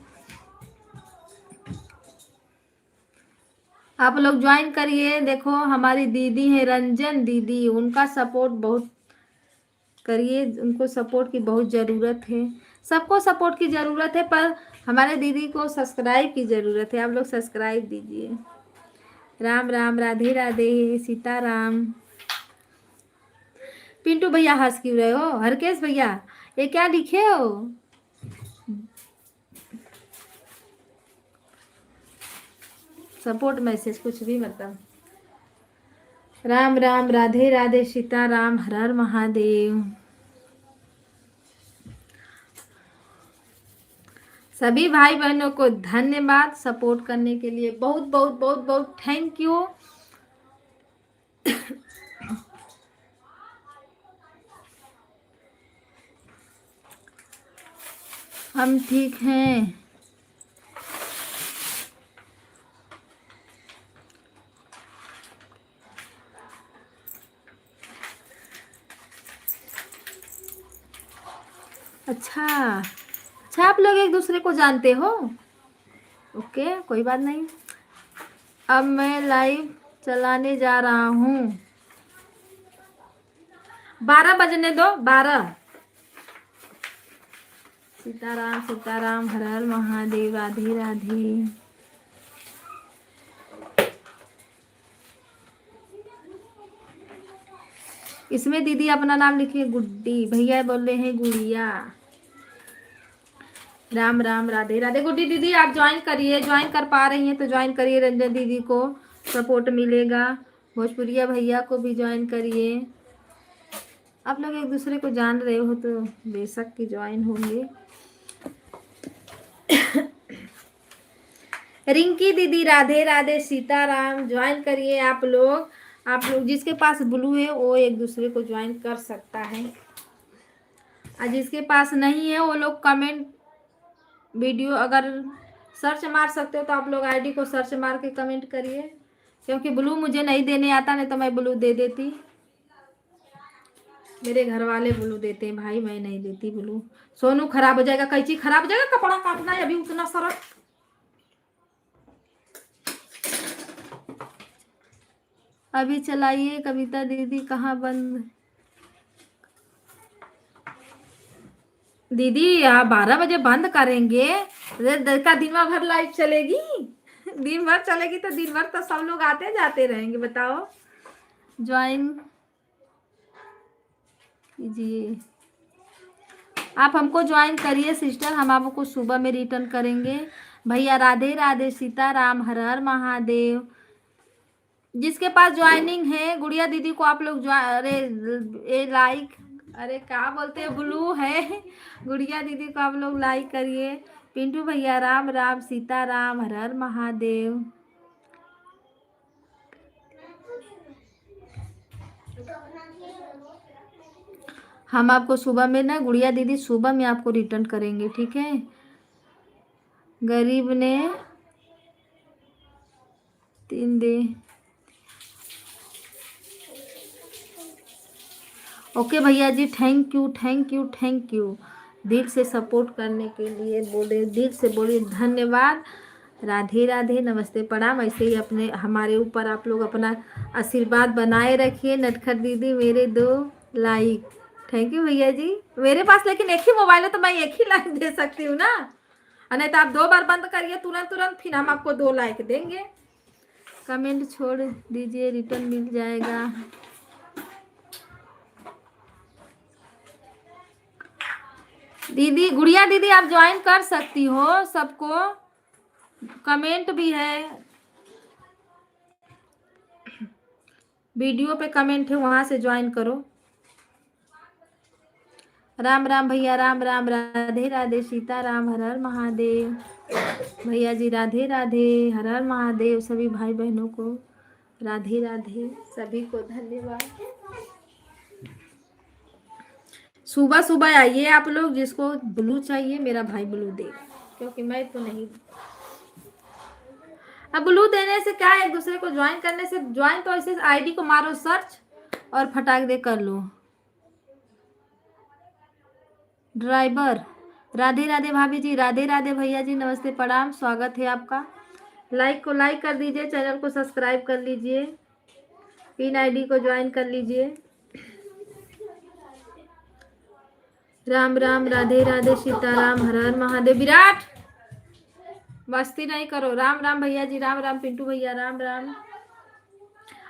आप लोग ज्वाइन करिए। देखो हमारी दीदी है रंजन दीदी, उनका सपोर्ट बहुत करिए, उनको सपोर्ट की बहुत ज़रूरत है। सबको सपोर्ट की ज़रूरत है, पर हमारे दीदी को सब्सक्राइब की ज़रूरत है। आप लोग सब्सक्राइब दीजिए। राम राम, राधे राधे सीताराम। पिंटू भैया हंस क्यों रहे हो? हरकेश भैया ये क्या लिखे हो? सपोर्ट मैसेज कुछ भी मतलब। राम राम, राधे राधे सीताराम, हर हर महादेव। सभी भाई बहनों को धन्यवाद सपोर्ट करने के लिए। बहुत बहुत बहुत बहुत थैंक यू। हम ठीक हैं। अच्छा अच्छा, आप लोग एक दूसरे को जानते हो? ओके, कोई बात नहीं। अब मैं लाइव चलाने जा रहा हूँ। 12 बजने दो, 12। सीताराम सीताराम, हर हर महादेव, राधे राधे। इसमें दीदी अपना नाम लिखिए गुड्डी, भैया बोल रहे हैं गुड़िया। राम राम, राधे राधे। गुड्डी दीदी आप ज्वाइन करिए, ज्वाइन कर पा रही हैं तो ज्वाइन करिए, रंजन दीदी को सपोर्ट मिलेगा। भोजपुरिया भैया को भी ज्वाइन करिए। आप लोग एक दूसरे को जान रहे हो तो बेशक की ज्वाइन होंगे। रिंकी दीदी राधे राधे सीताराम, ज्वाइन करिए आप लोग। आप लोग जिसके पास ब्लू है वो एक दूसरे को ज्वाइन कर सकता है, और जिसके पास नहीं है वो लोग कमेंट वीडियो अगर सर्च मार सकते हो तो आप लोग आईडी को सर्च मार के कमेंट करिए, क्योंकि ब्लू मुझे नहीं देने आता, नहीं तो मैं ब्लू दे देती। मेरे घर वाले ब्लू देते हैं भाई, मैं नहीं देती ब्लू। सोनू खराब हो जाएगा, कैची खराब हो जाएगा, कपड़ा काटना है अभी उतना सारा। अभी चलाइए। कविता दीदी कहाँ बंद? दीदी आप 12 बजे बंद करेंगे का दिन भर लाइव चलेगी? दिन भर चलेगी तो दिन भर तो सब लोग आते जाते रहेंगे। बताओ, ज्वाइन कीजिए। आप हमको ज्वाइन करिए सिस्टर, हम आपको सुबह में रिटर्न करेंगे। भैया राधे राधे सीताराम, हर हर महादेव। जिसके पास ज्वाइनिंग है गुड़िया दीदी को आप लोग अरे ये लाइक, अरे क्या बोलते हैं, ब्लू है, गुड़िया दीदी को आप लोग लाइक करिए। पिंटू भैया राम राम सीताराम, हर हर महादेव। हम आपको सुबह में ना गुड़िया दीदी सुबह में आपको रिटर्न करेंगे, ठीक है? गरीब ने 3 दे। ओके भैया जी, thank you thank you thank you. दिल से सपोर्ट करने के लिए बोले, दिल से बोलिए धन्यवाद। राधे राधे, नमस्ते प्रणाम। ऐसे ही अपने हमारे ऊपर आप लोग अपना आशीर्वाद बनाए रखिए। नटखट दीदी मेरे 2 लाइक, थैंक यू भैया जी। मेरे पास लेकिन एक ही मोबाइल है तो मैं एक ही लाइक दे सकती हूँ ना। और नहीं तो आप 2 बार बंद करिए तुरंत तुरंत, फिर हम आपको 2 लाइक देंगे। कमेंट छोड़ दीजिए, रिटर्न मिल जाएगा। दीदी, गुड़िया दीदी आप ज्वाइन कर सकती हो, सबको कमेंट भी है, वीडियो पे कमेंट है, वहां से ज्वाइन करो। राम राम भैया, राम राम, राधे राधे, सीताराम, हर हर महादेव। भैया जी राधे राधे, हर हर महादेव। सभी भाई बहनों को राधे राधे, सभी को धन्यवाद। सुबह सुबह आइए आप लोग, जिसको ब्लू चाहिए मेरा भाई ब्लू देगा, क्योंकि मैं तो नहीं। अब ब्लू देने से क्या है, एक दूसरे को ज्वाइन करने से, ज्वाइन तो ऐसे आईडी को मारो सर्च और फटाक दे कर लो। ड्राइवर राधे राधे, भाभी जी राधे राधे, भैया जी नमस्ते प्रणाम, स्वागत है आपका। लाइक को लाइक कर दीजिए, चैनल को सब्सक्राइब कर लीजिए, पिन आईडी को ज्वाइन कर लीजिए। राम राम, राधे राधे, सीताराम, हर हर महादेव। विराट मस्ती नहीं करो। राम राम भैया जी, राम राम पिंटू भैया, राम राम।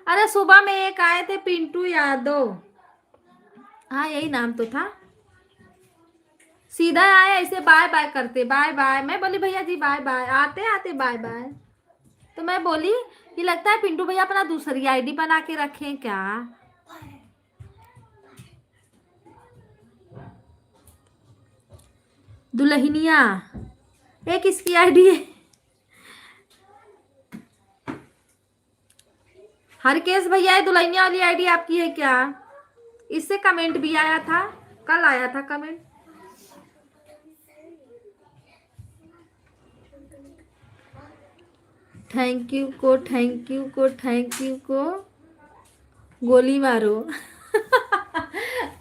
अरे सुबह में एक आए थे पिंटू यादव, हाँ यही नाम तो था, सीधा आए ऐसे बाय बाय करते, बाय बाय। मैं बोली भैया जी बाय बाय, आते आते बाय बाय। तो मैं बोली कि लगता है पिंटू भैया अपना दूसरी आईडी बना के रखें क्या। दुल्हनिया एक इसकी आईडी है, हरकेश भैया दुल्हनिया वाली आईडी आपकी है क्या। इससे कमेंट भी आया था, कल आया था कमेंट। थैंक यू को, थैंक यू को, थैंक यू को गोली मारो।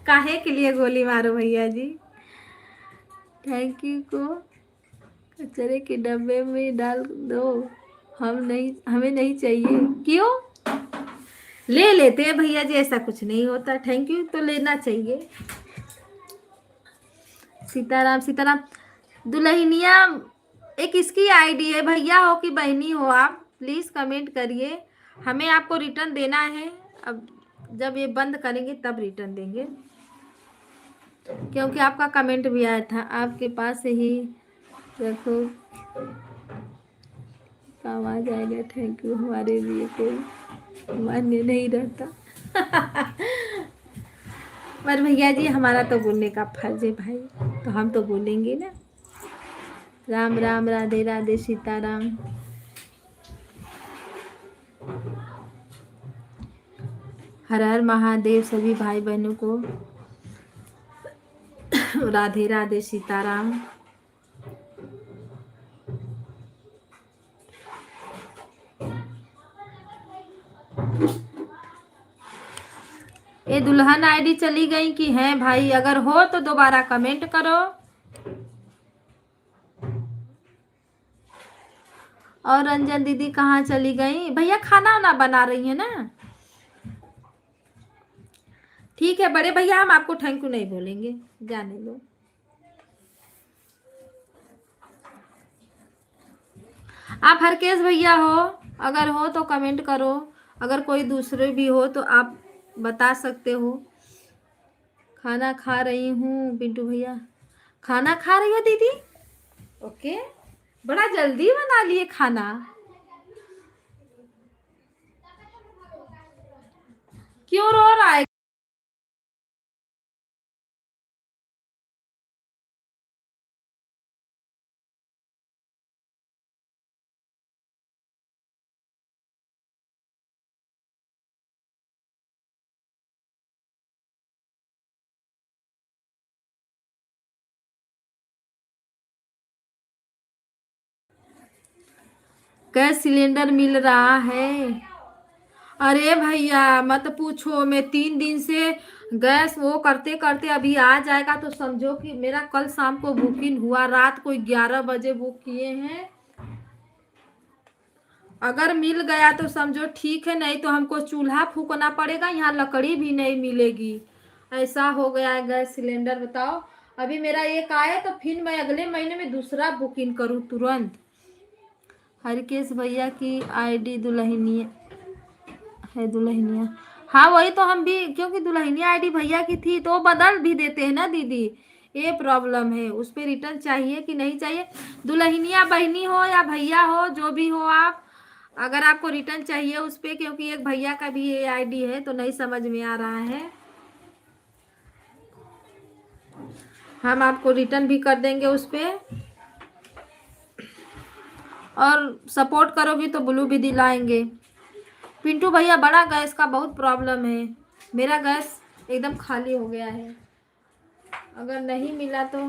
काहे के लिए गोली मारो भैया जी। थैंक यू को कचरे के डब्बे में डाल दो, हमें नहीं चाहिए। क्यों, ले लेते हैं भैया जी, ऐसा कुछ नहीं होता। थैंक यू तो लेना चाहिए। सीताराम सीताराम। दुल्हनिया एक इसकी आईडी है, भैया हो कि बहनी हो आप प्लीज कमेंट करिए, हमें आपको रिटर्न देना है। अब जब ये बंद करेंगे तब रिटर्न देंगे, क्योंकि आपका कमेंट भी आया था। आपके पास ही रखो, आवाज आएगा। थैंक यू, हमारे लिए कोई मान्य नहीं रहता। पर भैया जी हमारा तो बोलने का फर्ज है भाई, तो हम तो बोलेंगे ना। राम राम, राधे राधे, सीताराम। हर हर महादेव, सभी भाई बहनों को राधे राधे, सीताराम। ये दुल्हन आईडी चली गई कि है भाई, अगर हो तो दोबारा कमेंट करो। और रंजन दीदी कहाँ चली गई। भैया खाना वाना बना रही है ना, ठीक है बड़े भैया, हम आपको थैंक यू नहीं बोलेंगे, जाने दो। आप हरकेश भैया हो, अगर हो तो कमेंट करो, अगर कोई दूसरे भी हो तो आप बता सकते हो। खाना खा रही हूँ पिंटू भैया। खाना खा रही हो दीदी, ओके, बड़ा जल्दी बना लिए खाना। क्यों रो रहा है। गैस सिलेंडर मिल रहा है। अरे भैया मत पूछो, मैं 3 दिन से गैस वो करते करते अभी आ जाएगा, तो समझो कि मेरा कल शाम को बुकिंग हुआ, रात को 11 बजे बुक किए हैं। अगर मिल गया तो समझो ठीक है, नहीं तो हमको चूल्हा फूकना पड़ेगा, यहाँ लकड़ी भी नहीं मिलेगी। ऐसा हो गया है गैस सिलेंडर, बताओ। अभी मेरा एक आया तो फिर मैं अगले महीने में दूसरा बुकिंग करूँ तुरंत। हरकेश भैया की आईडी दुल्हनिया है, दुल्हनिया। हाँ वही तो हम भी, क्योंकि दुल्हनिया आईडी भैया की थी तो वो बदल भी देते हैं ना दीदी, ये प्रॉब्लम है। उस पर रिटर्न चाहिए कि नहीं चाहिए, दुल्हनिया बहनी हो या भैया हो, जो भी हो आप, अगर आपको रिटर्न चाहिए उस पर, क्योंकि एक भैया का भी ये आईडी है तो नहीं समझ में आ रहा है, हम आपको रिटर्न भी कर देंगे उस पर। और सपोर्ट करोगी तो ब्लू भी दिलाएंगे। पिंटू भैया बड़ा गैस का बहुत प्रॉब्लम है, मेरा गैस एकदम खाली हो गया है, अगर नहीं मिला तो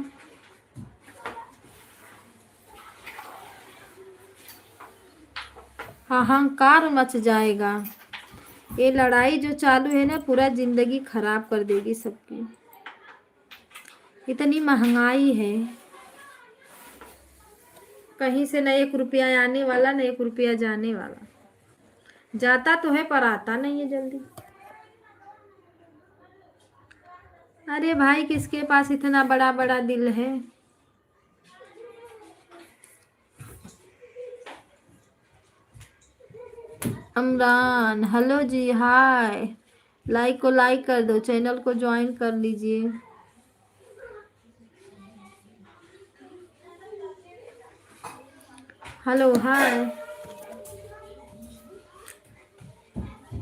हाहाकार मच जाएगा। ये लड़ाई जो चालू है ना पूरा जिंदगी खराब कर देगी सबकी। इतनी महंगाई है, कहीं से न 1 रुपया आने वाला न 1 रुपया जाने वाला, जाता तो है पर आता नहीं है जल्दी। अरे भाई किसके पास इतना बड़ा बड़ा दिल है। अमरान हेलो जी, हाय, लाइक को लाइक कर दो, चैनल को ज्वाइन कर लीजिए। हेलो हाय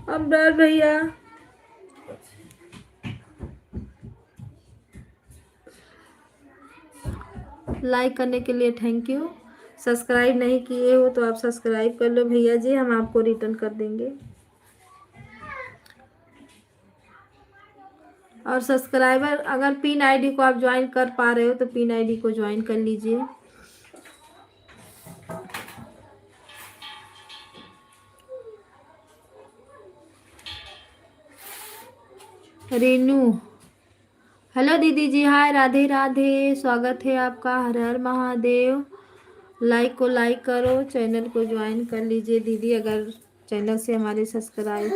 अमरान भैया, लाइक करने के लिए थैंक यू। सब्सक्राइब नहीं किए हो तो आप सब्सक्राइब कर लो भैया जी, हम आपको रिटर्न कर देंगे। और सब्सक्राइबर अगर पिन आईडी को आप ज्वाइन कर पा रहे हो तो पिन आईडी को ज्वाइन कर लीजिए। रेनू हेलो दीदी जी, हाय, राधे राधे, स्वागत है आपका, हर हर महादेव। लाइक को लाइक करो, चैनल को ज्वाइन कर लीजिए दीदी, अगर चैनल से हमारे सब्सक्राइब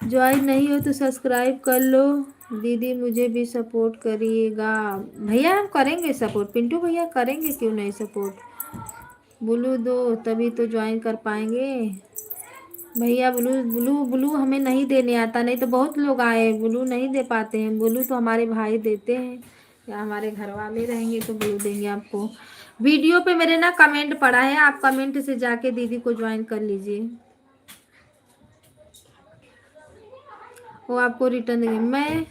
ज्वाइन नहीं हो तो सब्सक्राइब कर लो दीदी, मुझे भी सपोर्ट करिएगा। भैया हम करेंगे सपोर्ट, पिंटू भैया करेंगे, क्यों नहीं सपोर्ट। ब्लू दो तभी तो ज्वाइन कर पाएंगे भैया। ब्लू ब्लू ब्लू हमें नहीं देने आता, नहीं तो बहुत लोग आए, ब्लू नहीं दे पाते हैं, ब्लू तो हमारे भाई देते हैं या हमारे घर वाले रहेंगे तो ब्लू देंगे आपको। वीडियो पे मेरे ना कमेंट पड़ा है, आप कमेंट से जाके दीदी को ज्वाइन कर लीजिए, वो आपको रिटर्न देंगे।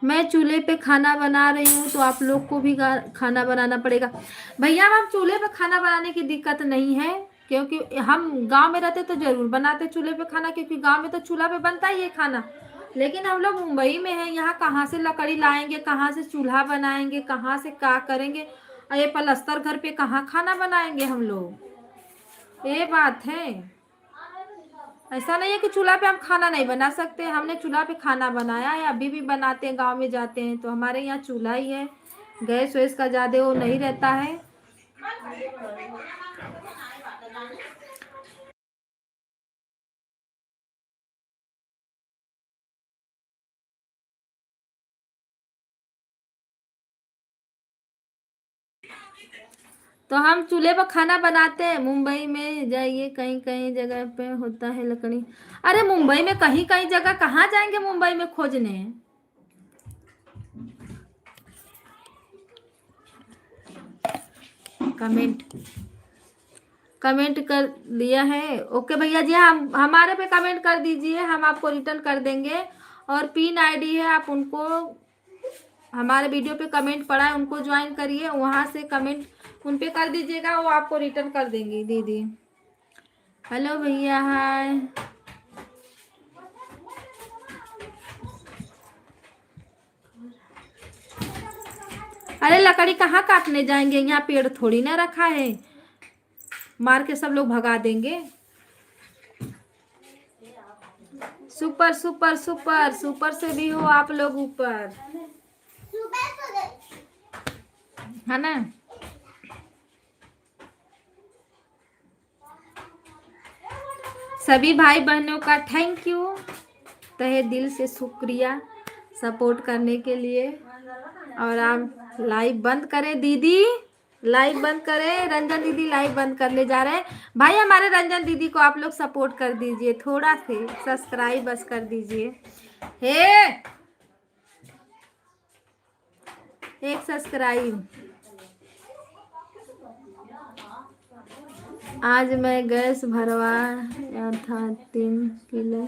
मैं चूल्हे पे खाना बना रही हूँ तो आप लोग को भी खाना बनाना पड़ेगा। भैया हम चूल्हे पे खाना बनाने की दिक्कत नहीं है, क्योंकि हम गांव में रहते तो जरूर बनाते चूल्हे पे खाना, क्योंकि गांव में तो चूल्हा पे बनता ही है खाना। लेकिन हम लोग मुंबई में हैं, यहाँ कहाँ से लकड़ी लाएंगे, कहाँ से चूल्हा बनाएंगे, कहाँ से क्या करेंगे, ये पलस्तर घर पे कहाँ खाना बनाएंगे हम लोग, ये बात है। ऐसा नहीं है कि चूल्हा पे हम खाना नहीं बना सकते, हमने चूल्हा पे खाना बनाया है, अभी भी बनाते हैं, गांव में जाते हैं तो हमारे यहाँ चूल्हा ही है, गैस वैस का ज़्यादा वो नहीं रहता है। तो हम चूल्हे पर खाना बनाते हैं। मुंबई में जाइए, कहीं कहीं जगह पे होता है लकड़ी। अरे मुंबई में कहीं कहीं जगह कहाँ जाएंगे मुंबई में खोजने। कमेंट कर दिया है, ओके भैया जी, हम हमारे पे कमेंट कर दीजिए, हम आपको रिटर्न कर देंगे। और पिन आईडी है, आप उनको, हमारे वीडियो पे कमेंट पड़ा है उनको ज्वाइन करिए, वहाँ से कमेंट उन पे कर दीजिएगा, वो आपको रिटर्न कर देंगी दीदी। हेलो भैया, हाय। अरे लकड़ी कहाँ काटने जाएंगे, यहाँ पेड़ थोड़ी ना रखा है, मार के सब लोग भगा देंगे। सुपर सुपर सुपर सुपर से भी हो आप लोग ऊपर, है ना। सभी भाई बहनों का थैंक यू, तहे दिल से शुक्रिया सपोर्ट करने के लिए। और आप लाइव बंद करें दीदी, लाइव बंद करें। रंजन दीदी लाइव बंद करने जा रहे हैं। भाई हमारे रंजन दीदी को आप लोग सपोर्ट कर दीजिए, थोड़ा से सब्सक्राइब बस कर दीजिए। हे एक सब्सक्राइब। आज मैं गैस भरवाया था 3 किलो।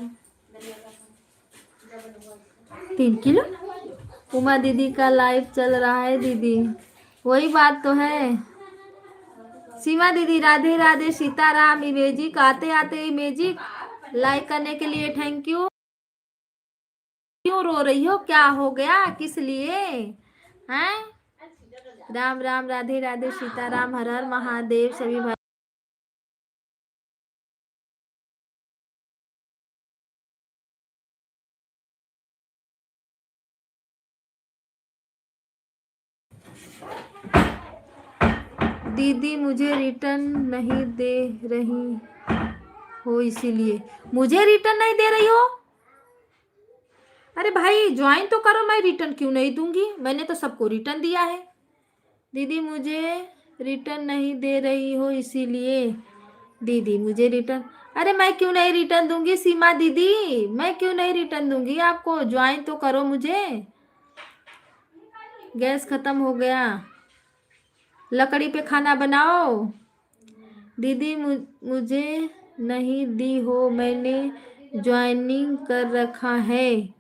उमा दीदी का लाइव चल रहा है दीदी, वही बात तो है। सीमा दीदी राधे राधे, सीताराम। इमेजिक आते आते इमेजिक लाइक करने के लिए थैंक यू। क्यों रो रही हो, क्या हो गया, किस लिए हैं? राम राम, राधे राधे, सीताराम, हर हर महादेव। सभी भाई दीदी मुझे रिटर्न नहीं दे रही हो, इसीलिए मुझे रिटर्न नहीं दे रही हो। अरे भाई ज्वाइन तो करो, मैं रिटर्न क्यों नहीं दूंगी, मैंने तो सबको रिटर्न दिया है। दीदी मुझे रिटर्न नहीं दे रही हो, इसीलिए दीदी मुझे रिटर्न, अरे मैं क्यों नहीं रिटर्न दूंगी सीमा दीदी, मैं क्यों नहीं रिटर्न दूंगी आपको, ज्वाइन तो करो मुझे। गैस खत्म हो गया, लकड़ी पे खाना बनाओ। दीदी मुझे नहीं दी हो, मैंने ज्वाइनिंग कर रखा है।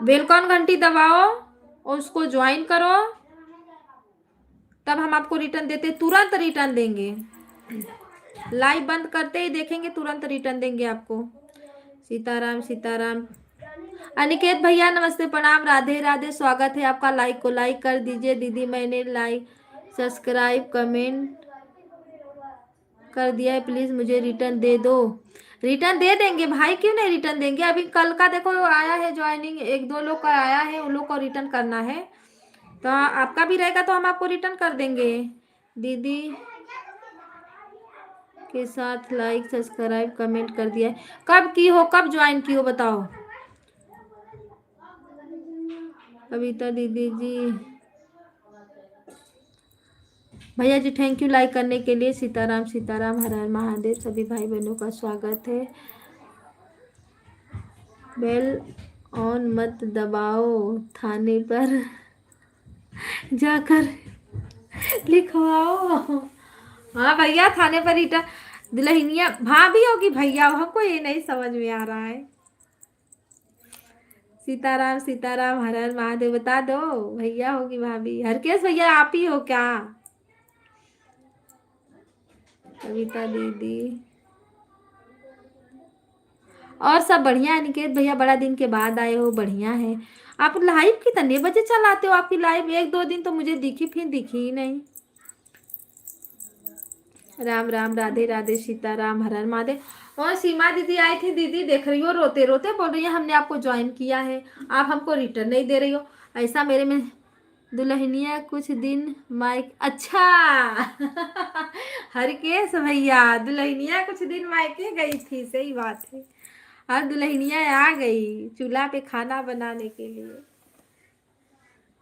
बेलकॉन घंटी दबाओ और उसको ज्वाइन करो, तब हम आपको रिटर्न देते, तुरंत रिटर्न देंगे। लाइव बंद करते ही देखेंगे, तुरंत रिटर्न देंगे आपको। सीताराम सीताराम। अनिकेत भैया नमस्ते प्रणाम, राधे राधे, स्वागत है आपका। लाइक को लाइक कर दीजिए दीदी, मैंने लाइक सब्सक्राइब कमेंट कर दिया है, प्लीज मुझे रिटर्न दे दो। रिटर्न दे देंगे भाई, क्यों नहीं रिटर्न देंगे। अभी कल का देखो आया है ज्वाइनिंग, 1-2 लोग का आया है, उन लोग को रिटर्न करना है, तो आपका भी रहेगा तो हम आपको रिटर्न कर देंगे। दीदी के साथ लाइक सब्सक्राइब कमेंट कर दिया है। कब की हो, कब ज्वाइन की हो बताओ। कविता दीदी जी, भैया जी थैंक यू लाइक करने के लिए। सीताराम सीताराम, हर हर महादेव। सभी भाई बहनों का स्वागत है। बेल ऑन मत दबाओ, थाने पर जाकर लिखवाओ। हाँ भैया, थाने पर रिटर्न, दुल्हनिया भाभी होगी भैया, हमको ये नहीं समझ में आ रहा है। सीताराम सीताराम, हर हर महादेव। बता दो भैया होगी भाभी, हरकेश भैया आप ही हो क्या। कविता दीदी और सब बढ़िया है। निकेत भैया बड़ा दिन के बाद आए हो, बढ़िया है। आप लाइव कितने बजे चलाते हो, आपकी लाइव 1-2 दिन तो मुझे दिखी, फिर दिखी ही नहीं। राम राम, राधे राधे, सीताराम, हर हर महादेव। और सीमा दीदी आई थी, दीदी देख रही हो रोते रोते बोल रही है हमने आपको ज्वाइन किया है, आप हमको रिटर्न नहीं दे रही हो। ऐसा मेरे में दुल्हनिया कुछ दिन माइक, अच्छा हरकेश भैया दुल्हनिया कुछ दिन मायके गई थी, सही बात है। और दुल्हनिया आ गई चूल्हा पे खाना बनाने के लिए,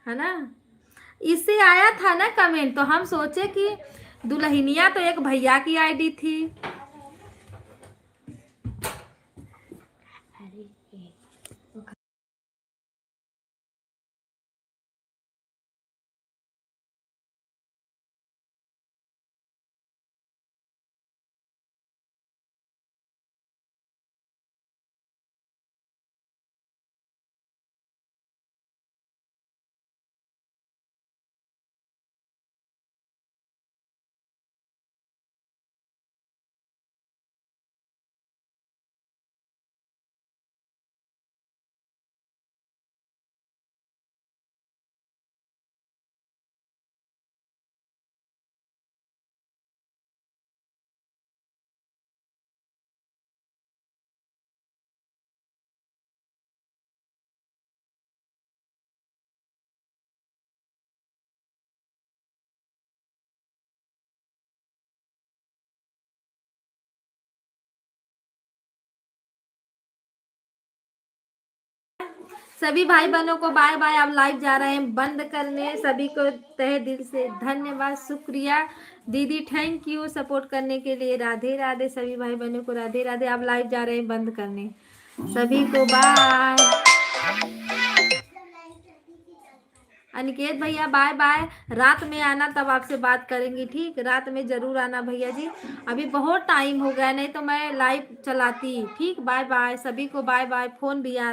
है ना। इससे आया था ना कमेंट, तो हम सोचे कि दुल्हनिया तो एक भैया की आईडी थी। सभी भाई बहनों को बाय बाय। अब लाइव जा रहे हैं बंद करने। सभी को तहे दिल से धन्यवाद, शुक्रिया दीदी, थैंक यू सपोर्ट करने के लिए। राधे राधे सभी भाई बहनों को, राधे राधे। अब लाइव जा रहे हैं बंद करने। सभी को बाय। अनिकेत भैया बाय बाय। रात में आना, तब आपसे बात करेंगे, ठीक? रात में जरूर आना भैया जी, अभी बहुत टाइम हो गया, नहीं तो मैं लाइव चलाती, ठीक? बाय बाय सभी को, बाय बाय। फोन भी आ